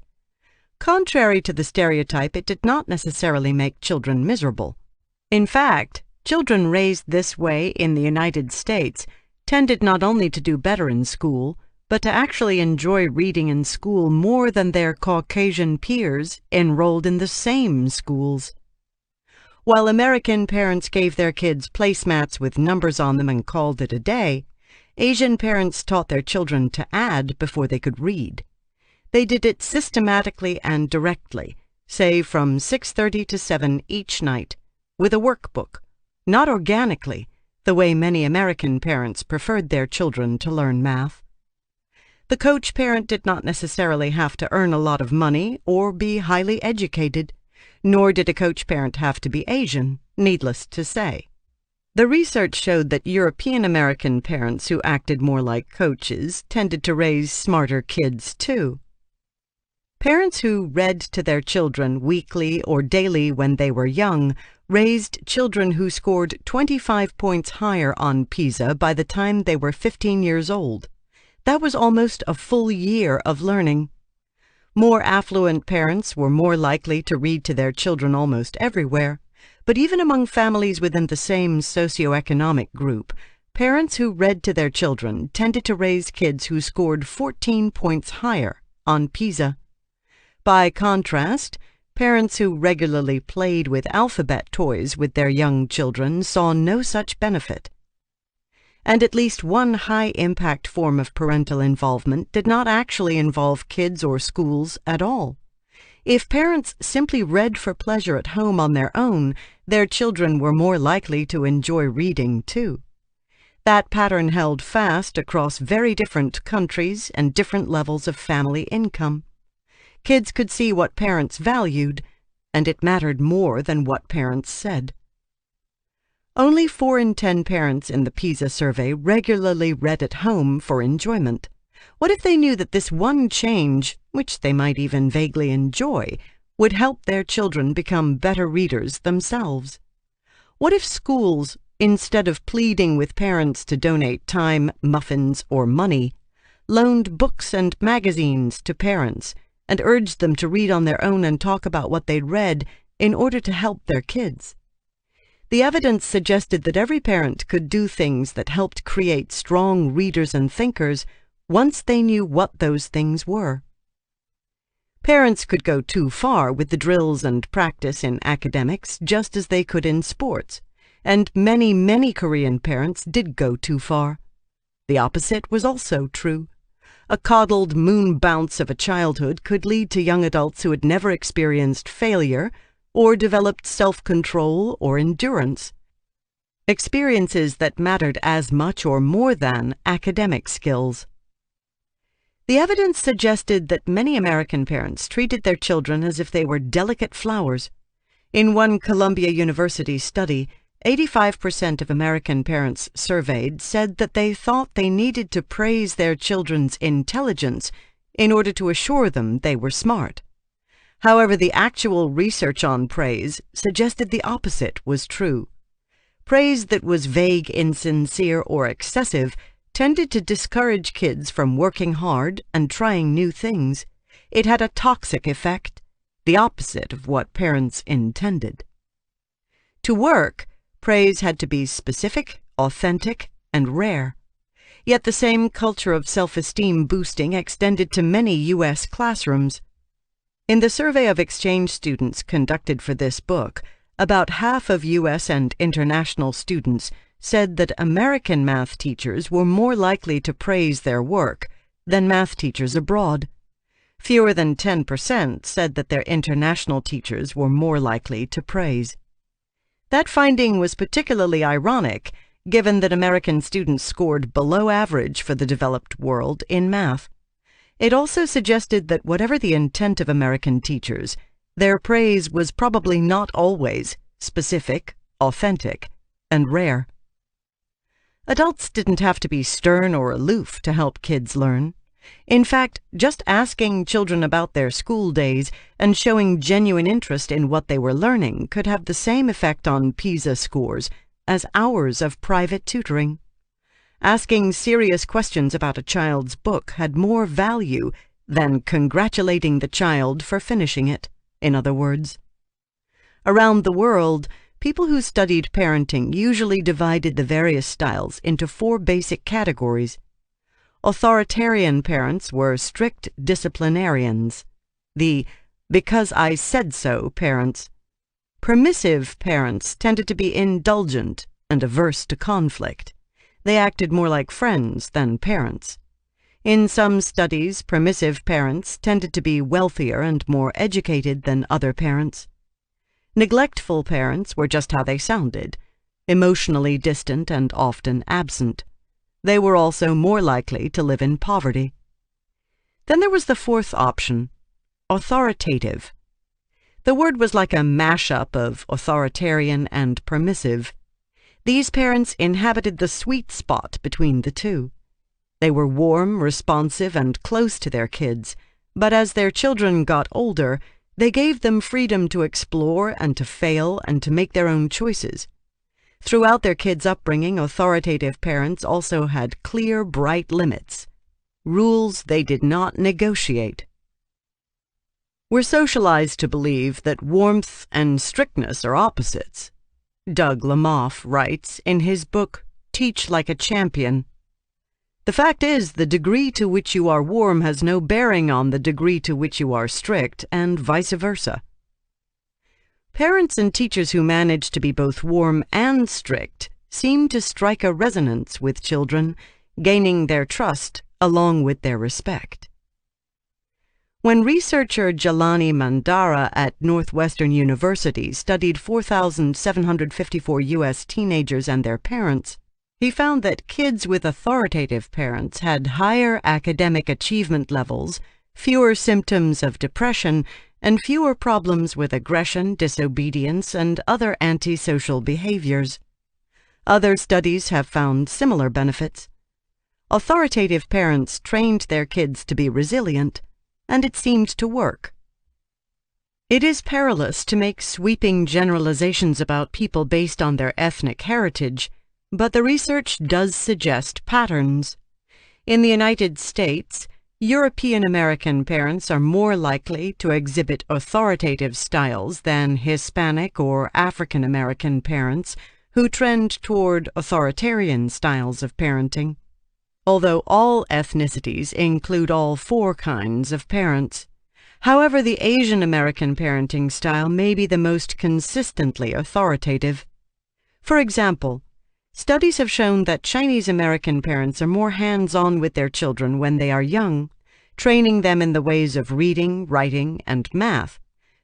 Contrary to the stereotype, it did not necessarily make children miserable. In fact, children raised this way in the United States tended not only to do better in school, but to actually enjoy reading in school more than their Caucasian peers enrolled in the same schools. While American parents gave their kids placemats with numbers on them and called it a day, Asian parents taught their children to add before they could read. They did it systematically and directly, say from 6:30 to 7 each night, with a workbook, not organically, the way many American parents preferred their children to learn math. The coach parent did not necessarily have to earn a lot of money or be highly educated, nor did a coach parent have to be Asian, needless to say. The research showed that European American parents who acted more like coaches tended to raise smarter kids, too. Parents who read to their children weekly or daily when they were young raised children who scored 25 points higher on PISA by the time they were 15 years old. That was almost a full year of learning. More affluent parents were more likely to read to their children almost everywhere, but even among families within the same socioeconomic group, parents who read to their children tended to raise kids who scored 14 points higher on PISA. By contrast, parents who regularly played with alphabet toys with their young children saw no such benefit. And at least one high-impact form of parental involvement did not actually involve kids or schools at all. If parents simply read for pleasure at home on their own, their children were more likely to enjoy reading, too. That pattern held fast across very different countries and different levels of family income. Kids could see what parents valued, and it mattered more than what parents said. Only 4 in 10 parents in the PISA survey regularly read at home for enjoyment. What if they knew that this one change, which they might even vaguely enjoy, would help their children become better readers themselves? What if schools, instead of pleading with parents to donate time, muffins, or money, loaned books and magazines to parents and urged them to read on their own and talk about what they'd read in order to help their kids? The evidence suggested that every parent could do things that helped create strong readers and thinkers once they knew what those things were. Parents could go too far with the drills and practice in academics just as they could in sports, and many Korean parents did go too far. The opposite was also true. A coddled moon bounce of a childhood could lead to young adults who had never experienced failure or developed self-control or endurance, experiences that mattered as much or more than academic skills. The evidence suggested that many American parents treated their children as if they were delicate flowers. In one Columbia University study, 85% of American parents surveyed said that they thought they needed to praise their children's intelligence in order to assure them they were smart. However, the actual research on praise suggested the opposite was true. Praise that was vague, insincere, or excessive tended to discourage kids from working hard and trying new things. It had a toxic effect, the opposite of what parents intended. To work, praise had to be specific, authentic, and rare. Yet the same culture of self-esteem boosting extended to many U.S. classrooms. In the survey of exchange students conducted for this book, about half of U.S. and international students said that American math teachers were more likely to praise their work than math teachers abroad. Fewer than 10% said that their international teachers were more likely to praise. That finding was particularly ironic, given that American students scored below average for the developed world in math. It also suggested that whatever the intent of American teachers, their praise was probably not always specific, authentic, and rare. Adults didn't have to be stern or aloof to help kids learn. In fact, just asking children about their school days and showing genuine interest in what they were learning could have the same effect on PISA scores as hours of private tutoring. Asking serious questions about a child's book had more value than congratulating the child for finishing it, in other words. Around the world, people who studied parenting usually divided the various styles into 4 basic categories. Authoritarian parents were strict disciplinarians, the "because I said so" parents. Permissive parents tended to be indulgent and averse to conflict. They acted more like friends than parents. In some studies, permissive parents tended to be wealthier and more educated than other parents. Neglectful parents were just how they sounded, emotionally distant and often absent. They were also more likely to live in poverty. Then there was the 4th option, authoritative. The word was like a mashup of authoritarian and permissive. These parents inhabited the sweet spot between the two. They were warm, responsive, and close to their kids, but as their children got older, they gave them freedom to explore and to fail and to make their own choices. Throughout their kids' upbringing, authoritative parents also had clear, bright limits, rules they did not negotiate. We're socialized to believe that warmth and strictness are opposites. Doug Lemhoff writes in his book, Teach Like a Champion. The fact is, the degree to which you are warm has no bearing on the degree to which you are strict, and vice versa. Parents and teachers who manage to be both warm and strict seem to strike a resonance with children, gaining their trust along with their respect. When researcher Jelani Mandara at Northwestern University studied 4,754 U.S. teenagers and their parents, he found that kids with authoritative parents had higher academic achievement levels, fewer symptoms of depression, and fewer problems with aggression, disobedience, and other antisocial behaviors. Other studies have found similar benefits. Authoritative parents trained their kids to be resilient, and it seemed to work. It is perilous to make sweeping generalizations about people based on their ethnic heritage, but the research does suggest patterns. In the United States, European American parents are more likely to exhibit authoritative styles than Hispanic or African American parents who trend toward authoritarian styles of parenting, although all ethnicities include all 4 kinds of parents. However, the Asian American parenting style may be the most consistently authoritative. For example, studies have shown that Chinese American parents are more hands-on with their children when they are young, training them in the ways of reading, writing, and math,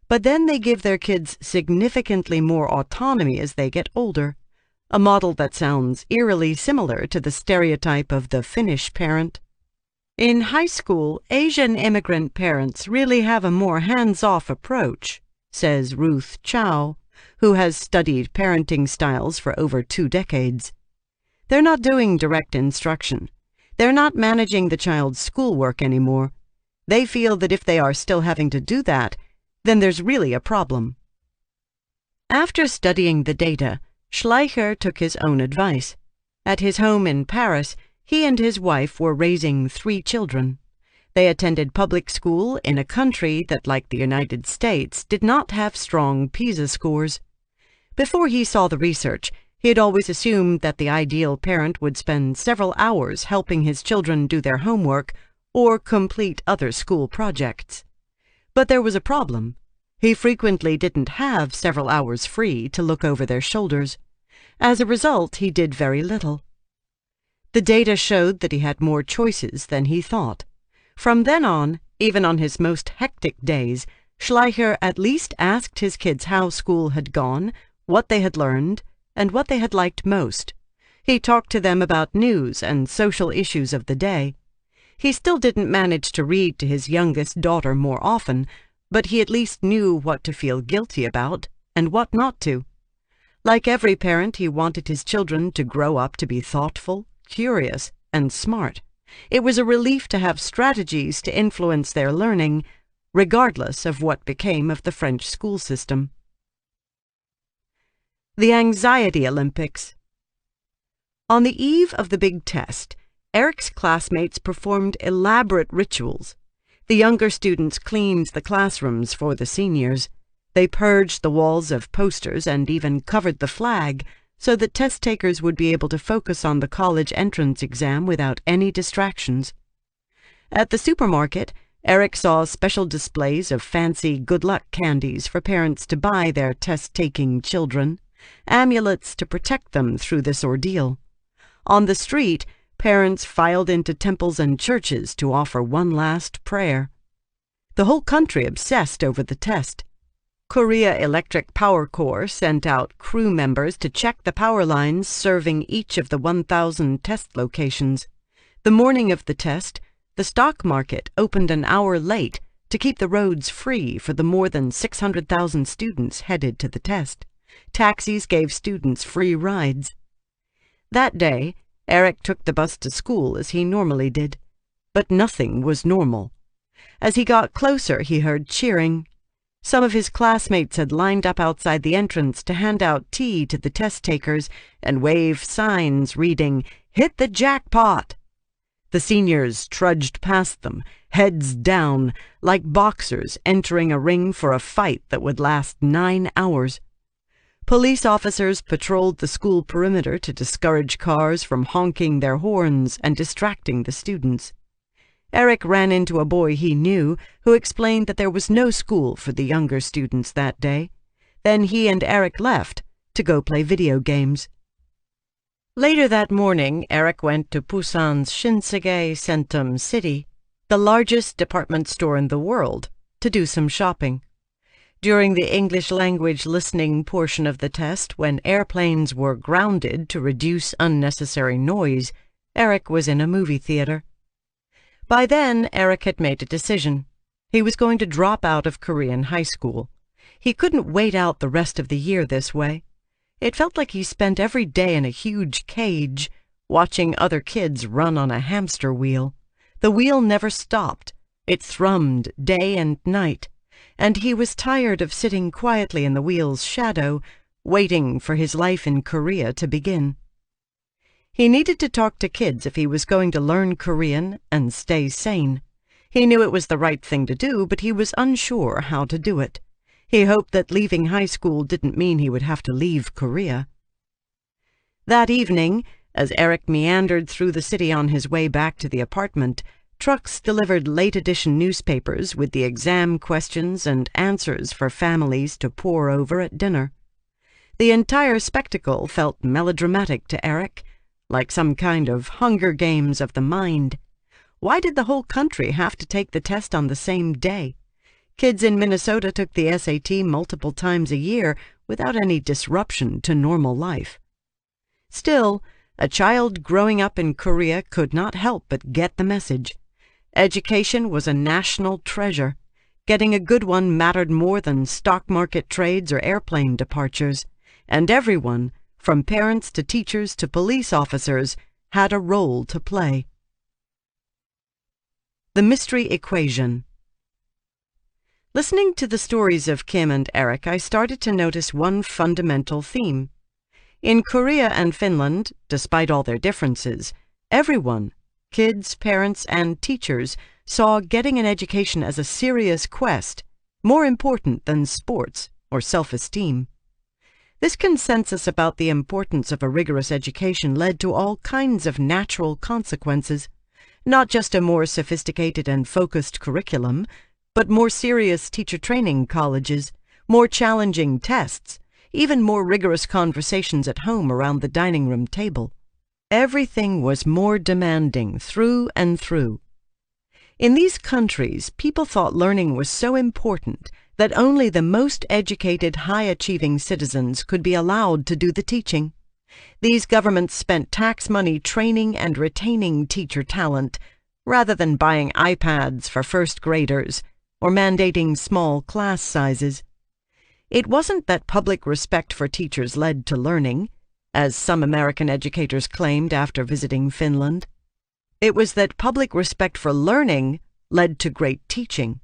but then they give their kids significantly more autonomy as they get older, a model that sounds eerily similar to the stereotype of the Finnish parent. In high school, Asian immigrant parents really have a more hands-off approach, says Ruth Chow, who has studied parenting styles for over 2 decades. They're not doing direct instruction. They're not managing the child's schoolwork anymore. They feel that if they are still having to do that, then there's really a problem. After studying the data, Schleicher took his own advice. At his home in Paris, he and his wife were raising 3 children. They attended public school in a country that, like the United States, did not have strong PISA scores. Before he saw the research, he had always assumed that the ideal parent would spend several hours helping his children do their homework or complete other school projects. But there was a problem. He frequently didn't have several hours free to look over their shoulders. As a result, he did very little. The data showed that he had more choices than he thought. From then on, even on his most hectic days, Schleicher at least asked his kids how school had gone, what they had learned, and what they had liked most. He talked to them about news and social issues of the day. He still didn't manage to read to his youngest daughter more often, but he at least knew what to feel guilty about and what not to. Like every parent, he wanted his children to grow up to be thoughtful, curious, and smart. It was a relief to have strategies to influence their learning, regardless of what became of the French school system. The Anxiety Olympics. On the eve of the big test, Eric's classmates performed elaborate rituals. The younger students cleaned the classrooms for the seniors. They purged the walls of posters and even covered the flag so that test takers would be able to focus on the college entrance exam without any distractions. At the supermarket, Eric saw special displays of fancy good luck candies for parents to buy their test-taking children, amulets to protect them through this ordeal. On the street, parents filed into temples and churches to offer one last prayer. The whole country obsessed over the test. Korea Electric Power Corps sent out crew members to check the power lines serving each of the 1,000 test locations. The morning of the test, the stock market opened an hour late to keep the roads free for the more than 600,000 students headed to the test. Taxis gave students free rides. That day, Eric took the bus to school as he normally did, but nothing was normal. As he got closer, he heard cheering. Some of his classmates had lined up outside the entrance to hand out tea to the test takers and wave signs reading, "Hit the jackpot!" The seniors trudged past them, heads down, like boxers entering a ring for a fight that would last 9 hours. Police officers patrolled the school perimeter to discourage cars from honking their horns and distracting the students. Eric ran into a boy he knew who explained that there was no school for the younger students that day. Then he and Eric left to go play video games. Later that morning, Eric went to Busan's Shinsegae Centum City, the largest department store in the world, to do some shopping. During the English-language listening portion of the test, when airplanes were grounded to reduce unnecessary noise, Eric was in a movie theater. By then, Eric had made a decision. He was going to drop out of Korean high school. He couldn't wait out the rest of the year this way. It felt like he spent every day in a huge cage, watching other kids run on a hamster wheel. The wheel never stopped. It thrummed day and night, and he was tired of sitting quietly in the wheel's shadow, waiting for his life in Korea to begin. He needed to talk to kids if he was going to learn Korean and stay sane. He knew it was the right thing to do, but he was unsure how to do it. He hoped that leaving high school didn't mean he would have to leave Korea. That evening, as Eric meandered through the city on his way back to the apartment, trucks delivered late-edition newspapers with the exam questions and answers for families to pore over at dinner. The entire spectacle felt melodramatic to Eric, like some kind of Hunger Games of the mind. Why did the whole country have to take the test on the same day? Kids in Minnesota took the SAT multiple times a year without any disruption to normal life. Still, a child growing up in Korea could not help but get the message. Education was a national treasure. Getting a good one mattered more than stock market trades or airplane departures, and everyone, from parents to teachers to police officers, had a role to play. The Mystery Equation. Listening to the stories of Kim and Eric, I started to notice one fundamental theme. In Korea and Finland, despite all their differences, everyone, kids, parents, and teachers, saw getting an education as a serious quest, more important than sports or self-esteem. This consensus about the importance of a rigorous education led to all kinds of natural consequences, not just a more sophisticated and focused curriculum, but more serious teacher training colleges, more challenging tests, even more rigorous conversations at home around the dining room table. Everything was more demanding through and through. In these countries, people thought learning was so important that only the most educated, high-achieving citizens could be allowed to do the teaching. These governments spent tax money training and retaining teacher talent, rather than buying iPads for first graders or mandating small class sizes. It wasn't that public respect for teachers led to learning, as some American educators claimed after visiting Finland. It was that public respect for learning led to great teaching.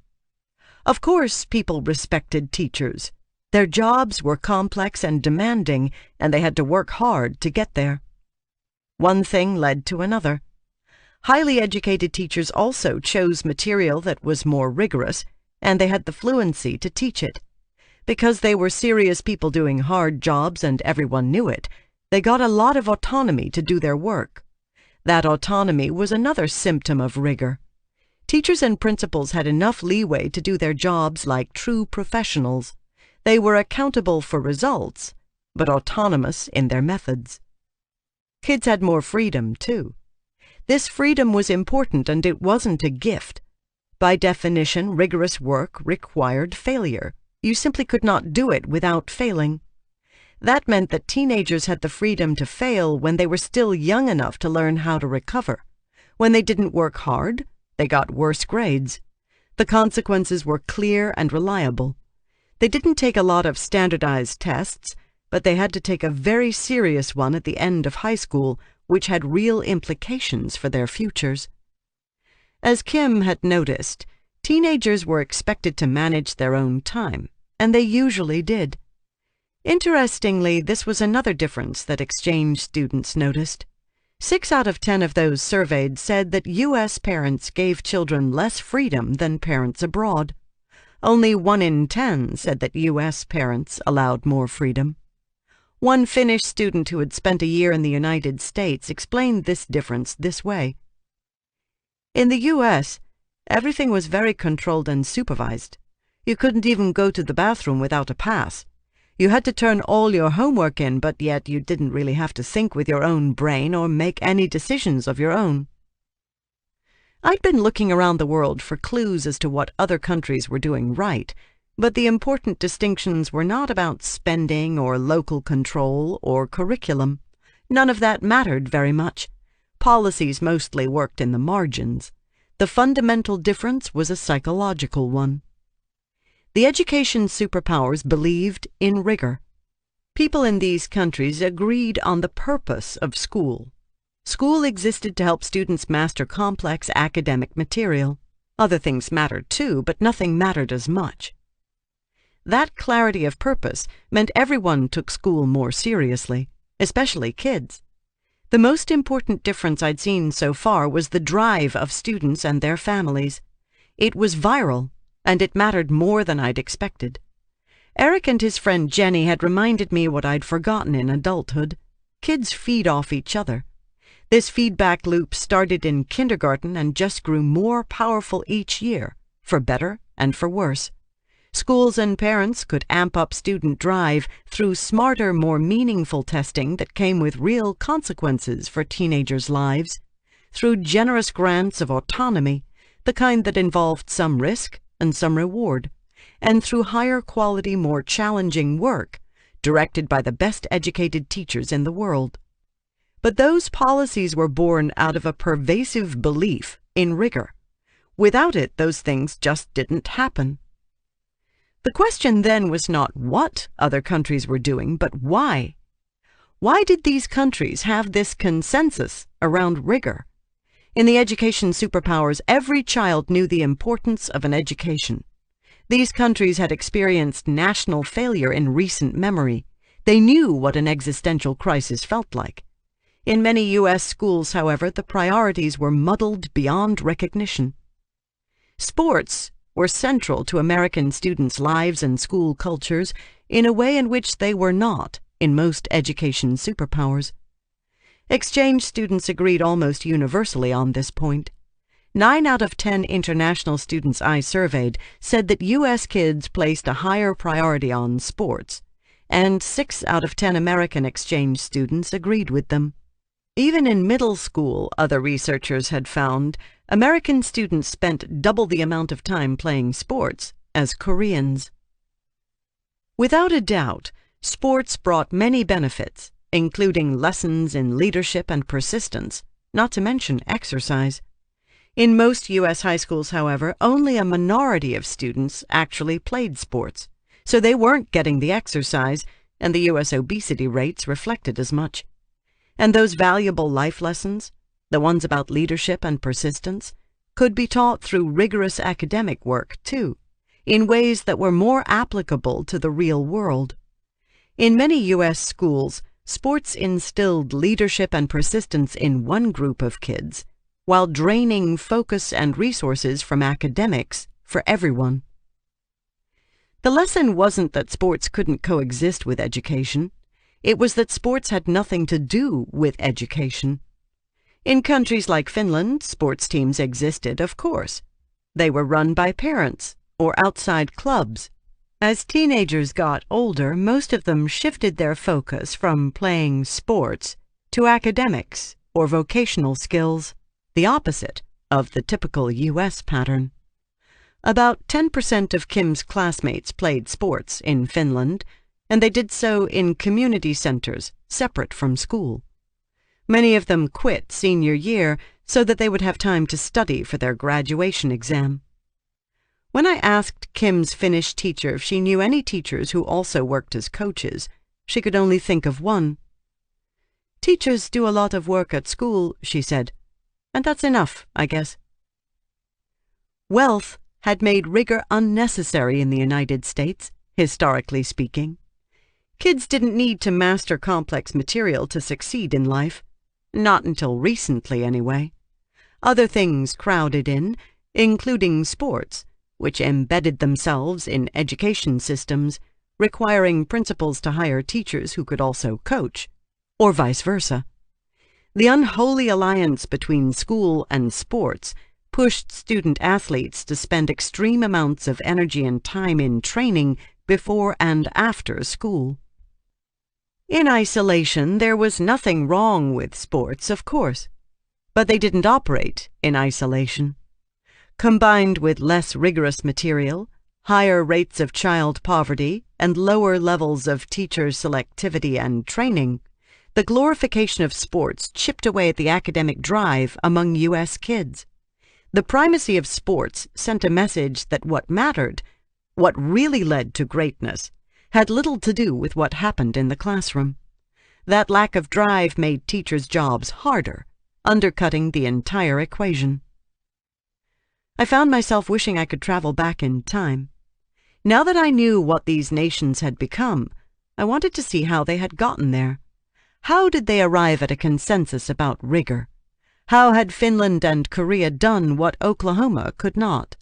Of course, people respected teachers. Their jobs were complex and demanding, and they had to work hard to get there. One thing led to another. Highly educated teachers also chose material that was more rigorous, and they had the fluency to teach it. Because they were serious people doing hard jobs and everyone knew it, they got a lot of autonomy to do their work. That autonomy was another symptom of rigor. Teachers and principals had enough leeway to do their jobs like true professionals. They were accountable for results, but autonomous in their methods. Kids had more freedom, too. This freedom was important, and it wasn't a gift. By definition, rigorous work required failure. You simply could not do it without failing. That meant that teenagers had the freedom to fail when they were still young enough to learn how to recover. When they didn't work hard, they got worse grades. The consequences were clear and reliable. They didn't take a lot of standardized tests, but they had to take a very serious one at the end of high school, which had real implications for their futures. As Kim had noticed, teenagers were expected to manage their own time, and they usually did. Interestingly, this was another difference that exchange students noticed. 6 out of 10 of those surveyed said that U.S. parents gave children less freedom than parents abroad. Only 1 in 10 said that U.S. parents allowed more freedom. One Finnish student who had spent a year in the United States explained this difference this way. In the U.S., everything was very controlled and supervised. You couldn't even go to the bathroom without a pass. You had to turn all your homework in, but yet you didn't really have to think with your own brain or make any decisions of your own. I'd been looking around the world for clues as to what other countries were doing right, but the important distinctions were not about spending or local control or curriculum. None of that mattered very much. Policies mostly worked in the margins. The fundamental difference was a psychological one. The education superpowers believed in rigor. People in these countries agreed on the purpose of school. School existed to help students master complex academic material. Other things mattered too, but nothing mattered as much. That clarity of purpose meant everyone took school more seriously, especially kids. The most important difference I'd seen so far was the drive of students and their families. It was viral, and it mattered more than I'd expected. Eric and his friend Jenny had reminded me what I'd forgotten in adulthood. Kids feed off each other. This feedback loop started in kindergarten and just grew more powerful each year, for better and for worse. Schools and parents could amp up student drive through smarter, more meaningful testing that came with real consequences for teenagers' lives, through generous grants of autonomy, the kind that involved some risk and some reward, and through higher quality, more challenging work, directed by the best educated teachers in the world. But those policies were born out of a pervasive belief in rigor. Without it, those things just didn't happen. The question then was not what other countries were doing, but why. Why did these countries have this consensus around rigor? In the education superpowers, every child knew the importance of an education. These countries had experienced national failure in recent memory. They knew what an existential crisis felt like. In many U.S. schools, however, the priorities were muddled beyond recognition. Sports were central to American students' lives and school cultures in a way in which they were not in most education superpowers. Exchange students agreed almost universally on this point. 9 out of 10 international students I surveyed said that U.S. kids placed a higher priority on sports, and 6 out of 10 American exchange students agreed with them. Even in middle school, other researchers had found, American students spent double the amount of time playing sports as Koreans. Without a doubt, sports brought many benefits, including lessons in leadership and persistence, not to mention exercise. In most U.S. high schools, however, only a minority of students actually played sports, so they weren't getting the exercise, and the U.S. obesity rates reflected as much. And those valuable life lessons, the ones about leadership and persistence, could be taught through rigorous academic work, too, in ways that were more applicable to the real world. In many U.S. schools, sports instilled leadership and persistence in one group of kids, while draining focus and resources from academics for everyone. The lesson wasn't that sports couldn't coexist with education. It was that sports had nothing to do with education. In countries like Finland, sports teams existed, of course. They were run by parents or outside clubs. As teenagers got older, most of them shifted their focus from playing sports to academics or vocational skills, the opposite of the typical U.S. pattern. About 10% of Kim's classmates played sports in Finland, and they did so in community centers, separate from school. Many of them quit senior year so that they would have time to study for their graduation exam. When I asked Kim's Finnish teacher if she knew any teachers who also worked as coaches, she could only think of one. "Teachers do a lot of work at school," she said, "and that's enough, I guess." Wealth had made rigor unnecessary in the United States, historically speaking. Kids didn't need to master complex material to succeed in life. Not until recently, anyway. Other things crowded in, including sports, which embedded themselves in education systems, requiring principals to hire teachers who could also coach, or vice versa. The unholy alliance between school and sports pushed student-athletes to spend extreme amounts of energy and time in training before and after school. In isolation, there was nothing wrong with sports, of course, but they didn't operate in isolation. Combined with less rigorous material, higher rates of child poverty, and lower levels of teacher selectivity and training, the glorification of sports chipped away at the academic drive among U.S. kids. The primacy of sports sent a message that what mattered, what really led to greatness, had little to do with what happened in the classroom. That lack of drive made teachers' jobs harder, undercutting the entire equation. I found myself wishing I could travel back in time. Now that I knew what these nations had become, I wanted to see how they had gotten there. How did they arrive at a consensus about rigor? How had Finland and Korea done what Oklahoma could not?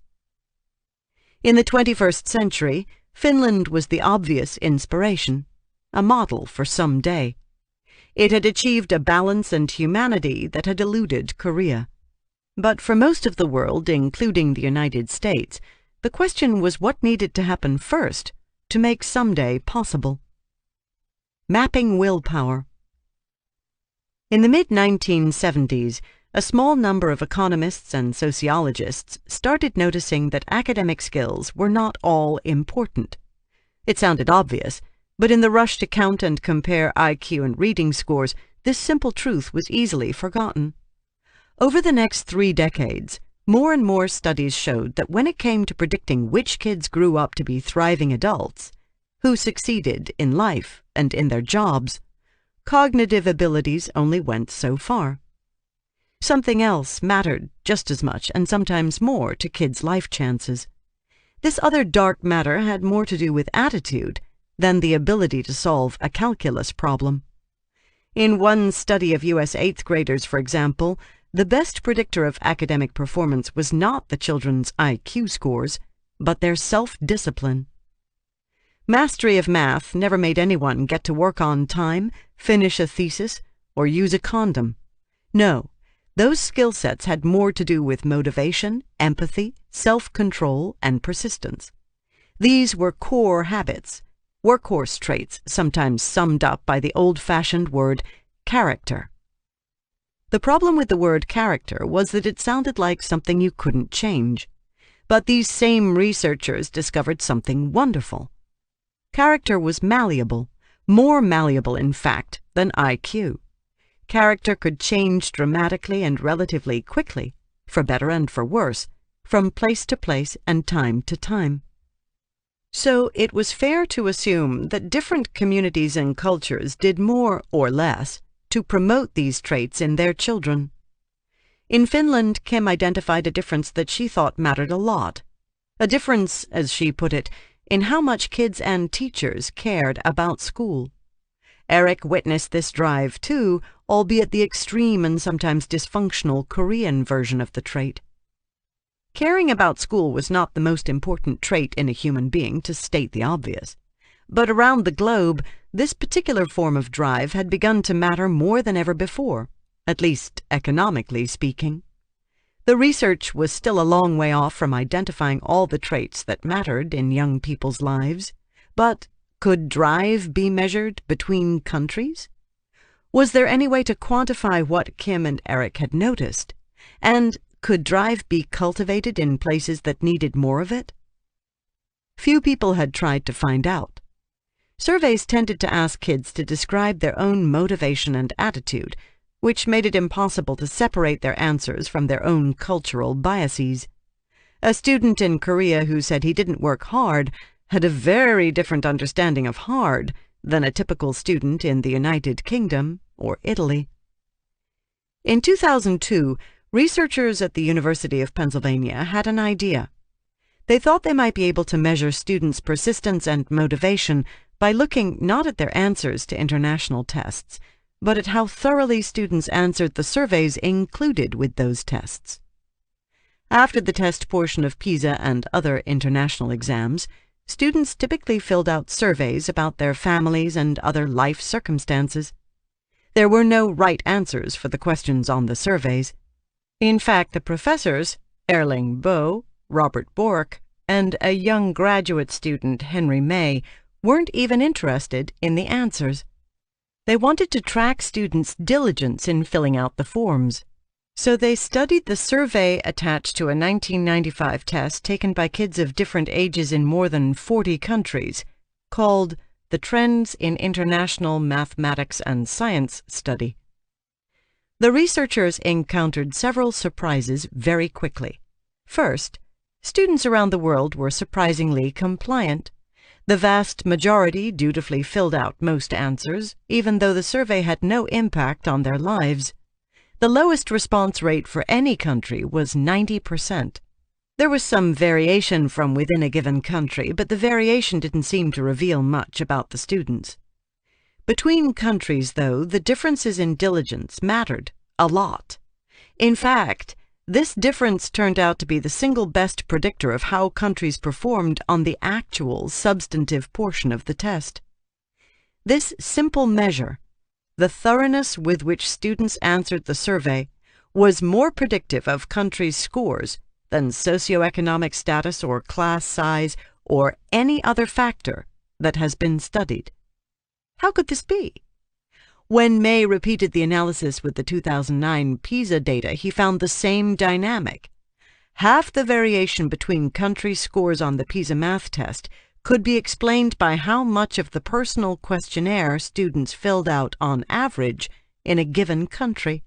In the 21st century, Finland was the obvious inspiration, a model for some day. It had achieved a balance and humanity that had eluded Korea. But for most of the world, including the United States, the question was what needed to happen first to make someday possible. Mapping willpower. In the mid-1970s, a small number of economists and sociologists started noticing that academic skills were not all important. It sounded obvious, but in the rush to count and compare IQ and reading scores, this simple truth was easily forgotten. Over the next 3 decades, more and more studies showed that when it came to predicting which kids grew up to be thriving adults, who succeeded in life and in their jobs, cognitive abilities only went so far. Something else mattered just as much and sometimes more to kids' life chances. This other dark matter had more to do with attitude than the ability to solve a calculus problem. In one study of U.S. 8th graders, for example, the best predictor of academic performance was not the children's IQ scores, but their self-discipline. Mastery of math never made anyone get to work on time, finish a thesis, or use a condom. No, those skill sets had more to do with motivation, empathy, self-control, and persistence. These were core habits, workhorse traits sometimes summed up by the old-fashioned word character. The problem with the word character was that it sounded like something you couldn't change. But these same researchers discovered something wonderful. Character was malleable, more malleable, in fact, than IQ. Character could change dramatically and relatively quickly, for better and for worse, from place to place and time to time. So it was fair to assume that different communities and cultures did more or less to promote these traits in their children. In Finland, Kim identified a difference that she thought mattered a lot. A difference, as she put it, in how much kids and teachers cared about school. Eric witnessed this drive too, albeit the extreme and sometimes dysfunctional Korean version of the trait. Caring about school was not the most important trait in a human being, to state the obvious. But around the globe, this particular form of drive had begun to matter more than ever before, at least economically speaking. The research was still a long way off from identifying all the traits that mattered in young people's lives, but could drive be measured between countries? Was there any way to quantify what Kim and Eric had noticed? And could drive be cultivated in places that needed more of it? Few people had tried to find out. Surveys tended to ask kids to describe their own motivation and attitude, which made it impossible to separate their answers from their own cultural biases. A student in Korea who said he didn't work hard had a very different understanding of hard than a typical student in the United Kingdom or Italy. In 2002, researchers at the University of Pennsylvania had an idea. They thought they might be able to measure students' persistence and motivation by looking not at their answers to international tests, but at how thoroughly students answered the surveys included with those tests. After the test portion of PISA and other international exams, students typically filled out surveys about their families and other life circumstances. There were no right answers for the questions on the surveys. In fact, the professors, Erling Boe, Robert Bork, and a young graduate student, Henry May, weren't even interested in the answers. They wanted to track students' diligence in filling out the forms. So they studied the survey attached to a 1995 test taken by kids of different ages in more than 40 countries, called the Trends in International Mathematics and Science Study. The researchers encountered several surprises very quickly. First, students around the world were surprisingly compliant. The vast majority dutifully filled out most answers, even though the survey had no impact on their lives. The lowest response rate for any country was 90%. There was some variation from within a given country, but the variation didn't seem to reveal much about the students. Between countries, though, the differences in diligence mattered a lot. In fact, this difference turned out to be the single best predictor of how countries performed on the actual substantive portion of the test. This simple measure, the thoroughness with which students answered the survey, was more predictive of countries' scores than socioeconomic status or class size or any other factor that has been studied. How could this be? When May repeated the analysis with the 2009 PISA data, he found the same dynamic. Half the variation between country scores on the PISA math test could be explained by how much of the personal questionnaire students filled out on average in a given country.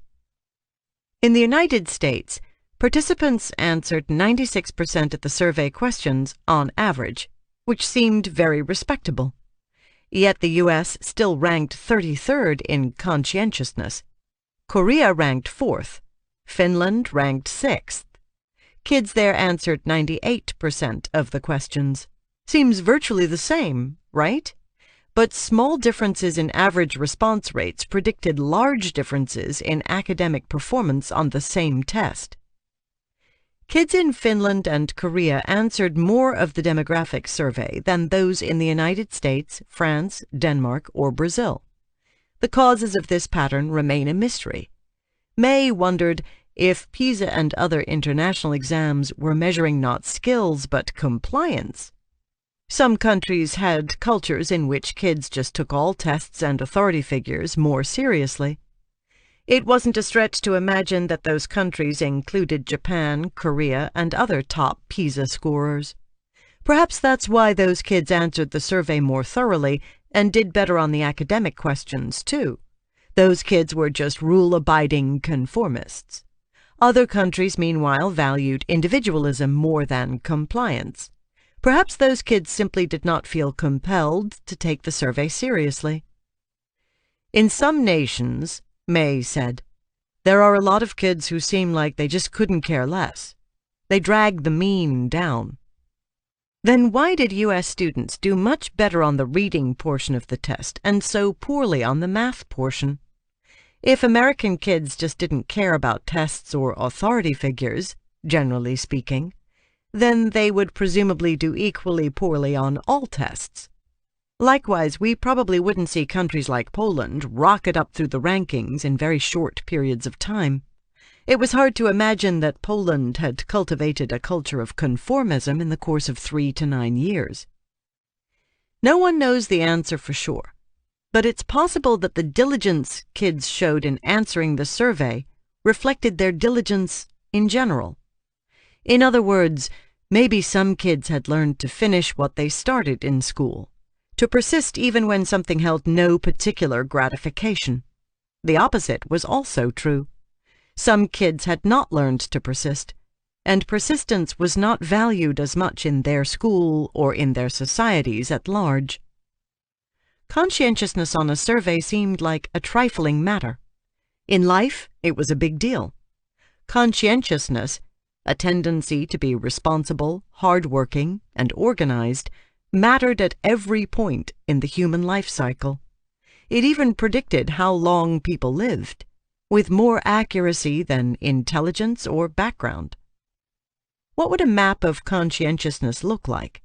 In the United States, participants answered 96% of the survey questions on average, which seemed very respectable. Yet the U.S. still ranked 33rd in conscientiousness. Korea ranked 4th. Finland ranked 6th. Kids there answered 98% of the questions. Seems virtually the same, right? But small differences in average response rates predicted large differences in academic performance on the same test. Kids in Finland and Korea answered more of the demographic survey than those in the United States, France, Denmark, or Brazil. The causes of this pattern remain a mystery. May wondered if PISA and other international exams were measuring not skills but compliance. Some countries had cultures in which kids just took all tests and authority figures more seriously. It wasn't a stretch to imagine that those countries included Japan, Korea, and other top PISA scorers. Perhaps that's why those kids answered the survey more thoroughly and did better on the academic questions, too. Those kids were just rule-abiding conformists. Other countries, meanwhile, valued individualism more than compliance. Perhaps those kids simply did not feel compelled to take the survey seriously. In some nations, May said, there are a lot of kids who seem like they just couldn't care less. They drag the mean down. Then why did U.S. students do much better on the reading portion of the test and so poorly on the math portion? If American kids just didn't care about tests or authority figures, generally speaking, then they would presumably do equally poorly on all tests. Likewise, we probably wouldn't see countries like Poland rocket up through the rankings in very short periods of time. It was hard to imagine that Poland had cultivated a culture of conformism in the course of 3 to 9 years. No one knows the answer for sure, but it's possible that the diligence kids showed in answering the survey reflected their diligence in general. In other words, maybe some kids had learned to finish what they started in school, to persist even when something held no particular gratification. The opposite was also true. Some kids had not learned to persist, and persistence was not valued as much in their school or in their societies at large. Conscientiousness on a survey seemed like a trifling matter. In life, it was a big deal. Conscientiousness, a tendency to be responsible, hard-working, and organized, mattered at every point in the human life cycle. It even predicted how long people lived, with more accuracy than intelligence or background. What would a map of conscientiousness look like?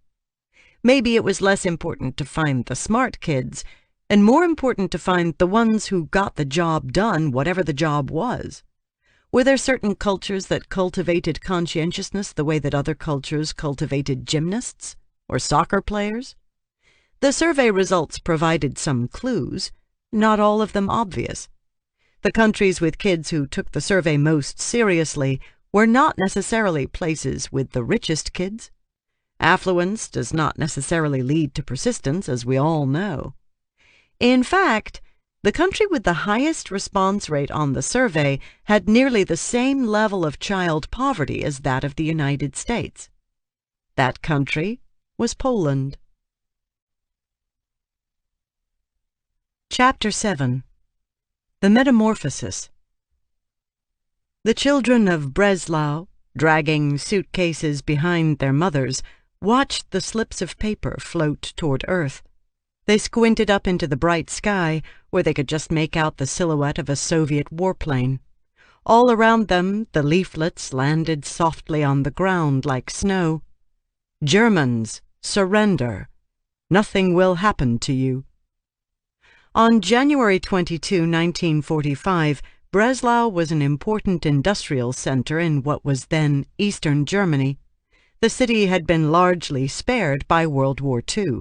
Maybe it was less important to find the smart kids, and more important to find the ones who got the job done, whatever the job was. Were there certain cultures that cultivated conscientiousness the way that other cultures cultivated gymnasts or soccer players? The survey results provided some clues, not all of them obvious. The countries with kids who took the survey most seriously were not necessarily places with the richest kids. Affluence does not necessarily lead to persistence, as we all know. In fact, the country with the highest response rate on the survey had nearly the same level of child poverty as that of the United States. That country was Poland. Chapter 7. The Metamorphosis. The children of Breslau, dragging suitcases behind their mothers, watched the slips of paper float toward Earth. They squinted up into the bright sky, where they could just make out the silhouette of a Soviet warplane. All around them, the leaflets landed softly on the ground like snow. Germans, surrender. Nothing will happen to you. On January 22, 1945, Breslau was an important industrial center in what was then Eastern Germany. The city had been largely spared by World War II.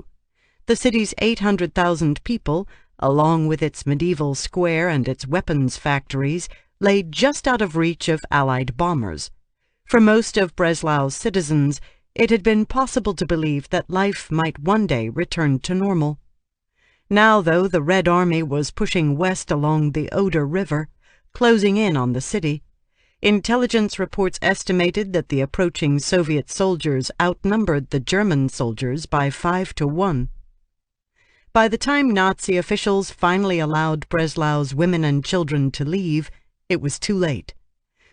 The city's 800,000 people, along with its medieval square and its weapons factories, lay just out of reach of Allied bombers. For most of Breslau's citizens, it had been possible to believe that life might one day return to normal. Now, though, the Red Army was pushing west along the Oder River, closing in on the city. Intelligence reports estimated that the approaching Soviet soldiers outnumbered the German soldiers by 5 to 1. By the time Nazi officials finally allowed Breslau's women and children to leave, it was too late.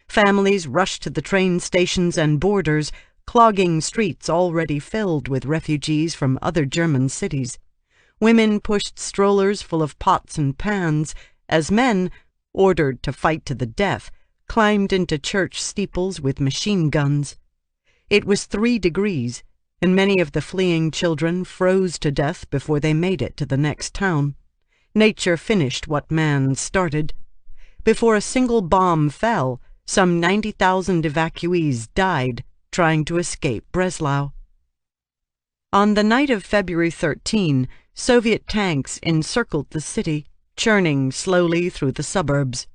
Families rushed to the train stations and borders, clogging streets already filled with refugees from other German cities. Women pushed strollers full of pots and pans, as men, ordered to fight to the death, climbed into church steeples with machine guns. It was 3 degrees, and many of the fleeing children froze to death before they made it to the next town. Nature finished what man started. Before a single bomb fell, some 90,000 evacuees died trying to escape Breslau. On the night of February 13, Soviet tanks encircled the city, churning slowly through the suburbs.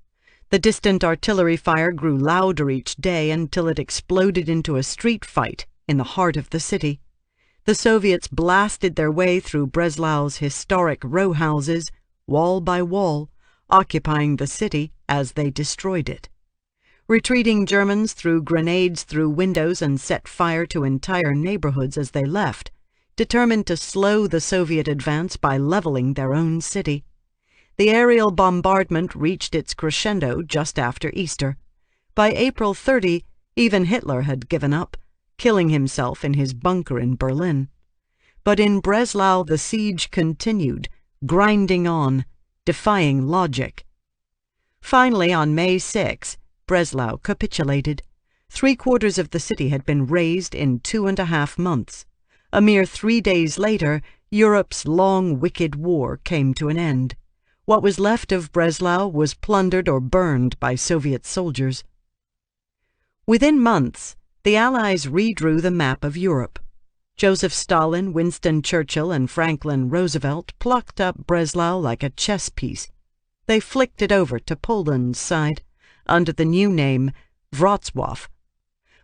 The distant artillery fire grew louder each day until it exploded into a street fight in the heart of the city. The Soviets blasted their way through Breslau's historic row houses, wall by wall, occupying the city as they destroyed it. Retreating Germans threw grenades through windows and set fire to entire neighborhoods as they left, determined to slow the Soviet advance by leveling their own city. The aerial bombardment reached its crescendo just after Easter. By April 30, even Hitler had given up, killing himself in his bunker in Berlin. But in Breslau the siege continued, grinding on, defying logic. Finally, on May 6, Breslau capitulated. 3/4 of the city had been razed in 2.5 months. A mere 3 days later, Europe's long, wicked war came to an end. What was left of Breslau was plundered or burned by Soviet soldiers. Within months, the Allies redrew the map of Europe. Joseph Stalin, Winston Churchill, and Franklin Roosevelt plucked up Breslau like a chess piece. They flicked it over to Poland's side, under the new name Wrocław.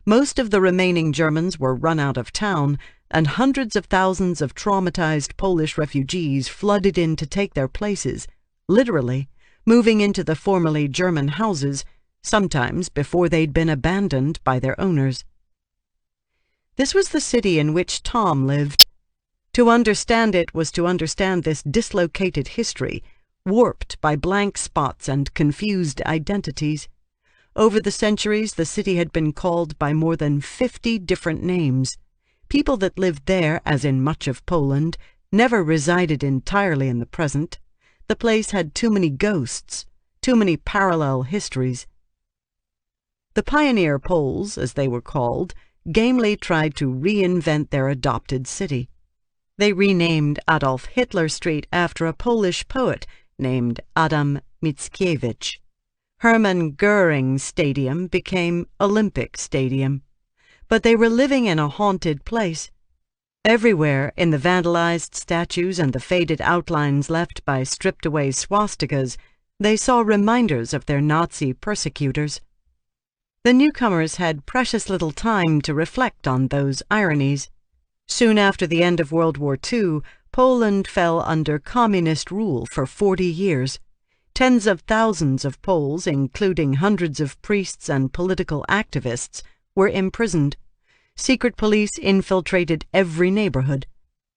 Most of the remaining Germans were run out of town, and hundreds of thousands of traumatized Polish refugees flooded in to take their places, literally moving into the formerly German houses, sometimes before they'd been abandoned by their owners. This was the city in which Tom lived. To understand it was to understand this dislocated history, warped by blank spots and confused identities. Over the centuries, the city had been called by more than 50 different names. People that lived there, as in much of Poland, never resided entirely in the present. The place had too many ghosts, too many parallel histories. The pioneer Poles, as they were called, gamely tried to reinvent their adopted city. They renamed Adolf Hitler Street after a Polish poet named Adam Mickiewicz. Hermann Goering Stadium became Olympic Stadium. But they were living in a haunted place. Everywhere, in the vandalized statues and the faded outlines left by stripped-away swastikas, they saw reminders of their Nazi persecutors. The newcomers had precious little time to reflect on those ironies. Soon after the end of World War II, Poland fell under communist rule for 40 years. Tens of thousands of Poles, including hundreds of priests and political activists, were imprisoned. Secret police infiltrated every neighborhood.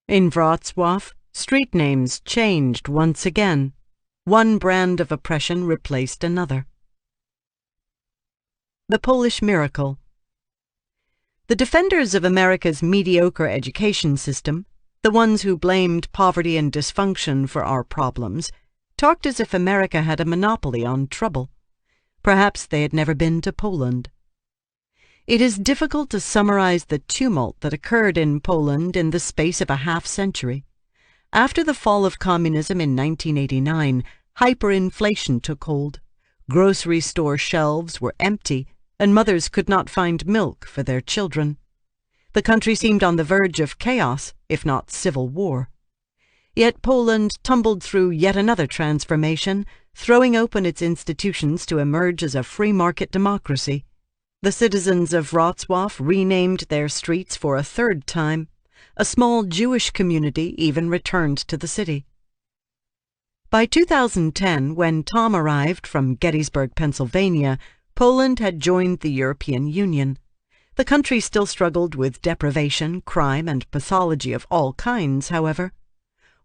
In Wrocław, street names changed once again. One brand of oppression replaced another. The Polish Miracle. The defenders of America's mediocre education system, the ones who blamed poverty and dysfunction for our problems, talked as if America had a monopoly on trouble. Perhaps they had never been to Poland. It is difficult to summarize the tumult that occurred in Poland in the space of a half-century. After the fall of communism in 1989, hyperinflation took hold. Grocery store shelves were empty, and mothers could not find milk for their children. The country seemed on the verge of chaos, if not civil war. Yet Poland tumbled through yet another transformation, throwing open its institutions to emerge as a free-market democracy. The citizens of Wrocław renamed their streets for a third time. A small Jewish community even returned to the city. By 2010, when Tom arrived from Gettysburg, Pennsylvania, Poland had joined the European Union. The country still struggled with deprivation, crime, and pathology of all kinds, however.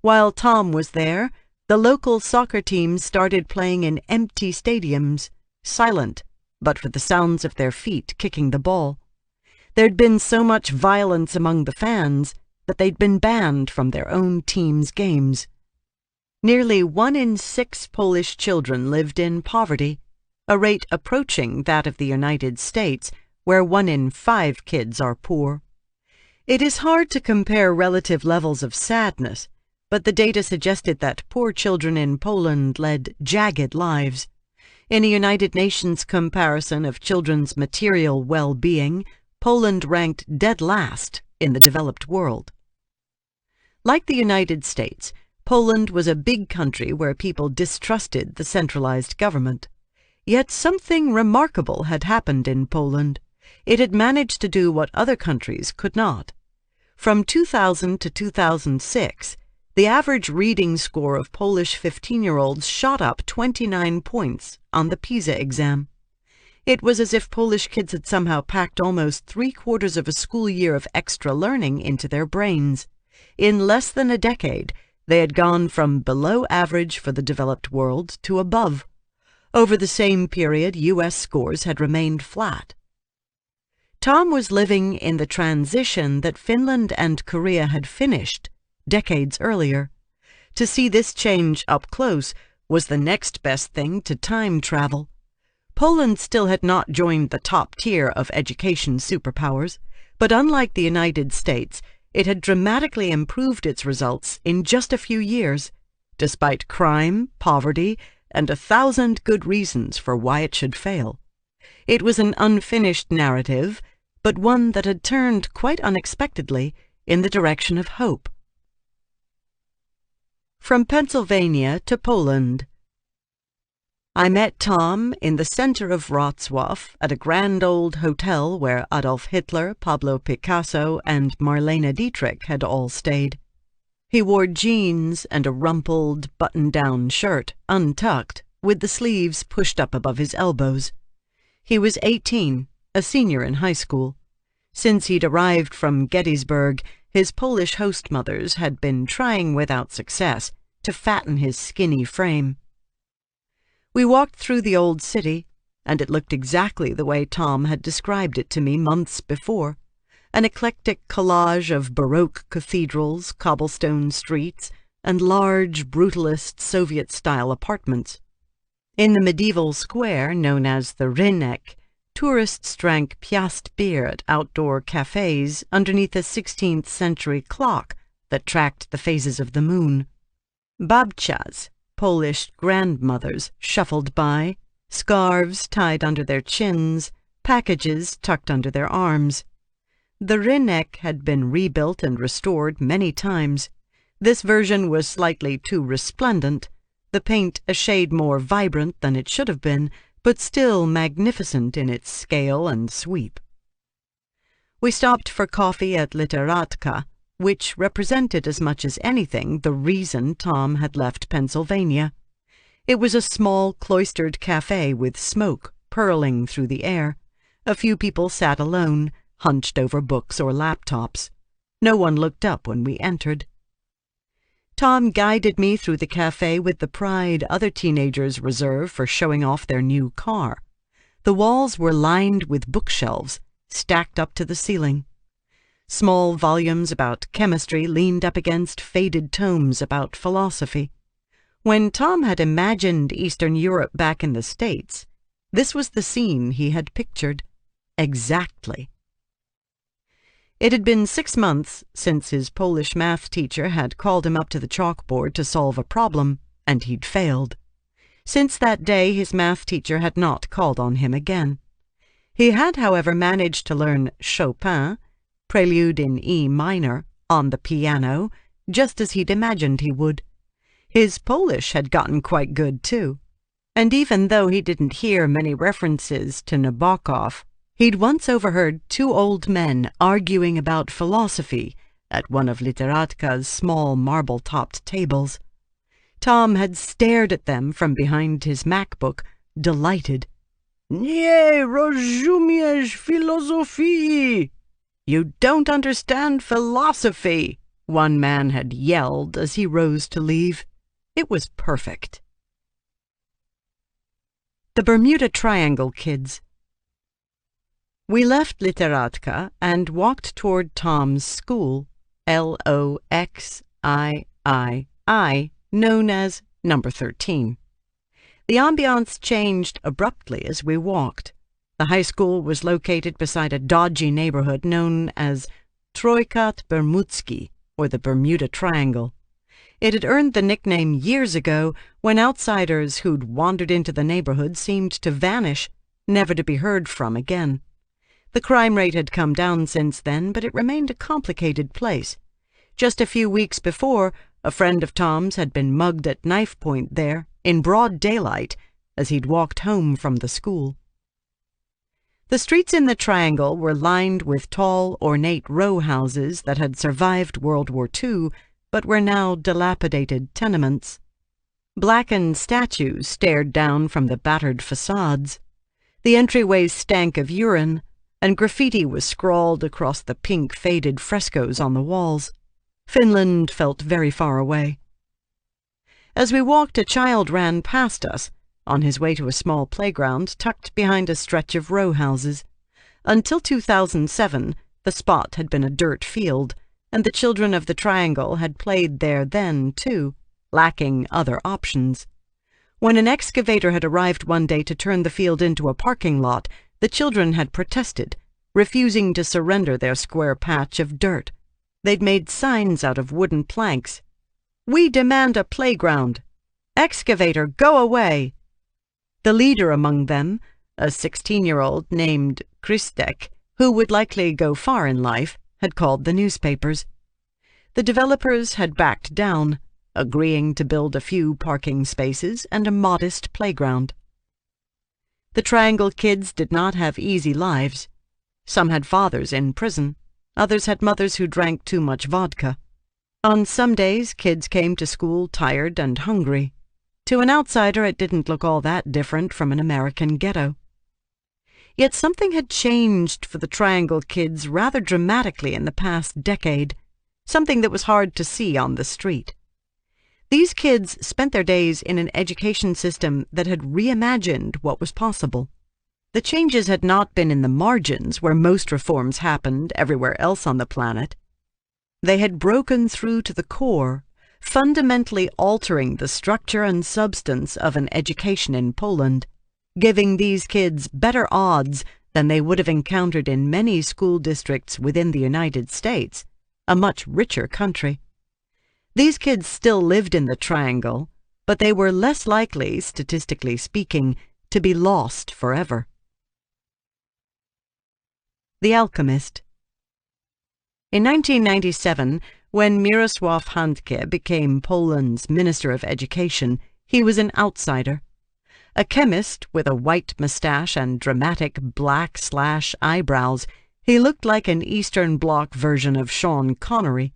While Tom was there, the local soccer teams started playing in empty stadiums, silent, but for the sounds of their feet kicking the ball. There'd been so much violence among the fans that they'd been banned from their own team's games. Nearly 1 in 6 Polish children lived in poverty, a rate approaching that of the United States, where 1 in 5 kids are poor. It is hard to compare relative levels of sadness, but the data suggested that poor children in Poland led jagged lives. In a United Nations comparison of children's material well-being, Poland ranked dead last in the developed world. Like the United States, Poland was a big country where people distrusted the centralized government. Yet something remarkable had happened in Poland. It had managed to do what other countries could not. From 2000 to 2006, the average reading score of Polish 15-year-olds shot up 29 points on the PISA exam. It was as if Polish kids had somehow packed almost 3/4 of a school year of extra learning into their brains. In less than a decade, they had gone from below average for the developed world to above. Over the same period, U.S. scores had remained flat. Tom was living in the transition that Finland and Korea had finished decades earlier. To see this change up close was the next best thing to time travel. Poland still had not joined the top tier of education superpowers, but unlike the United States, it had dramatically improved its results in just a few years, despite crime, poverty, and 1,000 good reasons for why it should fail. It was an unfinished narrative, but one that had turned quite unexpectedly in the direction of hope. From Pennsylvania to Poland. I met Tom in the center of Wrocław at a grand old hotel where Adolf Hitler, Pablo Picasso, and Marlene Dietrich had all stayed. He wore jeans and a rumpled, button-down shirt, untucked, with the sleeves pushed up above his elbows. He was 18, a senior in high school. Since he'd arrived from Gettysburg, his Polish host mothers had been trying without success to fatten his skinny frame. We walked through the old city, and it looked exactly the way Tom had described it to me months before, an eclectic collage of Baroque cathedrals, cobblestone streets, and large, brutalist Soviet-style apartments. In the medieval square known as the Rynek, tourists drank Piast beer at outdoor cafes underneath a 16th-century clock that tracked the phases of the moon. Babcias, Polish grandmothers, shuffled by, scarves tied under their chins, packages tucked under their arms. The Rynek had been rebuilt and restored many times. This version was slightly too resplendent, the paint a shade more vibrant than it should have been, but still magnificent in its scale and sweep. We stopped for coffee at Literatka, which represented as much as anything the reason Tom had left Pennsylvania. It was a small, cloistered cafe with smoke purling through the air. A few people sat alone, hunched over books or laptops. No one looked up when we entered. Tom guided me through the cafe with the pride other teenagers reserve for showing off their new car. The walls were lined with bookshelves, stacked up to the ceiling. Small volumes about chemistry leaned up against faded tomes about philosophy. When Tom had imagined Eastern Europe back in the States, this was the scene he had pictured. Exactly. It had been 6 months since his Polish math teacher had called him up to the chalkboard to solve a problem, and he'd failed. Since that day, his math teacher had not called on him again. He had, however, managed to learn Chopin, Prelude in E minor, on the piano, just as he'd imagined he would. His Polish had gotten quite good, too. And even though he didn't hear many references to Nabokov, he'd once overheard 2 old men arguing about philosophy at one of Literatka's small marble-topped tables. Tom had stared at them from behind his MacBook, delighted. "Nie rozumiesz filozofii!" "You don't understand philosophy," one man had yelled as he rose to leave. It was perfect. The Bermuda Triangle Kids. We left Literatka and walked toward Tom's school, Loxii, known as Number 13. The ambiance changed abruptly as we walked. The high school was located beside a dodgy neighborhood known as Trójkat Bermúdzki, or the Bermuda Triangle. It had earned the nickname years ago when outsiders who'd wandered into the neighborhood seemed to vanish, never to be heard from again. The crime rate had come down since then, but it remained a complicated place. Just a few weeks before, a friend of Tom's had been mugged at knife point there, in broad daylight, as he'd walked home from the school. The streets in the Triangle were lined with tall, ornate row houses that had survived World War II, but were now dilapidated tenements. Blackened statues stared down from the battered facades. The entryways stank of urine, and graffiti was scrawled across the pink, faded frescoes on the walls. Finland felt very far away. As we walked, a child ran past us, on his way to a small playground tucked behind a stretch of row houses. Until 2007, the spot had been a dirt field, and the children of the Triangle had played there then, too, lacking other options. When an excavator had arrived one day to turn the field into a parking lot, the children had protested, refusing to surrender their square patch of dirt. They'd made signs out of wooden planks. "We demand a playground! Excavator, go away!" The leader among them, a 16-year-old named Kristek, who would likely go far in life, had called the newspapers. The developers had backed down, agreeing to build a few parking spaces and a modest playground. The Triangle kids did not have easy lives. Some had fathers in prison. Others had mothers who drank too much vodka. On some days, kids came to school tired and hungry. To an outsider, it didn't look all that different from an American ghetto. Yet something had changed for the Triangle kids rather dramatically in the past decade, something that was hard to see on the street. These kids spent their days in an education system that had reimagined what was possible. The changes had not been in the margins where most reforms happened everywhere else on the planet. They had broken through to the core, fundamentally altering the structure and substance of an education in Poland, giving these kids better odds than they would have encountered in many school districts within the United States, a much richer country. These kids still lived in the Triangle, but they were less likely, statistically speaking, to be lost forever. The Alchemist. In 1997, when Mirosław Handke became Poland's Minister of Education, he was an outsider. A chemist with a white mustache and dramatic black/eyebrows, he looked like an Eastern Bloc version of Sean Connery.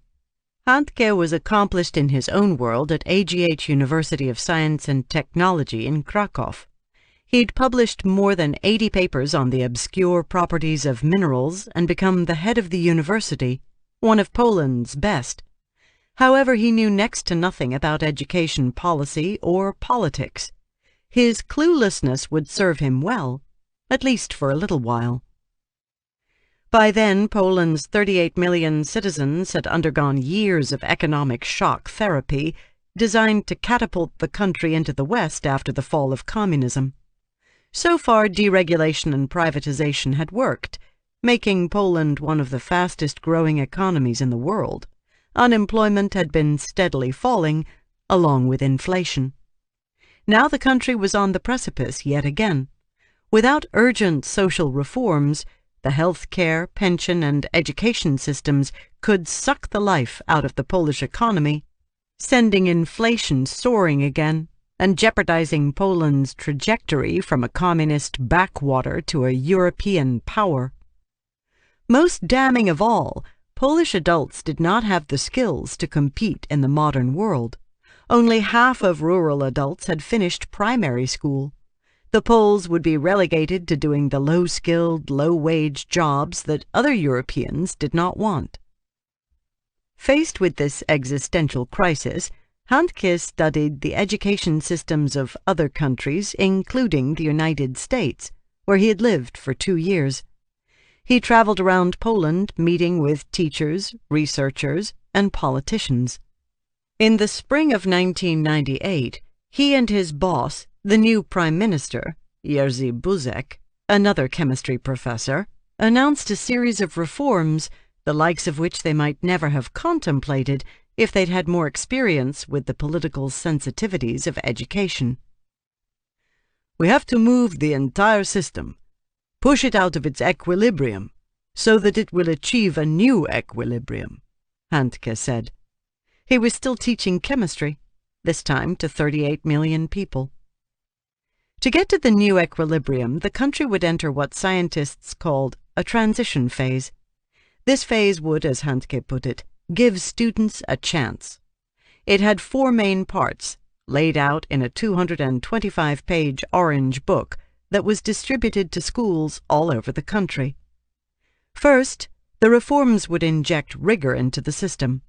Handke was accomplished in his own world at AGH University of Science and Technology in Kraków. He'd published more than 80 papers on the obscure properties of minerals and become the head of the university, one of Poland's best. However, he knew next to nothing about education policy or politics. His cluelessness would serve him well, at least for a little while. By then, Poland's 38 million citizens had undergone years of economic shock therapy designed to catapult the country into the West after the fall of communism. So far, deregulation and privatization had worked, making Poland one of the fastest-growing economies in the world. Unemployment had been steadily falling, along with inflation. Now the country was on the precipice yet again. Without urgent social reforms, the health care, pension, and education systems could suck the life out of the Polish economy, sending inflation soaring again and jeopardizing Poland's trajectory from a communist backwater to a European power. Most damning of all, Polish adults did not have the skills to compete in the modern world. Only half of rural adults had finished primary school. The Poles would be relegated to doing the low-skilled, low-wage jobs that other Europeans did not want. Faced with this existential crisis, Handke studied the education systems of other countries, including the United States, where he had lived for 2 years. He traveled around Poland, meeting with teachers, researchers, and politicians. In the spring of 1998, he and his boss, the new Prime Minister, Jerzy Buzek, another chemistry professor, announced a series of reforms, the likes of which they might never have contemplated if they'd had more experience with the political sensitivities of education. "We have to move the entire system, push it out of its equilibrium, so that it will achieve a new equilibrium," Handke said. He was still teaching chemistry, this time to 38 million people. To get to the new equilibrium, the country would enter what scientists called a transition phase. This phase would, as Handke put it, give students a chance. It had 4 main parts, laid out in a 225-page orange book that was distributed to schools all over the country. First, the reforms would inject rigor into the system.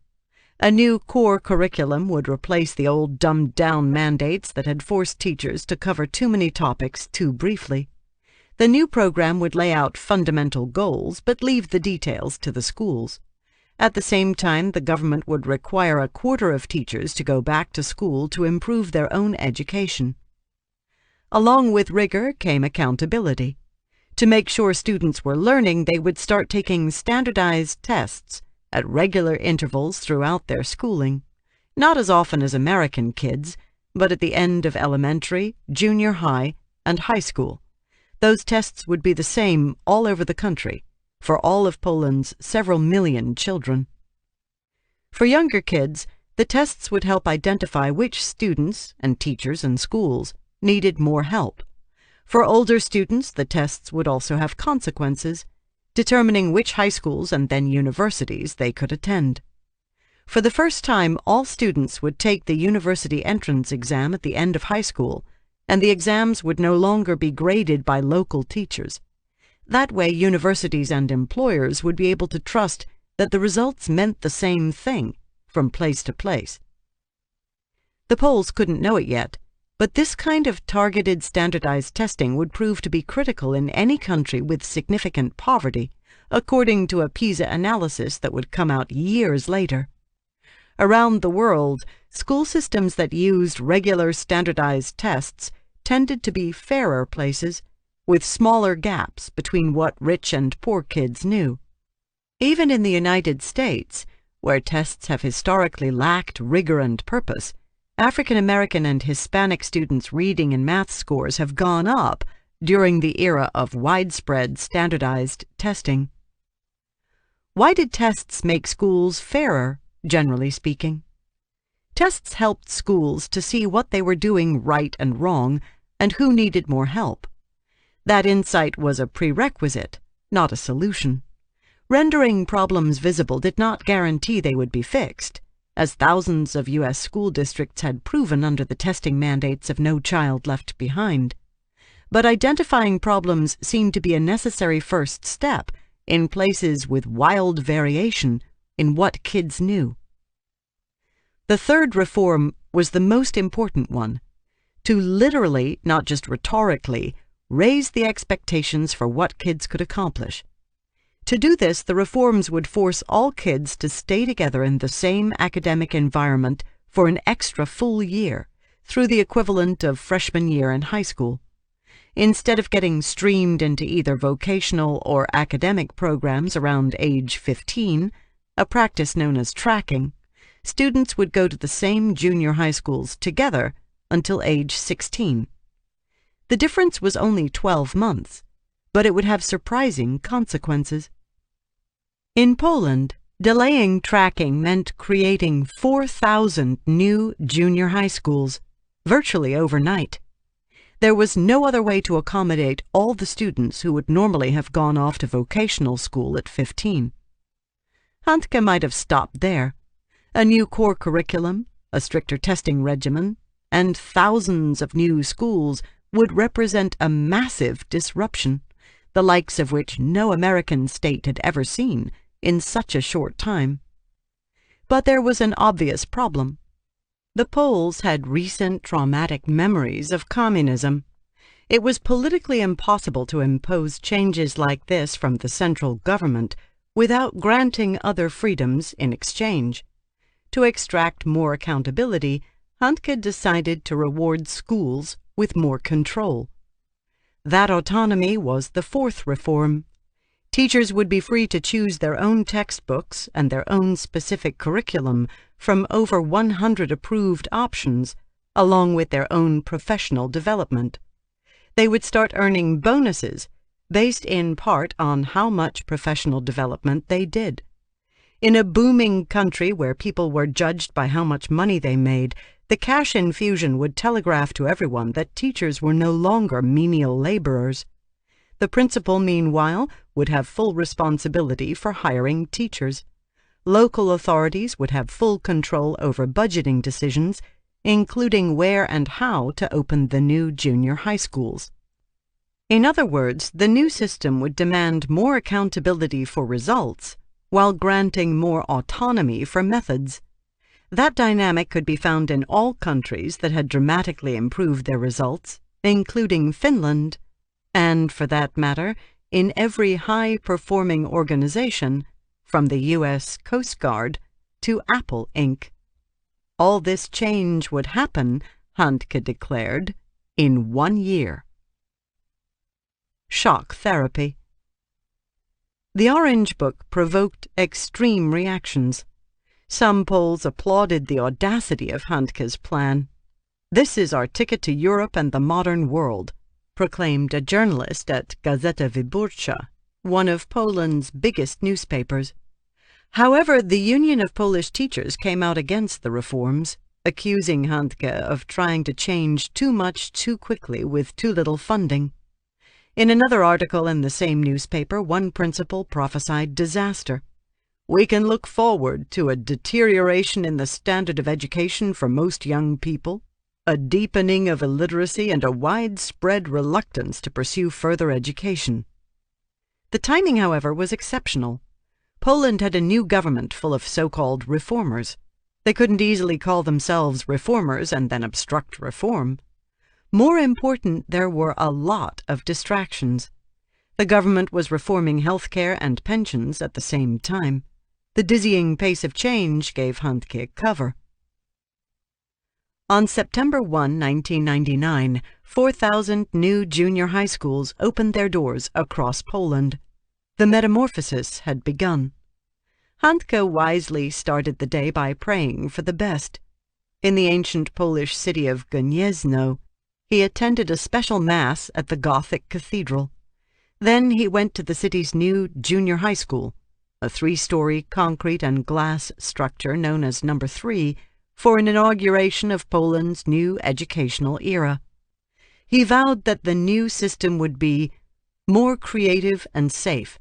A new core curriculum would replace the old dumbed-down mandates that had forced teachers to cover too many topics too briefly. The new program would lay out fundamental goals but leave the details to the schools. At the same time, the government would require a quarter of teachers to go back to school to improve their own education. Along with rigor came accountability. To make sure students were learning, they would start taking standardized tests at regular intervals throughout their schooling, not as often as American kids, but at the end of elementary, junior high, and high school. Those tests would be the same all over the country, for all of Poland's several million children. For younger kids, the tests would help identify which students, and teachers and schools, needed more help. For older students, the tests would also have consequences, determining which high schools and then universities they could attend. For the first time, all students would take the university entrance exam at the end of high school, and the exams would no longer be graded by local teachers. That way, universities and employers would be able to trust that the results meant the same thing from place to place. The Poles couldn't know it yet, but this kind of targeted standardized testing would prove to be critical in any country with significant poverty, according to a PISA analysis that would come out years later. Around the world, school systems that used regular standardized tests tended to be fairer places, with smaller gaps between what rich and poor kids knew. Even in the United States, where tests have historically lacked rigor and purpose, African American and Hispanic students' reading and math scores have gone up during the era of widespread standardized testing. Why did tests make schools fairer, generally speaking? Tests helped schools to see what they were doing right and wrong, and who needed more help. That insight was a prerequisite, not a solution. Rendering problems visible did not guarantee they would be fixed, as thousands of U.S. school districts had proven under the testing mandates of No Child Left Behind. But identifying problems seemed to be a necessary first step in places with wild variation in what kids knew. The third reform was the most important one: to literally, not just rhetorically, raise the expectations for what kids could accomplish. To do this, the reforms would force all kids to stay together in the same academic environment for an extra full year, through the equivalent of freshman year in high school. Instead of getting streamed into either vocational or academic programs around age 15, a practice known as tracking, students would go to the same junior high schools together until age 16. The difference was only 12 months, but it would have surprising consequences. In Poland, delaying tracking meant creating 4,000 new junior high schools, virtually overnight. There was no other way to accommodate all the students who would normally have gone off to vocational school at 15. Handke might have stopped there. A new core curriculum, a stricter testing regimen, and thousands of new schools would represent a massive disruption, the likes of which no American state had ever seen in such a short time. But there was an obvious problem. The Poles had recent traumatic memories of communism. It was politically impossible to impose changes like this from the central government without granting other freedoms in exchange. To extract more accountability, Handke decided to reward schools with more control. That autonomy was the fourth reform. Teachers would be free to choose their own textbooks and their own specific curriculum from over 100 approved options, along with their own professional development. They would start earning bonuses based in part on how much professional development they did. In a booming country where people were judged by how much money they made, the cash infusion would telegraph to everyone that teachers were no longer menial laborers. The principal, meanwhile, would have full responsibility for hiring teachers. Local authorities would have full control over budgeting decisions, including where and how to open the new junior high schools. In other words, the new system would demand more accountability for results, while granting more autonomy for methods. That dynamic could be found in all countries that had dramatically improved their results, including Finland, and, for that matter, in every high-performing organization, from the U.S. Coast Guard to Apple Inc. All this change would happen, Handke declared, in 1 year. Shock therapy. The Orange Book provoked extreme reactions. Some Poles applauded the audacity of Handke's plan. "This is our ticket to Europe and the modern world," proclaimed a journalist at Gazeta Wyborcza, one of Poland's biggest newspapers. However, the Union of Polish Teachers came out against the reforms, accusing Handke of trying to change too much too quickly with too little funding. In another article in the same newspaper, one principal prophesied disaster. "We can look forward to a deterioration in the standard of education for most young people, a deepening of illiteracy, and a widespread reluctance to pursue further education." The timing, however, was exceptional. Poland had a new government full of so-called reformers. They couldn't easily call themselves reformers and then obstruct reform. More important, there were a lot of distractions. The government was reforming healthcare and pensions at the same time. The dizzying pace of change gave Handke cover. On September 1, 1999, 4,000 new junior high schools opened their doors across Poland. The metamorphosis had begun. Handke wisely started the day by praying for the best. In the ancient Polish city of Gniezno, he attended a special mass at the Gothic cathedral. Then he went to the city's new junior high school, a 3-story concrete and glass structure known as No. 3, for an inauguration of Poland's new educational era. He vowed that the new system would be more creative and safe,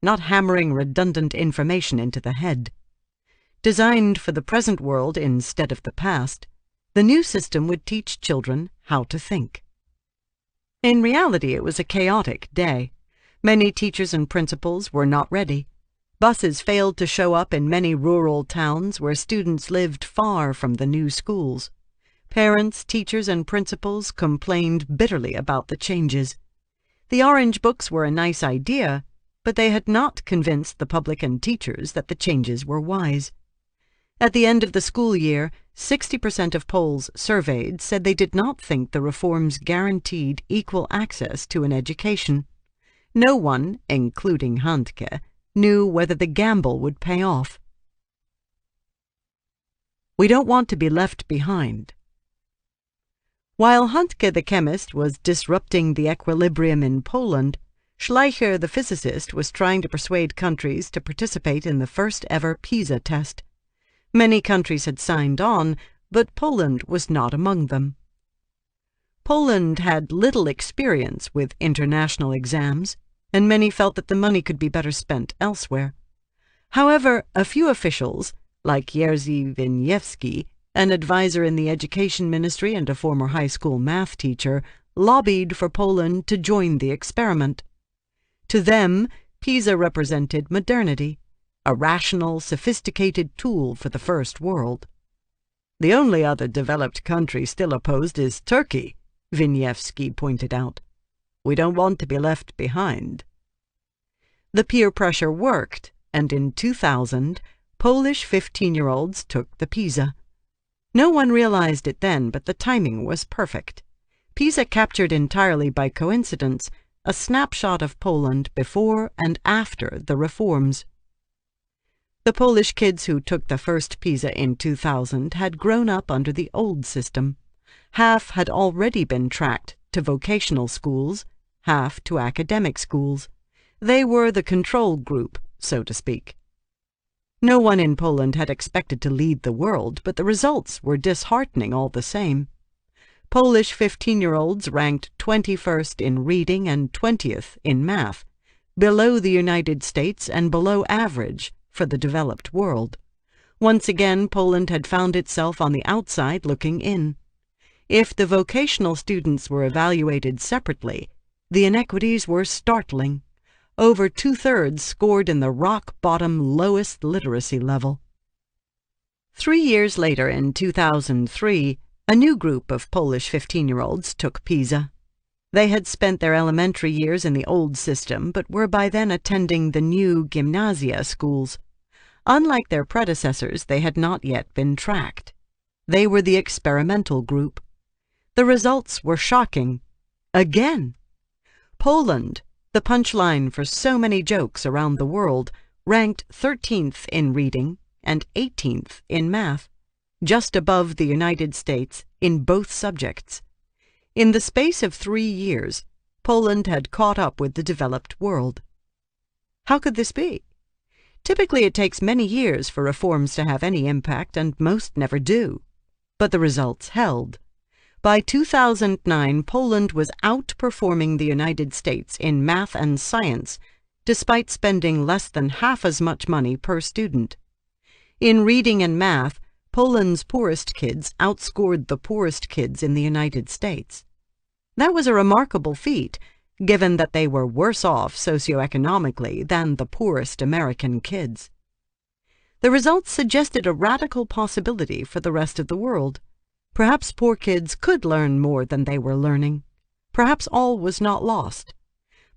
not hammering redundant information into the head. Designed for the present world instead of the past, the new system would teach children how to think. In reality, it was a chaotic day. Many teachers and principals were not ready. Buses failed to show up in many rural towns where students lived far from the new schools. Parents, teachers, and principals complained bitterly about the changes. The Orange Books were a nice idea, but they had not convinced the public and teachers that the changes were wise. At the end of the school year, 60% of Poles surveyed said they did not think the reforms guaranteed equal access to an education. No one, including Handke, knew whether the gamble would pay off. We don't want to be left behind. While Handke the chemist was disrupting the equilibrium in Poland, Schleicher the physicist was trying to persuade countries to participate in the first-ever PISA test. Many countries had signed on, but Poland was not among them. Poland had little experience with international exams, and many felt that the money could be better spent elsewhere. However, a few officials, like Jerzy Winiewski, an advisor in the Education Ministry and a former high school math teacher, lobbied for Poland to join the experiment. To them, PISA represented modernity, a rational, sophisticated tool for the First World. The only other developed country still opposed is Turkey, Winiewski pointed out. We don't want to be left behind. The peer pressure worked, and in 2000, Polish 15-year-olds took the PISA. No one realized it then, but the timing was perfect. Pisa captured entirely by coincidence a snapshot of Poland before and after the reforms. The Polish kids who took the first Pisa in 2000 had grown up under the old system. Half had already been tracked to vocational schools, half to academic schools. They were the control group, so to speak. No one in Poland had expected to lead the world, but the results were disheartening all the same. Polish 15-year-olds ranked 21st in reading and 20th in math, below the United States and below average for the developed world. Once again, Poland had found itself on the outside looking in. If the vocational students were evaluated separately, the inequities were startling. Over 2/3 scored in the rock-bottom lowest literacy level. 3 years later, in 2003, a new group of Polish 15-year-olds took Pisa. They had spent their elementary years in the old system, but were by then attending the new gymnasia schools. Unlike their predecessors, they had not yet been tracked. They were the experimental group. The results were shocking. Again! Poland, the punchline for so many jokes around the world, ranked 13th in reading and 18th in math, just above the United States in both subjects. In the space of 3 years, Poland had caught up with the developed world. How could this be? Typically, it takes many years for reforms to have any impact, and most never do. But the results held. By 2009, Poland was outperforming the United States in math and science, despite spending less than half as much money per student. In reading and math, Poland's poorest kids outscored the poorest kids in the United States. That was a remarkable feat, given that they were worse off socioeconomically than the poorest American kids. The results suggested a radical possibility for the rest of the world. Perhaps poor kids could learn more than they were learning. Perhaps all was not lost.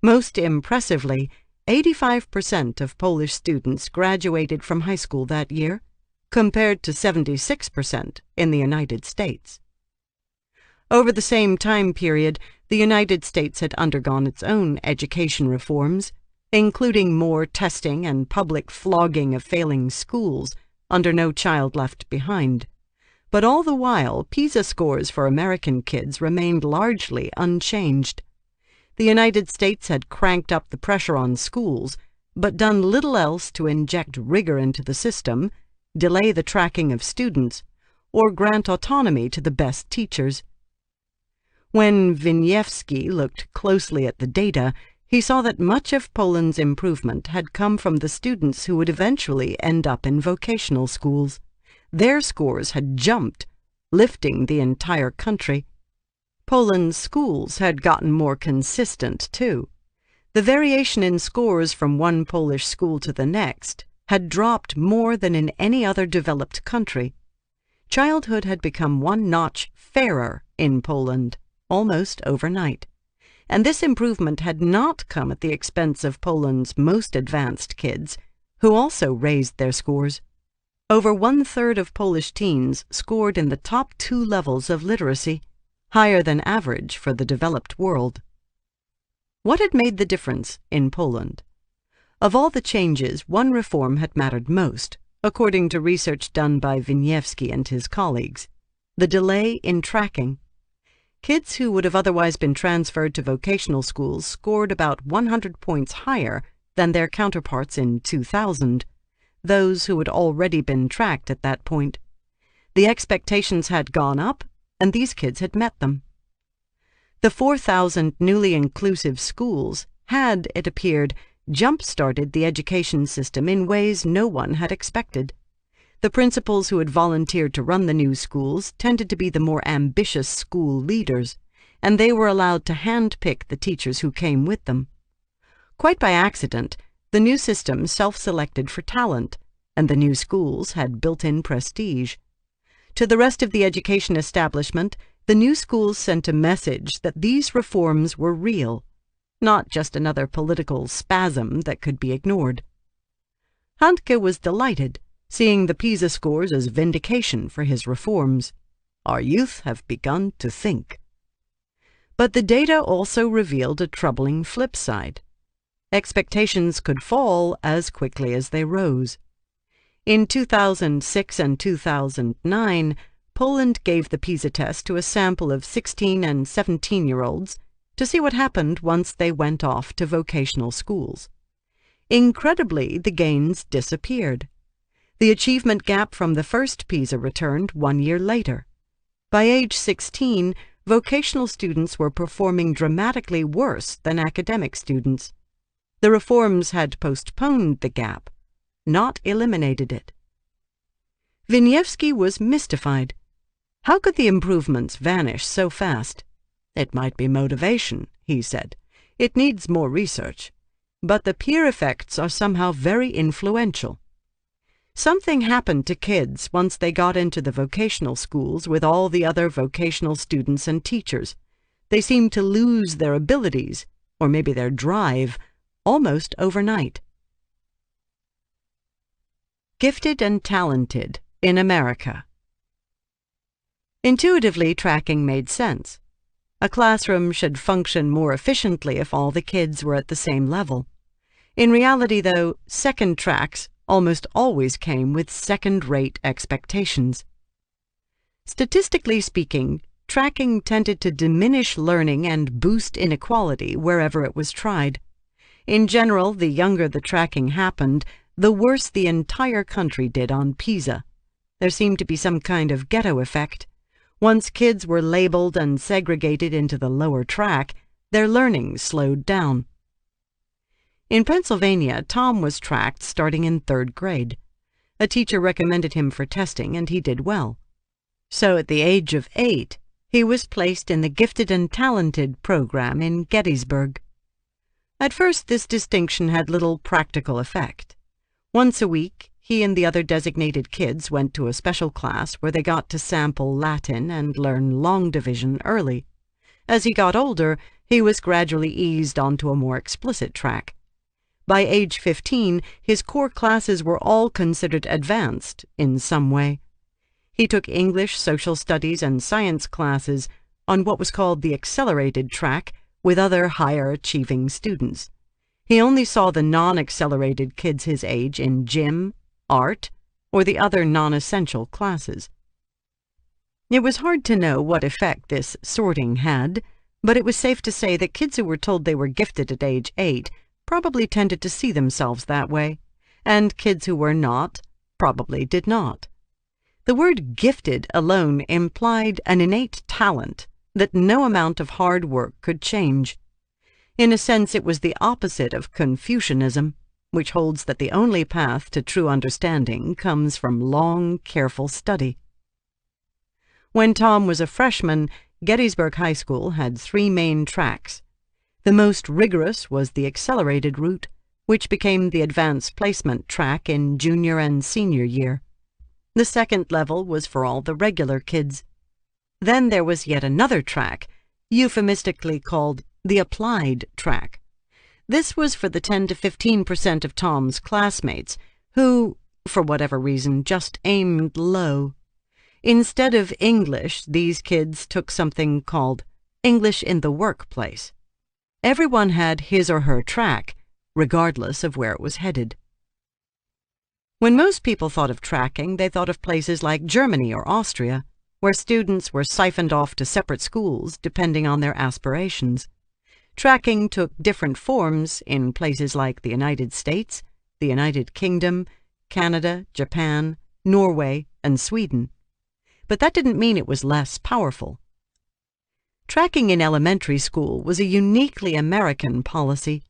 Most impressively, 85% of Polish students graduated from high school that year, compared to 76% in the United States. Over the same time period, the United States had undergone its own education reforms, including more testing and public flogging of failing schools under No Child Left Behind. But all the while, PISA scores for American kids remained largely unchanged. The United States had cranked up the pressure on schools, but done little else to inject rigor into the system, delay the tracking of students, or grant autonomy to the best teachers. When Wieniawski looked closely at the data, he saw that much of Poland's improvement had come from the students who would eventually end up in vocational schools. Their scores had jumped, lifting the entire country. Poland's schools had gotten more consistent, too. The variation in scores from one Polish school to the next had dropped more than in any other developed country. Childhood had become one notch fairer in Poland, almost overnight. And this improvement had not come at the expense of Poland's most advanced kids, who also raised their scores. Over 1/3 of Polish teens scored in the top 2 levels of literacy, higher than average for the developed world. What had made the difference in Poland? Of all the changes, one reform had mattered most, according to research done by Wieniawski and his colleagues: the delay in tracking. Kids who would have otherwise been transferred to vocational schools scored about 100 points higher than their counterparts in 2000, those who had already been tracked at that point. The expectations had gone up, and these kids had met them. The 4,000 newly inclusive schools had, it appeared, jump-started the education system in ways no one had expected. The principals who had volunteered to run the new schools tended to be the more ambitious school leaders, and they were allowed to hand-pick the teachers who came with them. Quite by accident, the new system self-selected for talent, and the new schools had built-in prestige. To the rest of the education establishment, the new schools sent a message that these reforms were real, not just another political spasm that could be ignored. Handke was delighted, seeing the PISA scores as vindication for his reforms. Our youth have begun to think. But the data also revealed a troubling flip side. Expectations could fall as quickly as they rose. In 2006 and 2009, Poland gave the PISA test to a sample of 16 and 17-year-olds to see what happened once they went off to vocational schools. Incredibly, the gains disappeared. The achievement gap from the first PISA returned 1 year later. By age 16, vocational students were performing dramatically worse than academic students. The reforms had postponed the gap, not eliminated it. Wieniawski was mystified. How could the improvements vanish so fast? It might be motivation, he said. It needs more research. But the peer effects are somehow very influential. Something happened to kids once they got into the vocational schools with all the other vocational students and teachers. They seemed to lose their abilities, or maybe their drive, almost overnight. Gifted and talented in America. Intuitively, tracking made sense. A classroom should function more efficiently if all the kids were at the same level. In reality, though, second tracks almost always came with second-rate expectations. Statistically speaking, tracking tended to diminish learning and boost inequality wherever it was tried. In general, the younger the tracking happened, the worse the entire country did on PISA. There seemed to be some kind of ghetto effect. Once kids were labeled and segregated into the lower track, their learning slowed down. In Pennsylvania, Tom was tracked starting in 3rd grade. A teacher recommended him for testing, and he did well. So at the age of 8, he was placed in the Gifted and Talented program in Gettysburg. At first, this distinction had little practical effect. Once a week, he and the other designated kids went to a special class where they got to sample Latin and learn long division early. As he got older, he was gradually eased onto a more explicit track. By age 15, his core classes were all considered advanced in some way. He took English, social studies, and science classes on what was called the accelerated track with other higher-achieving students. He only saw the non-accelerated kids his age in gym, art, or the other non-essential classes. It was hard to know what effect this sorting had, but it was safe to say that kids who were told they were gifted at age 8 probably tended to see themselves that way, and kids who were not probably did not. The word gifted alone implied an innate talent that no amount of hard work could change. In a sense, it was the opposite of Confucianism, which holds that the only path to true understanding comes from long, careful study. When Tom was a freshman, Gettysburg High School had 3 main tracks. The most rigorous was the accelerated route, which became the advanced placement track in junior and senior year. The second level was for all the regular kids. Then there was yet another track, euphemistically called the applied track. This was for the 10 to 15% of Tom's classmates who, for whatever reason, just aimed low. Instead of English, these kids took something called English in the workplace. Everyone had his or her track, regardless of where it was headed. When most people thought of tracking, they thought of places like Germany or Austria, where students were siphoned off to separate schools depending on their aspirations. Tracking took different forms in places like the United States, the United Kingdom, Canada, Japan, Norway, and Sweden. But that didn't mean it was less powerful. Tracking in elementary school was a uniquely American policy.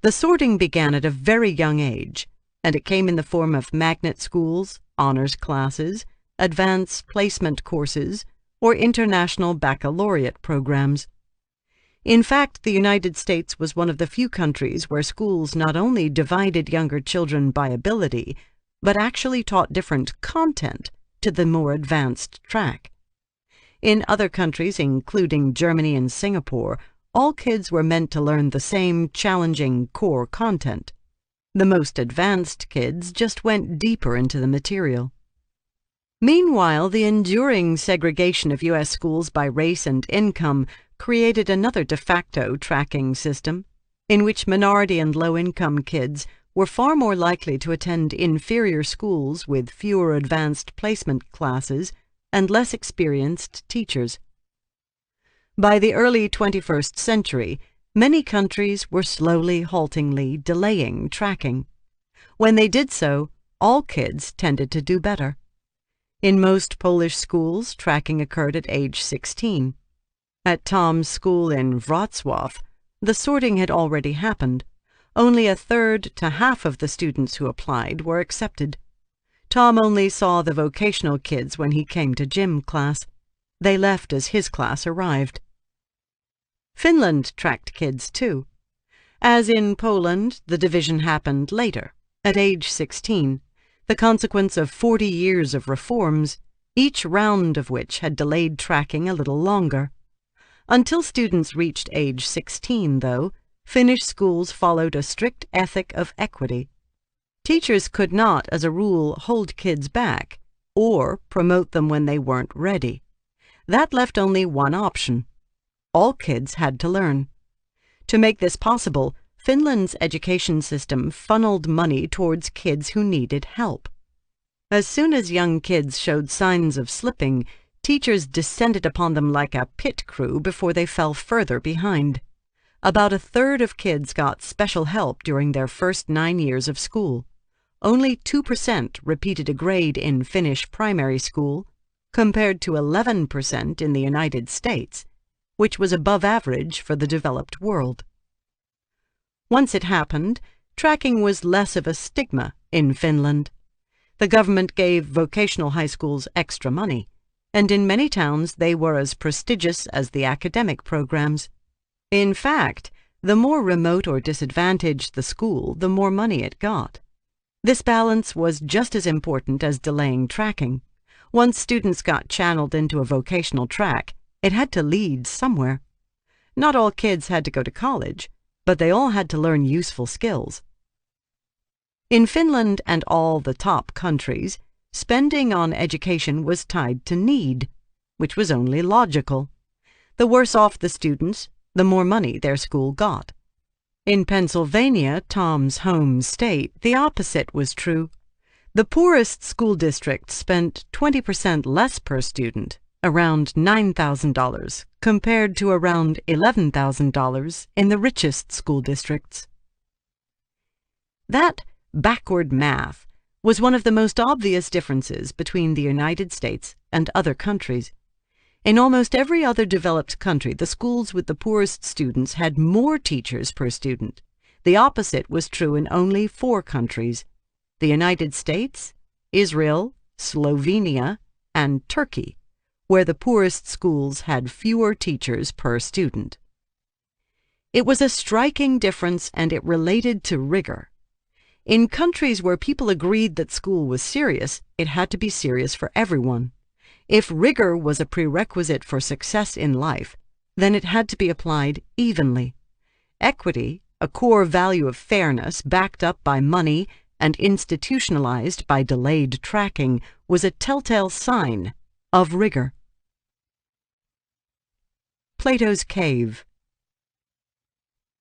The sorting began at a very young age, and it came in the form of magnet schools, honors classes, advanced placement courses, or international baccalaureate programs. In fact, the United States was one of the few countries where schools not only divided younger children by ability, but actually taught different content to the more advanced track. In other countries, including Germany and Singapore, all kids were meant to learn the same challenging core content. The most advanced kids just went deeper into the material. Meanwhile, the enduring segregation of U.S. schools by race and income created another de facto tracking system, in which minority and low-income kids were far more likely to attend inferior schools with fewer advanced placement classes and less experienced teachers. By the early 21st century, many countries were slowly, haltingly delaying tracking. When they did so, all kids tended to do better. In most Polish schools, tracking occurred at age 16. At Tom's school in Wrocław, the sorting had already happened. Only a third to half of the students who applied were accepted. Tom only saw the vocational kids when he came to gym class. They left as his class arrived. Finland tracked kids too. As in Poland, the division happened later, at age 16, the consequence of 40 years of reforms, each round of which had delayed tracking a little longer. Until students reached age 16, though, Finnish schools followed a strict ethic of equity. Teachers could not, as a rule, hold kids back or promote them when they weren't ready. That left only one option. All kids had to learn. To make this possible, Finland's education system funneled money towards kids who needed help. As soon as young kids showed signs of slipping, teachers descended upon them like a pit crew before they fell further behind. About a third of kids got special help during their first 9 years of school. Only 2% repeated a grade in Finnish primary school, compared to 11% in the United States, which was above average for the developed world. Once it happened, tracking was less of a stigma in Finland. The government gave vocational high schools extra money, and in many towns they were as prestigious as the academic programs. In fact, the more remote or disadvantaged the school, the more money it got. This balance was just as important as delaying tracking. Once students got channeled into a vocational track, it had to lead somewhere. Not all kids had to go to college, but they all had to learn useful skills. In Finland and all the top countries, spending on education was tied to need, which was only logical. The worse off the students, the more money their school got. In Pennsylvania, Tom's home state, the opposite was true. The poorest school districts spent 20% less per student, around $9,000, compared to around $11,000 in the richest school districts. That backward math was one of the most obvious differences between the United States and other countries. In almost every other developed country, the schools with the poorest students had more teachers per student. The opposite was true in only 4 countries: the United States, Israel, Slovenia, and Turkey, where the poorest schools had fewer teachers per student. It was a striking difference, and it related to rigor. In countries where people agreed that school was serious, it had to be serious for everyone. If rigor was a prerequisite for success in life, then it had to be applied evenly. Equity, a core value of fairness backed up by money and institutionalized by delayed tracking, was a telltale sign of rigor. Plato's Cave.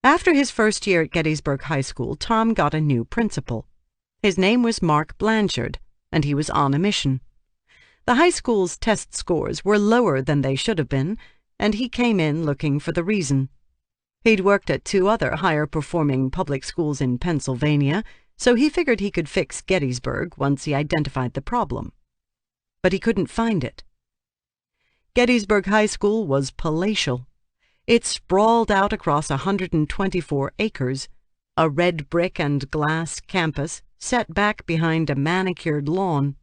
After his first year at Gettysburg High School, Tom got a new principal. His name was Mark Blanchard, and he was on a mission. The high school's test scores were lower than they should have been, and he came in looking for the reason. He'd worked at 2 other higher-performing public schools in Pennsylvania, so he figured he could fix Gettysburg once he identified the problem. But he couldn't find it. Gettysburg High School was palatial. It sprawled out across 124 acres, a red brick and glass campus set back behind a manicured lawn.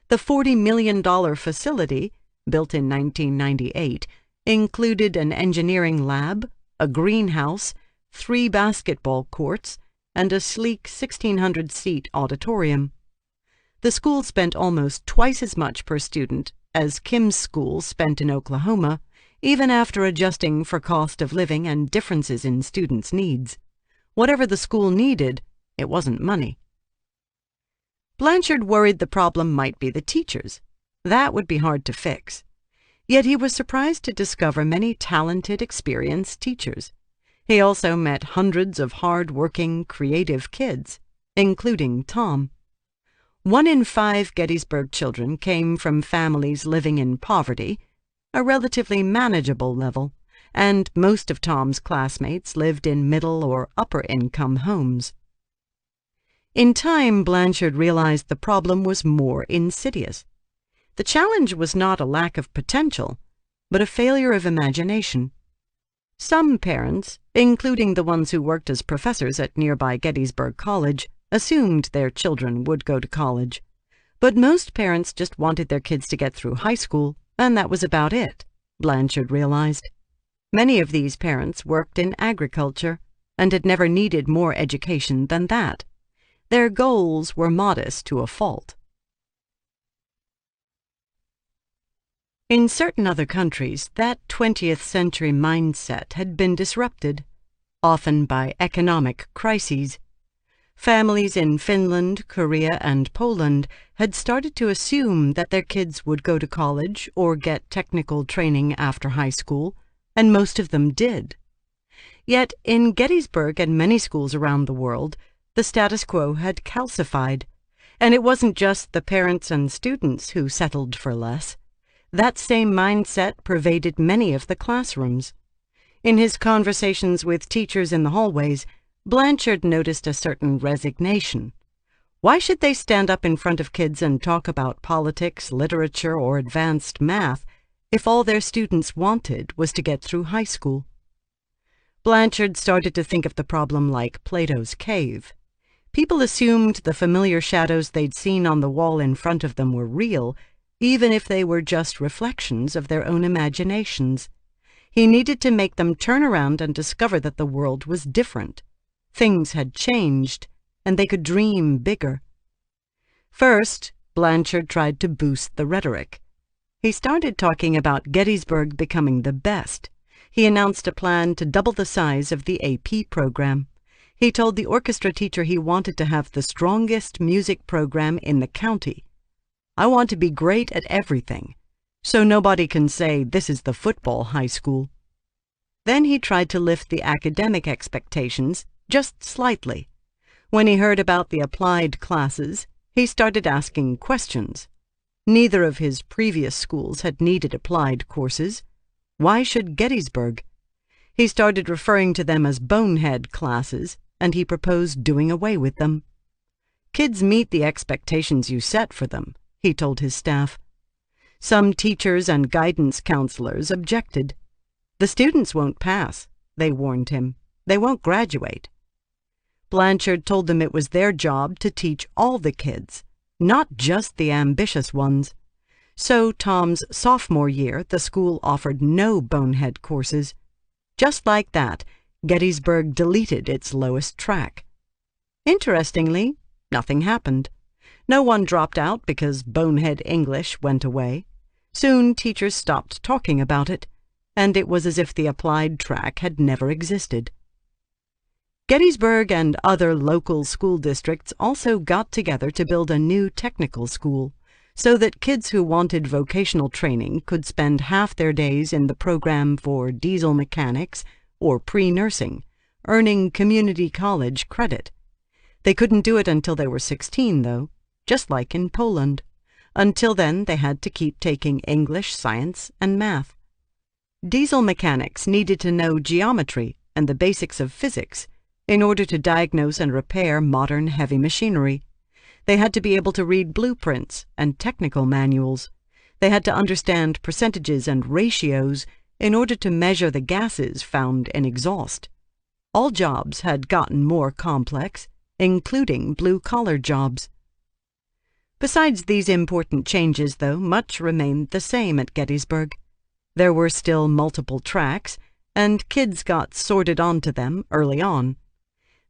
The $40 million facility, built in 1998, included an engineering lab, a greenhouse, 3 basketball courts, and a sleek 1,600-seat auditorium. The school spent almost twice as much per student as Kim's school spent in Oklahoma, even after adjusting for cost of living and differences in students' needs. Whatever the school needed, it wasn't money. Blanchard worried the problem might be the teachers. That would be hard to fix. Yet he was surprised to discover many talented, experienced teachers. He also met hundreds of hard-working, creative kids, including Tom. 1 in 5 Gettysburg children came from families living in poverty, a relatively manageable level, and most of Tom's classmates lived in middle or upper-income homes. In time, Blanchard realized the problem was more insidious. The challenge was not a lack of potential, but a failure of imagination. Some parents, including the ones who worked as professors at nearby Gettysburg College, assumed their children would go to college. But most parents just wanted their kids to get through high school, and that was about it, Blanchard realized. Many of these parents worked in agriculture and had never needed more education than that. Their goals were modest to a fault. In certain other countries, that 20th century mindset had been disrupted, often by economic crises. Families in Finland, Korea, and Poland had started to assume that their kids would go to college or get technical training after high school, and most of them did. Yet in Gettysburg and many schools around the world, the status quo had calcified, and it wasn't just the parents and students who settled for less. That same mindset pervaded many of the classrooms. In his conversations with teachers in the hallways, Blanchard noticed a certain resignation. Why should they stand up in front of kids and talk about politics, literature, or advanced math if all their students wanted was to get through high school? Blanchard started to think of the problem like Plato's cave. People assumed the familiar shadows they'd seen on the wall in front of them were real, even if they were just reflections of their own imaginations. He needed to make them turn around and discover that the world was different. Things had changed, and they could dream bigger. First, Blanchard tried to boost the rhetoric. He started talking about Gettysburg becoming the best. He announced a plan to double the size of the AP program. He told the orchestra teacher he wanted to have the strongest music program in the county. "I want to be great at everything, so nobody can say this is the football high school." Then he tried to lift the academic expectations just slightly. When he heard about the applied classes, he started asking questions. Neither of his previous schools had needed applied courses. Why should Gettysburg? He started referring to them as bonehead classes, and he proposed doing away with them. "Kids meet the expectations you set for them," he told his staff. Some teachers and guidance counselors objected. "The students won't pass," they warned him. "They won't graduate." Blanchard told them it was their job to teach all the kids, not just the ambitious ones. So Tom's sophomore year, the school offered no bonehead courses. Just like that, Gettysburg deleted its lowest track. Interestingly, nothing happened. No one dropped out because bonehead English went away. Soon teachers stopped talking about it, and it was as if the applied track had never existed. Gettysburg and other local school districts also got together to build a new technical school, so that kids who wanted vocational training could spend half their days in the program for diesel mechanics or pre-nursing, earning community college credit. They couldn't do it until they were 16, though, just like in Poland. Until then, they had to keep taking English, science, and math. Diesel mechanics needed to know geometry and the basics of physics in order to diagnose and repair modern heavy machinery. They had to be able to read blueprints and technical manuals. They had to understand percentages and ratios in order to measure the gases found in exhaust. All jobs had gotten more complex, including blue-collar jobs. Besides these important changes, though, much remained the same at Gettysburg. There were still multiple tracks, and kids got sorted onto them early on.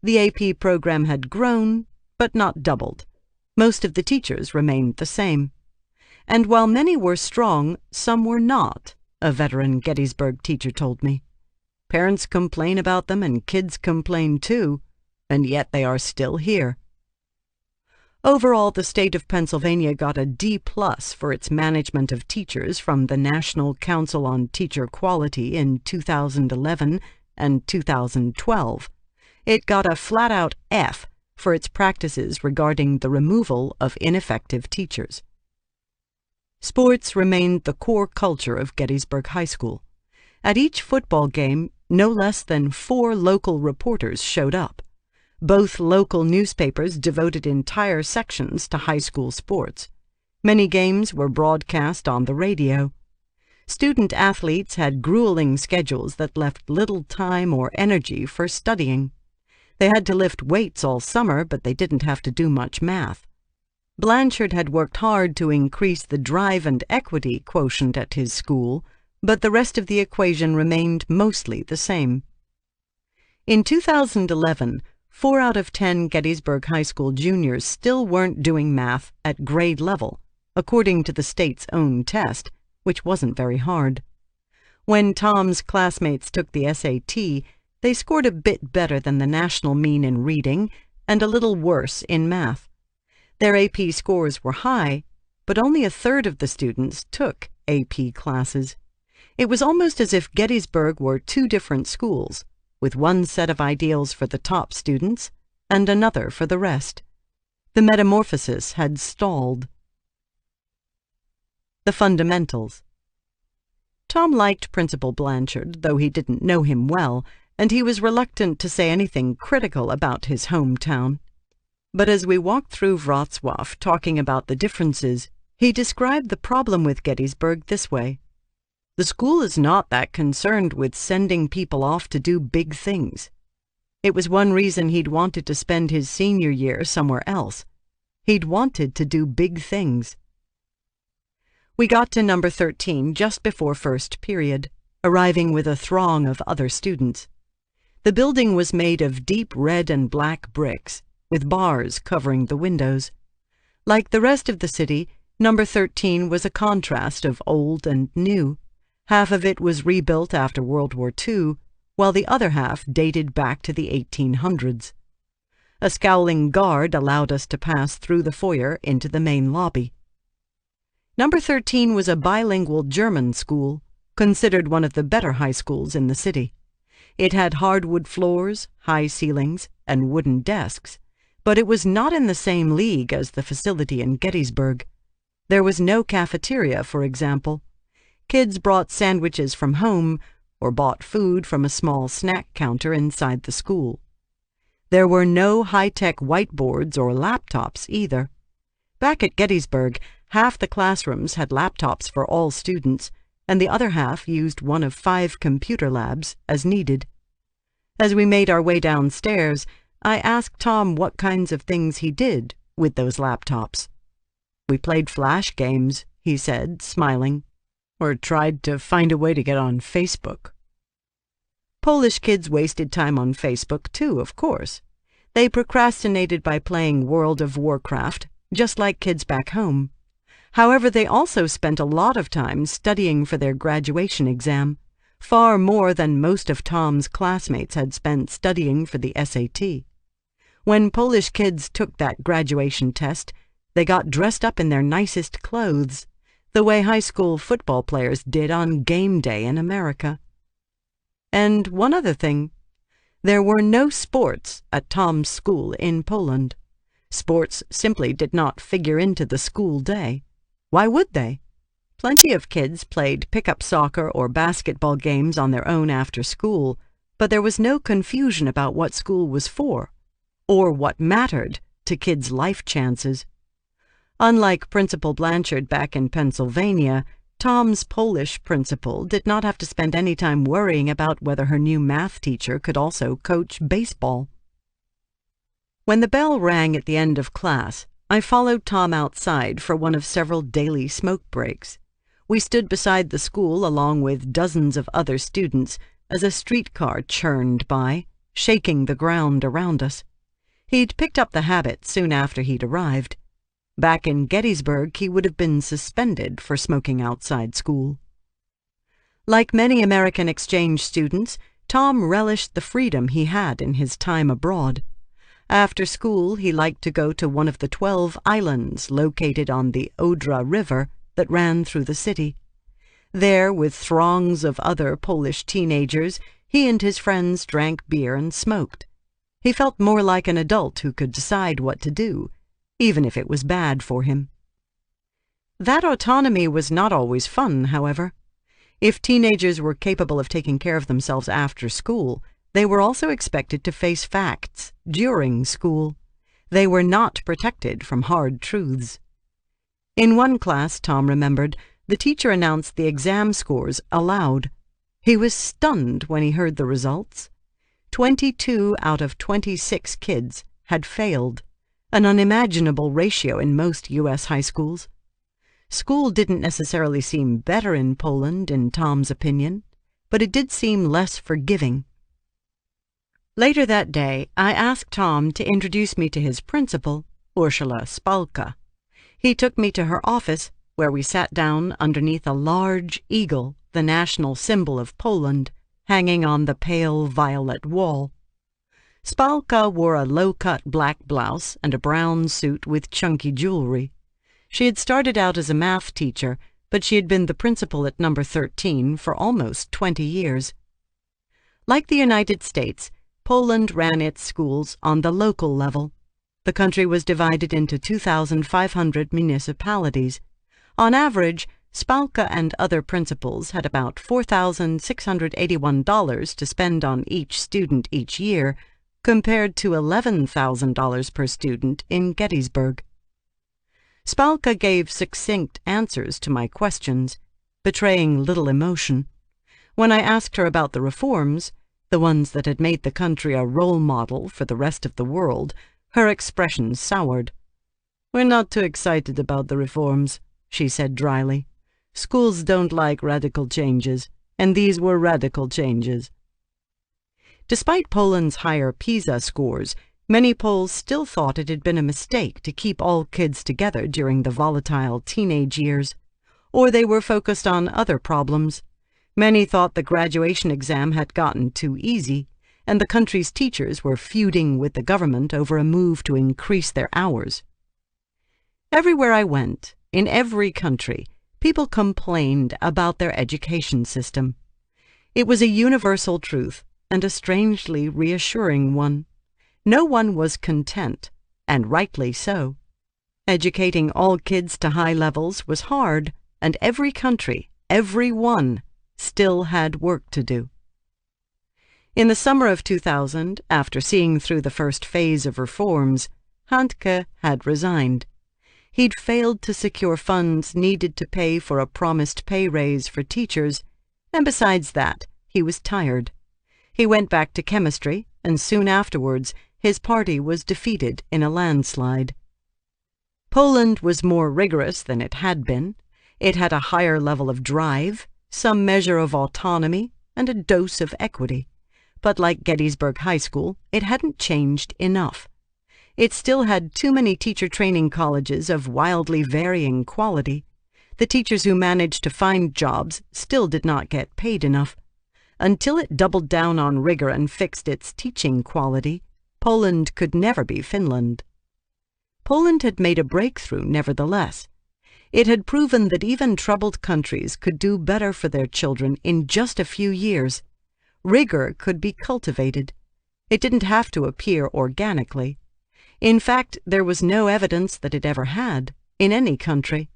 The AP program had grown, but not doubled. Most of the teachers remained the same. And while many were strong, some were not, a veteran Gettysburg teacher told me. Parents complain about them and kids complain too, and yet they are still here. Overall, the state of Pennsylvania got a D+ for its management of teachers from the National Council on Teacher Quality in 2011 and 2012. It got a flat-out F for its practices regarding the removal of ineffective teachers. Sports remained the core culture of Gettysburg High School. At each football game, no less than 4 local reporters showed up. Both local newspapers devoted entire sections to high school sports. Many games were broadcast on the radio. Student athletes had grueling schedules that left little time or energy for studying. They had to lift weights all summer, but they didn't have to do much math. Blanchard had worked hard to increase the drive and equity quotient at his school, but the rest of the equation remained mostly the same. In 2011, 4 out of 10 Gettysburg High School juniors still weren't doing math at grade level, according to the state's own test, which wasn't very hard. When Tom's classmates took the SAT, they scored a bit better than the national mean in reading and a little worse in math. Their AP scores were high, but only 1/3 of the students took AP classes. It was almost as if Gettysburg were 2 different schools, with one set of ideals for the top students and another for the rest. The metamorphosis had stalled. The fundamentals. Tom liked Principal Blanchard, though he didn't know him well, and he was reluctant to say anything critical about his hometown. But as we walked through Wrocław talking about the differences, he described the problem with Gettysburg this way. The school is not that concerned with sending people off to do big things. It was one reason he'd wanted to spend his senior year somewhere else. He'd wanted to do big things. We got to number 13 just before first period, arriving with a throng of other students. The building was made of deep red and black bricks, with bars covering the windows. Like the rest of the city, number 13 was a contrast of old and new. Half of it was rebuilt after World War II, while the other half dated back to the 1800s. A scowling guard allowed us to pass through the foyer into the main lobby. Number 13 was a bilingual German school, considered one of the better high schools in the city. It had hardwood floors, high ceilings, and wooden desks, but it was not in the same league as the facility in Gettysburg. There was no cafeteria, for example. Kids brought sandwiches from home or bought food from a small snack counter inside the school. There were no high-tech whiteboards or laptops either. Back at Gettysburg, half the classrooms had laptops for all students, and the other half used one of 5 computer labs as needed. As we made our way downstairs, I asked Tom what kinds of things he did with those laptops. "We played flash games," he said, smiling, "or tried to find a way to get on Facebook." Polish kids wasted time on Facebook too, of course. They procrastinated by playing World of Warcraft, just like kids back home. However, they also spent a lot of time studying for their graduation exam, far more than most of Tom's classmates had spent studying for the SAT. When Polish kids took that graduation test, they got dressed up in their nicest clothes, the way high school football players did on game day in America. And one other thing, there were no sports at Tom's school in Poland. Sports simply did not figure into the school day. Why would they? Plenty of kids played pickup soccer or basketball games on their own after school, but there was no confusion about what school was for, or what mattered to kids' life chances. Unlike Principal Blanchard back in Pennsylvania, Tom's Polish principal did not have to spend any time worrying about whether her new math teacher could also coach baseball. When the bell rang at the end of class, I followed Tom outside for one of several daily smoke breaks. We stood beside the school along with dozens of other students as a streetcar churned by, shaking the ground around us. He'd picked up the habit soon after he'd arrived. Back in Gettysburg, he would have been suspended for smoking outside school. Like many American exchange students, Tom relished the freedom he had in his time abroad. After school, he liked to go to one of the 12 islands located on the Odra River that ran through the city. There, with throngs of other Polish teenagers, he and his friends drank beer and smoked. He felt more like an adult who could decide what to do, even if it was bad for him. That autonomy was not always fun, however. If teenagers were capable of taking care of themselves after school, they were also expected to face facts during school. They were not protected from hard truths. In one class, Tom remembered, the teacher announced the exam scores aloud. He was stunned when he heard the results. 22 out of 26 kids had failed, an unimaginable ratio in most U.S. high schools. School didn't necessarily seem better in Poland, in Tom's opinion, but it did seem less forgiving. Later that day, I asked Tom to introduce me to his principal, Ursula Spalka. He took me to her office, where we sat down underneath a large eagle, the national symbol of Poland, hanging on the pale violet wall. Spalka wore a low-cut black blouse and a brown suit with chunky jewelry. She had started out as a math teacher, but she had been the principal at number 13 for almost 20 years. Like the United States, Poland ran its schools on the local level. The country was divided into 2,500 municipalities. On average, Spalka and other principals had about $4,681 to spend on each student each year, compared to $11,000 per student in Gettysburg. Spalka gave succinct answers to my questions, betraying little emotion. When I asked her about the reforms, the ones that had made the country a role model for the rest of the world, her expression soured. "We're not too excited about the reforms," she said dryly. "Schools don't like radical changes, and these were radical changes." Despite Poland's higher PISA scores, many Poles still thought it had been a mistake to keep all kids together during the volatile teenage years, or they were focused on other problems. Many thought the graduation exam had gotten too easy, and the country's teachers were feuding with the government over a move to increase their hours. Everywhere I went, in every country, people complained about their education system. It was a universal truth, and a strangely reassuring one. No one was content, and rightly so. Educating all kids to high levels was hard, and every country, every one, still had work to do. In the summer of 2000, after seeing through the first phase of reforms, Handke had resigned. He'd failed to secure funds needed to pay for a promised pay raise for teachers, and besides that, he was tired. He went back to chemistry, and soon afterwards, his party was defeated in a landslide. Poland was more rigorous than it had been. It had a higher level of drive, some measure of autonomy, and a dose of equity. But like Gettysburg High School, it hadn't changed enough. It still had too many teacher training colleges of wildly varying quality. The teachers who managed to find jobs still did not get paid enough. Until it doubled down on rigor and fixed its teaching quality, Poland could never be Finland. Poland had made a breakthrough, nevertheless. It had proven that even troubled countries could do better for their children in just a few years. Rigor could be cultivated. It didn't have to appear organically. In fact, there was no evidence that it ever had, in any country.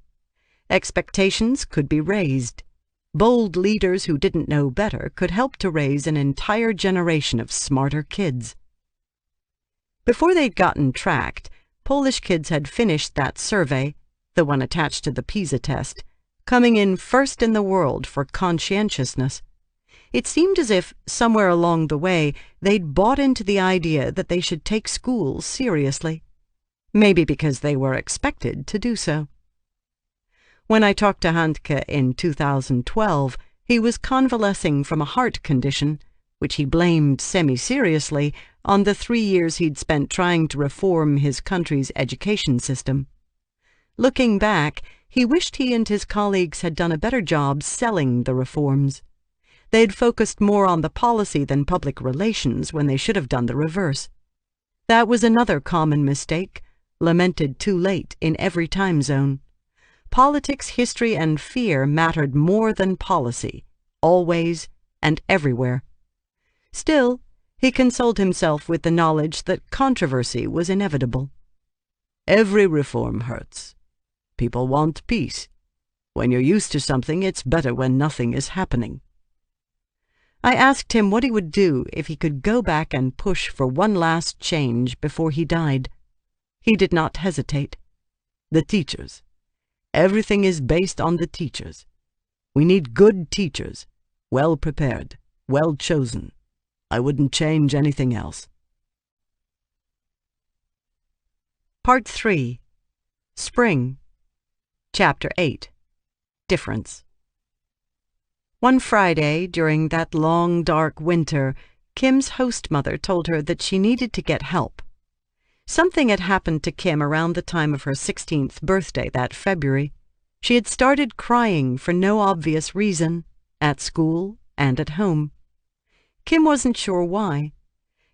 Expectations could be raised. Bold leaders who didn't know better could help to raise an entire generation of smarter kids. Before they'd gotten tracked, Polish kids had finished that survey, the one attached to the PISA test, coming in first in the world for conscientiousness. It seemed as if, somewhere along the way, they'd bought into the idea that they should take school seriously. Maybe because they were expected to do so. When I talked to Handke in 2012, he was convalescing from a heart condition, which he blamed semi-seriously on the 3 years he'd spent trying to reform his country's education system. Looking back, he wished he and his colleagues had done a better job selling the reforms. They'd focused more on the policy than public relations when they should have done the reverse. That was another common mistake, lamented too late in every time zone. Politics, history, and fear mattered more than policy, always and everywhere. Still, he consoled himself with the knowledge that controversy was inevitable. Every reform hurts. People want peace. When you're used to something, it's better when nothing is happening. I asked him what he would do if he could go back and push for one last change before he died. He did not hesitate. The teachers. Everything is based on the teachers. We need good teachers, well prepared, well chosen. I wouldn't change anything else. Part 3. Spring. Chapter 8. Difference. One Friday, during that long, dark winter, Kim's host mother told her that she needed to get help. Something had happened to Kim around the time of her 16th birthday that February. She had started crying for no obvious reason, at school and at home. Kim wasn't sure why.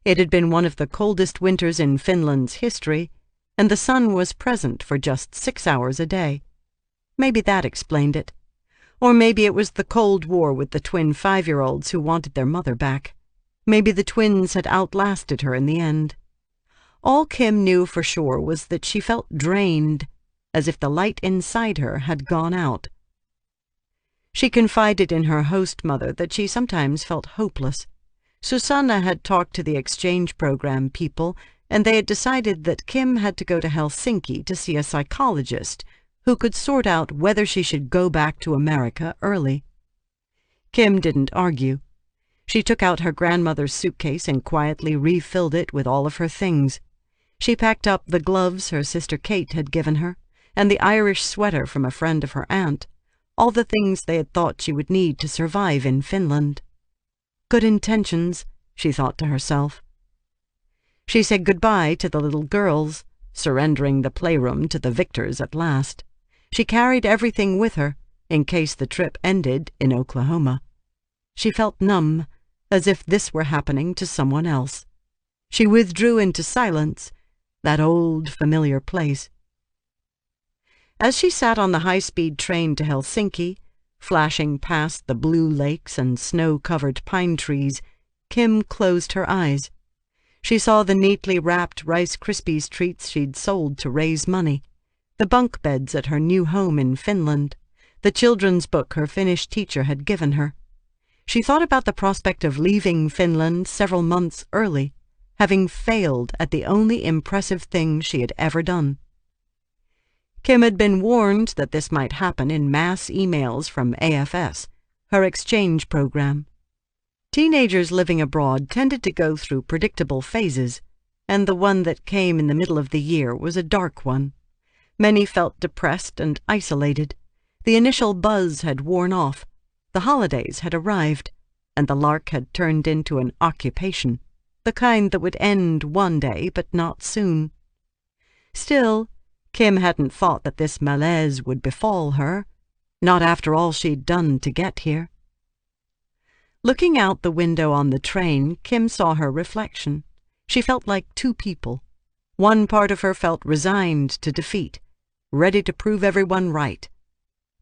It had been one of the coldest winters in Finland's history, and the sun was present for just 6 hours a day. Maybe that explained it. Or maybe it was the Cold War with the twin 5-year-olds who wanted their mother back. Maybe the twins had outlasted her in the end. All Kim knew for sure was that she felt drained, as if the light inside her had gone out. She confided in her host mother that she sometimes felt hopeless. Susanna had talked to the exchange program people, and they had decided that Kim had to go to Helsinki to see a psychologist who could sort out whether she should go back to America early. Kim didn't argue. She took out her grandmother's suitcase and quietly refilled it with all of her things. She packed up the gloves her sister Kate had given her, and the Irish sweater from a friend of her aunt, all the things they had thought she would need to survive in Finland. Good intentions, she thought to herself. She said goodbye to the little girls, surrendering the playroom to the victors at last. She carried everything with her, in case the trip ended in Oklahoma. She felt numb, as if this were happening to someone else. She withdrew into silence, that old, familiar place. As she sat on the high-speed train to Helsinki, flashing past the blue lakes and snow-covered pine trees, Kim closed her eyes. She saw the neatly wrapped Rice Krispies treats she'd sold to raise money, the bunk beds at her new home in Finland, the children's book her Finnish teacher had given her. She thought about the prospect of leaving Finland several months early, having failed at the only impressive thing she had ever done. Kim had been warned that this might happen in mass emails from AFS, her exchange program. Teenagers living abroad tended to go through predictable phases, and the one that came in the middle of the year was a dark one. Many felt depressed and isolated. The initial buzz had worn off, the holidays had arrived, and the lark had turned into an occupation, the kind that would end one day but not soon. Still, Kim hadn't thought that this malaise would befall her, not after all she'd done to get here. Looking out the window on the train, Kim saw her reflection. She felt like two people. One part of her felt resigned to defeat, ready to prove everyone right.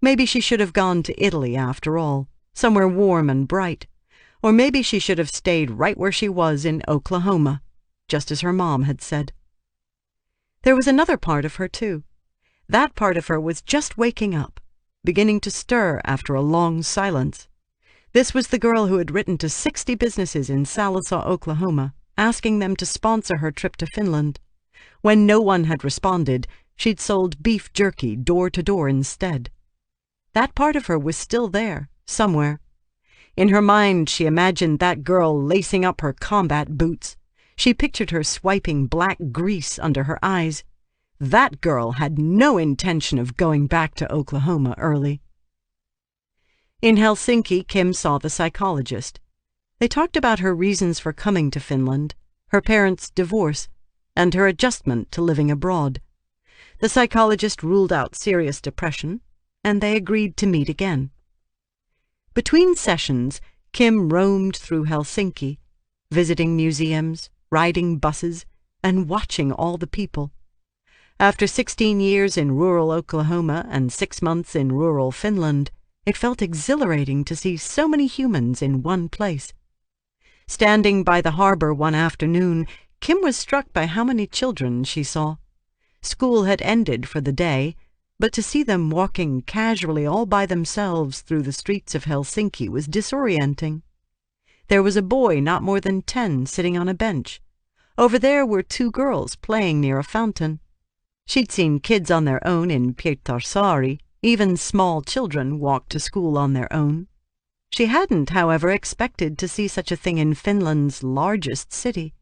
Maybe she should have gone to Italy after all, somewhere warm and bright. Or maybe she should have stayed right where she was in Oklahoma, just as her mom had said. There was another part of her, too. That part of her was just waking up, beginning to stir after a long silence. This was the girl who had written to 60 businesses in Sallisaw, Oklahoma, asking them to sponsor her trip to Finland. When no one had responded, she'd sold beef jerky door to door instead. That part of her was still there, somewhere. In her mind, she imagined that girl lacing up her combat boots. She pictured her swiping black grease under her eyes. That girl had no intention of going back to Oklahoma early. In Helsinki, Kim saw the psychologist. They talked about her reasons for coming to Finland, her parents' divorce, and her adjustment to living abroad. The psychologist ruled out serious depression, and they agreed to meet again. Between sessions, Kim roamed through Helsinki, visiting museums, riding buses, and watching all the people. After 16 years in rural Oklahoma and 6 months in rural Finland, it felt exhilarating to see so many humans in one place. Standing by the harbor one afternoon, Kim was struck by how many children she saw. School had ended for the day, but to see them walking casually all by themselves through the streets of Helsinki was disorienting. There was a boy not more than 10 sitting on a bench. Over there were 2 girls playing near a fountain. She'd seen kids on their own in Pietarsaari. Even small children walked to school on their own. She hadn't, however, expected to see such a thing in Finland's largest city.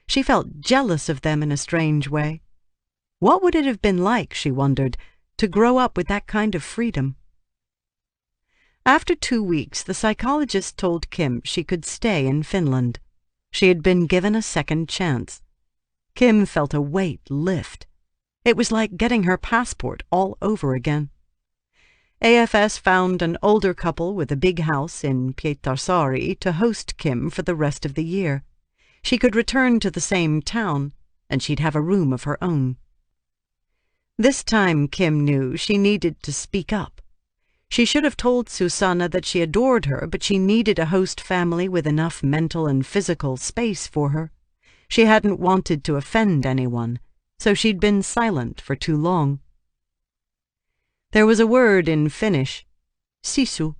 She felt jealous of them in a strange way. What would it have been like, she wondered, to grow up with that kind of freedom? After 2 weeks, the psychologist told Kim she could stay in Finland. She had been given a second chance. Kim felt a weight lift. It was like getting her passport all over again. AFS found an older couple with a big house in Pietarsaari to host Kim for the rest of the year. She could return to the same town, and she'd have a room of her own. This time, Kim knew, she needed to speak up. She should have told Susanna that she adored her, but she needed a host family with enough mental and physical space for her. She hadn't wanted to offend anyone, so she'd been silent for too long. There was a word in Finnish, sisu.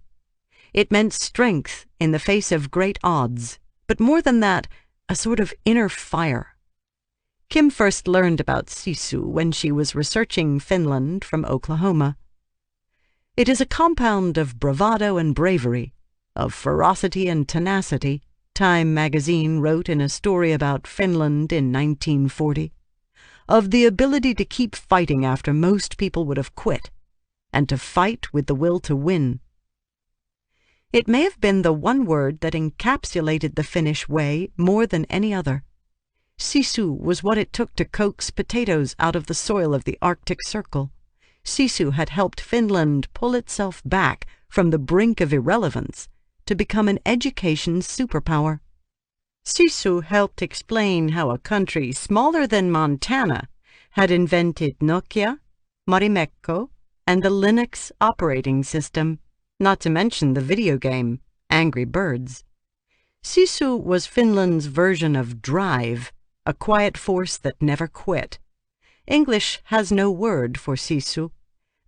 It meant strength in the face of great odds, but more than that, a sort of inner fire. Kim first learned about sisu when she was researching Finland from Oklahoma. It is a compound of bravado and bravery, of ferocity and tenacity, Time magazine wrote in a story about Finland in 1940, of the ability to keep fighting after most people would have quit, and to fight with the will to win. It may have been the one word that encapsulated the Finnish way more than any other. Sisu was what it took to coax potatoes out of the soil of the Arctic Circle. Sisu had helped Finland pull itself back from the brink of irrelevance to become an education superpower. Sisu helped explain how a country smaller than Montana had invented Nokia, Marimekko, and the Linux operating system, not to mention the video game, Angry Birds. Sisu was Finland's version of drive, a quiet force that never quit. English has no word for sisu,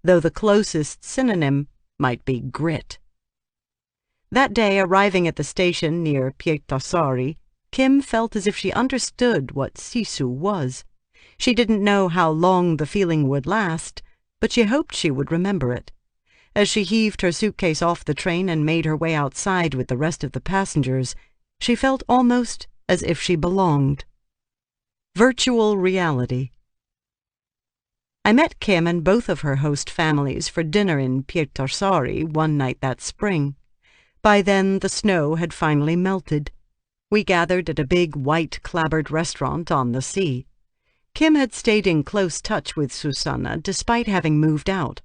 though the closest synonym might be grit. That day, arriving at the station near Pietarsaari, Kim felt as if she understood what sisu was. She didn't know how long the feeling would last, but she hoped she would remember it. As she heaved her suitcase off the train and made her way outside with the rest of the passengers, she felt almost as if she belonged. Virtual reality. I met Kim and both of her host families for dinner in Pietarsaari one night that spring. By then, the snow had finally melted. We gathered at a big white clapboard restaurant on the sea. Kim had stayed in close touch with Susanna despite having moved out.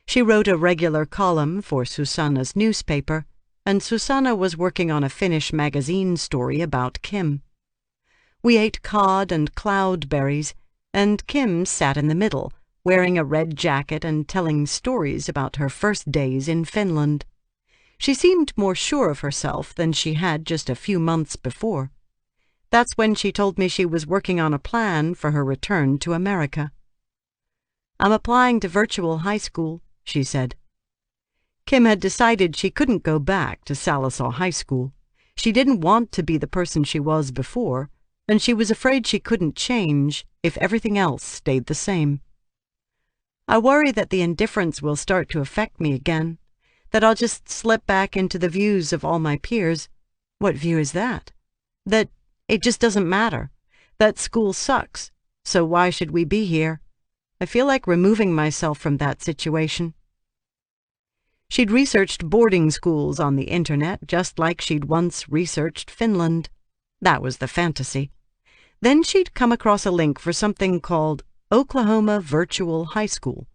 She wrote a regular column for Susanna's newspaper, and Susanna was working on a Finnish magazine story about Kim. We ate cod and cloudberries, and Kim sat in the middle, wearing a red jacket and telling stories about her first days in Finland. She seemed more sure of herself than she had just a few months before. That's when she told me she was working on a plan for her return to America. "I'm applying to virtual high school," she said. Kim had decided she couldn't go back to Salisaw High School. She didn't want to be the person she was before, and she was afraid she couldn't change if everything else stayed the same. "I worry that the indifference will start to affect me again, that I'll just slip back into the views of all my peers." "What view is that?" "That it just doesn't matter, that school sucks, so why should we be here? I feel like removing myself from that situation." She'd researched boarding schools on the internet just like she'd once researched Finland. That was the fantasy. Then she'd come across a link for something called Oklahoma Virtual High School.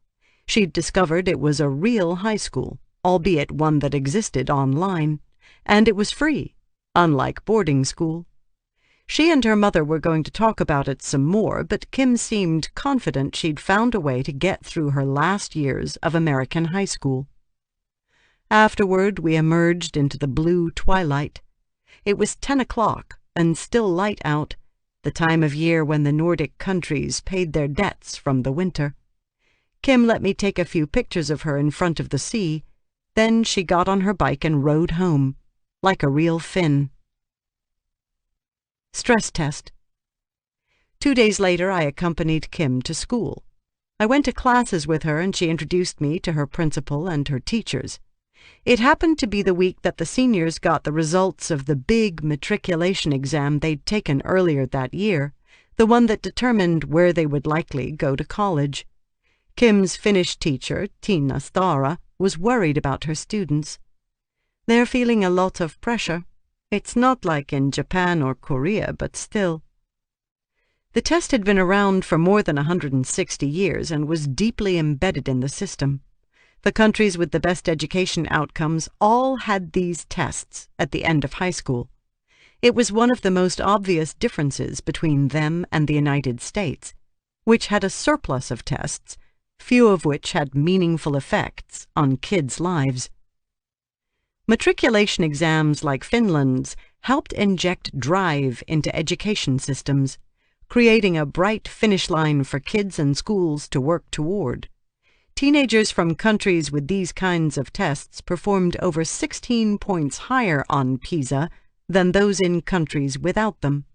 She'd discovered it was a real high school, albeit one that existed online, and it was free, unlike boarding school. She and her mother were going to talk about it some more, but Kim seemed confident she'd found a way to get through her last years of American high school. Afterward, we emerged into the blue twilight. It was 10 o'clock and still light out, the time of year when the Nordic countries paid their debts from the winter. Kim let me take a few pictures of her in front of the sea. Then she got on her bike and rode home, like a real Finn. Stress test. 2 days later, I accompanied Kim to school. I went to classes with her, and she introduced me to her principal and her teachers. It happened to be the week that the seniors got the results of the big matriculation exam they'd taken earlier that year, the one that determined where they would likely go to college. Kim's Finnish teacher, Tiina Stara, was worried about her students. "They're feeling a lot of pressure. It's not like in Japan or Korea, but still." The test had been around for more than 160 years and was deeply embedded in the system. The countries with the best education outcomes all had these tests at the end of high school. It was one of the most obvious differences between them and the United States, which had a surplus of tests, few of which had meaningful effects on kids' lives. Matriculation exams like Finland's helped inject drive into education systems, creating a bright finish line for kids and schools to work toward. Teenagers from countries with these kinds of tests performed over 16 points higher on PISA than those in countries without them.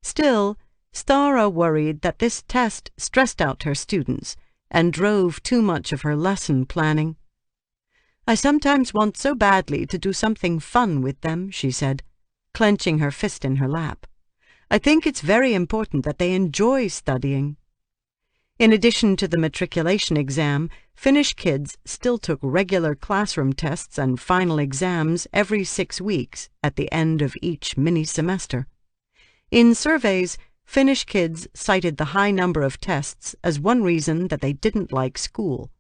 Still, Stara worried that this test stressed out her students and drove too much of her lesson planning. "I sometimes want so badly to do something fun with them," she said, clenching her fist in her lap. "I think it's very important that they enjoy studying." In addition to the matriculation exam, Finnish kids still took regular classroom tests and final exams every 6 weeks at the end of each mini-semester. In surveys, Finnish kids cited the high number of tests as one reason that they didn't like school.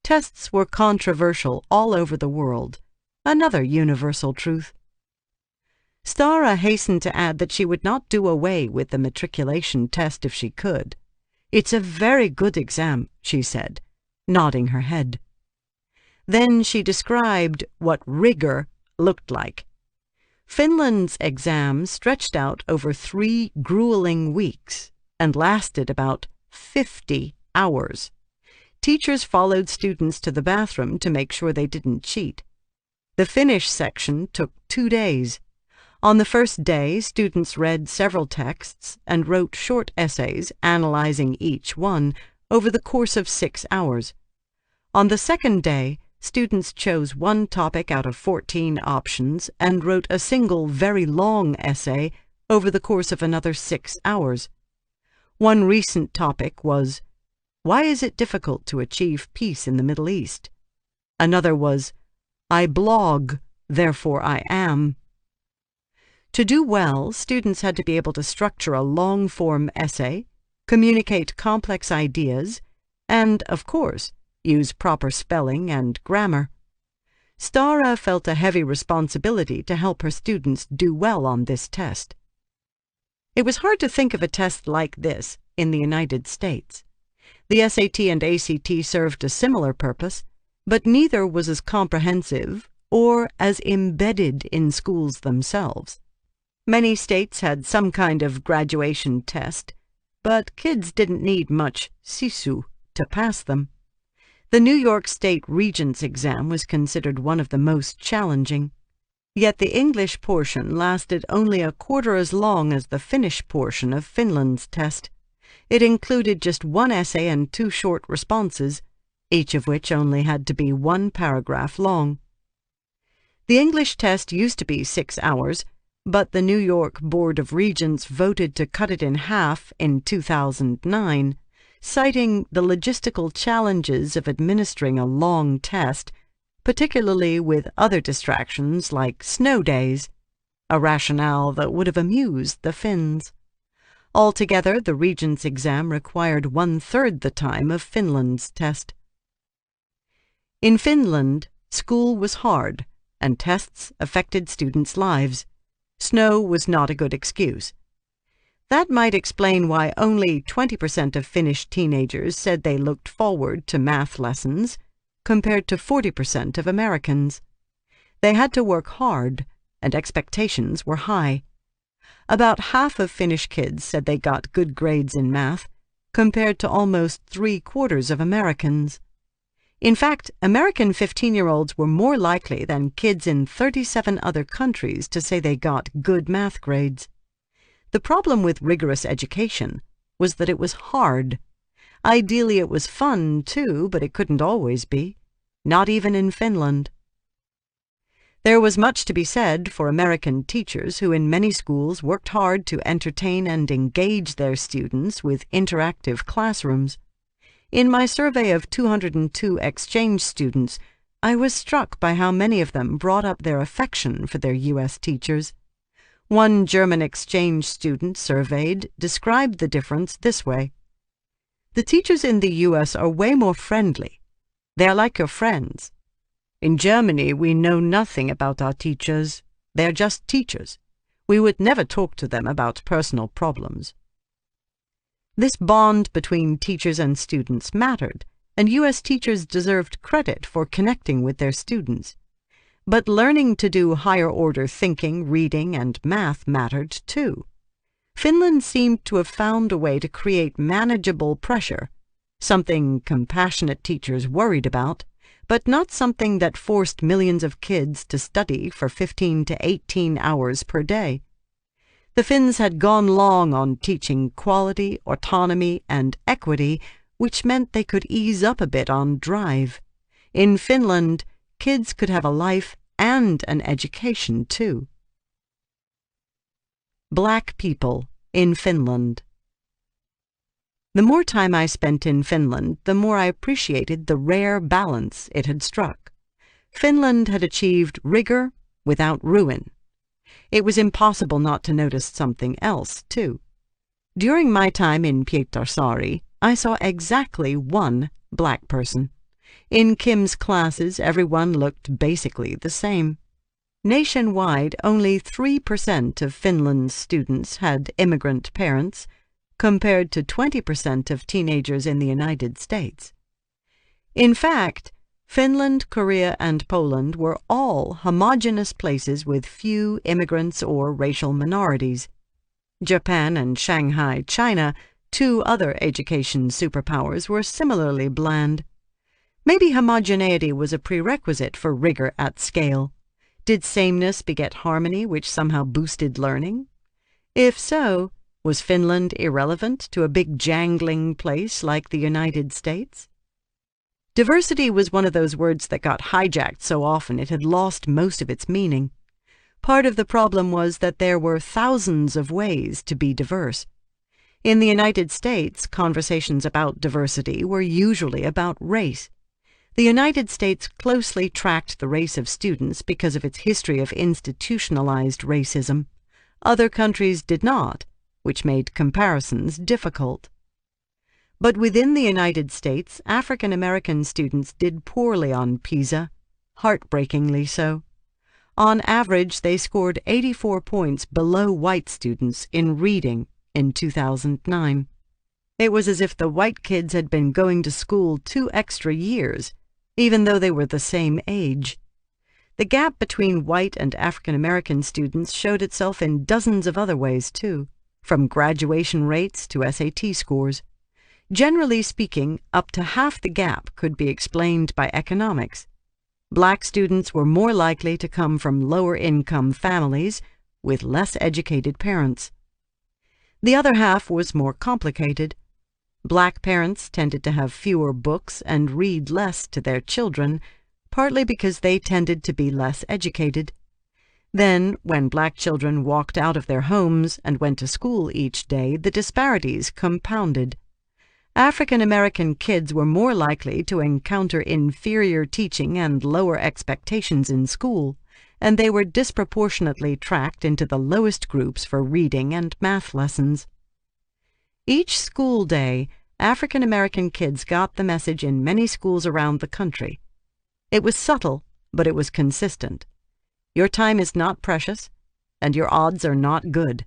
Tests were controversial all over the world, another universal truth. Stara hastened to add that she would not do away with the matriculation test if she could. "It's a very good exam," she said, nodding her head. Then she described what rigor looked like. Finland's exam stretched out over 3 grueling weeks and lasted about 50 hours. Teachers followed students to the bathroom to make sure they didn't cheat. The Finnish section took 2 days. On the first day, students read several texts and wrote short essays analyzing each one over the course of 6 hours. On the second day, students chose one topic out of 14 options and wrote a single very long essay over the course of another 6 hours. One recent topic was, "Why is it difficult to achieve peace in the Middle East?" Another was, "I blog, therefore I am." To do well, students had to be able to structure a long-form essay, communicate complex ideas, and, of course, use proper spelling and grammar. Stara felt a heavy responsibility to help her students do well on this test. It was hard to think of a test like this in the United States. The SAT and ACT served a similar purpose, but neither was as comprehensive or as embedded in schools themselves. Many states had some kind of graduation test, but kids didn't need much sisu to pass them. The New York State Regents exam was considered one of the most challenging. Yet the English portion lasted only a quarter as long as the Finnish portion of Finland's test. It included just 1 essay and 2 short responses, each of which only had to be 1 paragraph long. The English test used to be 6 hours, but the New York Board of Regents voted to cut it in half in 2009, citing the logistical challenges of administering a long test, particularly with other distractions like snow days, a rationale that would have amused the Finns. Altogether, the Regents exam required 1/3 the time of Finland's test. In Finland, school was hard, and tests affected students' lives. Snow was not a good excuse. That might explain why only 20% of Finnish teenagers said they looked forward to math lessons, compared to 40% of Americans. They had to work hard, and expectations were high. About half of Finnish kids said they got good grades in math, compared to almost 3/4 of Americans. In fact, American 15-year-olds were more likely than kids in 37 other countries to say they got good math grades. The problem with rigorous education was that it was hard. Ideally, it was fun, too, but it couldn't always be. Not even in Finland. There was much to be said for American teachers who in many schools worked hard to entertain and engage their students with interactive classrooms. In my survey of 202 exchange students, I was struck by how many of them brought up their affection for their U.S. teachers. One German exchange student surveyed described the difference this way. "The teachers in the U.S. are way more friendly. They are like your friends. In Germany, we know nothing about our teachers. They are just teachers. We would never talk to them about personal problems." This bond between teachers and students mattered, and U.S. teachers deserved credit for connecting with their students. But learning to do higher-order thinking, reading, and math mattered too. Finland seemed to have found a way to create manageable pressure, something compassionate teachers worried about, but not something that forced millions of kids to study for 15 to 18 hours per day. The Finns had gone long on teaching quality, autonomy, and equity, which meant they could ease up a bit on drive. In Finland, kids could have a life and an education, too. Black people in Finland. The more time I spent in Finland, the more I appreciated the rare balance it had struck. Finland had achieved rigor without ruin. It was impossible not to notice something else, too. During my time in Pietarsaari, I saw exactly one black person. In Kim's classes, everyone looked basically the same. Nationwide, only 3% of Finland's students had immigrant parents, compared to 20% of teenagers in the United States. In fact, Finland, Korea, and Poland were all homogeneous places with few immigrants or racial minorities. Japan and Shanghai, China, two other education superpowers, were similarly bland. Maybe homogeneity was a prerequisite for rigor at scale. Did sameness beget harmony, which somehow boosted learning? If so, was Finland irrelevant to a big jangling place like the United States? Diversity was one of those words that got hijacked so often it had lost most of its meaning. Part of the problem was that there were thousands of ways to be diverse. In the United States, conversations about diversity were usually about race. The United States closely tracked the race of students because of its history of institutionalized racism. Other countries did not, which made comparisons difficult. But within the United States, African American students did poorly on PISA, heartbreakingly so. On average, they scored 84 points below white students in reading in 2009. It was as if the white kids had been going to school 2 extra years, even though they were the same age. The gap between white and African American students showed itself in dozens of other ways, too, from graduation rates to SAT scores. Generally speaking, up to half the gap could be explained by economics. Black students were more likely to come from lower-income families with less educated parents. The other half was more complicated. Black parents tended to have fewer books and read less to their children, partly because they tended to be less educated. Then, when black children walked out of their homes and went to school each day, the disparities compounded. African American kids were more likely to encounter inferior teaching and lower expectations in school, and they were disproportionately tracked into the lowest groups for reading and math lessons. Each school day, African American kids got the message in many schools around the country. It was subtle, but it was consistent. Your time is not precious. and your odds are not good.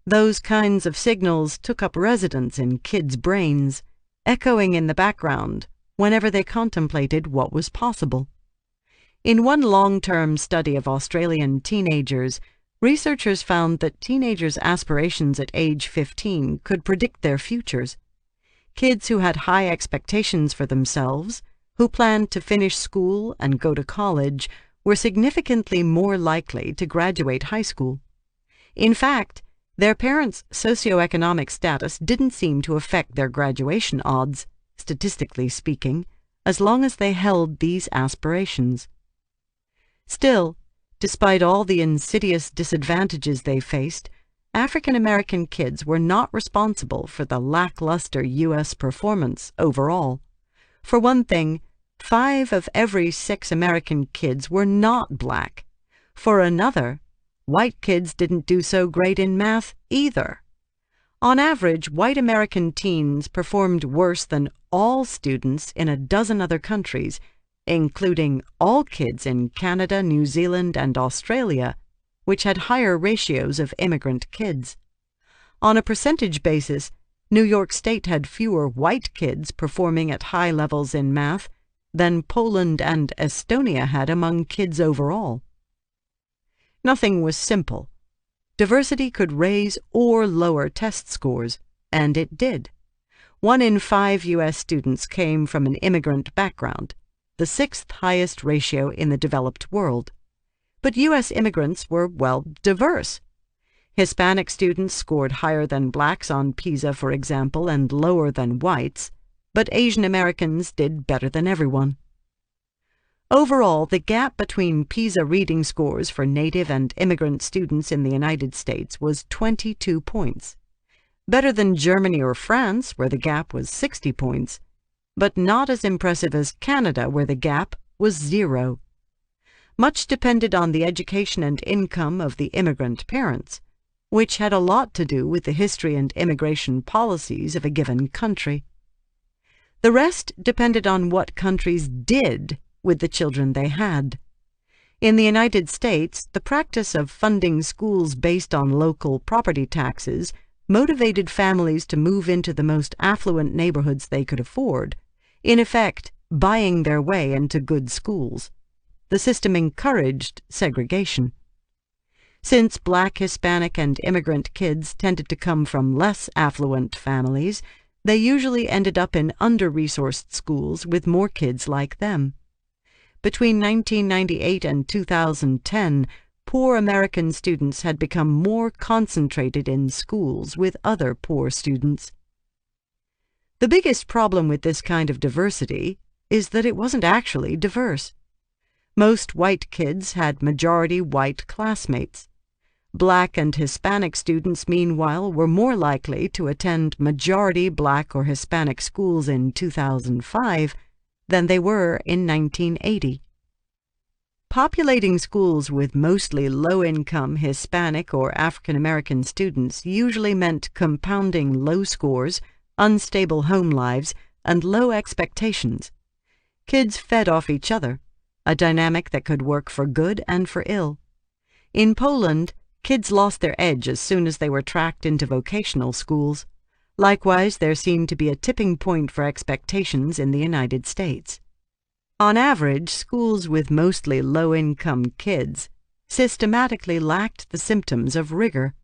Those kinds of signals took up residence in kids' brains, echoing in the background whenever they contemplated what was possible. In one long-term study of Australian teenagers, researchers found that teenagers' aspirations at age 15 could predict their futures. Kids who had high expectations for themselves, who planned to finish school and go to college, were significantly more likely to graduate high school. In fact, their parents' socioeconomic status didn't seem to affect their graduation odds, statistically speaking, as long as they held these aspirations. Still, despite all the insidious disadvantages they faced, African American kids were not responsible for the lackluster U.S. performance overall. For one thing, 5 of every 6 American kids were not black. For another, white kids didn't do so great in math either. On average, white American teens performed worse than all students in a dozen other countries, including all kids in Canada, New Zealand, and Australia, which had higher ratios of immigrant kids. On a percentage basis, New York State had fewer white kids performing at high levels in math than Poland and Estonia had among kids overall. Nothing was simple. Diversity could raise or lower test scores, and it did. 1 in 5 U.S. students came from an immigrant background, the 6th highest ratio in the developed world. But U.S. immigrants were, well, diverse. Hispanic students scored higher than blacks on PISA, for example, and lower than whites, but Asian Americans did better than everyone. Overall, the gap between PISA reading scores for native and immigrant students in the United States was 22 points. Better than Germany or France, where the gap was 60 points, but not as impressive as Canada, where the gap was 0. Much depended on the education and income of the immigrant parents, which had a lot to do with the history and immigration policies of a given country. The rest depended on what countries did with the children they had. In the United States, the practice of funding schools based on local property taxes motivated families to move into the most affluent neighborhoods they could afford, in effect, buying their way into good schools. The system encouraged segregation. Since Black, Hispanic, and immigrant kids tended to come from less affluent families, they usually ended up in under-resourced schools with more kids like them. Between 1998 and 2010, poor American students had become more concentrated in schools with other poor students. The biggest problem with this kind of diversity is that it wasn't actually diverse. Most white kids had majority white classmates. Black and Hispanic students, meanwhile, were more likely to attend majority Black or Hispanic schools in 2005 than they were in 1980. Populating schools with mostly low-income Hispanic or African American students usually meant compounding low scores, unstable home lives, and low expectations. Kids fed off each other, a dynamic that could work for good and for ill. In Poland, kids lost their edge as soon as they were tracked into vocational schools. Likewise, there seemed to be a tipping point for expectations in the United States. On average, schools with mostly low-income kids systematically lacked the symptoms of rigor.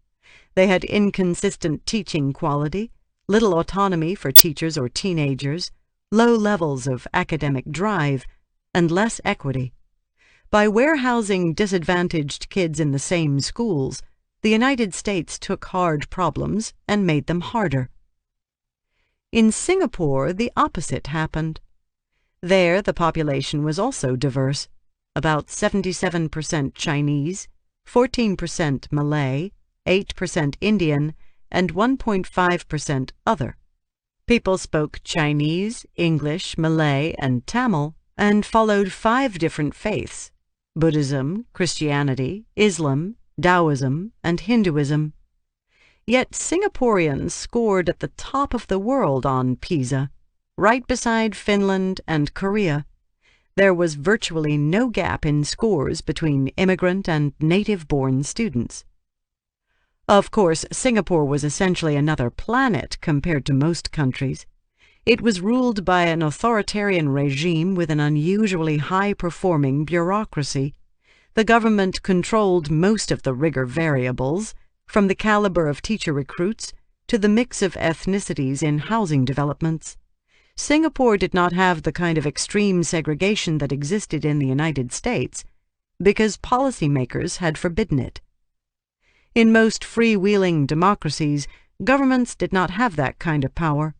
They had inconsistent teaching quality, little autonomy for teachers or teenagers, low levels of academic drive, and less equity. By warehousing disadvantaged kids in the same schools, the United States took hard problems and made them harder. In Singapore, the opposite happened. There, the population was also diverse, about 77% Chinese, 14% Malay, 8% Indian, and 1.5% other. People spoke Chinese, English, Malay, and Tamil, and followed 5 different faiths: Buddhism, Christianity, Islam, Taoism, and Hinduism. Yet Singaporeans scored at the top of the world on PISA, right beside Finland and Korea. There was virtually no gap in scores between immigrant and native-born students. Of course, Singapore was essentially another planet compared to most countries. It was ruled by an authoritarian regime with an unusually high-performing bureaucracy. The government controlled most of the rigor variables, from the caliber of teacher recruits to the mix of ethnicities in housing developments. Singapore did not have the kind of extreme segregation that existed in the United States, because policymakers had forbidden it. In most freewheeling democracies, governments did not have that kind of power.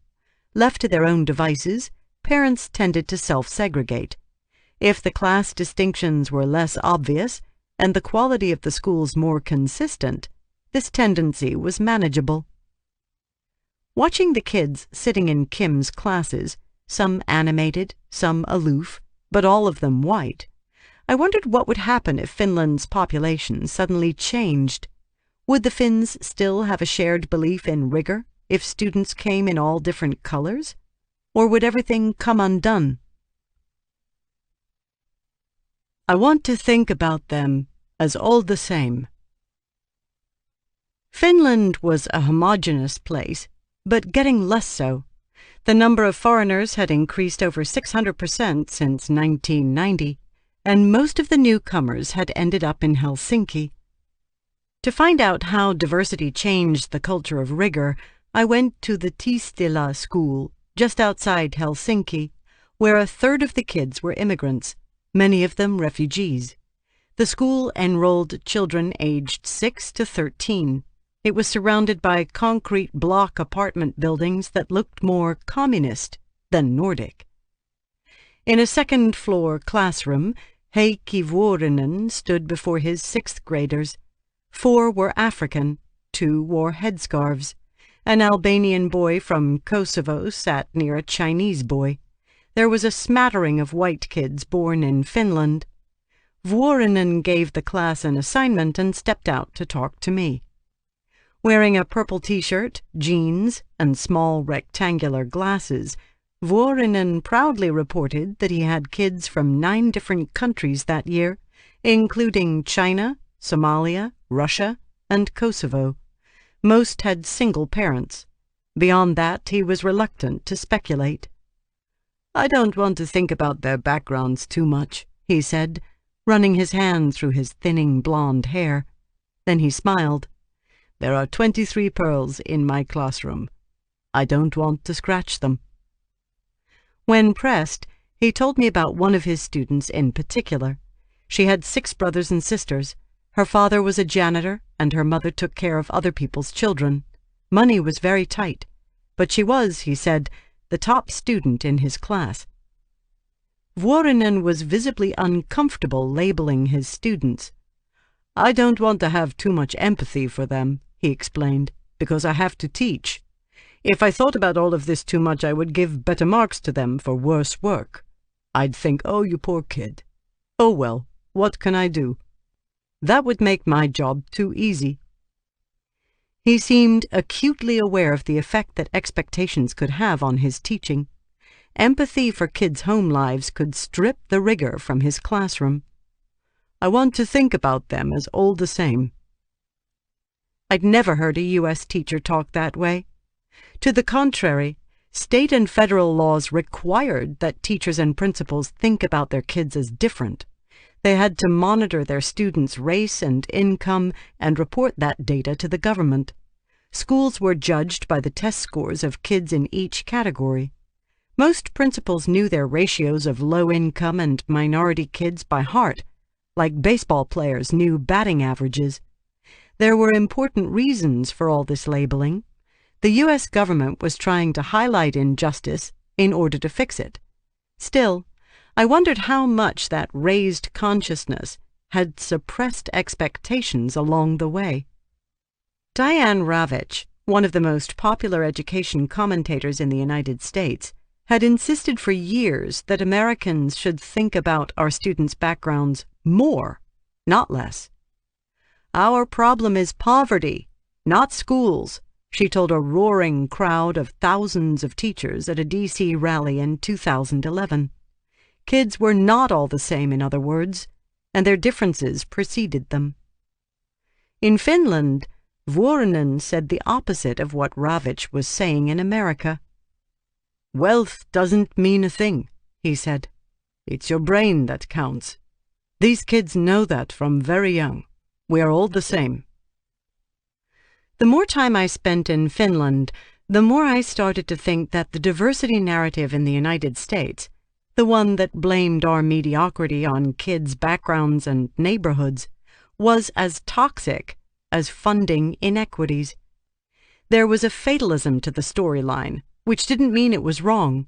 Left to their own devices, parents tended to self-segregate. If the class distinctions were less obvious and the quality of the schools more consistent, this tendency was manageable. Watching the kids sitting in Kim's classes, some animated, some aloof, but all of them white, I wondered what would happen if Finland's population suddenly changed. Would the Finns still have a shared belief in rigor if students came in all different colors? Or would everything come undone? I want to think about them as all the same. Finland was a homogeneous place, but getting less so. The number of foreigners had increased over 600% since 1990, and most of the newcomers had ended up in Helsinki. To find out how diversity changed the culture of rigor, I went to the Tistila school, just outside Helsinki, where a third of the kids were immigrants, many of them refugees. The school enrolled children aged 6 to 13. It was surrounded by concrete block apartment buildings that looked more communist than Nordic. In a second-floor classroom, Heikki Vuorinen stood before his 6th graders. 4 were African, 2 wore headscarves. An Albanian boy from Kosovo sat near a Chinese boy. There was a smattering of white kids born in Finland. Vuorinen gave the class an assignment and stepped out to talk to me. Wearing a purple t-shirt, jeans, and small rectangular glasses, Vuorinen proudly reported that he had kids from 9 different countries that year, including China, Somalia, Russia, and Kosovo. Most had single parents. Beyond that, he was reluctant to speculate. "I don't want to think about their backgrounds too much," he said, running his hand through his thinning blonde hair. Then he smiled. "There are 23 pearls in my classroom. I don't want to scratch them." When pressed, he told me about one of his students in particular. She had 6 brothers and sisters. Her father was a janitor, and her mother took care of other people's children. Money was very tight, but she was, he said, the top student in his class. Vuorinen was visibly uncomfortable labeling his students. "I don't want to have too much empathy for them," he explained, "because I have to teach. If I thought about all of this too much, I would give better marks to them for worse work. I'd think, oh, you poor kid. Oh, well, what can I do? That would make my job too easy." He seemed acutely aware of the effect that expectations could have on his teaching. Empathy for kids' home lives could strip the rigor from his classroom. "I want to think about them as all the same." I'd never heard a U.S. teacher talk that way. To the contrary, state and federal laws required that teachers and principals think about their kids as different. They had to monitor their students' race and income and report that data to the government. Schools were judged by the test scores of kids in each category. Most principals knew their ratios of low-income and minority kids by heart, like baseball players knew batting averages. There were important reasons for all this labeling. The U.S. government was trying to highlight injustice in order to fix it. Still, I wondered how much that raised consciousness had suppressed expectations along the way. Diane Ravitch, one of the most popular education commentators in the United States, had insisted for years that Americans should think about our students' backgrounds more, not less. "Our problem is poverty, not schools," she told a roaring crowd of thousands of teachers at a D.C. rally in 2011. Kids were not all the same, in other words, and their differences preceded them. In Finland, Vuorinen said the opposite of what Ravitch was saying in America. "Wealth doesn't mean a thing," he said. "It's your brain that counts. These kids know that from very young. We are all the same." The more time I spent in Finland, the more I started to think that the diversity narrative in the United States, the one that blamed our mediocrity on kids' backgrounds and neighborhoods, was as toxic as funding inequities. There was a fatalism to the storyline, which didn't mean it was wrong.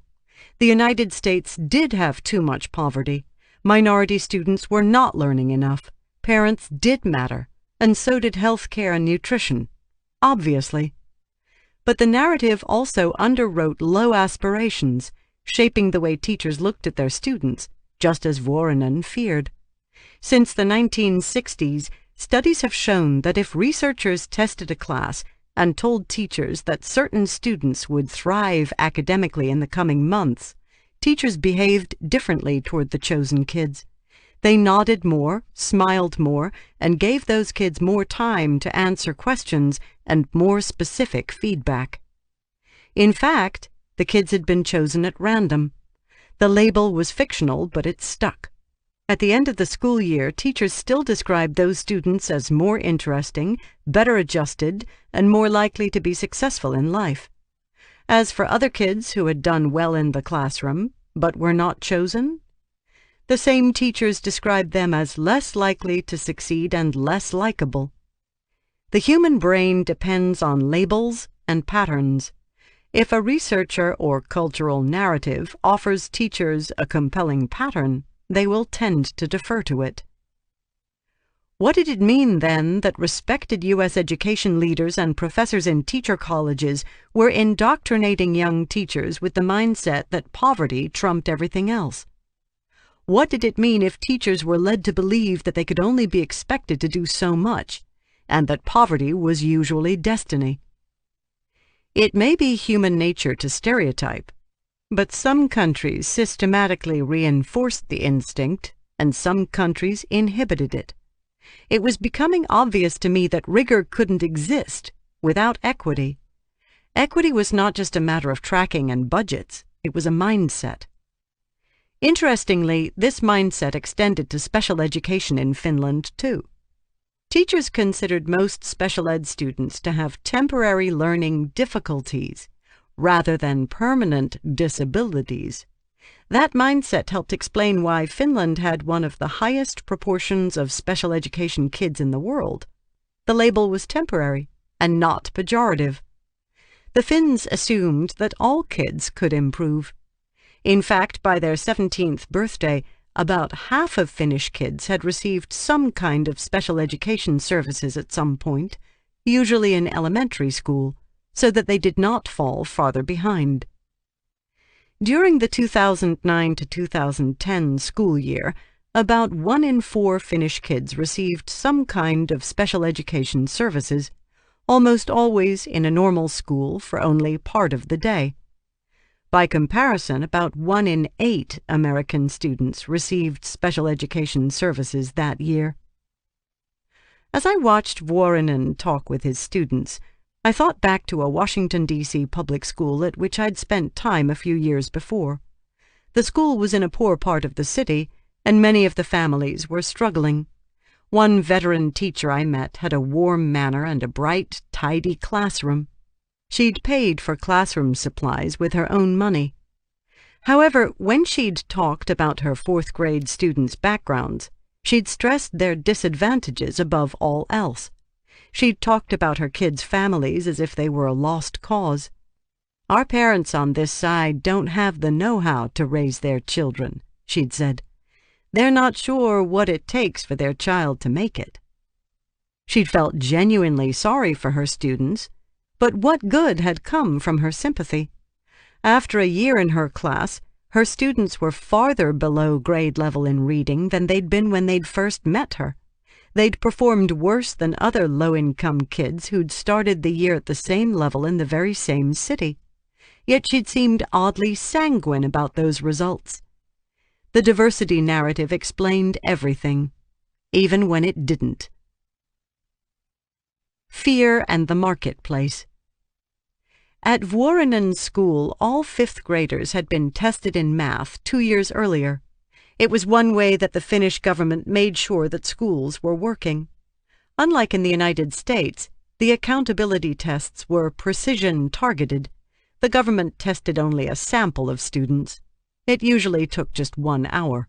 The United States did have too much poverty. Minority students were not learning enough. Parents did matter, and so did health care and nutrition, obviously. But the narrative also underwrote low aspirations, shaping the way teachers looked at their students, just as Vuorinen feared. Since the 1960s, studies have shown that if researchers tested a class and told teachers that certain students would thrive academically in the coming months, teachers behaved differently toward the chosen kids. They nodded more, smiled more, and gave those kids more time to answer questions and more specific feedback. In fact, the kids had been chosen at random. The label was fictional, but it stuck. At the end of the school year, teachers still described those students as more interesting, better adjusted, and more likely to be successful in life. As for other kids who had done well in the classroom, but were not chosen, the same teachers described them as less likely to succeed and less likable. The human brain depends on labels and patterns. If a researcher or cultural narrative offers teachers a compelling pattern, they will tend to defer to it. What did it mean, then, that respected U.S. education leaders and professors in teacher colleges were indoctrinating young teachers with the mindset that poverty trumped everything else? What did it mean if teachers were led to believe that they could only be expected to do so much, and that poverty was usually destiny? It may be human nature to stereotype, but some countries systematically reinforced the instinct, and some countries inhibited it. It was becoming obvious to me that rigor couldn't exist without equity. Equity was not just a matter of tracking and budgets, it was a mindset. Interestingly, this mindset extended to special education in Finland, too. Teachers considered most special ed students to have temporary learning difficulties rather than permanent disabilities. That mindset helped explain why Finland had one of the highest proportions of special education kids in the world. The label was temporary and not pejorative. The Finns assumed that all kids could improve. In fact, by their 17th birthday, about half of Finnish kids had received some kind of special education services at some point, usually in elementary school, so that they did not fall farther behind. During the 2009 to 2010 school year, about 1 in 4 Finnish kids received some kind of special education services, almost always in a normal school for only part of the day. By comparison, about 1 in 8 American students received special education services that year. As I watched Vuorinen talk with his students, I thought back to a Washington, D.C. public school at which I'd spent time a few years before. The school was in a poor part of the city, and many of the families were struggling. One veteran teacher I met had a warm manner and a bright, tidy classroom. She'd paid for classroom supplies with her own money. However, when she'd talked about her 4th-grade students' backgrounds, she'd stressed their disadvantages above all else. She'd talked about her kids' families as if they were a lost cause. "Our parents on this side don't have the know-how to raise their children," she'd said. "They're not sure what it takes for their child to make it." She'd felt genuinely sorry for her students, but what good had come from her sympathy? After a year in her class, her students were farther below grade level in reading than they'd been when they'd first met her. They'd performed worse than other low-income kids who'd started the year at the same level in the very same city. Yet she'd seemed oddly sanguine about those results. The diversity narrative explained everything, even when it didn't. Fear and the Marketplace. At Vuorinen's school, all fifth graders had been tested in math 2 years earlier. It was one way that the Finnish government made sure that schools were working. Unlike in the United States, the accountability tests were precision-targeted. The government tested only a sample of students. It usually took just 1 hour.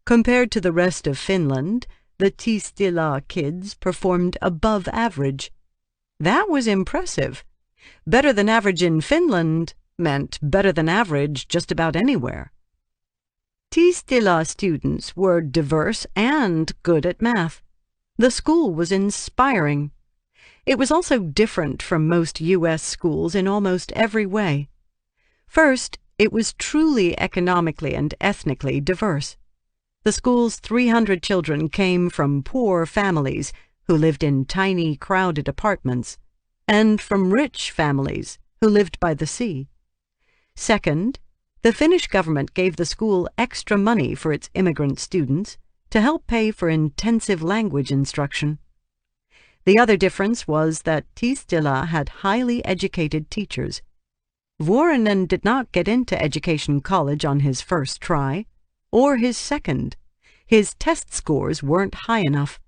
Compared to the rest of Finland, the Tistila kids performed above average. That was impressive. Better than average in Finland meant better than average just about anywhere. Tistila students were diverse and good at math. The school was inspiring. It was also different from most U.S. schools in almost every way. First, it was truly economically and ethnically diverse. The school's 300 children came from poor families who lived in tiny, crowded apartments, and from rich families who lived by the sea. Second, the Finnish government gave the school extra money for its immigrant students to help pay for intensive language instruction. The other difference was that Tistila had highly educated teachers. Vuorinen did not get into Education College on his first try, or his second. His test scores weren't high enough.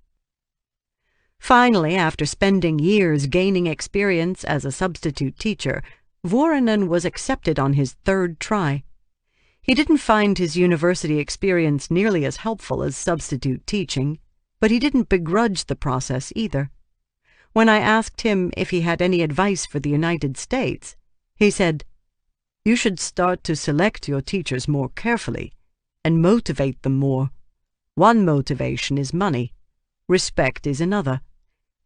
Finally, after spending years gaining experience as a substitute teacher, Vuorinen was accepted on his third try. He didn't find his university experience nearly as helpful as substitute teaching, but he didn't begrudge the process either. When I asked him if he had any advice for the United States, he said, "You should start to select your teachers more carefully and motivate them more. One motivation is money. Respect is another.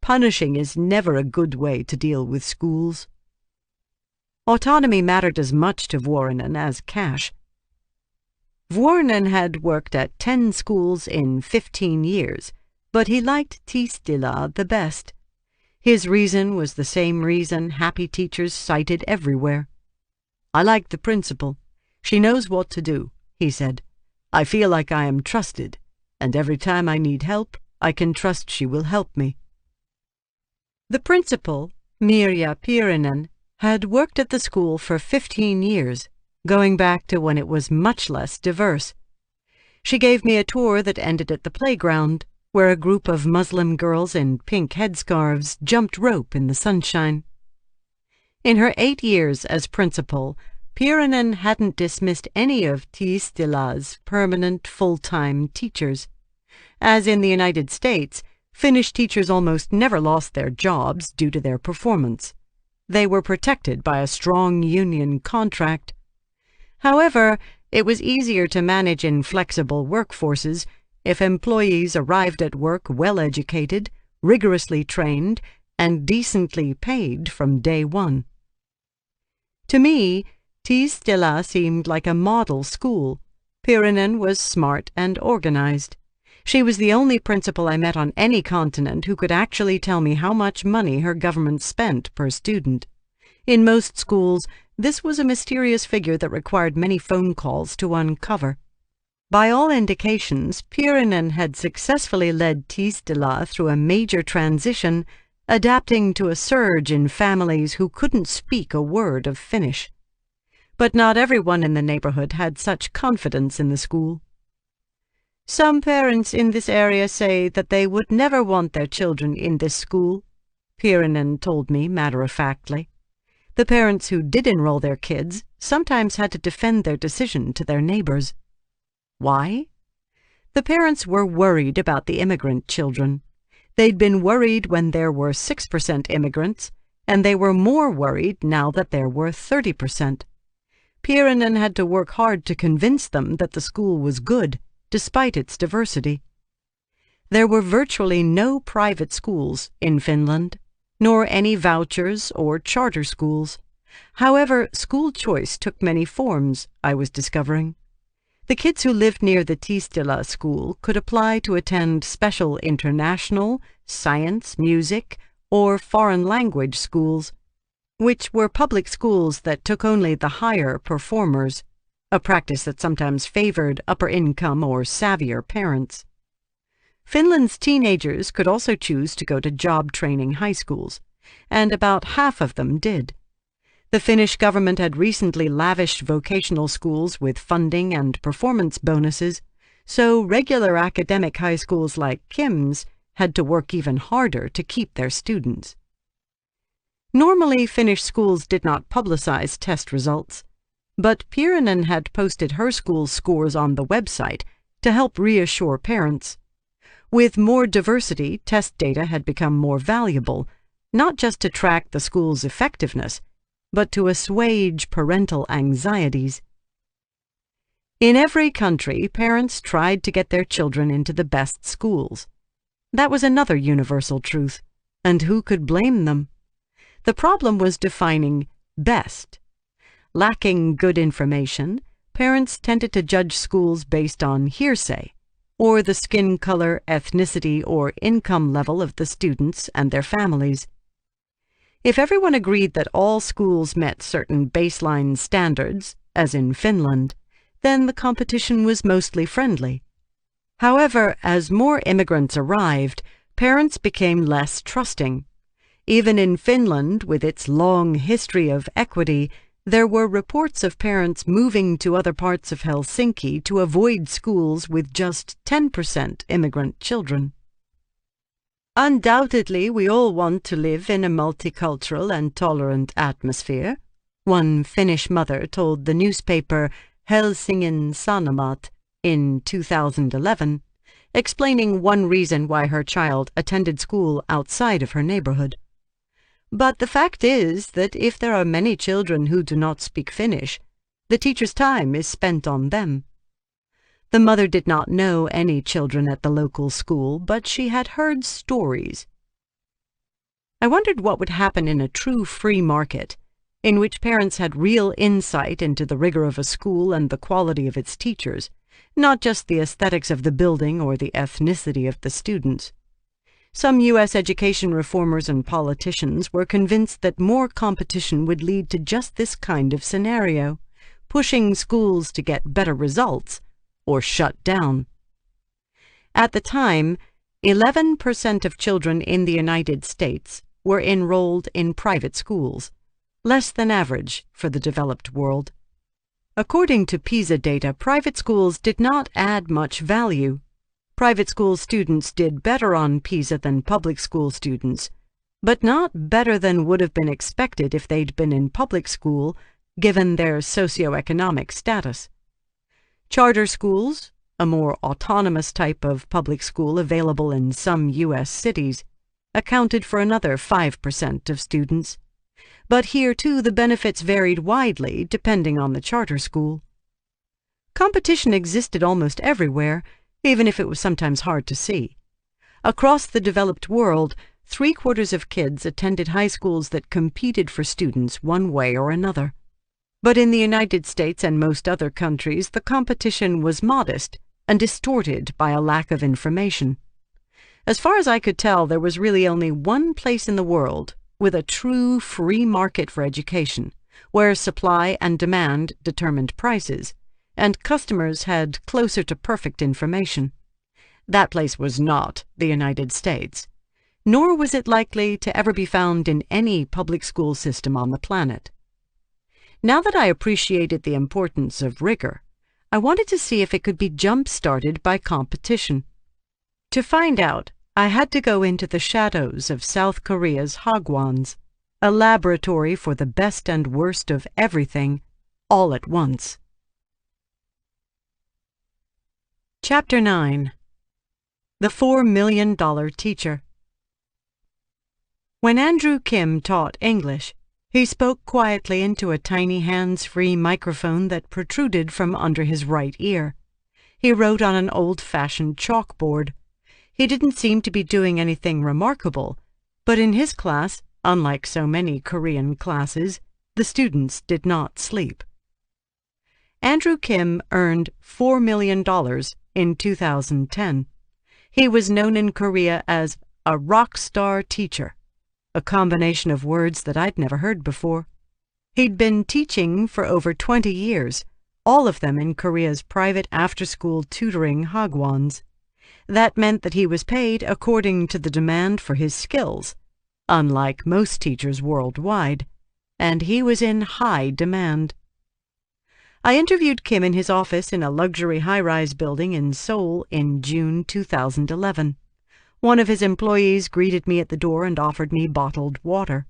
Punishing is never a good way to deal with schools." Autonomy mattered as much to Vuorinen as cash. Vuorinen had worked at 10 schools in 15 years, but he liked Tistila the best. His reason was the same reason happy teachers cited everywhere. "I like the principal. She knows what to do," he said. "I feel like I am trusted, and every time I need help, I can trust she will help me." The principal, Mirja Pirinen, had worked at the school for 15 years, going back to when it was much less diverse. She gave me a tour that ended at the playground, where a group of Muslim girls in pink headscarves jumped rope in the sunshine. In her 8 years as principal, Pirinen hadn't dismissed any of Tistila's permanent full-time teachers. As in the United States, Finnish teachers almost never lost their jobs due to their performance. They were protected by a strong union contract. However, it was easier to manage in flexible workforces if employees arrived at work well-educated, rigorously trained, and decently paid from day one. To me, Tistila seemed like a model school. Pirinen was smart and organized. She was the only principal I met on any continent who could actually tell me how much money her government spent per student. In most schools, this was a mysterious figure that required many phone calls to uncover. By all indications, Pirinen had successfully led Tistila through a major transition, adapting to a surge in families who couldn't speak a word of Finnish. But not everyone in the neighborhood had such confidence in the school. "Some parents in this area say that they would never want their children in this school," Pirinen told me matter-of-factly. The parents who did enroll their kids sometimes had to defend their decision to their neighbors. Why? The parents were worried about the immigrant children. They'd been worried when there were 6% immigrants, and they were more worried now that there were 30%. Pirinen had to work hard to convince them that the school was good, despite its diversity. There were virtually no private schools in Finland, nor any vouchers or charter schools. However, school choice took many forms, I was discovering. The kids who lived near the Tistila school could apply to attend special international, science, music, or foreign language schools, which were public schools that took only the higher performers. a practice that sometimes favored upper-income or savvier parents. Finland's teenagers could also choose to go to job-training high schools, and about half of them did. The Finnish government had recently lavished vocational schools with funding and performance bonuses, so regular academic high schools like Kim's had to work even harder to keep their students. Normally, Finnish schools did not publicize test results, but Pirinen had posted her school's scores on the website to help reassure parents. With more diversity, test data had become more valuable, not just to track the school's effectiveness, but to assuage parental anxieties. In every country, parents tried to get their children into the best schools. That was another universal truth, and who could blame them? The problem was defining best. Lacking good information, parents tended to judge schools based on hearsay, or the skin color, ethnicity, or income level of the students and their families. If everyone agreed that all schools met certain baseline standards, as in Finland, then the competition was mostly friendly. However, as more immigrants arrived, parents became less trusting. Even in Finland, with its long history of equity, there were reports of parents moving to other parts of Helsinki to avoid schools with just 10% immigrant children. "Undoubtedly, we all want to live in a multicultural and tolerant atmosphere," one Finnish mother told the newspaper Helsingin Sanomat in 2011, explaining one reason why her child attended school outside of her neighborhood. "But the fact is that if there are many children who do not speak Finnish, the teacher's time is spent on them." The mother did not know any children at the local school, but she had heard stories. I wondered what would happen in a true free market, in which parents had real insight into the rigor of a school and the quality of its teachers, not just the aesthetics of the building or the ethnicity of the students. Some U.S. education reformers and politicians were convinced that more competition would lead to just this kind of scenario, pushing schools to get better results or shut down. At the time, 11% of children in the United States were enrolled in private schools, less than average for the developed world. According to PISA data, private schools did not add much value. Private school students did better on PISA than public school students, but not better than would have been expected if they'd been in public school, given their socioeconomic status. Charter schools, a more autonomous type of public school available in some U.S. cities, accounted for another 5% of students. But here, too, the benefits varied widely depending on the charter school. Competition existed almost everywhere, even if it was sometimes hard to see. Across the developed world, 3/4 of kids attended high schools that competed for students one way or another. But in the United States and most other countries, the competition was modest and distorted by a lack of information. As far as I could tell, there was really only one place in the world with a true free market for education, where supply and demand determined prices, and customers had closer to perfect information. That place was not the United States, nor was it likely to ever be found in any public school system on the planet. Now that I appreciated the importance of rigor, I wanted to see if it could be jump-started by competition. To find out, I had to go into the shadows of South Korea's Hagwons, a laboratory for the best and worst of everything, all at once. Chapter 9. The $4 Million Teacher. When Andrew Kim taught English, he spoke quietly into a tiny hands-free microphone that protruded from under his right ear. He wrote on an old-fashioned chalkboard. He didn't seem to be doing anything remarkable, but in his class, unlike so many Korean classes, the students did not sleep. Andrew Kim earned $4 million in 2010. He was known in Korea as a rock star teacher, a combination of words that I'd never heard before. He'd been teaching for over 20 years, all of them in Korea's private after-school tutoring hagwons. That meant that he was paid according to the demand for his skills, unlike most teachers worldwide, and he was in high demand. I interviewed Kim in his office in a luxury high-rise building in Seoul in June 2011. One of his employees greeted me at the door and offered me bottled water.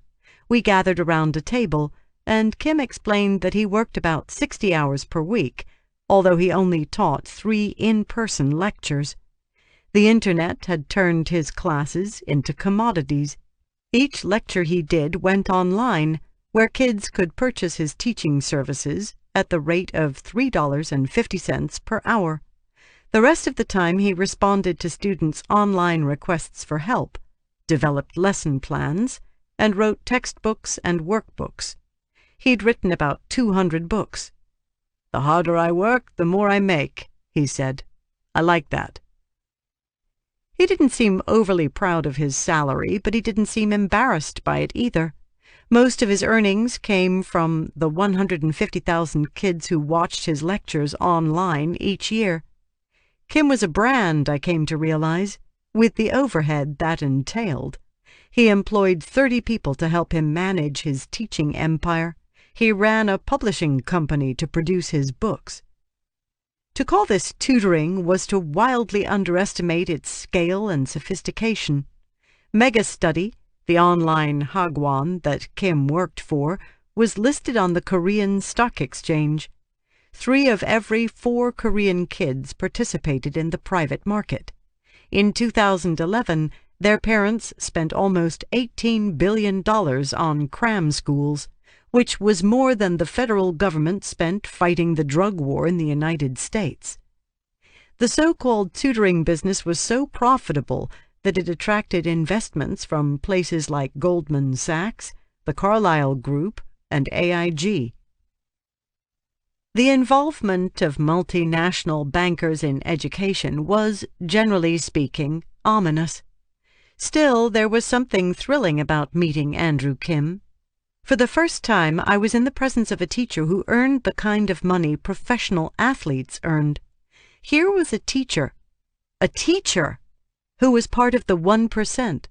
We gathered around a table, and Kim explained that he worked about 60 hours per week, although he only taught 3 in-person lectures. The Internet had turned his classes into commodities. Each lecture he did went online, where kids could purchase his teaching services at the rate of $3.50 per hour. The rest of the time he responded to students' online requests for help, developed lesson plans, and wrote textbooks and workbooks. He'd written about 200 books. "The harder I work, the more I make," he said. "I like that." He didn't seem overly proud of his salary, but he didn't seem embarrassed by it either. Most of his earnings came from the 150,000 kids who watched his lectures online each year. Kim was a brand, I came to realize, with the overhead that entailed. He employed 30 people to help him manage his teaching empire. He ran a publishing company to produce his books. To call this tutoring was to wildly underestimate its scale and sophistication. Megastudy, the online hagwon that Kim worked for, was listed on the Korean Stock Exchange. 3 of every 4 Korean kids participated in the private market. In 2011, their parents spent almost $18 billion on cram schools, which was more than the federal government spent fighting the drug war in the United States. The so-called tutoring business was so profitable that it attracted investments from places like Goldman Sachs, the Carlyle Group, and AIG. The involvement of multinational bankers in education was, generally speaking, ominous. Still, there was something thrilling about meeting Andrew Kim. For the first time, I was in the presence of a teacher who earned the kind of money professional athletes earned. Here was a teacher, who was part of the 1%.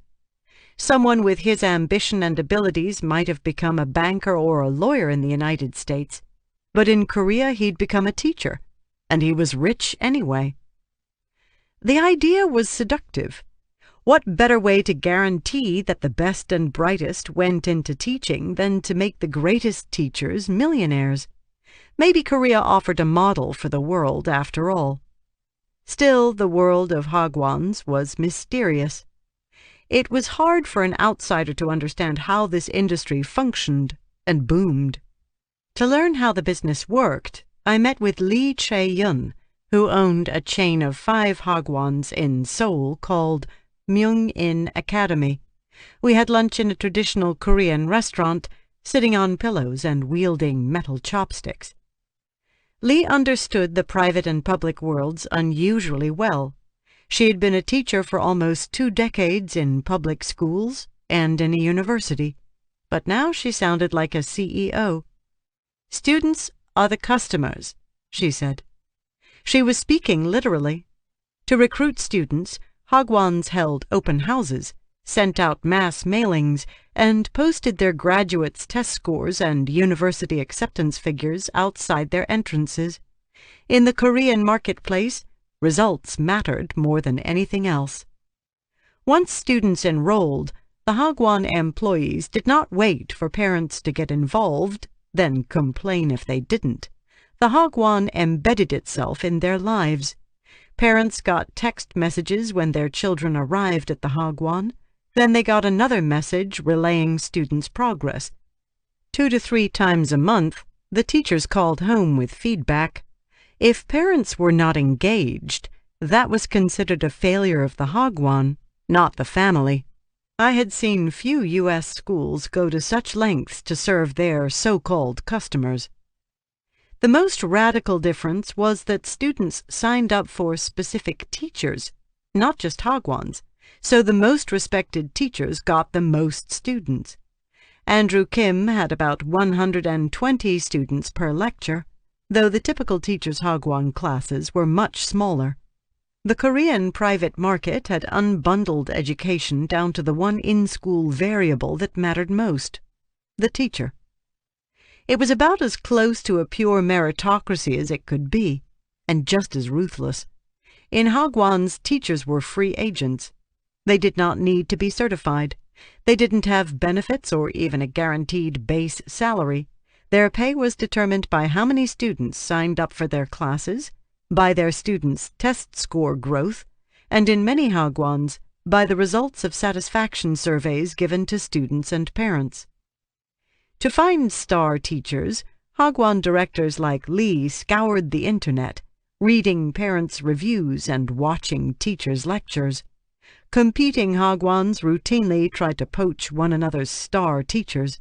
Someone with his ambition and abilities might have become a banker or a lawyer in the United States, but in Korea he'd become a teacher, and he was rich anyway. The idea was seductive. What better way to guarantee that the best and brightest went into teaching than to make the greatest teachers millionaires? Maybe Korea offered a model for the world after all. Still, the world of hagwons was mysterious. It was hard for an outsider to understand how this industry functioned and boomed. To learn how the business worked, I met with Lee Chae-yun, who owned a chain of 5 hagwons in Seoul called Myung-in Academy. We had lunch in a traditional Korean restaurant, sitting on pillows and wielding metal chopsticks. Lee understood the private and public worlds unusually well. She had been a teacher for almost 2 decades in public schools and in a university, but now she sounded like a CEO. "Students are the customers," she said. She was speaking literally. To recruit students, hagwons held open houses, sent out mass mailings, and posted their graduates' test scores and university acceptance figures outside their entrances. In the Korean marketplace, results mattered more than anything else. Once students enrolled, the hagwon employees did not wait for parents to get involved, then complain if they didn't. The hagwon embedded itself in their lives. Parents got text messages when their children arrived at the hagwon. Then they got another message relaying students' progress. 2 to 3 times a month, the teachers called home with feedback. If parents were not engaged, that was considered a failure of the hagwon, not the family. I had seen few U.S. schools go to such lengths to serve their so-called customers. The most radical difference was that students signed up for specific teachers, not just hagwons, so the most respected teachers got the most students. Andrew Kim had about 120 students per lecture, though the typical teacher's Hagwon classes were much smaller. The Korean private market had unbundled education down to the one in-school variable that mattered most: the teacher. It was about as close to a pure meritocracy as it could be, and just as ruthless. In Hagwons, teachers were free agents. They did not need to be certified. They didn't have benefits or even a guaranteed base salary. Their pay was determined by how many students signed up for their classes, by their students' test score growth, and in many Hagwons, by the results of satisfaction surveys given to students and parents. To find star teachers, Hagwon directors like Lee scoured the internet, reading parents' reviews and watching teachers' lectures. Competing Hagwons routinely tried to poach one another's star teachers,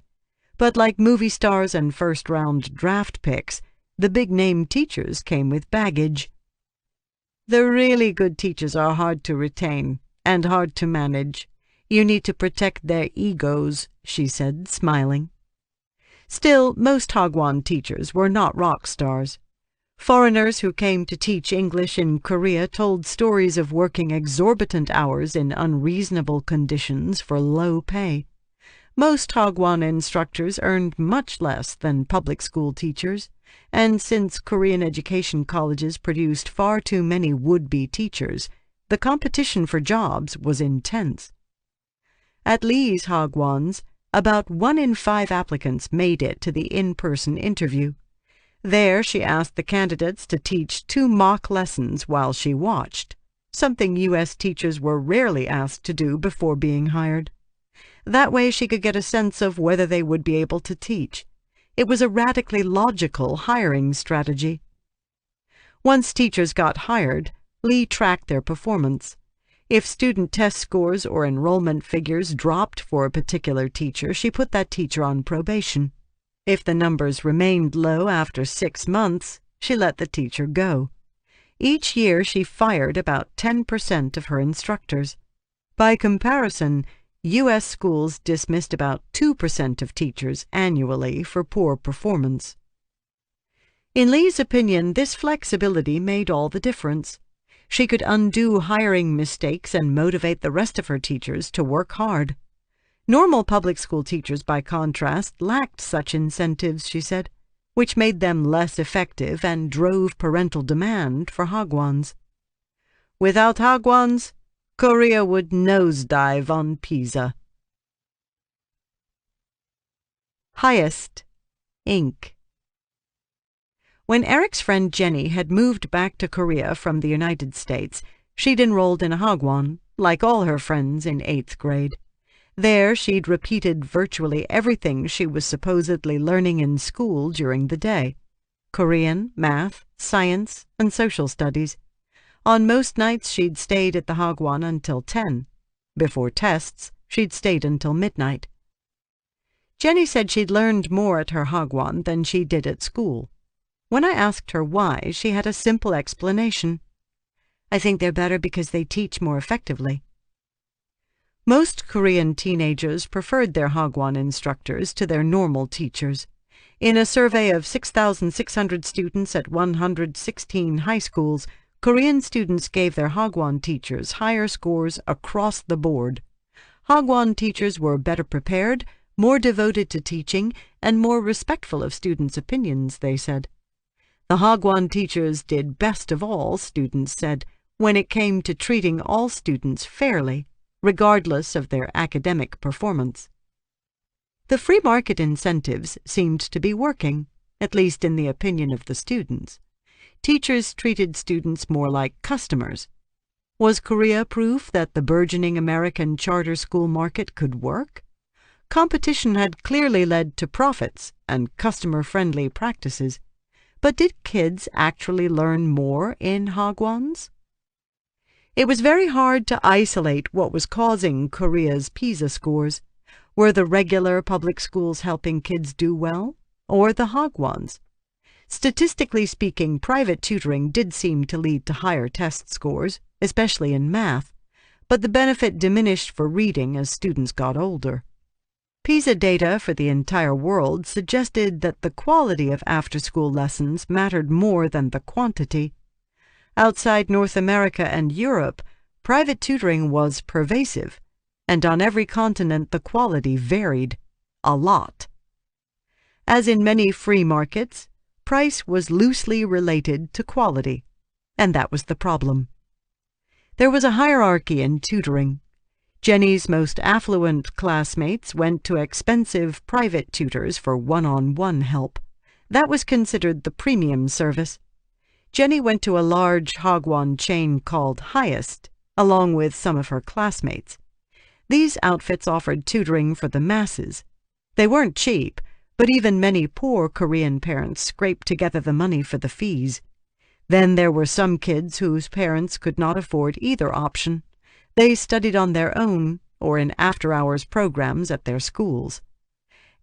but like movie stars and first-round draft picks, the big-name teachers came with baggage. The really good teachers are hard to retain and hard to manage. You need to protect their egos, she said, smiling. Still, most Hagwon teachers were not rock stars. Foreigners who came to teach English in Korea told stories of working exorbitant hours in unreasonable conditions for low pay. Most Hagwon instructors earned much less than public school teachers, and since Korean education colleges produced far too many would-be teachers, the competition for jobs was intense. At Lee's Hagwons, about 1 in 5 applicants made it to the in-person interview. There she asked the candidates to teach 2 mock lessons while she watched, something U.S. teachers were rarely asked to do before being hired. That way she could get a sense of whether they would be able to teach. It was a radically logical hiring strategy. Once teachers got hired, Lee tracked their performance. If student test scores or enrollment figures dropped for a particular teacher, she put that teacher on probation. If the numbers remained low after 6 months, she let the teacher go. Each year she fired about 10% of her instructors. By comparison, U.S. schools dismissed about 2% of teachers annually for poor performance. In Lee's opinion, this flexibility made all the difference. She could undo hiring mistakes and motivate the rest of her teachers to work hard. Normal public school teachers, by contrast, lacked such incentives, she said, which made them less effective and drove parental demand for Hagwons. Without Hagwons, Korea would nosedive on Pisa. Highest, Inc. When Eric's friend Jenny had moved back to Korea from the United States, she'd enrolled in a Hagwon, like all her friends in 8th grade. There she'd repeated virtually everything she was supposedly learning in school during the day: Korean, math, science, and social studies. On most nights she'd stayed at the Hagwon until 10. Before tests, she'd stayed until midnight. Jenny said she'd learned more at her Hagwon than she did at school. When I asked her why, she had a simple explanation. I think they're better because they teach more effectively. Most Korean teenagers preferred their Hagwon instructors to their normal teachers. In a survey of 6,600 students at 116 high schools, Korean students gave their Hagwon teachers higher scores across the board. Hagwon teachers were better prepared, more devoted to teaching, and more respectful of students' opinions, they said. The Hagwon teachers did best of all, students said, when it came to treating all students fairly, regardless of their academic performance. The free market incentives seemed to be working, at least in the opinion of the students. Teachers treated students more like customers. Was Korea proof that the burgeoning American charter school market could work? Competition had clearly led to profits and customer-friendly practices. But did kids actually learn more in Hagwons? It was very hard to isolate what was causing Korea's PISA scores. Were the regular public schools helping kids do well, or the Hagwons? Statistically speaking, private tutoring did seem to lead to higher test scores, especially in math, but the benefit diminished for reading as students got older. PISA data for the entire world suggested that the quality of after-school lessons mattered more than the quantity. Outside North America and Europe, private tutoring was pervasive, and on every continent the quality varied a lot. As in many free markets, price was loosely related to quality, and that was the problem. There was a hierarchy in tutoring. Jenny's most affluent classmates went to expensive private tutors for one-on-one help. That was considered the premium service. Jenny went to a large Hagwon chain called Highest, along with some of her classmates. These outfits offered tutoring for the masses. They weren't cheap, but even many poor Korean parents scraped together the money for the fees. Then there were some kids whose parents could not afford either option. They studied on their own or in after-hours programs at their schools.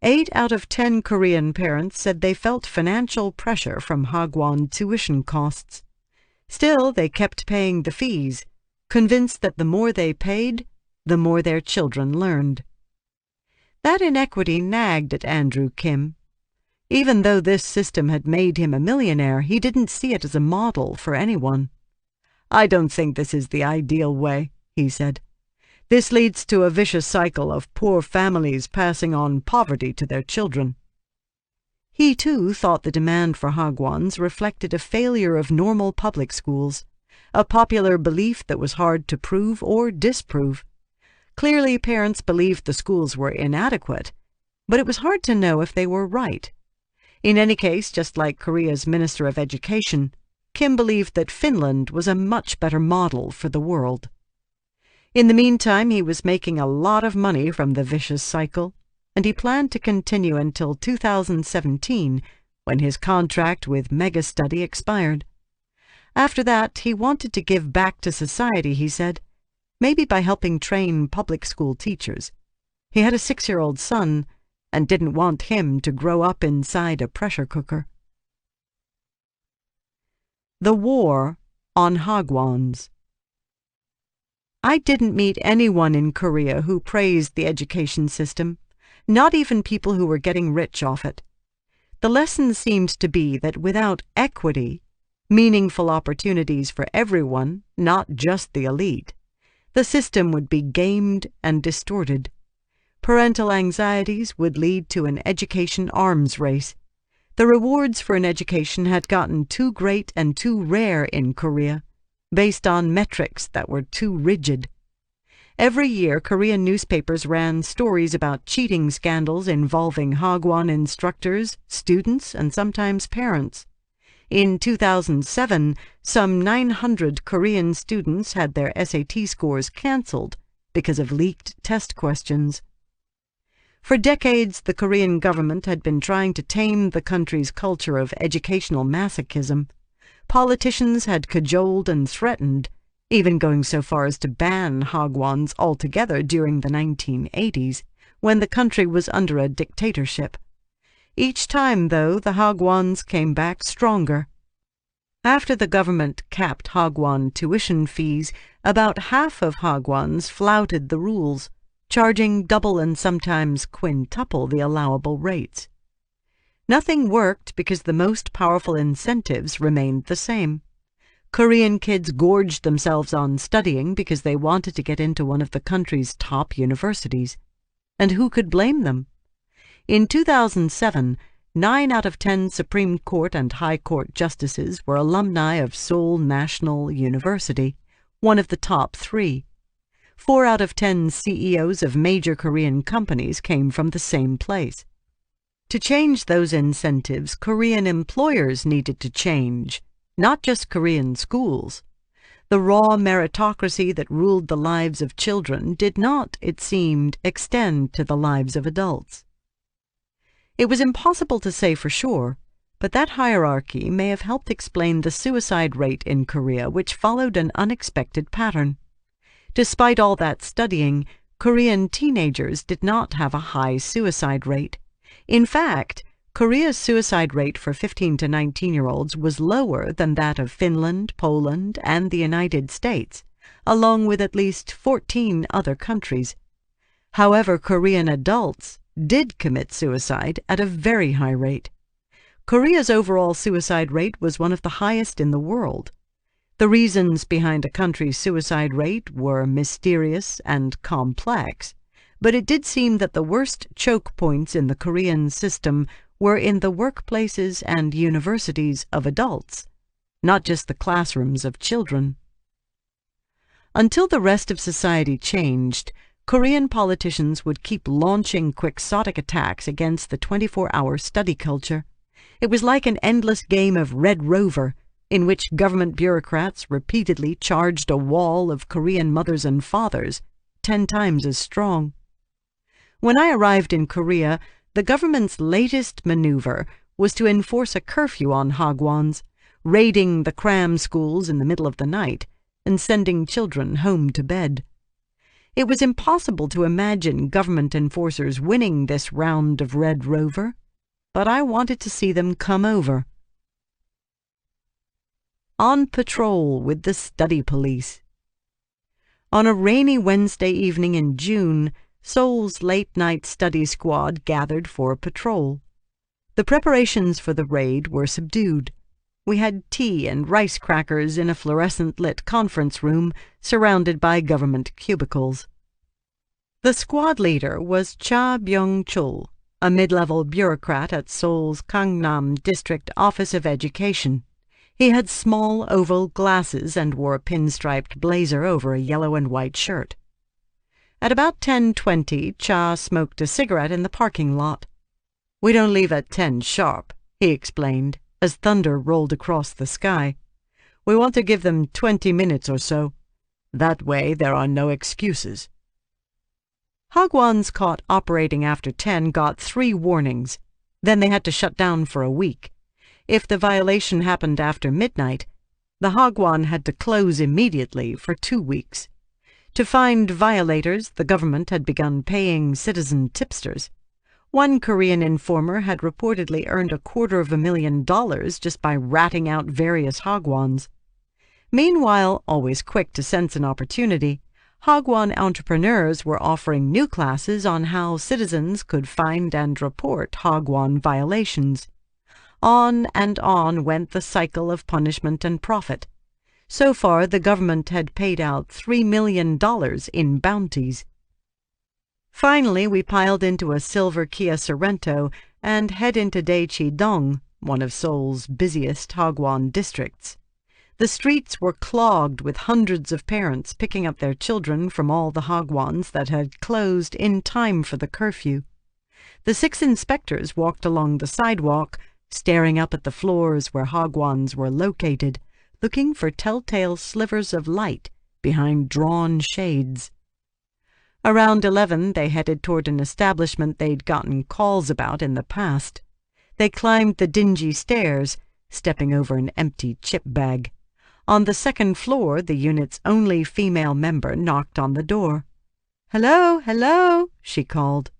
8 out of 10 Korean parents said they felt financial pressure from Hagwon tuition costs. Still, they kept paying the fees, convinced that the more they paid, the more their children learned. That inequity nagged at Andrew Kim. Even though this system had made him a millionaire, he didn't see it as a model for anyone. "I don't think this is the ideal way," he said. "This leads to a vicious cycle of poor families passing on poverty to their children." He, too, thought the demand for Hagwons reflected a failure of normal public schools, a popular belief that was hard to prove or disprove. Clearly, parents believed the schools were inadequate, but it was hard to know if they were right. In any case, just like Korea's Minister of Education, Kim believed that Finland was a much better model for the world. In the meantime, he was making a lot of money from the vicious cycle, and he planned to continue until 2017, when his contract with Megastudy expired. After that, he wanted to give back to society, he said, maybe by helping train public school teachers. He had a 6-year-old son and didn't want him to grow up inside a pressure cooker. The War on Hagwons. I didn't meet anyone in Korea who praised the education system, not even people who were getting rich off it. The lesson seemed to be that without equity, meaningful opportunities for everyone, not just the elite, the system would be gamed and distorted. Parental anxieties would lead to an education arms race. The rewards for an education had gotten too great and too rare in Korea, based on metrics that were too rigid. Every year, Korean newspapers ran stories about cheating scandals involving Hagwon instructors, students, and sometimes parents. In 2007, some 900 Korean students had their SAT scores canceled because of leaked test questions. For decades, the Korean government had been trying to tame the country's culture of educational masochism. Politicians had cajoled and threatened, even going so far as to ban Hagwons altogether during the 1980s, when the country was under a dictatorship. Each time, though, the Hagwons came back stronger. After the government capped Hagwon tuition fees, about half of Hagwons flouted the rules, charging double and sometimes quintuple the allowable rates. Nothing worked because the most powerful incentives remained the same. Korean kids gorged themselves on studying because they wanted to get into one of the country's top universities. And who could blame them? In 2007, 9 out of 10 Supreme Court and High Court justices were alumni of Seoul National University, one of the top 3. 4 out of 10 CEOs of major Korean companies came from the same place. To change those incentives, Korean employers needed to change, not just Korean schools. The raw meritocracy that ruled the lives of children did not, it seemed, extend to the lives of adults. It was impossible to say for sure, but that hierarchy may have helped explain the suicide rate in Korea, which followed an unexpected pattern. Despite all that studying, Korean teenagers did not have a high suicide rate. In fact, Korea's suicide rate for 15 to 19-year-olds was lower than that of Finland, Poland, and the United States, along with at least 14 other countries. However, Korean adults did commit suicide at a very high rate. Korea's overall suicide rate was one of the highest in the world. The reasons behind a country's suicide rate were mysterious and complex, but it did seem that the worst choke points in the Korean system were in the workplaces and universities of adults, not just the classrooms of children. Until the rest of society changed, Korean politicians would keep launching quixotic attacks against the 24-hour study culture. It was like an endless game of Red Rover, in which government bureaucrats repeatedly charged a wall of Korean mothers and fathers, 10 times as strong. When I arrived in Korea, the government's latest maneuver was to enforce a curfew on Hagwons, raiding the cram schools in the middle of the night and sending children home to bed. It was impossible to imagine government enforcers winning this round of Red Rover, but I wanted to see them come over. On patrol with the study police. On a rainy Wednesday evening in June, Seoul's late-night study squad gathered for a patrol. The preparations for the raid were subdued. We had tea and rice crackers in a fluorescent-lit conference room surrounded by government cubicles. The squad leader was Cha Byung-chul, a mid-level bureaucrat at Seoul's Gangnam District Office of Education. He had small oval glasses and wore a pinstriped blazer over a yellow and white shirt. At about 10:20, Cha smoked a cigarette in the parking lot. "We don't leave at 10 sharp," he explained, as thunder rolled across the sky. "We want to give them 20 minutes or so. That way there are no excuses." Hagwons caught operating after 10 got 3 warnings. Then they had to shut down for a week. If the violation happened after midnight, the Hagwon had to close immediately for 2 weeks. To find violators, the government had begun paying citizen tipsters. One Korean informer had reportedly earned $250,000 just by ratting out various Hagwons. Meanwhile, always quick to sense an opportunity, Hagwon entrepreneurs were offering new classes on how citizens could find and report Hagwon violations. On and on went the cycle of punishment and profit. So far, the government had paid out $3 million in bounties. Finally, we piled into a silver Kia Sorento and head into Daechi-dong, one of Seoul's busiest Hagwon districts. The streets were clogged with hundreds of parents picking up their children from all the Hagwons that had closed in time for the curfew. The 6 inspectors walked along the sidewalk, staring up at the floors where Hagwons were located, looking for telltale slivers of light behind drawn shades. Around 11, they headed toward an establishment they'd gotten calls about in the past. They climbed the dingy stairs, stepping over an empty chip bag. On the 2nd floor, the unit's only female member knocked on the door. "Hello, hello," she called.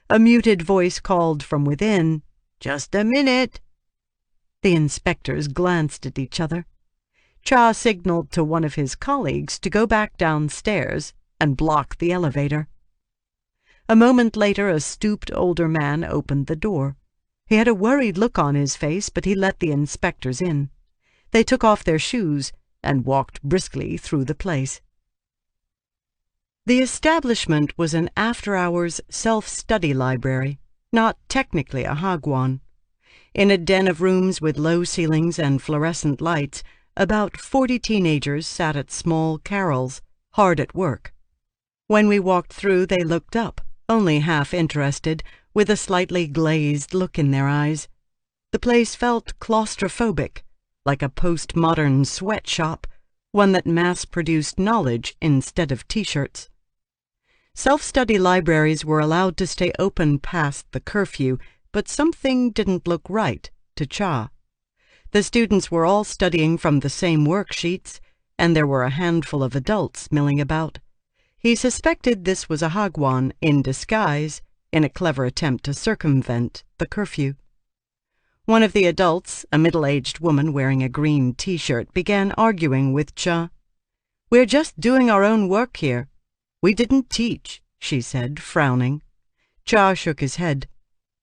A muted voice called from within, "Just a minute." The inspectors glanced at each other. Cha signaled to one of his colleagues to go back downstairs and block the elevator. A moment later, a stooped older man opened the door. He had a worried look on his face, but he let the inspectors in. They took off their shoes and walked briskly through the place. The establishment was an after-hours self-study library, not technically a Hagwon. In a den of rooms with low ceilings and fluorescent lights, about 40 teenagers sat at small carrels, hard at work. When we walked through, they looked up, only half interested, with a slightly glazed look in their eyes. The place felt claustrophobic, like a postmodern sweatshop, one that mass-produced knowledge instead of T-shirts. Self-study libraries were allowed to stay open past the curfew, but something didn't look right to Cha. The students were all studying from the same worksheets, and there were a handful of adults milling about. He suspected this was a Hagwon in disguise, in a clever attempt to circumvent the curfew. One of the adults, a middle-aged woman wearing a green T-shirt, began arguing with Cha. "We're just doing our own work here. We didn't teach," she said, frowning. Cha shook his head.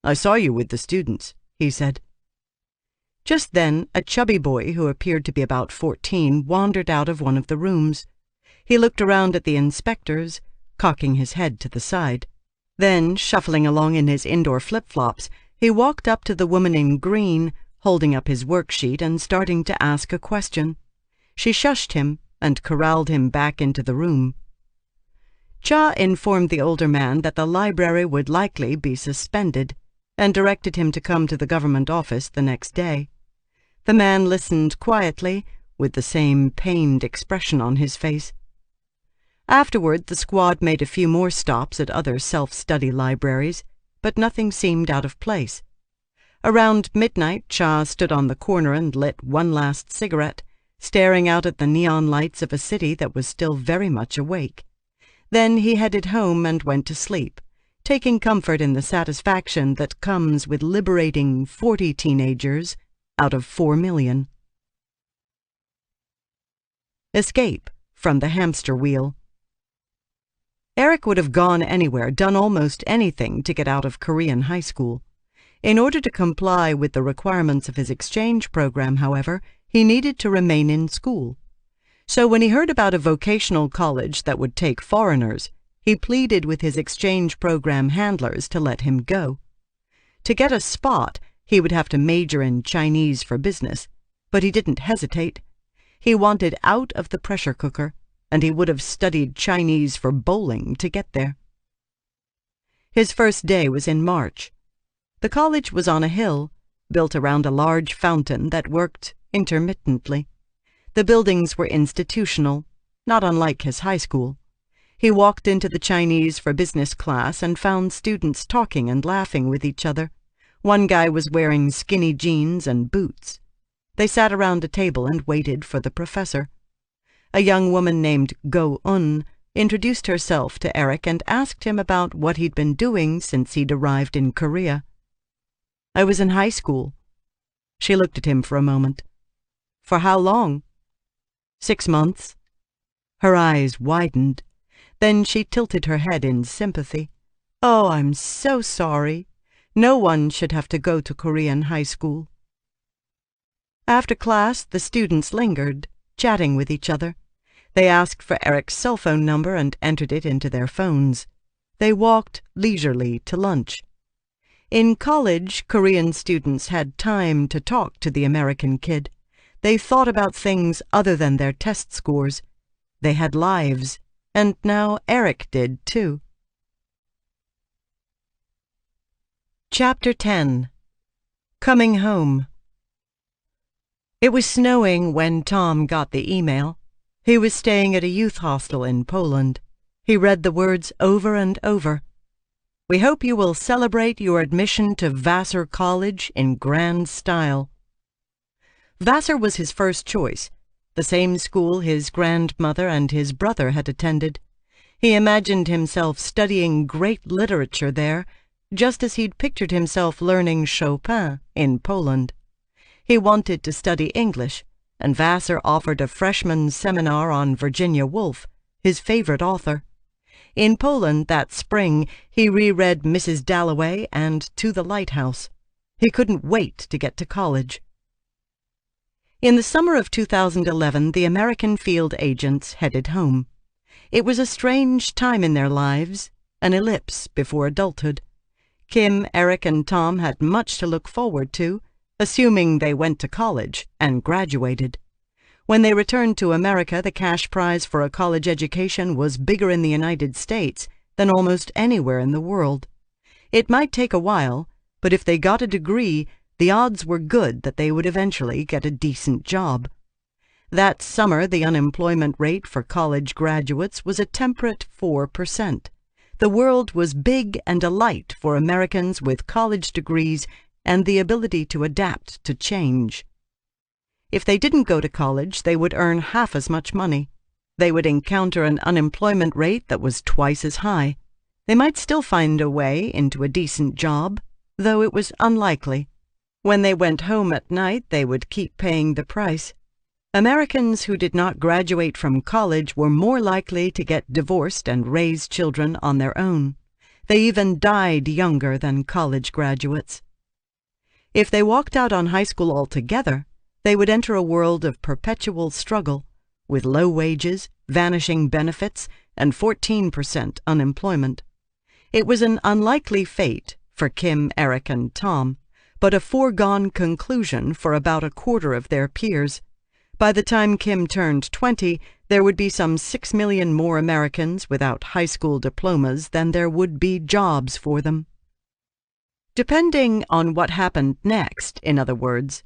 "I saw you with the students," he said. Just then, a chubby boy who appeared to be about 14 wandered out of one of the rooms. He looked around at the inspectors, cocking his head to the side. Then, shuffling along in his indoor flip-flops, he walked up to the woman in green, holding up his worksheet and starting to ask a question. She shushed him and corralled him back into the room. Cha informed the older man that the library would likely be suspended, and directed him to come to the government office the next day. The man listened quietly, with the same pained expression on his face. Afterward, the squad made a few more stops at other self-study libraries, but nothing seemed out of place. Around midnight, Cha stood on the corner and lit one last cigarette, staring out at the neon lights of a city that was still very much awake. Then he headed home and went to sleep, taking comfort in the satisfaction that comes with liberating 40 teenagers out of 4 million. Escape from the hamster wheel. Eric would have gone anywhere, done almost anything to get out of Korean high school. In order to comply with the requirements of his exchange program, however, he needed to remain in school. So when he heard about a vocational college that would take foreigners, he pleaded with his exchange program handlers to let him go. To get a spot, he would have to major in Chinese for business, but he didn't hesitate. He wanted out of the pressure cooker, and he would have studied Chinese for bowling to get there. His first day was in March. The college was on a hill, built around a large fountain that worked intermittently. The buildings were institutional, not unlike his high school. He walked into the Chinese for business class and found students talking and laughing with each other. One guy was wearing skinny jeans and boots. They sat around a table and waited for the professor. A young woman named Go-un introduced herself to Eric and asked him about what he'd been doing since he'd arrived in Korea. "I was in high school." She looked at him for a moment. "For how long?" 6 months. Her eyes widened. Then she tilted her head in sympathy. "Oh, I'm so sorry. No one should have to go to Korean high school." After class, the students lingered, chatting with each other. They asked for Eric's cell phone number and entered it into their phones. They walked leisurely to lunch. In college, Korean students had time to talk to the American kid. They thought about things other than their test scores. They had lives, and now Eric did too. Chapter 10. Coming Home. It was snowing when Tom got the email. He was staying at a youth hostel in Poland. He read the words over and over. "We hope you will celebrate your admission to Vassar College in grand style." Vassar was his first choice, the same school his grandmother and his brother had attended. He imagined himself studying great literature there, just as he'd pictured himself learning Chopin in Poland. He wanted to study English, and Vassar offered a freshman seminar on Virginia Woolf, his favorite author. In Poland that spring, he reread Mrs. Dalloway and To the Lighthouse. He couldn't wait to get to college. In the summer of 2011, the American field agents headed home. It was a strange time in their lives, an ellipse before adulthood. Kim, Eric, and Tom had much to look forward to, assuming they went to college and graduated. When they returned to America, the cash prize for a college education was bigger in the United States than almost anywhere in the world. It might take a while, but if they got a degree, the odds were good that they would eventually get a decent job. That summer, the unemployment rate for college graduates was a temperate 4%. The world was big and alight for Americans with college degrees and the ability to adapt to change. If they didn't go to college, they would earn half as much money. They would encounter an unemployment rate that was twice as high. They might still find a way into a decent job, though it was unlikely. When they went home at night, they would keep paying the price. Americans who did not graduate from college were more likely to get divorced and raise children on their own. They even died younger than college graduates. If they walked out on high school altogether, they would enter a world of perpetual struggle, with low wages, vanishing benefits, and 14% unemployment. It was an unlikely fate for Kim, Eric, and Tom, but a foregone conclusion for about a quarter of their peers. By the time Kim turned 20, there would be some 6 million more Americans without high school diplomas than there would be jobs for them. Depending on what happened next, in other words,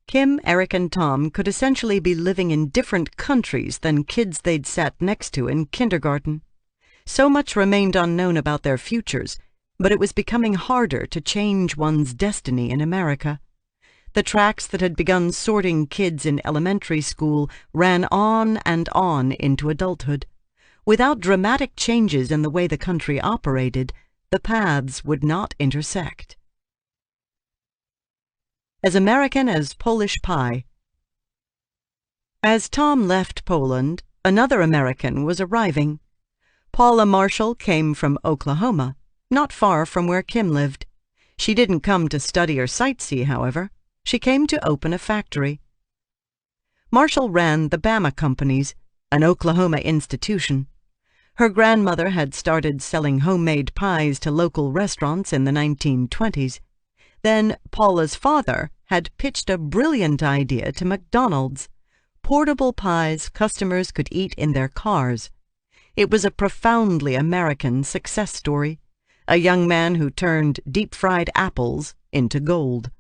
Kim, Eric, and Tom could essentially be living in different countries than kids they'd sat next to in kindergarten. So much remained unknown about their futures, but it was becoming harder to change one's destiny in America. The tracks that had begun sorting kids in elementary school ran on and on into adulthood. Without dramatic changes in the way the country operated, the paths would not intersect. As American as Polish pie. As Tom left Poland, another American was arriving. Paula Marshall came from Oklahoma, not far from where Kim lived. She didn't come to study or sightsee, however. She came to open a factory. Marshall ran the Bama Companies, an Oklahoma institution. Her grandmother had started selling homemade pies to local restaurants in the 1920s. Then Paula's father had pitched a brilliant idea to McDonald's: portable pies customers could eat in their cars. It was a profoundly American success story, a young man who turned deep-fried apples into gold.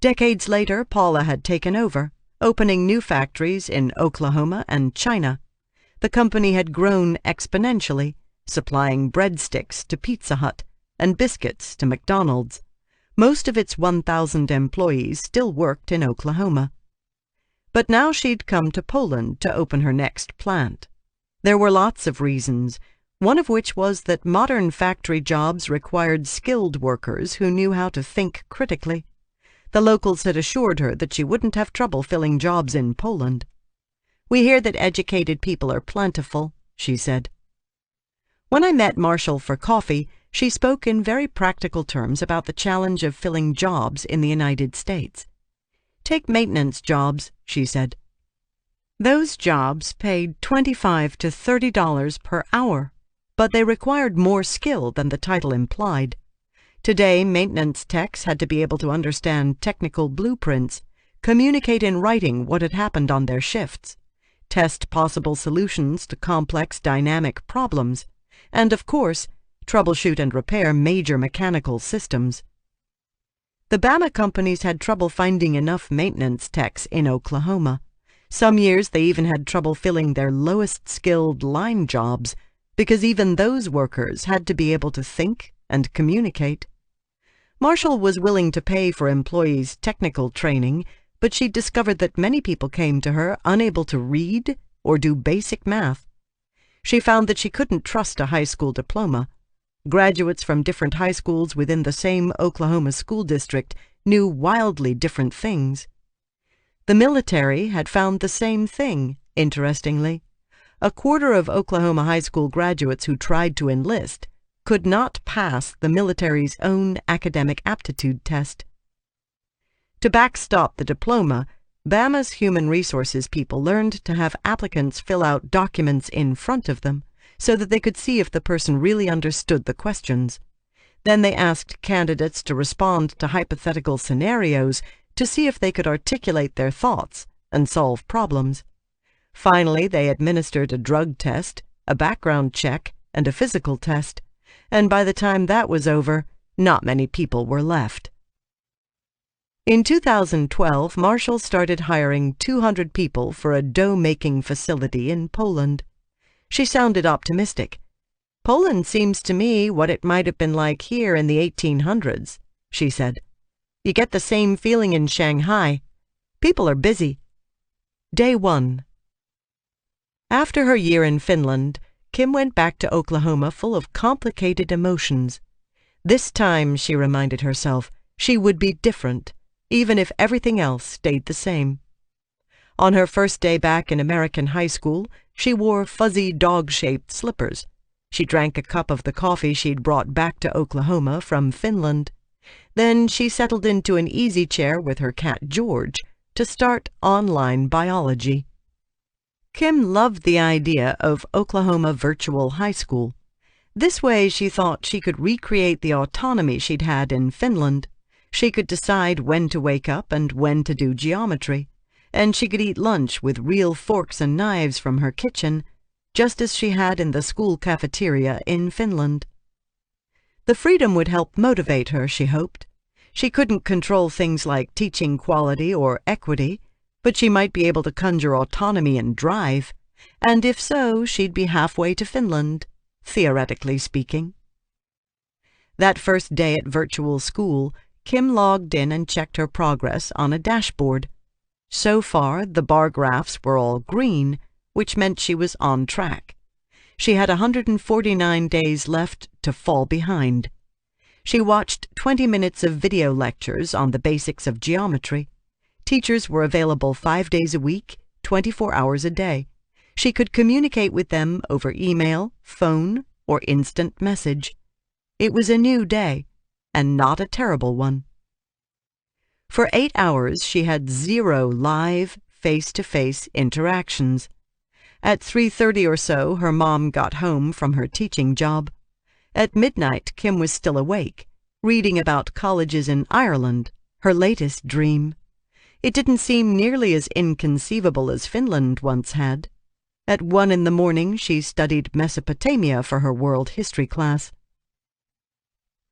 Decades later, Paula had taken over, opening new factories in Oklahoma and China. The company had grown exponentially, supplying breadsticks to Pizza Hut and biscuits to McDonald's. Most of its 1,000 employees still worked in Oklahoma. But now she'd come to Poland to open her next plant. There were lots of reasons, one of which was that modern factory jobs required skilled workers who knew how to think critically. The locals had assured her that she wouldn't have trouble filling jobs in Poland. "We hear that educated people are plentiful," she said. When I met Marshall for coffee, she spoke in very practical terms about the challenge of filling jobs in the United States. "Take maintenance jobs," she said. Those jobs paid $25 to $30 per hour, but they required more skill than the title implied. Today, maintenance techs had to be able to understand technical blueprints, communicate in writing what had happened on their shifts, test possible solutions to complex dynamic problems, and, of course, troubleshoot and repair major mechanical systems. The Bama Companies had trouble finding enough maintenance techs in Oklahoma. Some years they even had trouble filling their lowest skilled line jobs, because even those workers had to be able to think and communicate. Marshall was willing to pay for employees' technical training, but she discovered that many people came to her unable to read or do basic math. She found that she couldn't trust a high school diploma. Graduates from different high schools within the same Oklahoma school district knew wildly different things. The military had found the same thing, interestingly. A quarter of Oklahoma high school graduates who tried to enlist could not pass the military's own academic aptitude test. To backstop the diploma, Bama's human resources people learned to have applicants fill out documents in front of them so that they could see if the person really understood the questions. Then they asked candidates to respond to hypothetical scenarios to see if they could articulate their thoughts and solve problems. Finally, they administered a drug test, a background check, and a physical test, and by the time that was over, not many people were left. In 2012, Marshall started hiring 200 people for a dough-making facility in Poland. She sounded optimistic. "Poland seems to me what it might have been like here in the 1800s, she said. "You get the same feeling in Shanghai. People are busy." Day 1. After her year in Finland, Kim went back to Oklahoma full of complicated emotions. This time, she reminded herself, she would be different, even if everything else stayed the same. On her first day back in American high school, she wore fuzzy dog-shaped slippers. She drank a cup of the coffee she'd brought back to Oklahoma from Finland. Then she settled into an easy chair with her cat George to start online biology. Kim loved the idea of Oklahoma Virtual High School. This way, she thought, she could recreate the autonomy she'd had in Finland. She could decide when to wake up and when to do geometry, and she could eat lunch with real forks and knives from her kitchen, just as she had in the school cafeteria in Finland. The freedom would help motivate her, she hoped. She couldn't control things like teaching quality or equity, but she might be able to conjure autonomy and drive, and if so, she'd be halfway to Finland, theoretically speaking. That first day at virtual school, Kim logged in and checked her progress on a dashboard. So far, the bar graphs were all green, which meant she was on track. She had 149 days left to fall behind. She watched 20 minutes of video lectures on the basics of geometry. Teachers were available 5 days a week, 24 hours a day. She could communicate with them over email, phone, or instant message. It was a new day, and not a terrible one. For 8 hours, she had 0 live, face-to-face interactions. At 3:30 or so, her mom got home from her teaching job. At midnight, Kim was still awake, reading about colleges in Ireland, her latest dream. It didn't seem nearly as inconceivable as Finland once had. At 1 in the morning, she studied Mesopotamia for her world history class.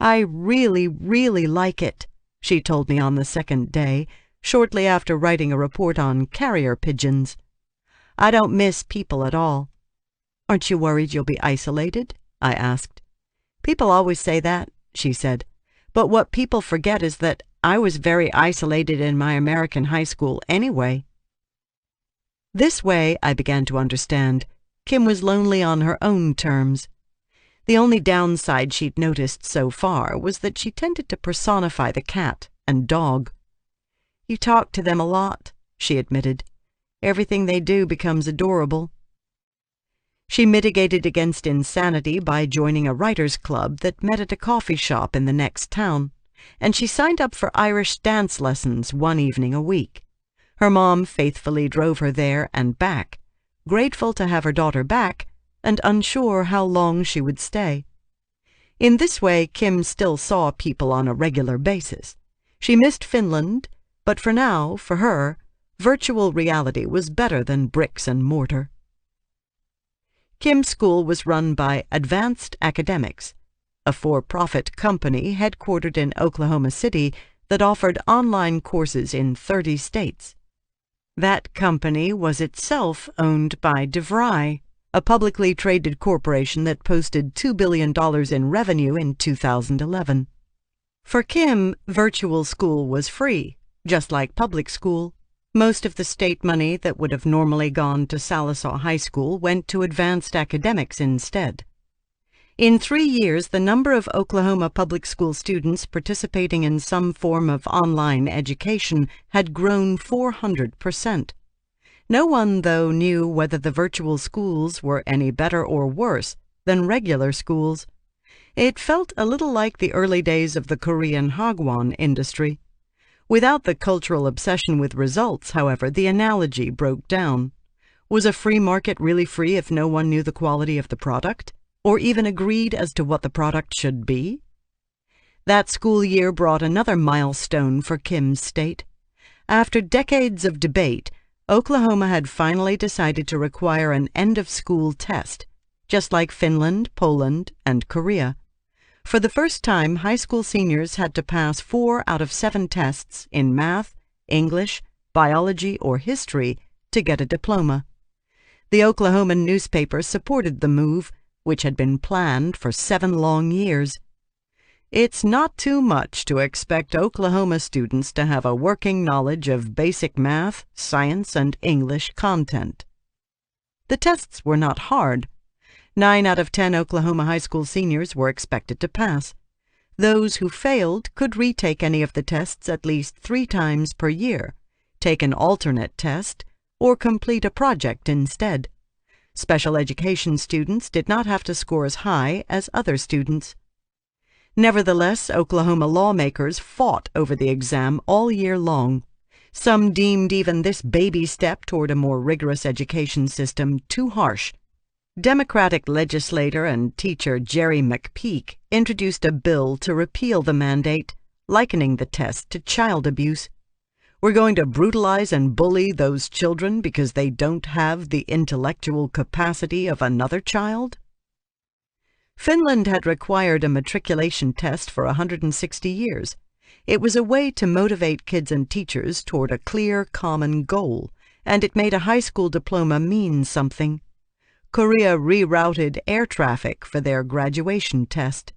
"I really, really like it," she told me on the second day, shortly after writing a report on carrier pigeons. "I don't miss people at all." "Aren't you worried you'll be isolated?" I asked. "People always say that," she said. "But what people forget is that I was very isolated in my American high school anyway." This way, I began to understand, Kim was lonely on her own terms. The only downside she'd noticed so far was that she tended to personify the cat and dog. "You talk to them a lot," she admitted. "Everything they do becomes adorable." She mitigated against insanity by joining a writers' club that met at a coffee shop in the next town, and she signed up for Irish dance lessons 1 evening a week. Her mom faithfully drove her there and back, grateful to have her daughter back and unsure how long she would stay. In this way, Kim still saw people on a regular basis. She missed Finland, but for now, for her, virtual reality was better than bricks and mortar. Kim's school was run by Advanced Academics, a for-profit company headquartered in Oklahoma City that offered online courses in 30 states. That company was itself owned by DeVry, a publicly traded corporation that posted $2 billion in revenue in 2011. For Kim, virtual school was free, just like public school. Most of the state money that would have normally gone to Sallisaw High School went to Advanced Academics instead. In 3 years, the number of Oklahoma public school students participating in some form of online education had grown 400%. No one, though, knew whether the virtual schools were any better or worse than regular schools. It felt a little like the early days of the Korean hagwon industry. Without the cultural obsession with results, however, the analogy broke down. Was a free market really free if no one knew the quality of the product, or even agreed as to what the product should be? That school year brought another milestone for Kim's state. After decades of debate, Oklahoma had finally decided to require an end-of-school test, just like Finland, Poland, and Korea. For the first time, high school seniors had to pass 4 out of 7 tests in math, English, biology, or history to get a diploma. The Oklahoman newspaper supported the move, which had been planned for 7 long years. It's not too much to expect Oklahoma students to have a working knowledge of basic math, science, and English content. The tests were not hard. 9 out of 10 Oklahoma high school seniors were expected to pass. Those who failed could retake any of the tests at least 3 times per year, take an alternate test, or complete a project instead. Special education students did not have to score as high as other students. Nevertheless, Oklahoma lawmakers fought over the exam all year long. Some deemed even this baby step toward a more rigorous education system too harsh. Democratic legislator and teacher Jerry McPeak introduced a bill to repeal the mandate, likening the test to child abuse. We're going to brutalize and bully those children because they don't have the intellectual capacity of another child? Finland had required a matriculation test for 160 years. It was a way to motivate kids and teachers toward a clear, common goal, and it made a high school diploma mean something. Korea rerouted air traffic for their graduation test.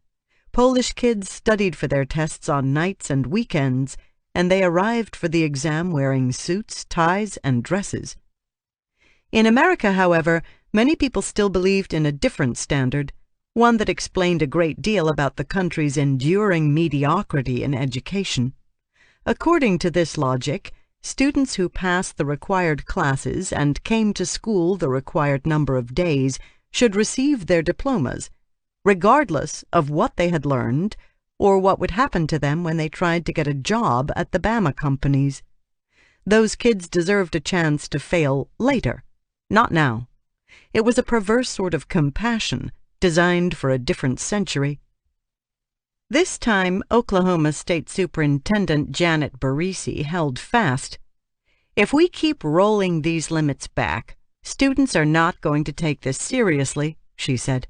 Polish kids studied for their tests on nights and weekends, and they arrived for the exam wearing suits, ties, and dresses. In America, however, many people still believed in a different standard, one that explained a great deal about the country's enduring mediocrity in education. According to this logic, students who passed the required classes and came to school the required number of days should receive their diplomas, regardless of what they had learned or what would happen to them when they tried to get a job at the Bama companies. Those kids deserved a chance to fail later, not now. It was a perverse sort of compassion designed for a different century. This time, Oklahoma State Superintendent Janet Barisi held fast. If we keep rolling these limits back, students are not going to take this seriously, she said.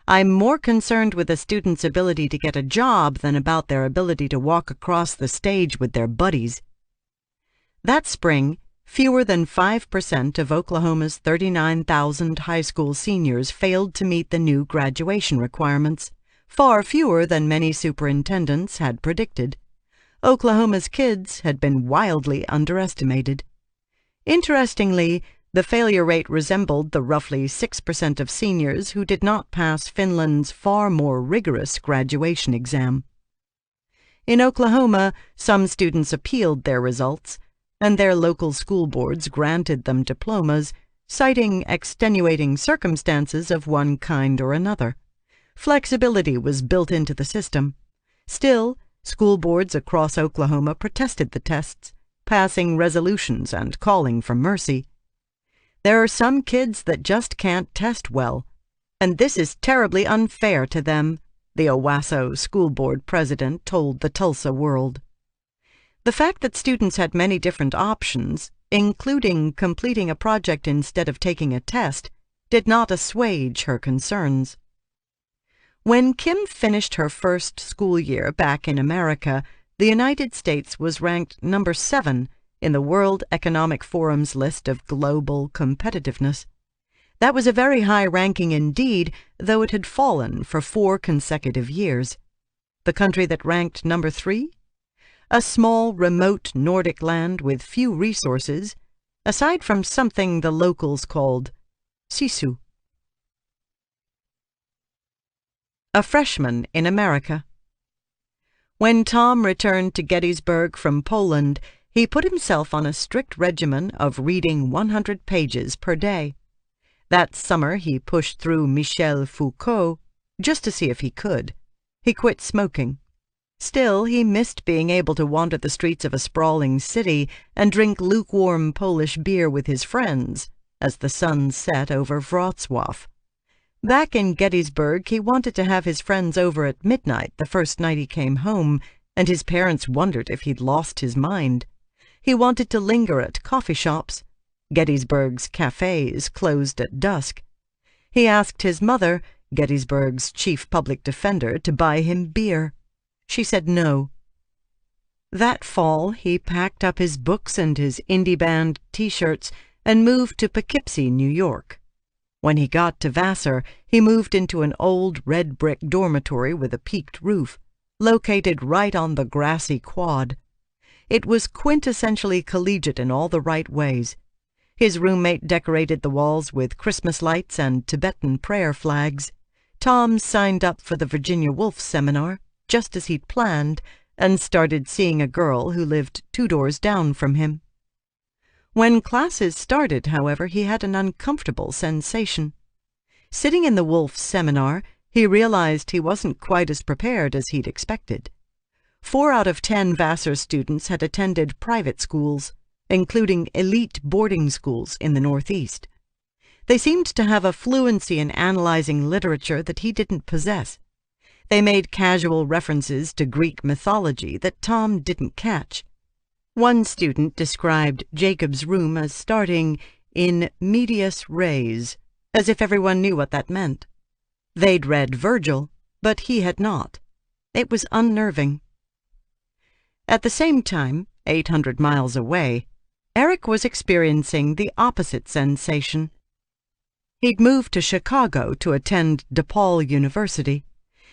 I'm more concerned with a student's ability to get a job than about their ability to walk across the stage with their buddies. That spring, fewer than 5% of Oklahoma's 39,000 high school seniors failed to meet the new graduation requirements, far fewer than many superintendents had predicted. Oklahoma's kids had been wildly underestimated. Interestingly, the failure rate resembled the roughly 6% of seniors who did not pass Finland's far more rigorous graduation exam. In Oklahoma, some students appealed their results, and their local school boards granted them diplomas, citing extenuating circumstances of one kind or another. Flexibility was built into the system. Still, school boards across Oklahoma protested the tests, passing resolutions and calling for mercy. There are some kids that just can't test well, and this is terribly unfair to them, the Owasso school board president told the Tulsa World. The fact that students had many different options, including completing a project instead of taking a test, did not assuage her concerns. When Kim finished her first school year back in America, the United States was ranked number 7 in the World Economic Forum's list of global competitiveness. That was a very high ranking indeed, though it had fallen for 4 consecutive years. The country that ranked number 3? A small, remote Nordic land with few resources, aside from something the locals called sisu. A freshman in America. When Tom returned to Gettysburg from Poland, he put himself on a strict regimen of reading 100 pages per day. That summer he pushed through Michel Foucault just to see if he could. He quit smoking. Still, he missed being able to wander the streets of a sprawling city and drink lukewarm Polish beer with his friends as the sun set over Wrocław. Back in Gettysburg, he wanted to have his friends over at midnight the first night he came home, and his parents wondered if he'd lost his mind. He wanted to linger at coffee shops. Gettysburg's cafes closed at dusk. He asked his mother, Gettysburg's chief public defender, to buy him beer. She said no. That fall, he packed up his books and his indie band T-shirts and moved to Poughkeepsie, New York. When he got to Vassar, he moved into an old red-brick dormitory with a peaked roof, located right on the grassy quad. It was quintessentially collegiate in all the right ways. His roommate decorated the walls with Christmas lights and Tibetan prayer flags. Tom signed up for the Virginia Woolf seminar, just as he'd planned, and started seeing a girl who lived 2 doors down from him. When classes started, however, he had an uncomfortable sensation. Sitting in the Wolf seminar, he realized he wasn't quite as prepared as he'd expected. 4 out of 10 Vassar students had attended private schools, including elite boarding schools in the Northeast. They seemed to have a fluency in analyzing literature that he didn't possess. They made casual references to Greek mythology that Tom didn't catch. One student described Jacob's room as starting in medias res, as if everyone knew what that meant. They'd read Virgil, but he had not. It was unnerving. At the same time, 800 miles away, Eric was experiencing the opposite sensation. He'd moved to Chicago to attend DePaul University.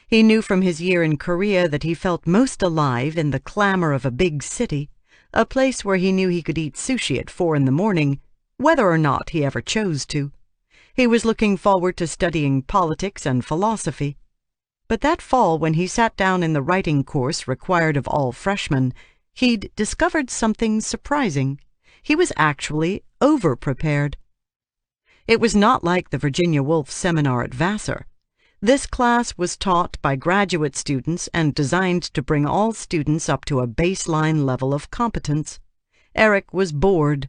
He knew from his year in Korea that he felt most alive in the clamor of a big city, a place where he knew he could eat sushi at 4 in the morning, whether or not he ever chose to. He was looking forward to studying politics and philosophy. But that fall, when he sat down in the writing course required of all freshmen, he'd discovered something surprising. He was actually over-prepared. It was not like the Virginia Woolf seminar at Vassar. This class was taught by graduate students and designed to bring all students up to a baseline level of competence. Eric was bored.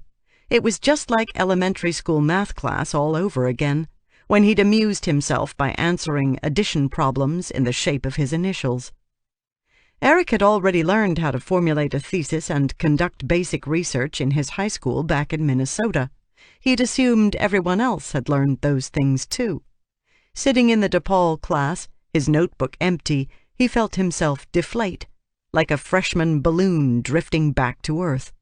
It was just like elementary school math class all over again, when he'd amused himself by answering addition problems in the shape of his initials. Eric had already learned how to formulate a thesis and conduct basic research in his high school back in Minnesota. He'd assumed everyone else had learned those things too. Sitting in the DePaul class, his notebook empty, he felt himself deflate, like a freshman balloon drifting back to earth.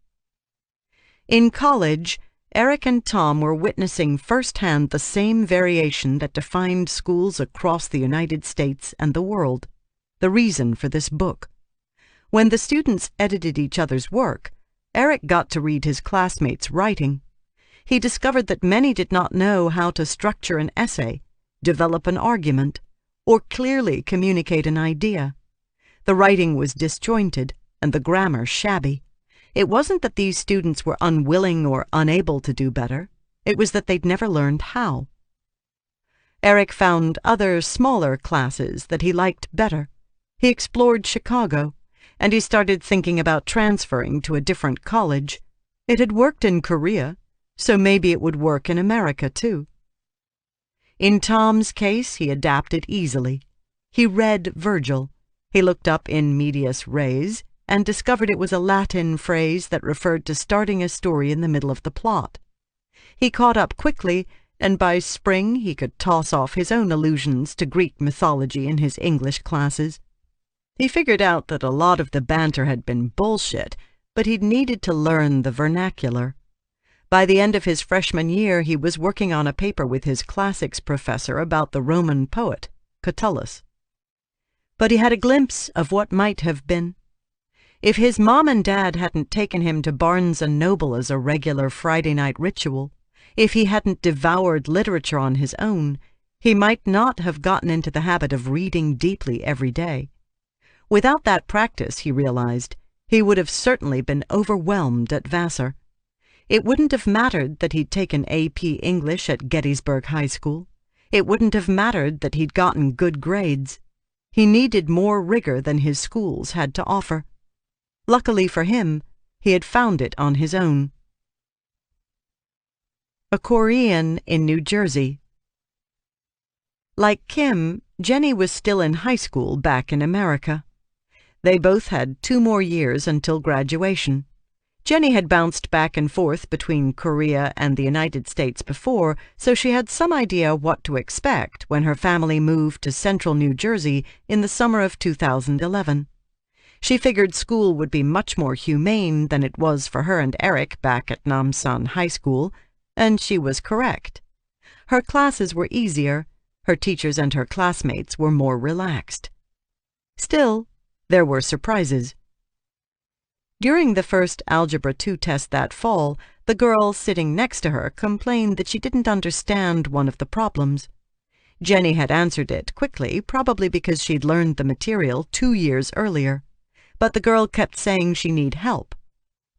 In college, Eric and Tom were witnessing firsthand the same variation that defined schools across the United States and the world, the reason for this book. When the students edited each other's work, Eric got to read his classmates' writing. He discovered that many did not know how to structure an essay, develop an argument, or clearly communicate an idea. The writing was disjointed and the grammar shabby. It wasn't that these students were unwilling or unable to do better. It was that they'd never learned how. Eric found other, smaller classes that he liked better. He explored Chicago, and he started thinking about transferring to a different college. It had worked in Korea, so maybe it would work in America too. In Tom's case, he adapted easily. He read Virgil. He looked up in medias res and discovered it was a Latin phrase that referred to starting a story in the middle of the plot. He caught up quickly, and by spring he could toss off his own allusions to Greek mythology in his English classes. He figured out that a lot of the banter had been bullshit, but he'd needed to learn the vernacular. By the end of his freshman year, he was working on a paper with his classics professor about the Roman poet, Catullus. But he had a glimpse of what might have been. If his mom and dad hadn't taken him to Barnes & Noble as a regular Friday night ritual, if he hadn't devoured literature on his own, he might not have gotten into the habit of reading deeply every day. Without that practice, he realized, he would have certainly been overwhelmed at Vassar. It wouldn't have mattered that he'd taken AP English at Gettysburg High School. It wouldn't have mattered that he'd gotten good grades. He needed more rigor than his schools had to offer. Luckily for him, he had found it on his own. A Korean in New Jersey. Like Kim, Jenny was still in high school back in America. They both had 2 more years until graduation. Jenny had bounced back and forth between Korea and the United States before, so she had some idea what to expect when her family moved to central New Jersey in the summer of 2011. She figured school would be much more humane than it was for her and Eric back at Namsan High School, and she was correct. Her classes were easier, her teachers and her classmates were more relaxed. Still, there were surprises. During the first Algebra 2 test that fall, the girl sitting next to her complained that she didn't understand one of the problems. Jenny had answered it quickly, probably because she'd learned the material 2 years earlier. But the girl kept saying she needed help.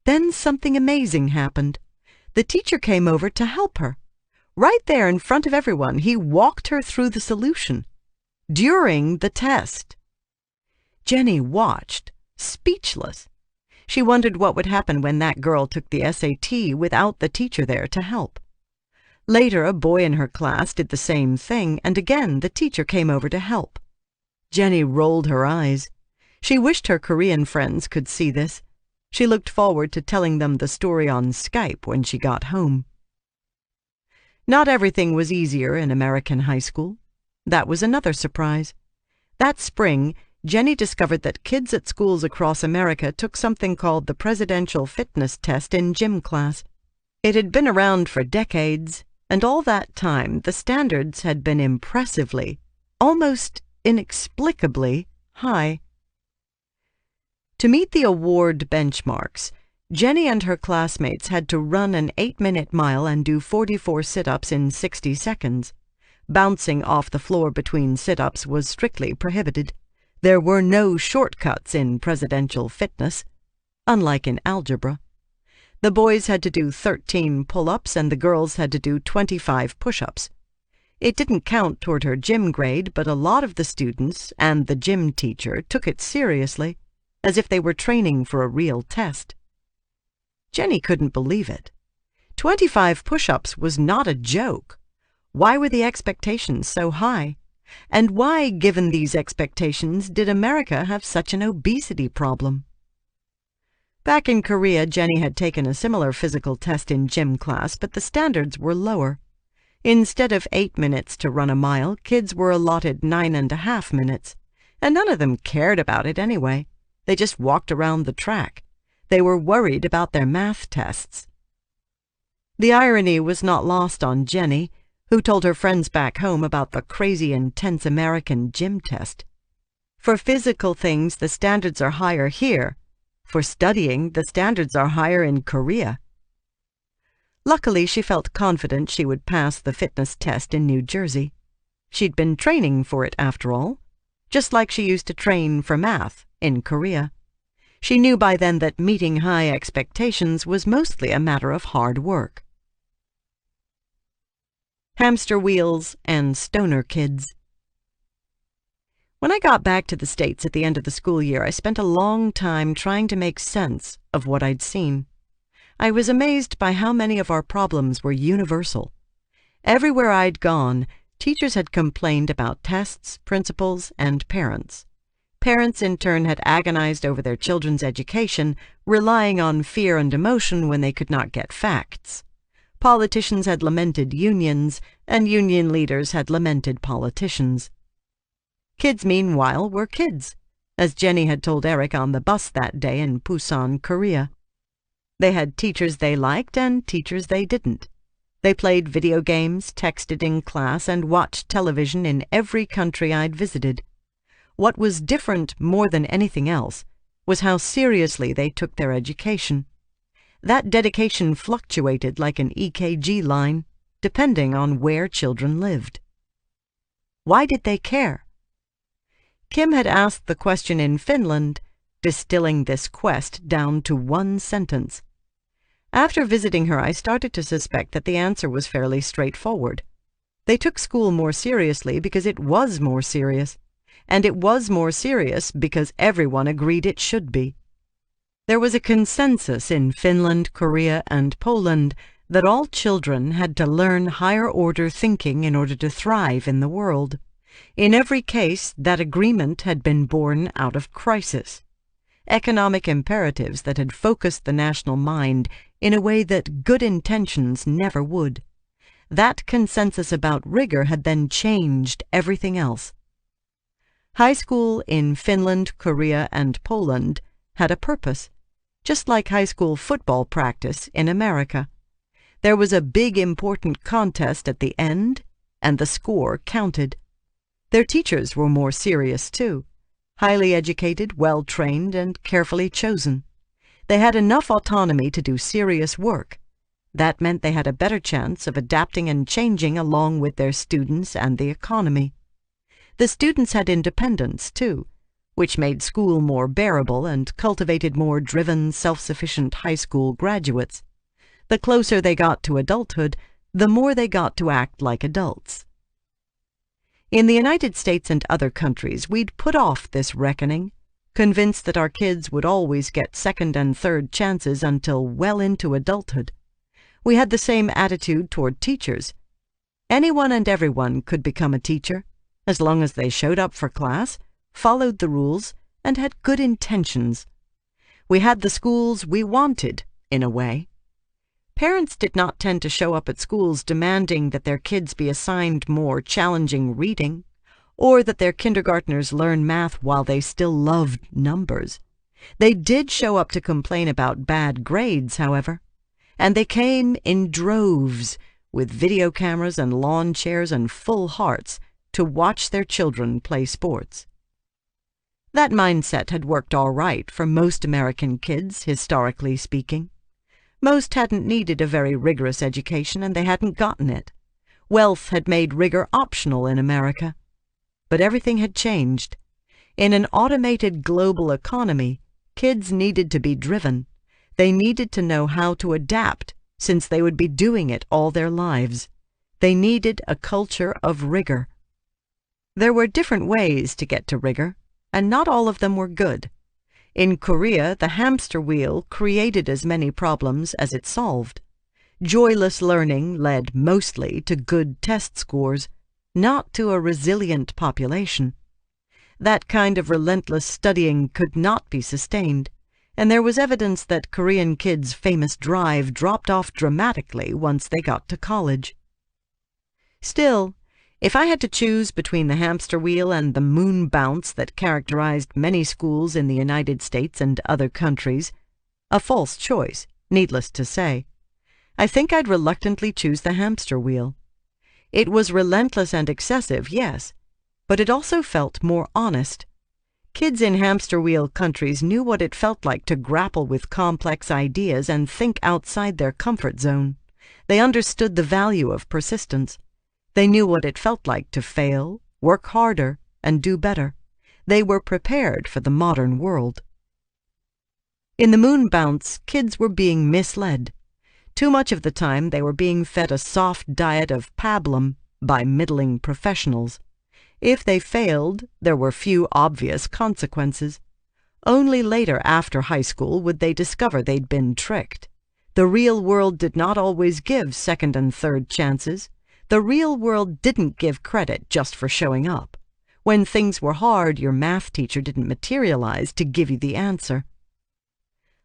Then something amazing happened. The teacher came over to help her. Right there in front of everyone, he walked her through the solution. During the test. Jenny watched, speechless. She wondered what would happen when that girl took the SAT without the teacher there to help. Later, a boy in her class did the same thing, and again the teacher came over to help. Jenny rolled her eyes. She wished her Korean friends could see this. She looked forward to telling them the story on Skype when she got home. Not everything was easier in American high school. That was another surprise. That spring, Jenny discovered that kids at schools across America took something called the Presidential Fitness Test in gym class. It had been around for decades, and all that time the standards had been impressively, almost inexplicably, high. To meet the award benchmarks, Jenny and her classmates had to run an 8-minute mile and do 44 sit-ups in 60 seconds. Bouncing off the floor between sit-ups was strictly prohibited. There were no shortcuts in presidential fitness, unlike in algebra. The boys had to do 13 pull-ups and the girls had to do 25 push-ups. It didn't count toward her gym grade, but a lot of the students and the gym teacher took it seriously, as if they were training for a real test. Jenny couldn't believe it. 25 push-ups was not a joke. Why were the expectations so high? And why, given these expectations, did America have such an obesity problem? Back in Korea, Jenny had taken a similar physical test in gym class, but the standards were lower. Instead of 8 minutes to run a mile, kids were allotted 9.5 minutes, and none of them cared about it anyway. They just walked around the track. They were worried about their math tests. The irony was not lost on Jenny, who told her friends back home about the crazy intense American gym test. For physical things, the standards are higher here. For studying, the standards are higher in Korea. Luckily, she felt confident she would pass the fitness test in New Jersey. She'd been training for it, after all, just like she used to train for math in Korea. She knew by then that meeting high expectations was mostly a matter of hard work. Hamster wheels and stoner kids. When I got back to the States at the end of the school year, I spent a long time trying to make sense of what I'd seen. I was amazed by how many of our problems were universal. Everywhere I'd gone, teachers had complained about tests, principals, and parents. Parents, in turn, had agonized over their children's education, relying on fear and emotion when they could not get facts. Politicians had lamented unions, and union leaders had lamented politicians. Kids, meanwhile, were kids, as Jenny had told Eric on the bus that day in Busan, Korea. They had teachers they liked and teachers they didn't. They played video games, texted in class, and watched television in every country I'd visited. What was different more than anything else was how seriously they took their education. That dedication fluctuated like an EKG line, depending on where children lived. Why did they care? Kim had asked the question in Finland, distilling this quest down to one sentence. After visiting her, I started to suspect that the answer was fairly straightforward. They took school more seriously because it was more serious, and it was more serious because everyone agreed it should be. There was a consensus in Finland, Korea, and Poland that all children had to learn higher-order thinking in order to thrive in the world. In every case, that agreement had been born out of crisis. Economic imperatives that had focused the national mind in a way that good intentions never would. That consensus about rigor had then changed everything else. High school in Finland, Korea, and Poland had a purpose, just like high school football practice in America. There was a big important contest at the end, and the score counted. Their teachers were more serious, too. Highly educated, well-trained, and carefully chosen. They had enough autonomy to do serious work. That meant they had a better chance of adapting and changing along with their students and the economy. The students had independence, too, which made school more bearable and cultivated more driven, self-sufficient high school graduates. The closer they got to adulthood, the more they got to act like adults. In the United States and other countries, we'd put off this reckoning, convinced that our kids would always get second and third chances until well into adulthood. We had the same attitude toward teachers. Anyone and everyone could become a teacher, as long as they showed up for class, followed the rules, and had good intentions. We had the schools we wanted, in a way. Parents did not tend to show up at schools demanding that their kids be assigned more challenging reading, or that their kindergartners learn math while they still loved numbers. They did show up to complain about bad grades, however, and they came in droves with video cameras and lawn chairs and full hearts to watch their children play sports. That mindset had worked all right for most American kids, historically speaking. Most hadn't needed a very rigorous education, and they hadn't gotten it. Wealth had made rigor optional in America. But everything had changed. In an automated global economy, kids needed to be driven. They needed to know how to adapt, since they would be doing it all their lives. They needed a culture of rigor. There were different ways to get to rigor, and not all of them were good. In Korea, the hamster wheel created as many problems as it solved. Joyless learning led mostly to good test scores, not to a resilient population. That kind of relentless studying could not be sustained, and there was evidence that Korean kids' famous drive dropped off dramatically once they got to college. Still, if I had to choose between the hamster wheel and the moon bounce that characterized many schools in the United States and other countries, a false choice, needless to say, I think I'd reluctantly choose the hamster wheel. It was relentless and excessive, yes, but it also felt more honest. Kids in hamster wheel countries knew what it felt like to grapple with complex ideas and think outside their comfort zone. They understood the value of persistence. They knew what it felt like to fail, work harder, and do better. They were prepared for the modern world. In the moon bounce, kids were being misled. Too much of the time they were being fed a soft diet of pablum by middling professionals. If they failed, there were few obvious consequences. Only later, after high school, would they discover they'd been tricked. The real world did not always give second and third chances. The real world didn't give credit just for showing up. When things were hard, your math teacher didn't materialize to give you the answer.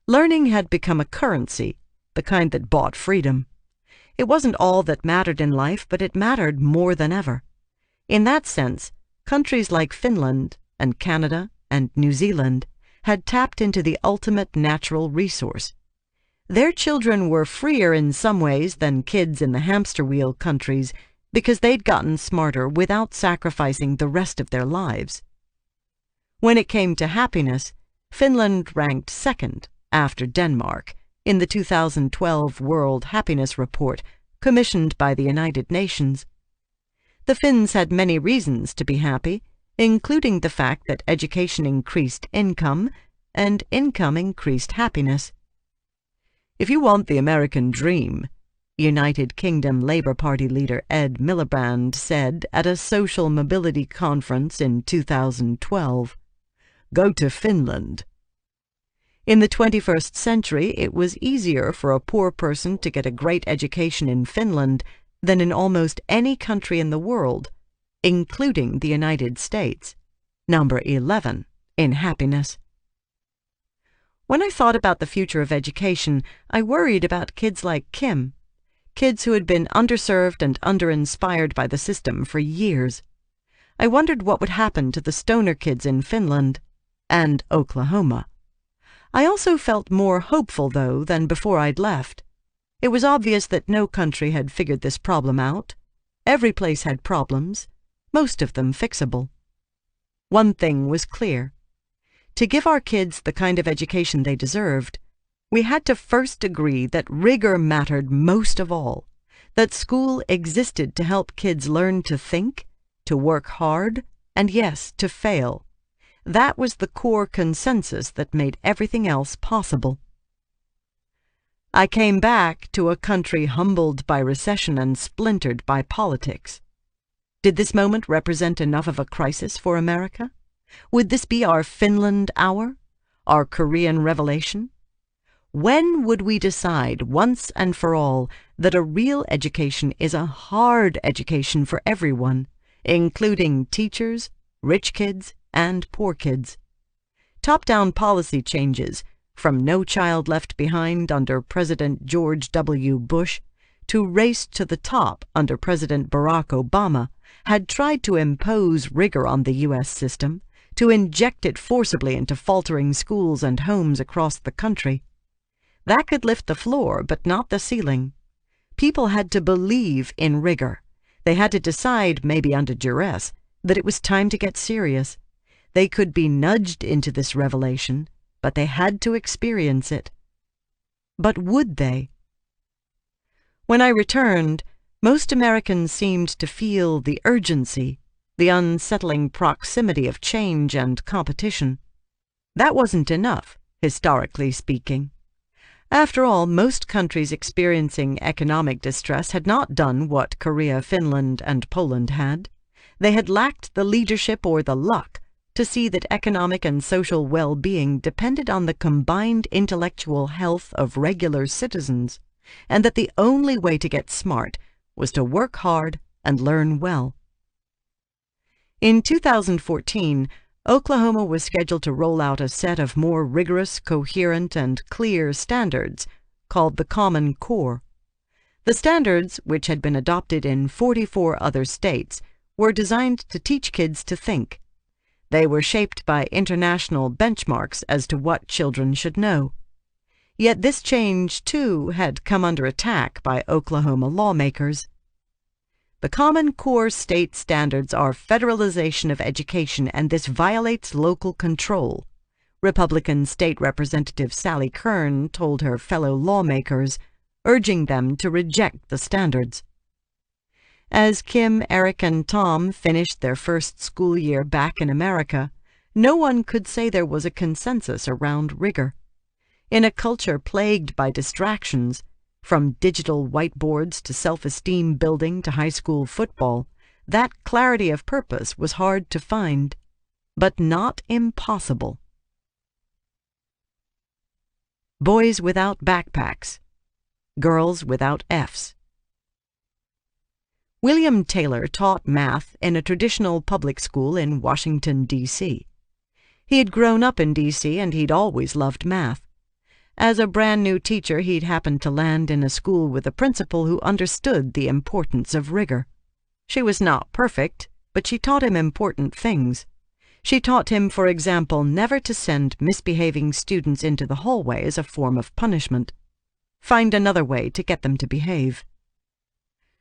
Learning had become a currency, the kind that bought freedom. It wasn't all that mattered in life, but it mattered more than ever. In that sense, countries like Finland and Canada and New Zealand had tapped into the ultimate natural resource. Their children were freer in some ways than kids in the hamster wheel countries because they'd gotten smarter without sacrificing the rest of their lives. When it came to happiness, Finland ranked second after Denmark in the 2012 World Happiness Report commissioned by the United Nations. The Finns had many reasons to be happy, including the fact that education increased income and income increased happiness. If you want the American dream, United Kingdom Labour Party leader Ed Miliband said at a social mobility conference in 2012, "Go to Finland." In the 21st century, it was easier for a poor person to get a great education in Finland than in almost any country in the world, including the United States, number 11 in happiness. When I thought about the future of education, I worried about kids like Kim, kids who had been underserved and underinspired by the system for years. I wondered what would happen to the stoner kids in Finland and Oklahoma. I also felt more hopeful, though, than before I'd left. It was obvious that no country had figured this problem out. Every place had problems, most of them fixable. One thing was clear. To give our kids the kind of education they deserved, we had to first agree that rigor mattered most of all, that school existed to help kids learn to think, to work hard, and yes, to fail. That was the core consensus that made everything else possible. I came back to a country humbled by recession and splintered by politics. Did this moment represent enough of a crisis for America? Would this be our Finland hour? Our Korean revelation? When would we decide once and for all that a real education is a hard education for everyone, including teachers, rich kids, and poor kids? Top-down policy changes, from No Child Left Behind under President George W. Bush to Race to the Top under President Barack Obama, had tried to impose rigor on the U.S. system, to inject it forcibly into faltering schools and homes across the country. That could lift the floor, but not the ceiling. People had to believe in rigor. They had to decide, maybe under duress, that it was time to get serious. They could be nudged into this revelation, but they had to experience it. But would they? When I returned, most Americans seemed to feel the urgency, the unsettling proximity of change and competition. That wasn't enough, historically speaking. After all, most countries experiencing economic distress had not done what Korea, Finland, and Poland had. They had lacked the leadership or the luck to see that economic and social well-being depended on the combined intellectual health of regular citizens, and that the only way to get smart was to work hard and learn well. In 2014, Oklahoma was scheduled to roll out a set of more rigorous, coherent, and clear standards called the Common Core. The standards, which had been adopted in 44 other states, were designed to teach kids to think. They were shaped by international benchmarks as to what children should know. Yet this change, too, had come under attack by Oklahoma lawmakers. The Common Core state standards are federalization of education, and this violates local control, Republican State Representative Sally Kern told her fellow lawmakers, urging them to reject the standards. As Kim, Eric, and Tom finished their first school year back in America, no one could say there was a consensus around rigor. In a culture plagued by distractions, from digital whiteboards to self-esteem building to high school football, that clarity of purpose was hard to find, but not impossible. Boys without backpacks, girls without Fs. William Taylor taught math in a traditional public school in Washington, D.C. He had grown up in D.C. and he'd always loved math. As a brand-new teacher, he'd happened to land in a school with a principal who understood the importance of rigor. She was not perfect, but she taught him important things. She taught him, for example, never to send misbehaving students into the hallway as a form of punishment. Find another way to get them to behave.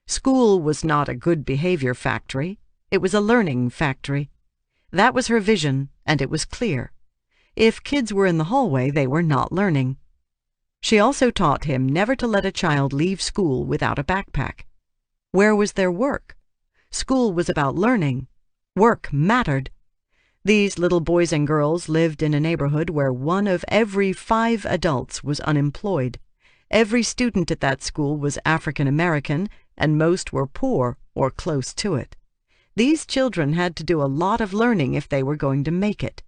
School was not a good behavior factory. It was a learning factory. That was her vision, and it was clear. If kids were in the hallway, they were not learning. She also taught him never to let a child leave school without a backpack. Where was their work? School was about learning. Work mattered. These little boys and girls lived in a neighborhood where 1 of every 5 adults was unemployed. Every student at that school was African American, and most were poor or close to it. These children had to do a lot of learning if they were going to make it.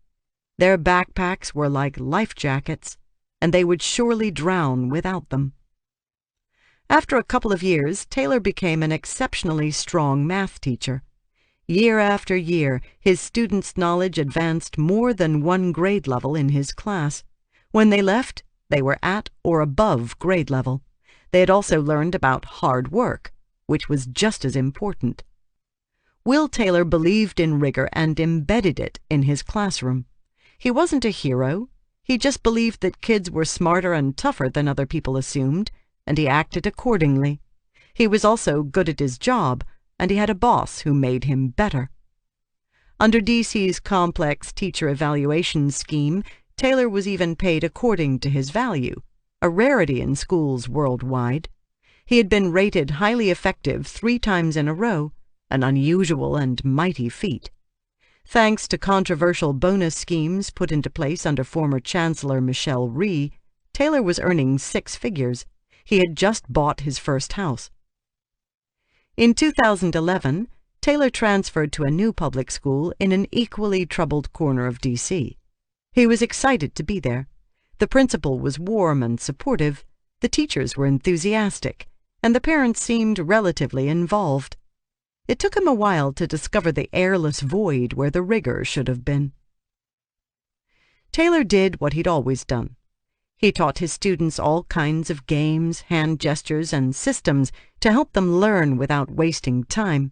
Their backpacks were like life jackets, and they would surely drown without them. After a couple of years, Taylor became an exceptionally strong math teacher. Year after year, his students' knowledge advanced more than 1 grade level in his class. When they left, they were at or above grade level. They had also learned about hard work, which was just as important. Will Taylor believed in rigor and embedded it in his classroom. He wasn't a hero. He just believed that kids were smarter and tougher than other people assumed, and he acted accordingly. He was also good at his job, and he had a boss who made him better. Under DC's complex teacher evaluation scheme, Taylor was even paid according to his value, a rarity in schools worldwide. He had been rated highly effective 3 times in a row, an unusual and mighty feat. Thanks to controversial bonus schemes put into place under former Chancellor Michelle Rhee, Taylor was earning 6 figures. He had just bought his first house. In 2011, Taylor transferred to a new public school in an equally troubled corner of D.C. He was excited to be there. The principal was warm and supportive, the teachers were enthusiastic, and the parents seemed relatively involved. It took him a while to discover the airless void where the rigor should have been. Taylor did what he'd always done. He taught his students all kinds of games, hand gestures, and systems to help them learn without wasting time.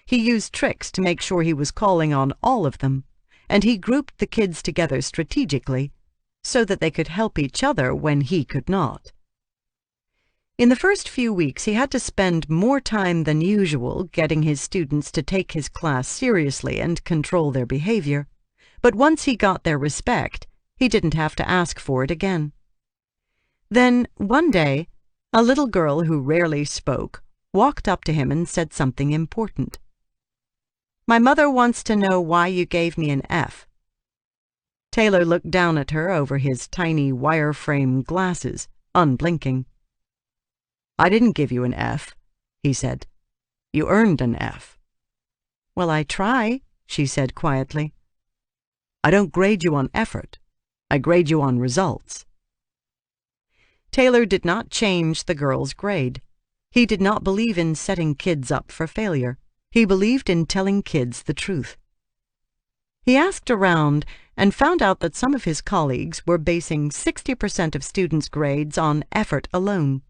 He used tricks to make sure he was calling on all of them, and he grouped the kids together strategically so that they could help each other when he could not. In the first few weeks, he had to spend more time than usual getting his students to take his class seriously and control their behavior. But once he got their respect, he didn't have to ask for it again. Then, one day, a little girl who rarely spoke walked up to him and said something important. "My mother wants to know why you gave me an F." Taylor looked down at her over his tiny wire-frame glasses, unblinking. "I didn't give you an F," he said. "You earned an F." "Well, I try," she said quietly. "I don't grade you on effort. I grade you on results." Taylor did not change the girl's grade. He did not believe in setting kids up for failure. He believed in telling kids the truth. He asked around and found out that some of his colleagues were basing 60% of students' grades on effort alone.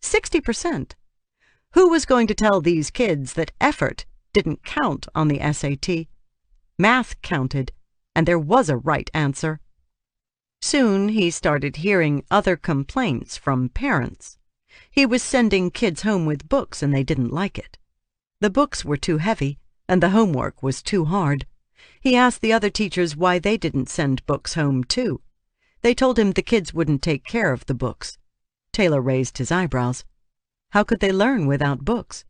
60%! Who was going to tell these kids that effort didn't count on the SAT? Math counted, and there was a right answer. Soon he started hearing other complaints from parents. He was sending kids home with books and they didn't like it. The books were too heavy and the homework was too hard. He asked the other teachers why they didn't send books home too. They told him the kids wouldn't take care of the books. Taylor raised his eyebrows. How could they learn without books?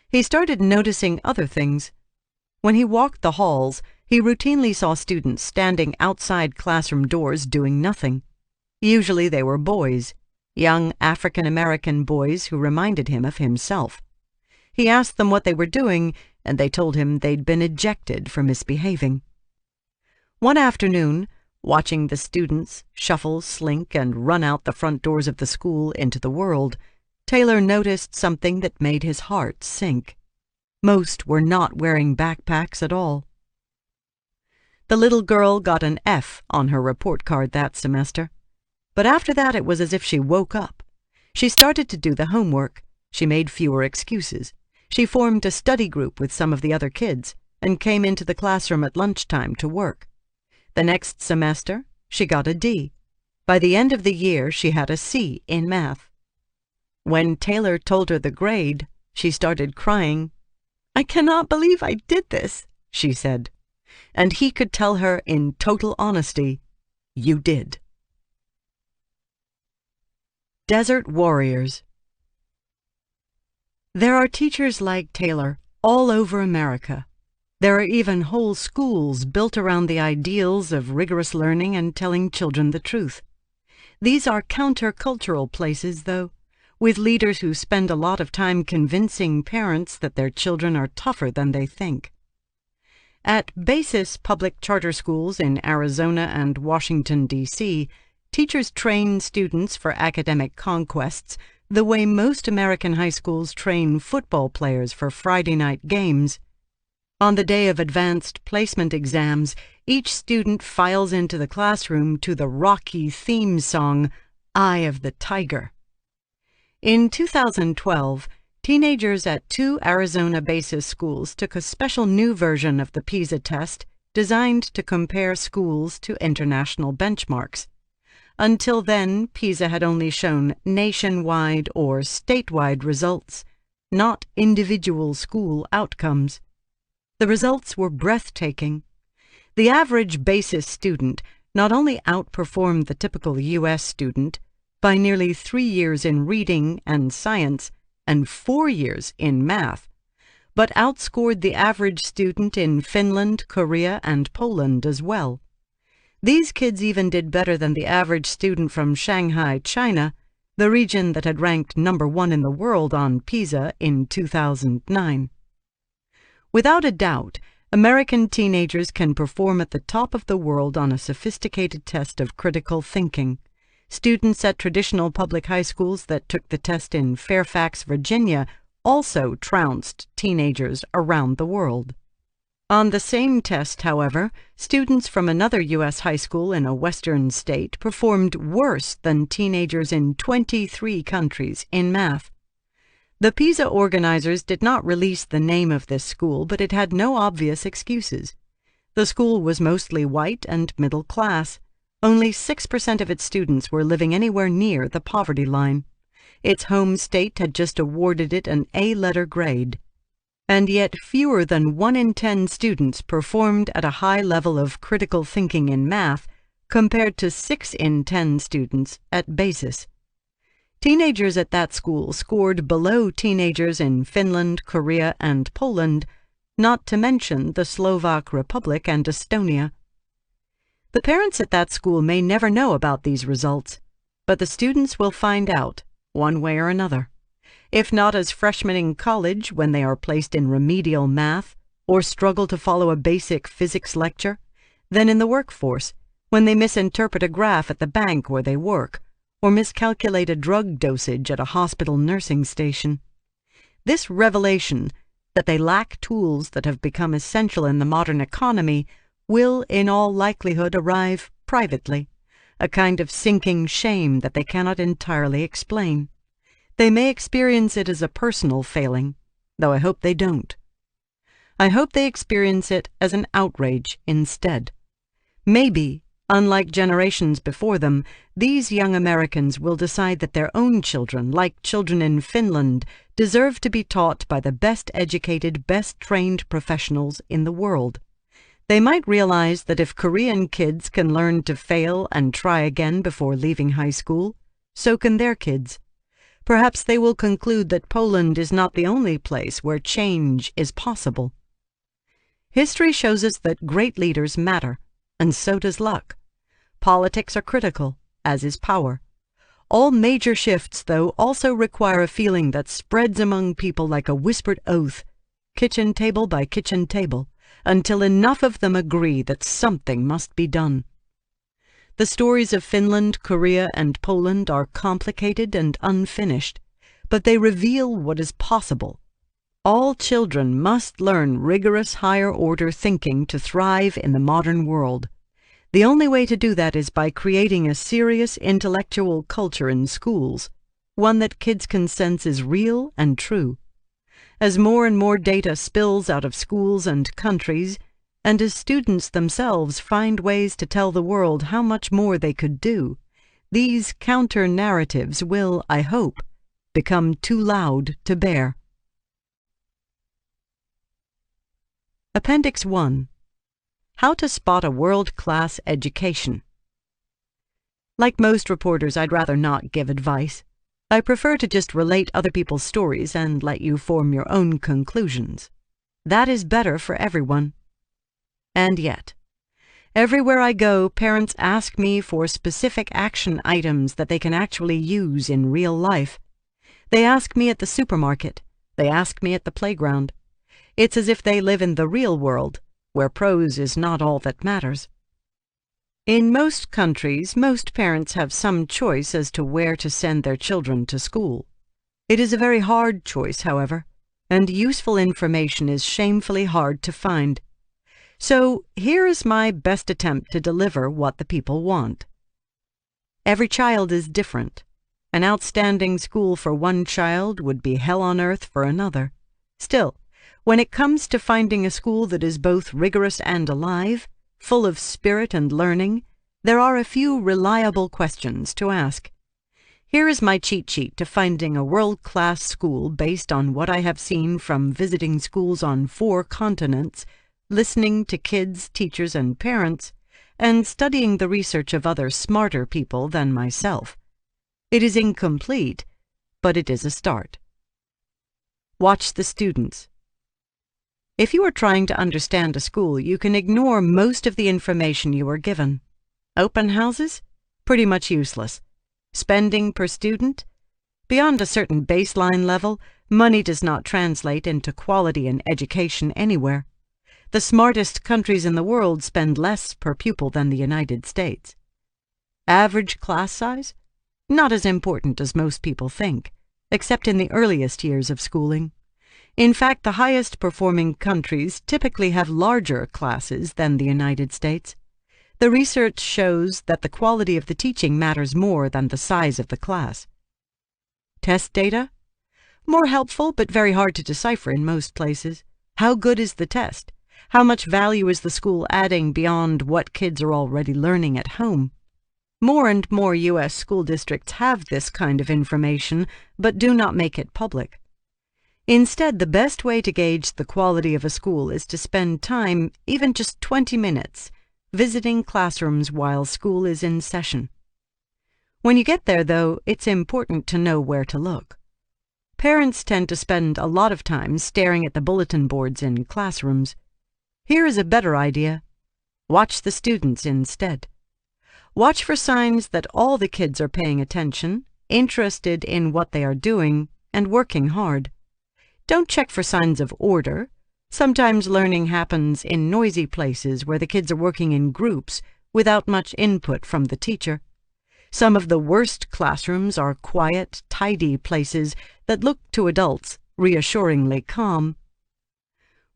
He started noticing other things. When he walked the halls, he routinely saw students standing outside classroom doors doing nothing. Usually they were boys, young African-American boys who reminded him of himself. He asked them what they were doing, and they told him they'd been ejected for misbehaving. One afternoon, watching the students shuffle, slink, and run out the front doors of the school into the world, Taylor noticed something that made his heart sink. Most were not wearing backpacks at all. The little girl got an F on her report card that semester. But after that it was as if she woke up. She started to do the homework. She made fewer excuses. She formed a study group with some of the other kids and came into the classroom at lunchtime to work. The next semester, she got a D. By the end of the year, she had a C in math. When Taylor told her the grade, she started crying. "I cannot believe I did this," she said. And he could tell her in total honesty, "You did." Desert Warriors. There are teachers like Taylor all over America. There are even whole schools built around the ideals of rigorous learning and telling children the truth. These are countercultural places, though, with leaders who spend a lot of time convincing parents that their children are tougher than they think. At basis public charter schools in Arizona and Washington, D.C., teachers train students for academic conquests the way most American high schools train football players for Friday night games. On the day of advanced placement exams, each student files into the classroom to the Rocky theme song, "Eye of the Tiger." In 2012, teenagers at 2 Arizona basis schools took a special new version of the PISA test designed to compare schools to international benchmarks. Until then, PISA had only shown nationwide or statewide results, not individual school outcomes. The results were breathtaking. The average basis student not only outperformed the typical U.S. student by nearly 3 years in reading and science and 4 years in math, but outscored the average student in Finland, Korea, and Poland as well. These kids even did better than the average student from Shanghai, China, the region that had ranked #1 in the world on PISA in 2009. Without a doubt, American teenagers can perform at the top of the world on a sophisticated test of critical thinking. Students at traditional public high schools that took the test in Fairfax, Virginia, also trounced teenagers around the world. On the same test, however, students from another U.S. high school in a western state performed worse than teenagers in 23 countries in math. The PISA organizers did not release the name of this school, but it had no obvious excuses. The school was mostly white and middle class. Only 6% of its students were living anywhere near the poverty line. Its home state had just awarded it an A-letter grade. And yet fewer than 1 in 10 students performed at a high level of critical thinking in math, compared to 6 in 10 students at basis. Teenagers at that school scored below teenagers in Finland, Korea, and Poland, not to mention the Slovak Republic and Estonia. The parents at that school may never know about these results, but the students will find out, one way or another. If not as freshmen in college when they are placed in remedial math, or struggle to follow a basic physics lecture, then in the workforce, when they misinterpret a graph at the bank where they work, or miscalculate a drug dosage at a hospital nursing station. This revelation that they lack tools that have become essential in the modern economy will in all likelihood arrive privately, a kind of sinking shame that they cannot entirely explain. They may experience it as a personal failing, though I hope they don't. I hope they experience it as an outrage instead. Maybe, unlike generations before them, these young Americans will decide that their own children, like children in Finland, deserve to be taught by the best-educated, best-trained professionals in the world. They might realize that if Korean kids can learn to fail and try again before leaving high school, so can their kids. Perhaps they will conclude that Poland is not the only place where change is possible. History shows us that great leaders matter, and so does luck. Politics are critical, as is power. All major shifts, though, also require a feeling that spreads among people like a whispered oath, kitchen table by kitchen table, until enough of them agree that something must be done. The stories of Finland, Korea, and Poland are complicated and unfinished, but they reveal what is possible. All children must learn rigorous higher-order thinking to thrive in the modern world. The only way to do that is by creating a serious intellectual culture in schools, one that kids can sense is real and true. As more and more data spills out of schools and countries, and as students themselves find ways to tell the world how much more they could do, these counter-narratives will, I hope, become too loud to bear. Appendix 1. How to spot a world-class education. Like most reporters, I'd rather not give advice. I prefer to just relate other people's stories and let you form your own conclusions. That is better for everyone. And yet, everywhere I go, parents ask me for specific action items that they can actually use in real life. They ask me at the supermarket. They ask me at the playground. It's as if they live in the real world, where prose is not all that matters. In most countries, most parents have some choice as to where to send their children to school. It is a very hard choice, however, and useful information is shamefully hard to find. So here is my best attempt to deliver what the people want. Every child is different. An outstanding school for one child would be hell on earth for another. Still, when it comes to finding a school that is both rigorous and alive, full of spirit and learning, there are a few reliable questions to ask. Here is my cheat sheet to finding a world-class school based on what I have seen from visiting schools on 4 continents, listening to kids, teachers, and parents, and studying the research of other smarter people than myself. It is incomplete, but it is a start. Watch the students. If you are trying to understand a school, you can ignore most of the information you are given. Open houses? Pretty much useless. Spending per student? Beyond a certain baseline level, money does not translate into quality in education anywhere. The smartest countries in the world spend less per pupil than the United States. Average class size? Not as important as most people think, except in the earliest years of schooling. In fact, the highest performing countries typically have larger classes than the United States. The research shows that the quality of the teaching matters more than the size of the class. Test data? More helpful, but very hard to decipher in most places. How good is the test? How much value is the school adding beyond what kids are already learning at home? More and more U.S. school districts have this kind of information, but do not make it public. Instead, the best way to gauge the quality of a school is to spend time, even just 20 minutes, visiting classrooms while school is in session. When you get there, though, it's important to know where to look. Parents tend to spend a lot of time staring at the bulletin boards in classrooms. Here is a better idea. Watch the students instead. Watch for signs that all the kids are paying attention, interested in what they are doing, and working hard. Don't check for signs of order. Sometimes learning happens in noisy places where the kids are working in groups without much input from the teacher. Some of the worst classrooms are quiet, tidy places that look to adults reassuringly calm.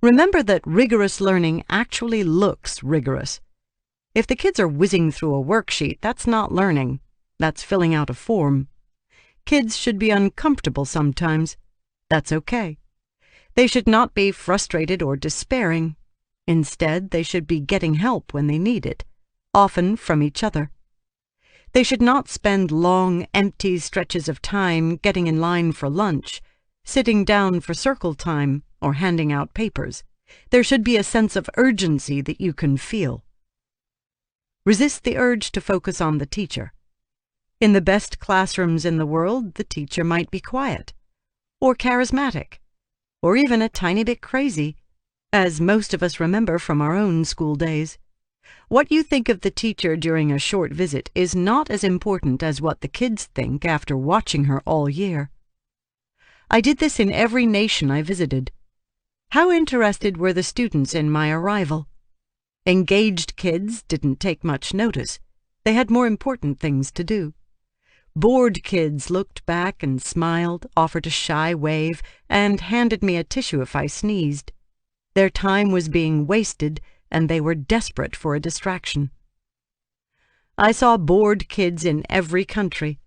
Remember that rigorous learning actually looks rigorous. If the kids are whizzing through a worksheet, that's not learning. That's filling out a form. Kids should be uncomfortable sometimes. That's okay. They should not be frustrated or despairing. Instead, they should be getting help when they need it, often from each other. They should not spend long, empty stretches of time getting in line for lunch, sitting down for circle time, or handing out papers. There should be a sense of urgency that you can feel. Resist the urge to focus on the teacher. In the best classrooms in the world, the teacher might be quiet, or charismatic, or even a tiny bit crazy, as most of us remember from our own school days. What you think of the teacher during a short visit is not as important as what the kids think after watching her all year. I did this in every nation I visited. How interested were the students in my arrival? Engaged kids didn't take much notice. They had more important things to do. Bored kids looked back and smiled, offered a shy wave, and handed me a tissue if I sneezed. Their time was being wasted, and they were desperate for a distraction. I saw bored kids in every country.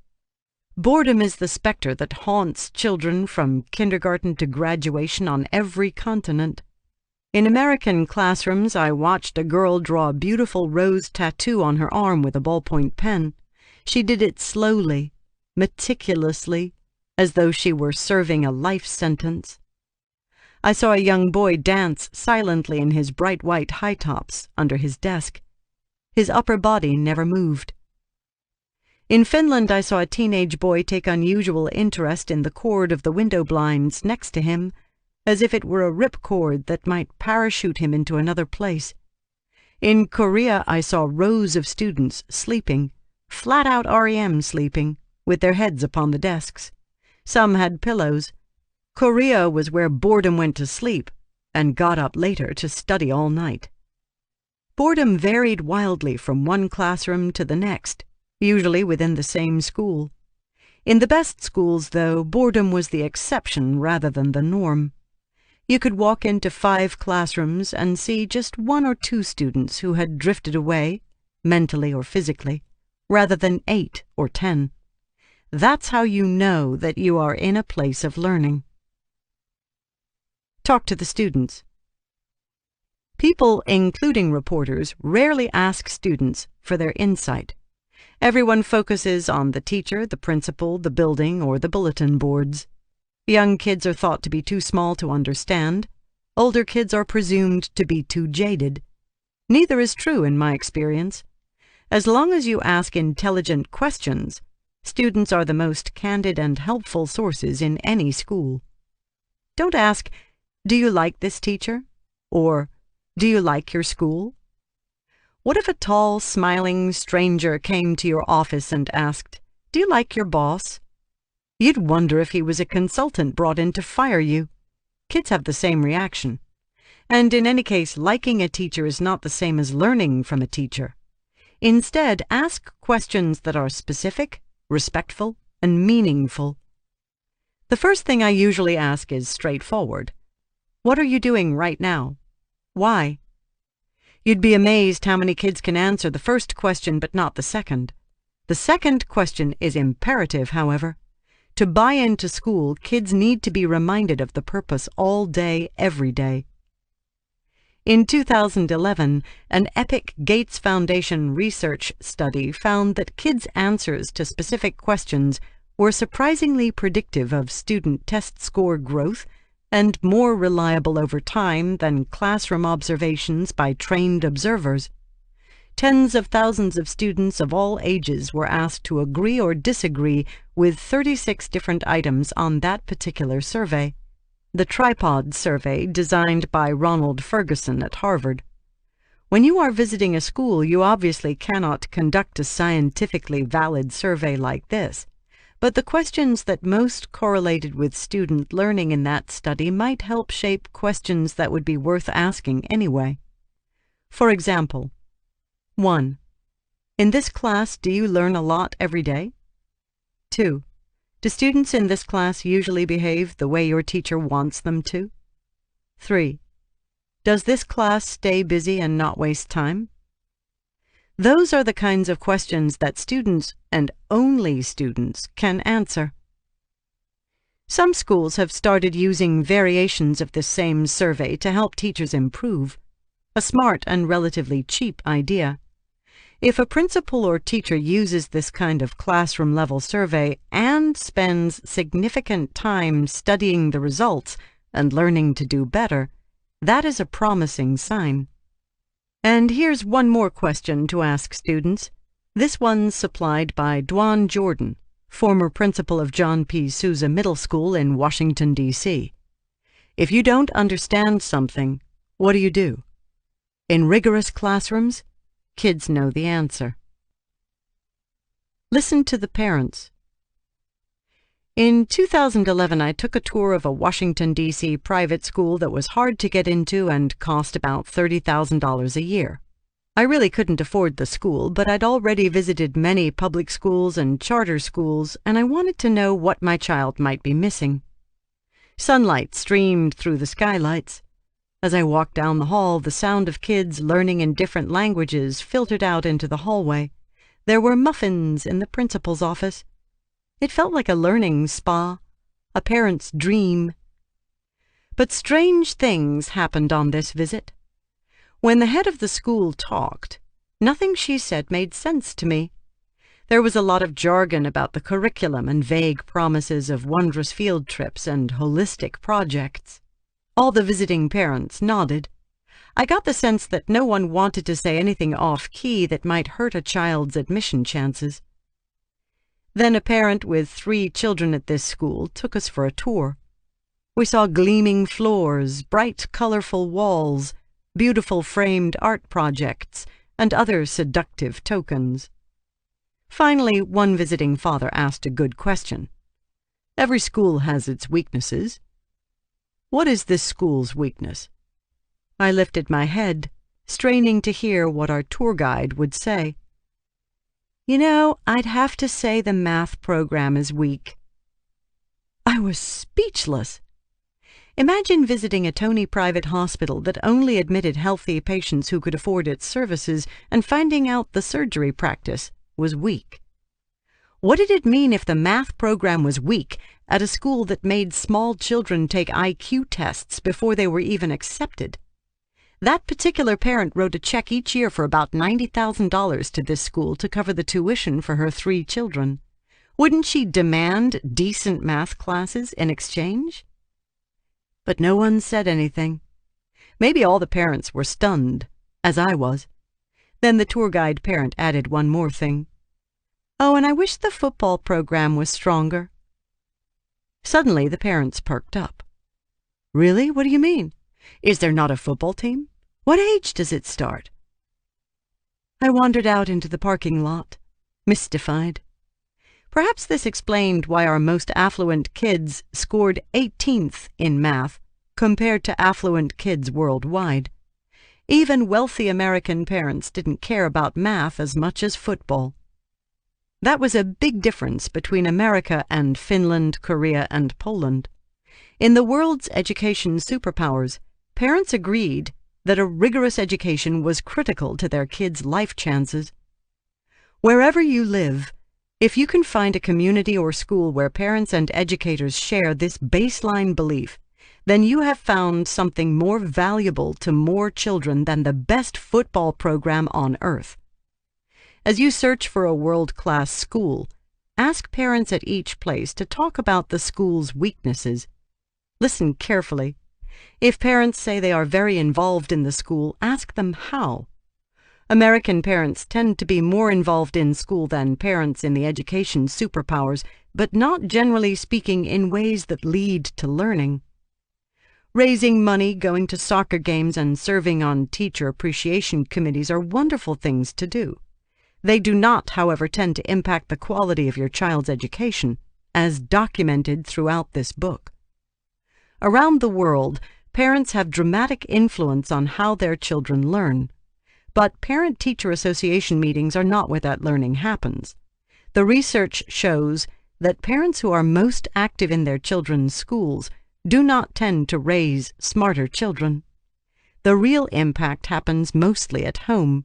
Boredom is the specter that haunts children from kindergarten to graduation on every continent. In American classrooms, I watched a girl draw a beautiful rose tattoo on her arm with a ballpoint pen. She did it slowly, meticulously, as though she were serving a life sentence. I saw a young boy dance silently in his bright white high tops under his desk. His upper body never moved. In Finland, I saw a teenage boy take unusual interest in the cord of the window blinds next to him, as if it were a ripcord that might parachute him into another place. In Korea, I saw rows of students sleeping, flat-out REM sleeping, with their heads upon the desks. Some had pillows. Korea was where boredom went to sleep and got up later to study all night. Boredom varied wildly from one classroom to the next, usually within the same school. In the best schools, though, boredom was the exception rather than the norm. You could walk into 5 classrooms and see just 1 or 2 students who had drifted away, mentally or physically, rather than 8 or 10. That's how you know that you are in a place of learning. Talk to the students. People, including reporters, rarely ask students for their insight. Everyone focuses on the teacher, the principal, the building, or the bulletin boards. Young kids are thought to be too small to understand. Older kids are presumed to be too jaded. Neither is true in my experience. As long as you ask intelligent questions, students are the most candid and helpful sources in any school. Don't ask, "Do you like this teacher?" or "Do you like your school?" What if a tall, smiling stranger came to your office and asked, "Do you like your boss?" You'd wonder if he was a consultant brought in to fire you. Kids have the same reaction. And in any case, liking a teacher is not the same as learning from a teacher. Instead, ask questions that are specific, respectful, and meaningful. The first thing I usually ask is straightforward. What are you doing right now? Why? You'd be amazed how many kids can answer the first question but not the second. The second question is imperative, however. To buy into school, kids need to be reminded of the purpose all day, every day. In 2011, an Epic Gates Foundation research study found that kids' answers to specific questions were surprisingly predictive of student test score growth and more reliable over time than classroom observations by trained observers. Tens of thousands of students of all ages were asked to agree or disagree with 36 different items on that particular survey. The Tripod survey, designed by Ronald Ferguson at Harvard. When you are visiting a school, you obviously cannot conduct a scientifically valid survey like this, but the questions that most correlated with student learning in that study might help shape questions that would be worth asking anyway. For example, 1. In this class, do you learn a lot every day? 2. Do students in this class usually behave the way your teacher wants them to? 3. Does this class stay busy and not waste time? Those are the kinds of questions that students, and only students, can answer. Some schools have started using variations of this same survey to help teachers improve. A smart and relatively cheap idea. If a principal or teacher uses this kind of classroom-level survey and spends significant time studying the results and learning to do better, that is a promising sign. And here's one more question to ask students. This one's supplied by Dwan Jordan, former principal of John P. Sousa Middle School in Washington, D.C. If you don't understand something, what do? In rigorous classrooms, kids know the answer. Listen to the parents. In 2011, I took a tour of a Washington, D.C. private school that was hard to get into and cost about $30,000 a year. I really couldn't afford the school, but I'd already visited many public schools and charter schools, and I wanted to know what my child might be missing. Sunlight streamed through the skylights. As I walked down the hall, the sound of kids learning in different languages filtered out into the hallway. There were muffins in the principal's office. It felt like a learning spa, a parent's dream. But strange things happened on this visit. When the head of the school talked, nothing she said made sense to me. There was a lot of jargon about the curriculum and vague promises of wondrous field trips and holistic projects. All the visiting parents nodded. I got the sense that no one wanted to say anything off-key that might hurt a child's admission chances. Then a parent with 3 children at this school took us for a tour. We saw gleaming floors, bright, colorful walls, beautiful framed art projects, and other seductive tokens. Finally, one visiting father asked a good question. Every school has its weaknesses. What is this school's weakness? I lifted my head, straining to hear what our tour guide would say. You know, I'd have to say the math program is weak. I was speechless. Imagine visiting a Tony private hospital that only admitted healthy patients who could afford its services and finding out the surgery practice was weak. What did it mean if the math program was weak at a school that made small children take IQ tests before they were even accepted? That particular parent wrote a check each year for about $90,000 to this school to cover the tuition for her 3 children. Wouldn't she demand decent math classes in exchange? But no one said anything. Maybe all the parents were stunned, as I was. Then the tour guide parent added one more thing. Oh, and I wish the football program was stronger. Suddenly the parents perked up. Really? What do you mean? Is there not a football team? What age does it start? I wandered out into the parking lot, mystified. Perhaps this explained why our most affluent kids scored 18th in math compared to affluent kids worldwide. Even wealthy American parents didn't care about math as much as football. That was a big difference between America and Finland, Korea, and Poland. In the world's education superpowers, parents agreed that a rigorous education was critical to their kids' life chances. Wherever you live, if you can find a community or school where parents and educators share this baseline belief, then you have found something more valuable to more children than the best football program on earth. As you search for a world-class school, ask parents at each place to talk about the school's weaknesses. Listen carefully. If parents say they are very involved in the school, ask them how. American parents tend to be more involved in school than parents in the education superpowers, but not generally speaking in ways that lead to learning. Raising money, going to soccer games, and serving on teacher appreciation committees are wonderful things to do. They do not, however, tend to impact the quality of your child's education, as documented throughout this book. Around the world, parents have dramatic influence on how their children learn. But parent-teacher association meetings are not where that learning happens. The research shows that parents who are most active in their children's schools do not tend to raise smarter children. The real impact happens mostly at home.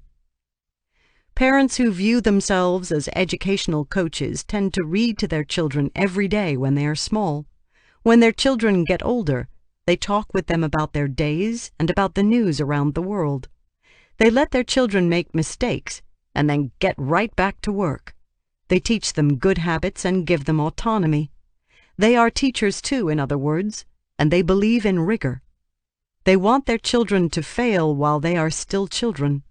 Parents who view themselves as educational coaches tend to read to their children every day when they are small. When their children get older, they talk with them about their days and about the news around the world. They let their children make mistakes and then get right back to work. They teach them good habits and give them autonomy. They are teachers too, in other words, and they believe in rigor. They want their children to fail while they are still children.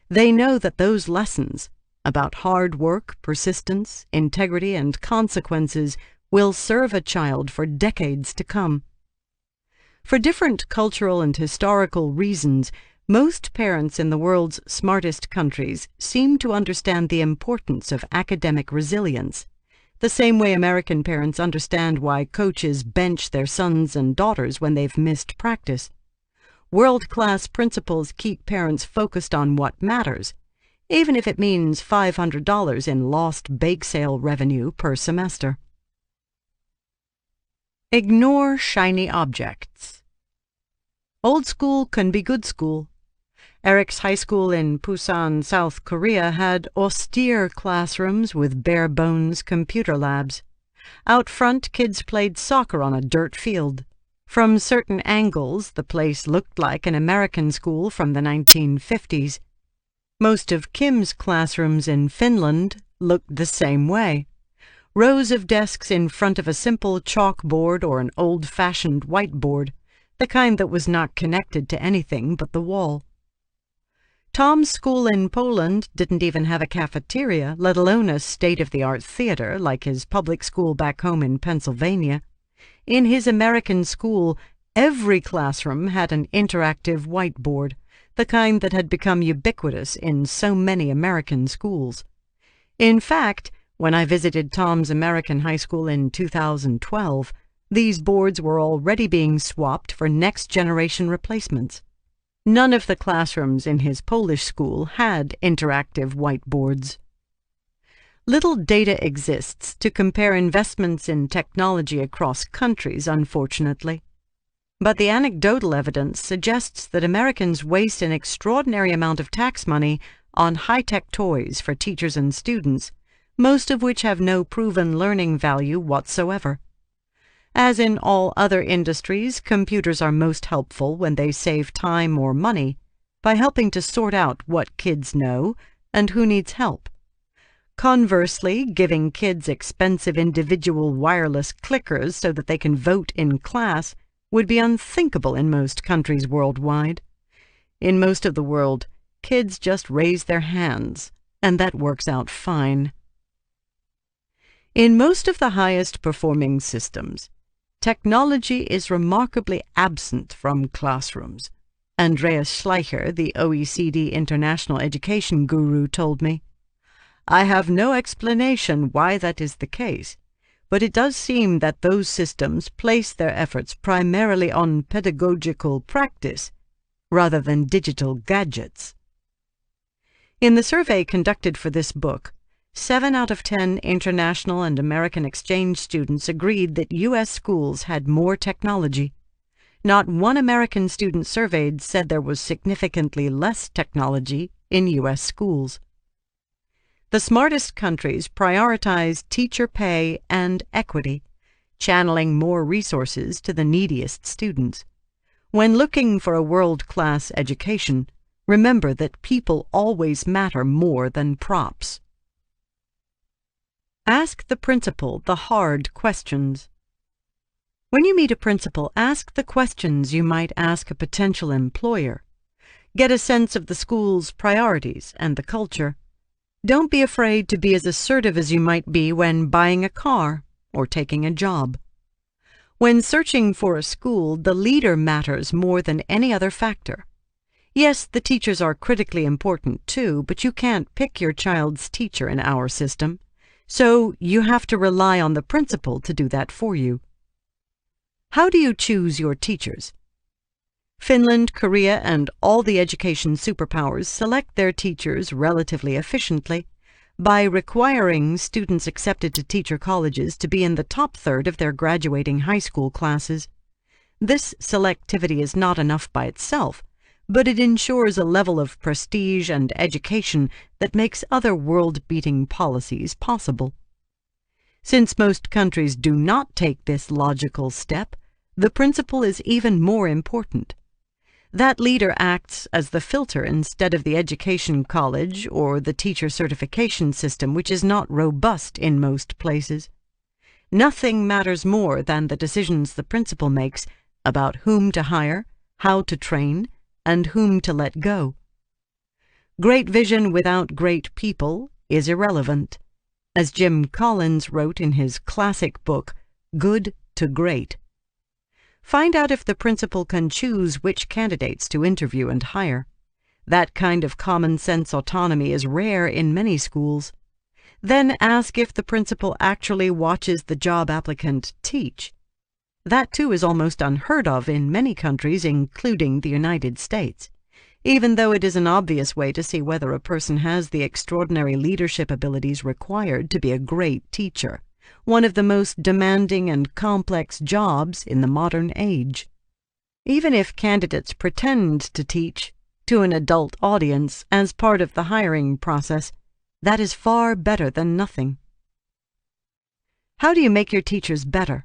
They know that those lessons about hard work, persistence, integrity, and consequences will serve a child for decades to come. For different cultural and historical reasons, most parents in the world's smartest countries seem to understand the importance of academic resilience, the same way American parents understand why coaches bench their sons and daughters when they've missed practice. World-class principles keep parents focused on what matters, even if it means $500 in lost bake sale revenue per semester. Ignore shiny objects. Old school can be good school. Eric's high school in Busan, South Korea had austere classrooms with bare-bones computer labs. Out front, kids played soccer on a dirt field. From certain angles, the place looked like an American school from the 1950s. Most of Kim's classrooms in Finland looked the same way. Rows of desks in front of a simple chalkboard or an old-fashioned whiteboard, the kind that was not connected to anything but the wall. Tom's school in Poland didn't even have a cafeteria, let alone a state-of-the-art theater like his public school back home in Pennsylvania. In his American school, every classroom had an interactive whiteboard, the kind that had become ubiquitous in so many American schools. In fact, when I visited Tom's American high school in 2012, these boards were already being swapped for next-generation replacements. None of the classrooms in his Polish school had interactive whiteboards. Little data exists to compare investments in technology across countries, unfortunately. But the anecdotal evidence suggests that Americans waste an extraordinary amount of tax money on high-tech toys for teachers and students, most of which have no proven learning value whatsoever. As in all other industries, computers are most helpful when they save time or money by helping to sort out what kids know and who needs help. Conversely, giving kids expensive individual wireless clickers so that they can vote in class would be unthinkable in most countries worldwide. In most of the world, kids just raise their hands, and that works out fine. In most of the highest-performing systems, technology is remarkably absent from classrooms, Andreas Schleicher, the OECD international education guru, told me. I have no explanation why that is the case, but it does seem that those systems place their efforts primarily on pedagogical practice rather than digital gadgets. In the survey conducted for this book, 7 out of 10 international and American exchange students agreed that U.S. schools had more technology. Not one American student surveyed said there was significantly less technology in U.S. schools. The smartest countries prioritize teacher pay and equity, channeling more resources to the neediest students. When looking for a world-class education, remember that people always matter more than props. Ask the principal the hard questions. When you meet a principal, ask the questions you might ask a potential employer. Get a sense of the school's priorities and the culture. Don't be afraid to be as assertive as you might be when buying a car or taking a job. When searching for a school, the leader matters more than any other factor. Yes, the teachers are critically important too, but you can't pick your child's teacher in our system. So you have to rely on the principal to do that for you. How do you choose your teachers? Finland, Korea, and all the education superpowers select their teachers relatively efficiently by requiring students accepted to teacher colleges to be in the top third of their graduating high school classes. This selectivity is not enough by itself, but it ensures a level of prestige and education that makes other world-beating policies possible. Since most countries do not take this logical step, the principal is even more important. That leader acts as the filter instead of the education college or the teacher certification system, which is not robust in most places. Nothing matters more than the decisions the principal makes about whom to hire, how to train, and whom to let go. Great vision without great people is irrelevant, as Jim Collins wrote in his classic book, Good to Great. Find out if the principal can choose which candidates to interview and hire. That kind of common-sense autonomy is rare in many schools. Then ask if the principal actually watches the job applicant teach. That too is almost unheard of in many countries, including the United States, even though it is an obvious way to see whether a person has the extraordinary leadership abilities required to be a great teacher, one of the most demanding and complex jobs in the modern age. Even if candidates pretend to teach to an adult audience as part of the hiring process, that is far better than nothing. How do you make your teachers better?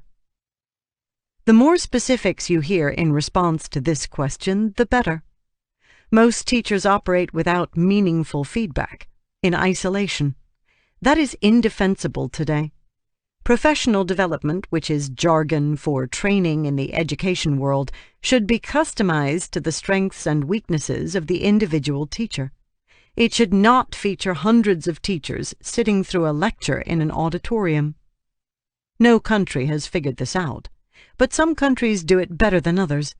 The more specifics you hear in response to this question, the better. Most teachers operate without meaningful feedback, in isolation. That is indefensible today. Professional development, which is jargon for training in the education world, should be customized to the strengths and weaknesses of the individual teacher. It should not feature hundreds of teachers sitting through a lecture in an auditorium. No country has figured this out, but some countries do it better than others.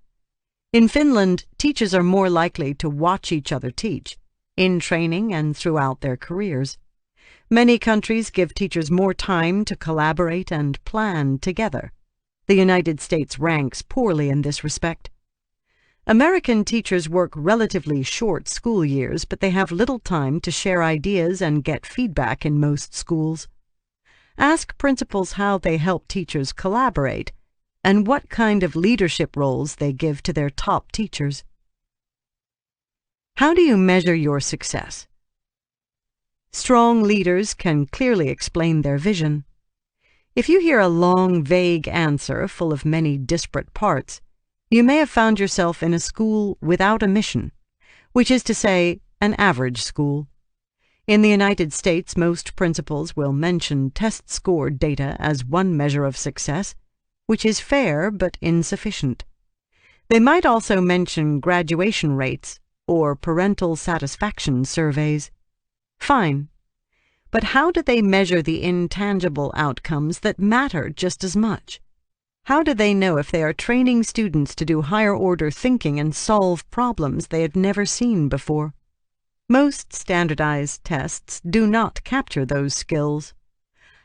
In Finland, teachers are more likely to watch each other teach, in training and throughout their careers. Many countries give teachers more time to collaborate and plan together. The United States ranks poorly in this respect. American teachers work relatively short school years, but they have little time to share ideas and get feedback in most schools. Ask principals how they help teachers collaborate and what kind of leadership roles they give to their top teachers. How do you measure your success? Strong leaders can clearly explain their vision. If you hear a long, vague answer full of many disparate parts, you may have found yourself in a school without a mission, which is to say, an average school. In the United States, most principals will mention test score data as one measure of success, which is fair but insufficient. They might also mention graduation rates or parental satisfaction surveys. Fine. But how do they measure the intangible outcomes that matter just as much? How do they know if they are training students to do higher-order thinking and solve problems they had never seen before? Most standardized tests do not capture those skills.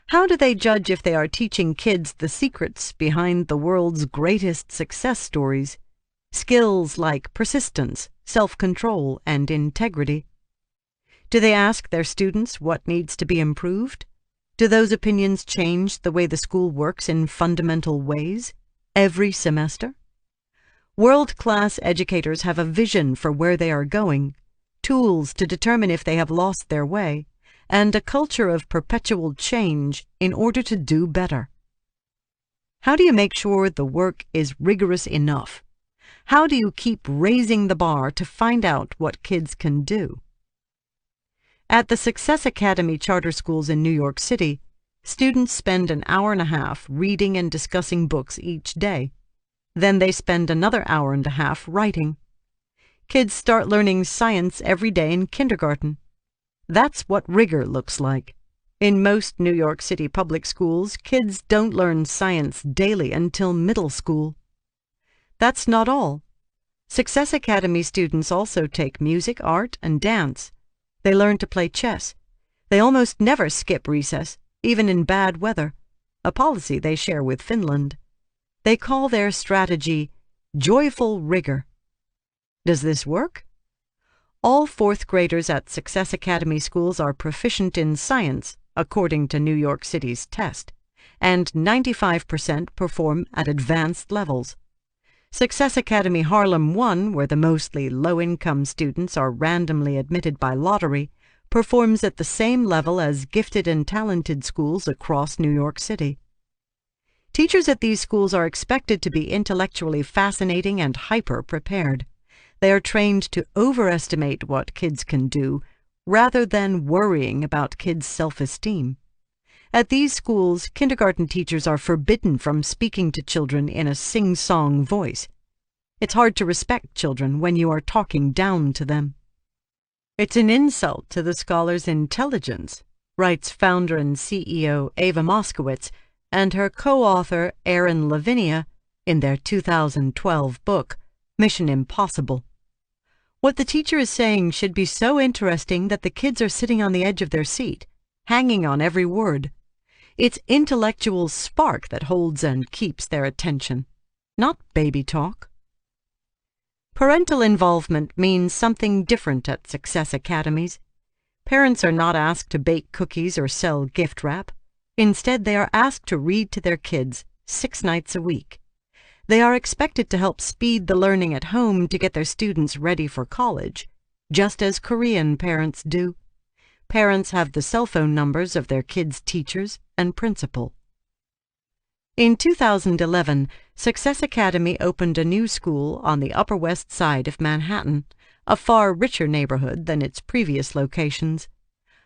How do they judge if they are teaching kids the secrets behind the world's greatest success stories? Skills like persistence, self-control, and integrity. Do they ask their students what needs to be improved? Do those opinions change the way the school works in fundamental ways every semester? World-class educators have a vision for where they are going, tools to determine if they have lost their way, and a culture of perpetual change in order to do better. How do you make sure the work is rigorous enough? How do you keep raising the bar to find out what kids can do? At the Success Academy charter schools in New York City, students spend an hour and a half reading and discussing books each day. Then they spend another hour and a half writing. Kids start learning science every day in kindergarten. That's what rigor looks like. In most New York City public schools, kids don't learn science daily until middle school. That's not all. Success Academy students also take music, art, and dance. They learn to play chess. They almost never skip recess, even in bad weather, a policy they share with Finland. They call their strategy joyful rigor. Does this work? All fourth graders at Success Academy schools are proficient in science, according to New York City's test, and 95% perform at advanced levels. Success Academy Harlem 1, where the mostly low-income students are randomly admitted by lottery, performs at the same level as gifted and talented schools across New York City. Teachers at these schools are expected to be intellectually fascinating and hyper-prepared. They are trained to overestimate what kids can do, rather than worrying about kids' self-esteem. At these schools, kindergarten teachers are forbidden from speaking to children in a sing-song voice. It's hard to respect children when you are talking down to them. It's an insult to the scholar's intelligence, writes founder and CEO Ava Moskowitz and her co-author Erin Lavinia in their 2012 book, Mission Impossible. What the teacher is saying should be so interesting that the kids are sitting on the edge of their seat, hanging on every word. It's intellectual spark that holds and keeps their attention, not baby talk. Parental involvement means something different at Success Academies. Parents are not asked to bake cookies or sell gift wrap. Instead, they are asked to read to their kids 6 nights a week. They are expected to help speed the learning at home to get their students ready for college, just as Korean parents do. Parents have the cell phone numbers of their kids' teachers and principal. In 2011, Success Academy opened a new school on the Upper West Side of Manhattan, a far richer neighborhood than its previous locations.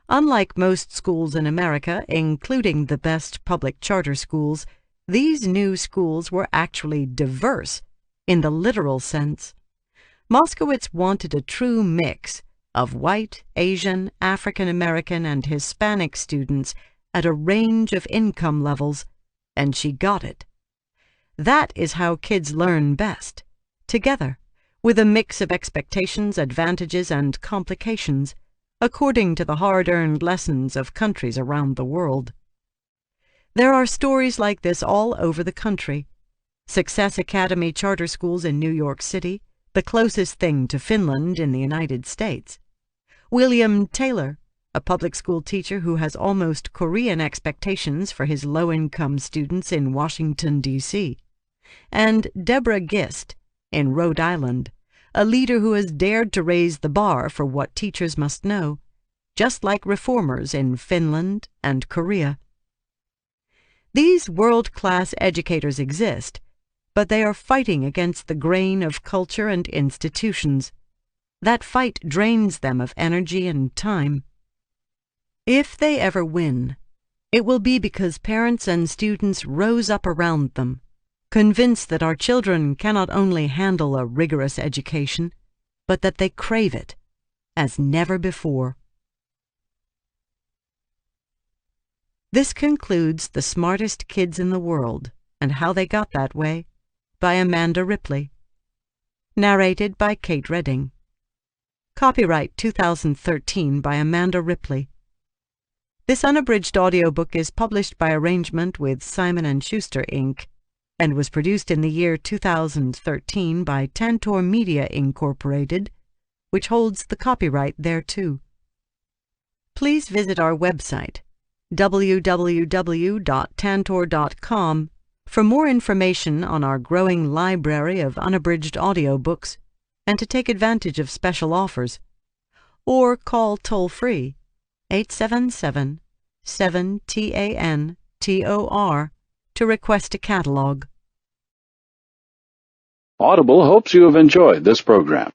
Unlike most schools in America, including the best public charter schools, these new schools were actually diverse, in the literal sense. Moskowitz wanted a true mix of white, Asian, African American, and Hispanic students at a range of income levels, and she got it. That is how kids learn best, together, with a mix of expectations, advantages, and complications, according to the hard-earned lessons of countries around the world. There are stories like this all over the country. Success Academy charter schools in New York City, the closest thing to Finland in the United States. William Taylor, a public school teacher who has almost Korean expectations for his low-income students in Washington, D.C. And Deborah Gist, in Rhode Island, a leader who has dared to raise the bar for what teachers must know, just like reformers in Finland and Korea. These world-class educators exist, but they are fighting against the grain of culture and institutions. That fight drains them of energy and time. If they ever win, it will be because parents and students rose up around them, convinced that our children cannot only handle a rigorous education, but that they crave it as never before. This concludes The Smartest Kids in the World, and How They Got That Way by Amanda Ripley. Narrated by Kate Redding. Copyright 2013 by Amanda Ripley. This unabridged audiobook is published by arrangement with Simon & Schuster, Inc., and was produced in the year 2013 by Tantor Media, Incorporated, which holds the copyright thereto. Please visit our website, www.tantor.com, for more information on our growing library of unabridged audiobooks and to take advantage of special offers, or call toll-free 877-7-TAN-TOR to request a catalog. Audible hopes you have enjoyed this program.